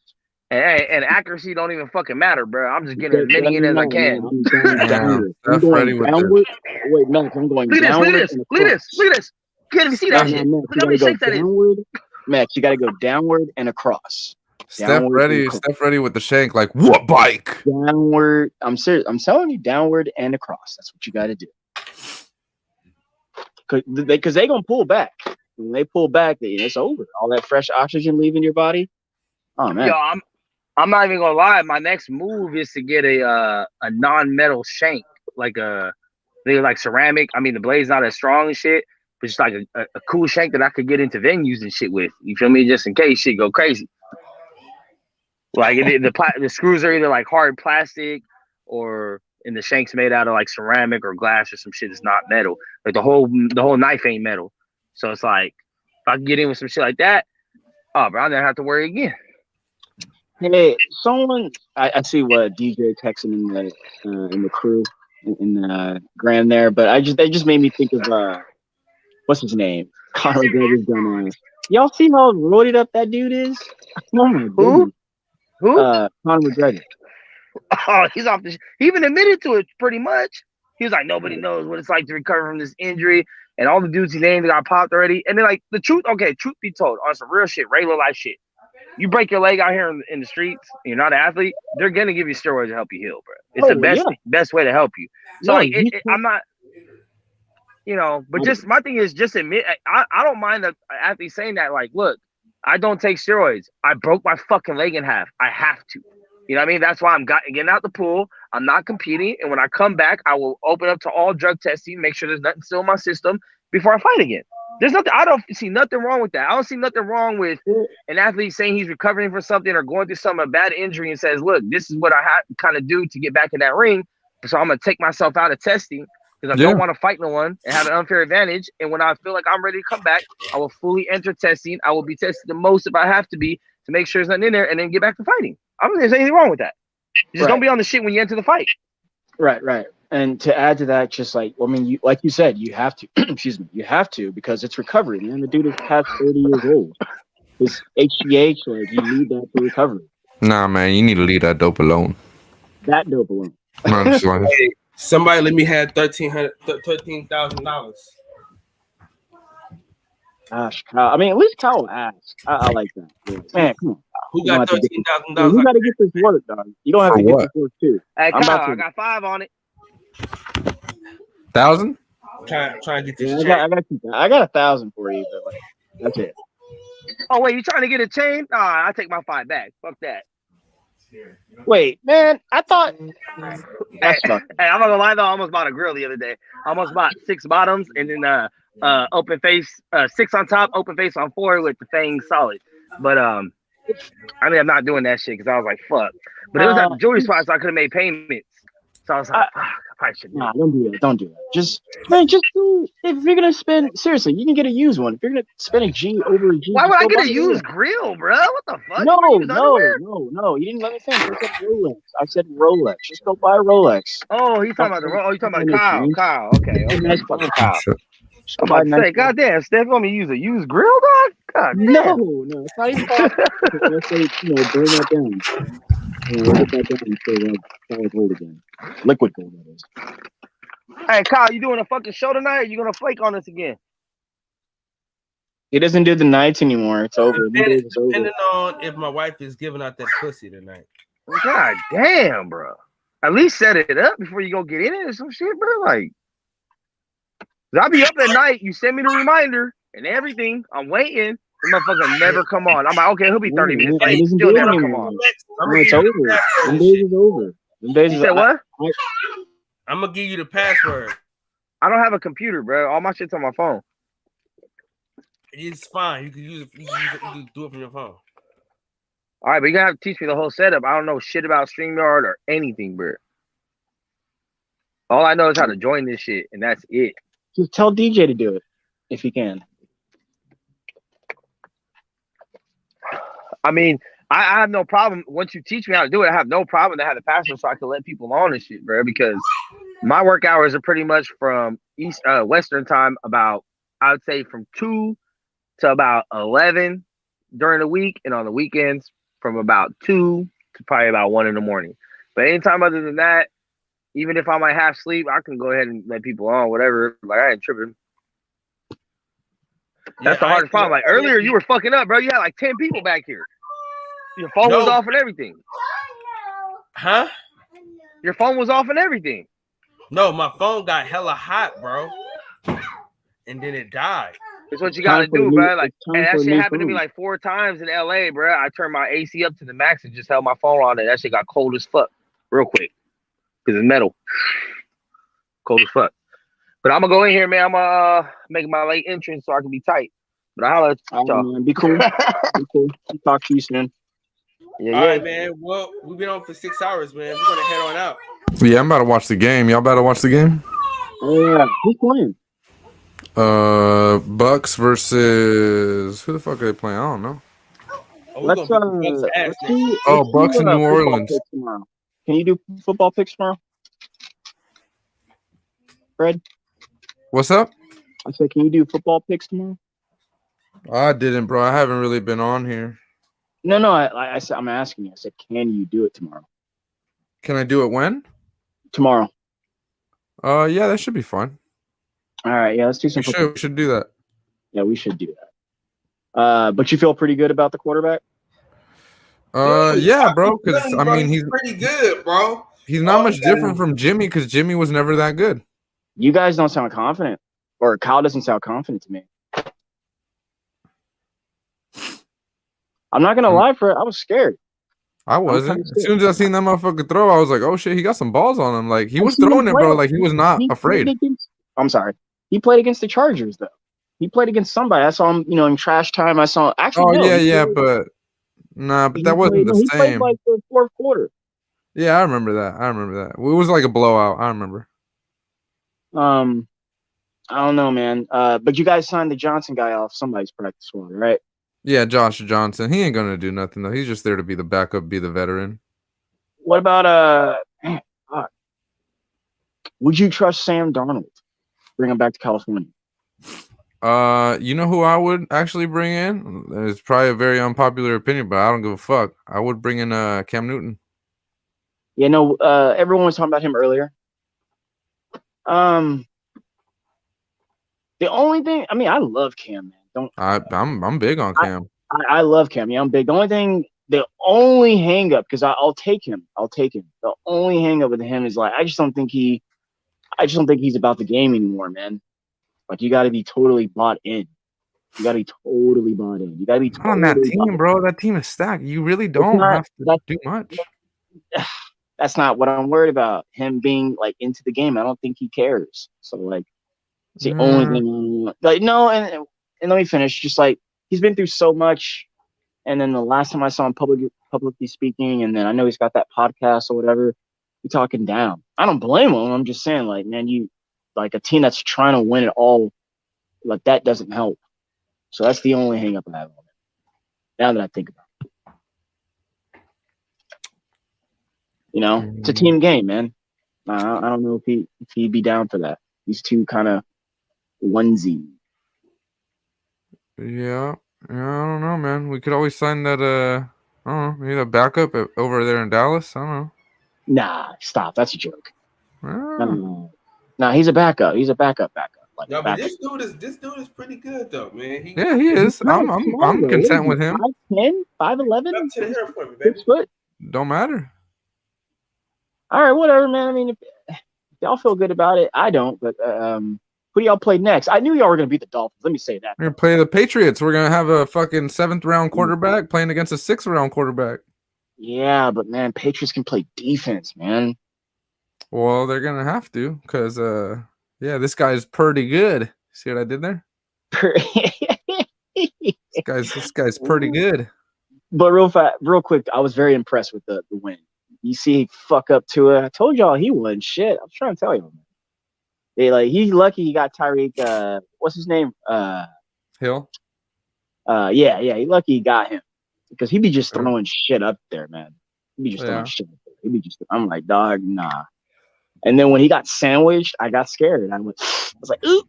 And accuracy don't even fucking matter, bro. I'm just getting as many in as I can. I'm going downward. I'm That's Freddie going with downward. Wait, no, I'm going Look at this, downward. look at this, and look at across. this, look at this. Can't even see that shit. Max, Look how many shakes that is. downward. Max, you gotta go downward and across. Steph Downward and ready. across. Steph ready with the shank. Like what bike? Downward. I'm serious. I'm telling you, downward and across. That's what you got to do. Because they gonna pull back. When they pull back, it's over. All that fresh oxygen leaving your body. Oh man. Yo, I'm not even gonna lie. My next move is to get a non-metal shank, like like ceramic. I mean, the blade's not as strong and shit, but just like a cool shank that I could get into venues and shit with. You feel me? Just in case shit go crazy. Like the screws are either like hard plastic and the shank's made out of like ceramic or glass or some shit that's not metal. Like the whole knife ain't metal. So it's like if I can get in with some shit like that, oh bro, I'll never have to worry again. Hey, someone I see what DJ texting in the crew in the grand there, but they just made me think of what's his name? Conor McGregor's dumbass. Y'all see how roided up that dude is? Oh my goodness. Who? Conor McGregor. Oh, he's off the. He even admitted to it pretty much. He was like, nobody knows what it's like to recover from this injury, and all the dudes he named got popped already. And then like the truth, okay, truth be told, on some real shit, regular life shit. You break your leg out here in the streets, and you're not an athlete, they're gonna give you steroids to help you heal, bro. It's the best way to help you. So like, I'm not, but just my thing is just admit. I don't mind the athlete saying that. Like, look, I don't take steroids. I broke my fucking leg in half. I have to. You know what I mean? That's why I'm getting out the pool. I'm not competing. And when I come back, I will open up to all drug testing, make sure there's nothing still in my system before I fight again. There's nothing. I don't see nothing wrong with that. I don't see nothing wrong with an athlete saying he's recovering from something or going through a bad injury and says, look, this is what I have to kind of do to get back in that ring. So I'm going to take myself out of testing because I don't want to fight no one and have an unfair advantage. And when I feel like I'm ready to come back, I will fully enter testing. I will be tested the most if I have to be to make sure there's nothing in there and then get back to fighting. I don't think there's anything wrong with that. You just don't be on the shit when you enter the fight. Right. And to add to that, just like, I mean, you, like you said, you have to, excuse me, you have to, because it's recovery, man. The dude is past 30 years old. His HGH, like, you need that for recovery. Nah, man, you need to leave that dope alone. That dope alone. No, I'm just like, Hey, somebody let me have $13,000. Gosh, Kyle. I mean, at least Kyle asked. I like that. Yeah. Man, come on. Who got $13,000? You got to get this work, dog. You don't have For to get what? this work too. Hey, I'm about Kyle, to- I got 5 on it. 1,000? Trying to get this Yeah, check. I got 1,000 for you, but like, that's it. Oh, wait, you trying to get a chain? Nah, I take my 5 back. Fuck that. Wait, man, I thought that's fucked. Hey, I'm not gonna lie though, I almost bought a grill the other day. I almost bought 6 bottoms and then open face 6 on top, open face on 4 with the fangs solid. But I mean, I'm not doing that shit because I was like, fuck. But it was at the jewelry spot, so I could have made payments. So I was like, fuck, I probably should. Nah, don't do that. Don't do that. Just do. If you're gonna spend, seriously, you can get a used one. If you're gonna spend a G over a G, Why would I just go get buy a used grill, bro? What the fuck? No, You use underwear? no. You didn't let me finish. I said Rolex. I said Rolex. Just go buy a Rolex. Oh, he's talking about the. Oh, you talking about Kyle? Kyle. Okay. Nice Fucking Kyle. Just I'm go buy about a to say, nice. goddamn, Steph, want me to use a used grill, dog? God damn. No, it's not even possible. I say, burn that down. Write that down so solid gold again. Liquid gold, that is. Hey, Kyle, you doing a fucking show tonight? Or you gonna flake on us again? He doesn't do the nights anymore. It's over. Depending It's over. on if my wife is giving out that pussy tonight. God damn, bro. At least set it up before you go get in it or some shit, bro. Like, 'cause I'll be up at night. You send me the reminder and everything. I'm waiting. The motherfucker never come on. I'm like, okay, he'll be 30 minutes He late. doesn't Still do it never come anymore. on. No, it's over. Them days is over. Them days You is said what? I'm gonna give you the password. I don't have a computer, bro. All my shit's on my phone. It's fine. You can use it. You can do it from your phone. All right, but you're gonna have to teach me the whole setup. I don't know shit about StreamYard or anything, bro. All I know is how to join this shit, and that's it. Just tell DJ to do it if he can. I mean, I have no problem. Once you teach me how to do it, I have no problem to have the password so I can let people on and shit, bro. Because my work hours are pretty much from Western time, about, I would say from 2 to about 11 during the week, and on the weekends from about 2 to probably about 1 in the morning. But anytime other than that, even if I might half sleep, I can go ahead and let people on, whatever. Like, I ain't tripping. That's the hardest problem. Like earlier, you were fucking up, bro. You had like 10 people back here. Your phone was off and everything. Huh? Your phone was off and everything. No, my phone got hella hot, bro. And then it died. It's what you gotta do, bro. Like, and that shit happened to me phone. like 4 times in LA, bro. I turned my AC up to the max and just held my phone on it. That shit got cold as fuck real quick. Because it's metal. Cold as fuck. But I'm gonna go in here, man. I'm gonna make my late entrance so I can be tight. But I'll holler at y'all. Man, be cool. Be cool. I'll talk to you soon. All right, man. Well, we've been on for 6 hours, man. We're gonna head on out. Yeah, I'm about to watch the game. Y'all about to watch the game? Oh, yeah. Who's playing? Bucks versus who the fuck are they playing? I don't know. Let's do Bucks in New football Orleans. picks tomorrow. Can you do football picks tomorrow? Fred? What's up? I said, can you do football picks tomorrow? I didn't, bro. I haven't really been on here. No. I said, I'm asking you. I said, can you do it tomorrow? Can I do it when? Tomorrow. Yeah, that should be fine. All right, yeah, let's do some. We should do that. Yeah, we should do that. But you feel pretty good about the quarterback? Yeah, bro. Because I mean, he's pretty good, bro. He's not much different from Jimmy because Jimmy was never that good. You guys don't sound confident, or Kyle doesn't sound confident to me. I'm not gonna lie, Fred. I was scared. I I'm kind wasn't. of As scared. soon as I seen that motherfucker throw, I was like, "Oh shit, he got some balls on him." Like he I've was seen him throwing it, play. bro. Like he was not He played afraid. against. I'm sorry. He played against the Chargers though. He played against somebody. I saw him, in trash time. I saw. Actually, Oh no. yeah, He yeah, played. but nah, but He that wasn't played. the No, he played same. like the fourth quarter. Yeah, I remember that. I remember that. It was like a blowout. I remember. I don't know, man. But you guys signed the Johnson guy off somebody's practice squad, right? Yeah, Josh Johnson. He ain't gonna do nothing though. He's just there to be the backup, be the veteran. What about man, fuck. Would you trust Sam Darnold? Bring him back to California. You know who I would actually bring in? It's probably a very unpopular opinion, but I don't give a fuck. I would bring in Cam Newton. You know, everyone was talking about him earlier. The only thing, I mean, I love Cam, man. I'm big on Cam. I love Cam. Yeah, I'm big. The only hang up, because I'll take him. The only hang up with him is like I just don't think he's about the game anymore, man. Like you got to be totally bought in. You got to be totally bought in. You got to be Not on that totally bought team, in. bro. That team is stacked. You really It's don't not have to that. do much. That's not what I'm worried about. Him being like into the game. I don't think he cares. So like, it's the only thing. Like no, and let me finish. Just like he's been through so much, and then the last time I saw him publicly speaking, and then I know he's got that podcast or whatever. He talking down. I don't blame him. I'm just saying, like, man, you like a team that's trying to win it all, like that doesn't help. So that's the only hang up I have on it. Now that I think about it. It's a team game, man. I don't know if he'd be down for that. These two kind of onesie. Yeah, I don't know, man. We could always sign that. I don't know, maybe the backup over there in Dallas. I don't know. Nah, stop. That's a joke. Nah, he's a backup. He's a backup. Like No, but backup. this dude is pretty good though, man. Yeah, he is. I'm content with him. 5'10", 5'11", Up to the hair for me, baby. 6 foot. Don't matter. All right, whatever, man. I mean, if y'all feel good about it, I don't. But who do y'all play next? I knew y'all were gonna beat the Dolphins. Let me say that. We're gonna play the Patriots. We're gonna have a fucking 7th round quarterback playing against a 6th round quarterback. Yeah, but man, Patriots can play defense, man. Well, they're gonna have to, cause this guy's pretty good. See what I did there? This guy's pretty good. But real quick, I was very impressed with the win. You see, fuck up to it. I told y'all he won shit. I was trying to tell you. He's lucky he got Tyreek. What's his name? Hill. Yeah, he lucky he got him because he'd be just throwing shit up there, man. He'd be just throwing shit up there. I'm like, dog, nah. And then when he got sandwiched, I got scared. I was like, ooh.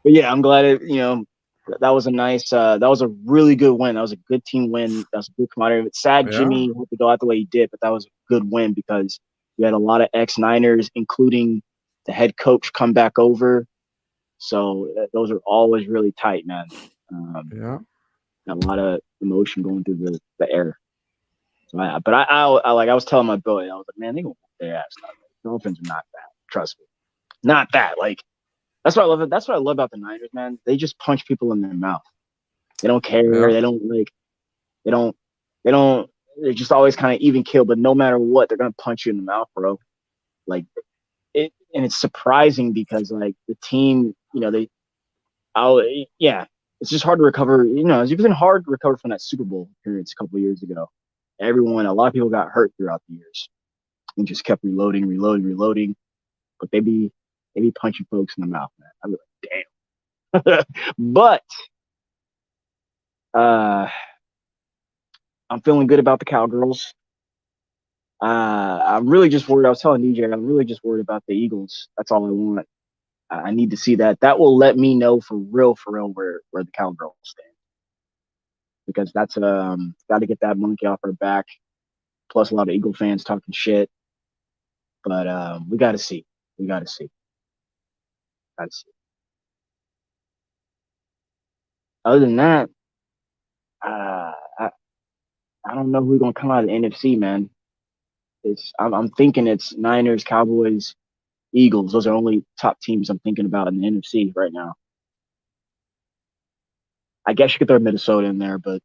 But yeah, I'm glad that was a nice. That was a really good win. That was a good team win. That was a good commodity. It's sad Jimmy had to go out the way he did, but that was a good win because we had a lot of ex-Niners, including the head coach, come back over. So those are always really tight, man. A lot of emotion going through the air. So I was telling my boy, I was like, man, they gonna whoop their ass. Dolphins are not that. Trust me, not that. Like that's what I love. That's what I love about the Niners, man. They just punch people in their mouth. They don't care. They don't like. They don't. They're just always kind of even keel. But no matter what, they're gonna punch you in the mouth, bro. Like it, and it's surprising because like the team, it's just hard to recover. It's been hard to recover from that Super Bowl appearance a couple of years ago. A lot of people got hurt throughout the years and just kept reloading. But they be punching folks in the mouth, man. I'd be like, damn. But I'm feeling good about the Cowgirls. I'm really just worried. I was telling DJ, I'm really just worried about the Eagles. That's all I want. I need to see that. That will let me know for real where the Cowgirls stand. Because that's got to get that monkey off our back. Plus a lot of Eagle fans talking shit. But we got to see. Other than that, I don't know who's gonna come out of the NFC, man. I'm thinking it's Niners, Cowboys, Eagles. Those are only top teams I'm thinking about in the NFC right now. I guess you could throw Minnesota in there, but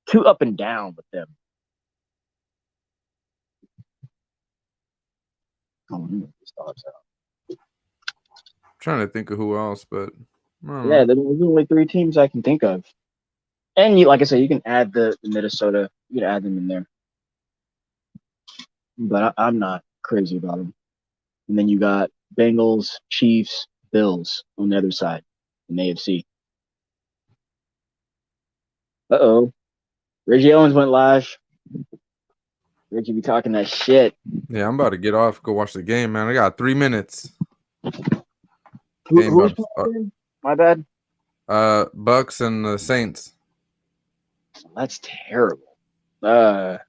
too up and down with them. Trying to think of who else, but I don't Yeah, know. there's only 3 teams I can think of. And you, like I said, you can add the Minnesota. You can add them in there, but I'm not crazy about them. And then you got Bengals, Chiefs, Bills on the other side in the AFC. Reggie Owens went live. Reggie be talking that shit. Yeah, I'm about to get off. Go watch the game, man. I got 3 minutes. Who's Game about to playing? My bad. start. Bucks and the Saints. That's terrible. Yeah,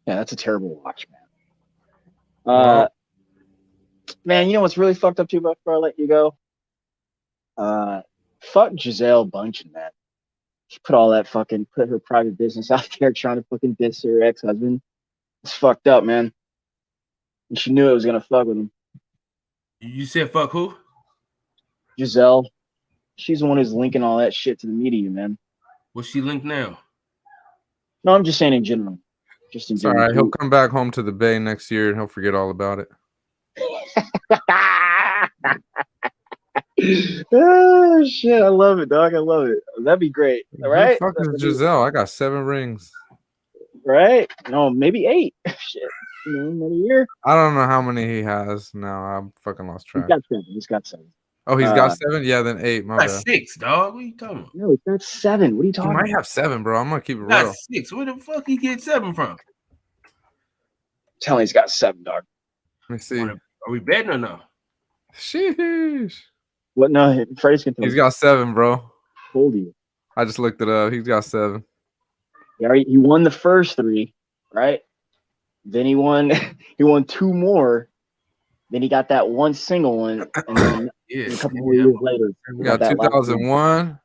that's a terrible watch, man. Man, you know what's really fucked up too, before I let you go? Fuck Gisele Bundchen, man. She put her private business out there trying to fucking diss her ex-husband. It's fucked up, man. And she knew it was gonna fuck with him. You said fuck who? Gisele. She's the one who's linking all that shit to the media, man. What's she linked now? No, I'm just saying in general. Just in It's all general. right. He'll come back home to the Bay next year and he'll forget all about it. Oh shit, I love it, dog. I love it. That'd be great. All right. Who the fuck is Giselle? I got 7 rings. Right? No, maybe 8. Shit. Another year. I don't know how many he has now. I fucking lost He's track. got 7. He's got 7. Oh, he's got 7? Yeah, then 8. My That's bad. 6, dog. What are you talking about? No, he's got 7. What are you He talking might about? have 7, bro. I'm gonna keep it real. That's 6. Where the fuck he get 7 from? Telling he's got 7, dog. Let me see. Are we betting or no? Sheesh. What? No, Freddie's gonna tell He's me. got 7, bro. Told you. I just looked it up. He's got 7. He won the first 3, right? Then he won 2 more. Then he got that one single one, and then a couple more years later, We got that last one. 2001.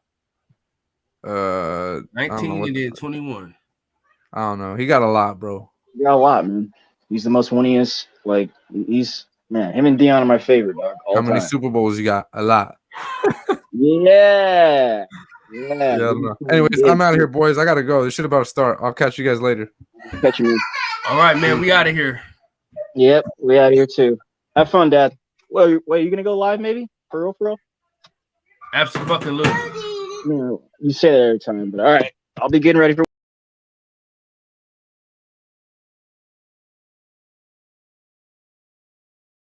I don't know 19 what- and then 21. I don't know. He got a lot, bro. He got a lot, man. He's the most winningest. Like man, him and Deion are my favorite, dog. All How many time. Super Bowls you got? A lot. Yeah. Yeah, I don't know. Anyways, I'm out of here, boys. I gotta go. This shit about to start. I'll catch you guys later. Catch you, man. All right, man. We out of here. Yep, we out of here too. Have fun, Dad. Wait, you gonna go live maybe? For real? Absolutely. No, you say that every time, but all right. I'll be getting ready for.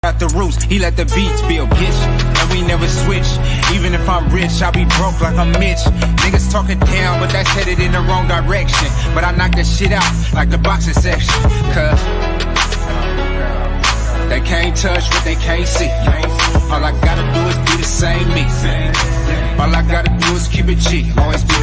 Got the roots, he let the beats build, bitch. And we never switch. Even if I'm rich, I'll be broke like I'm Mitch. Niggas talking down, but that's headed in the wrong direction. But I knock that shit out like the boxing section. Cause they can't touch what they can't see. All I gotta do is be the same me. All I gotta do is keep it G. Always be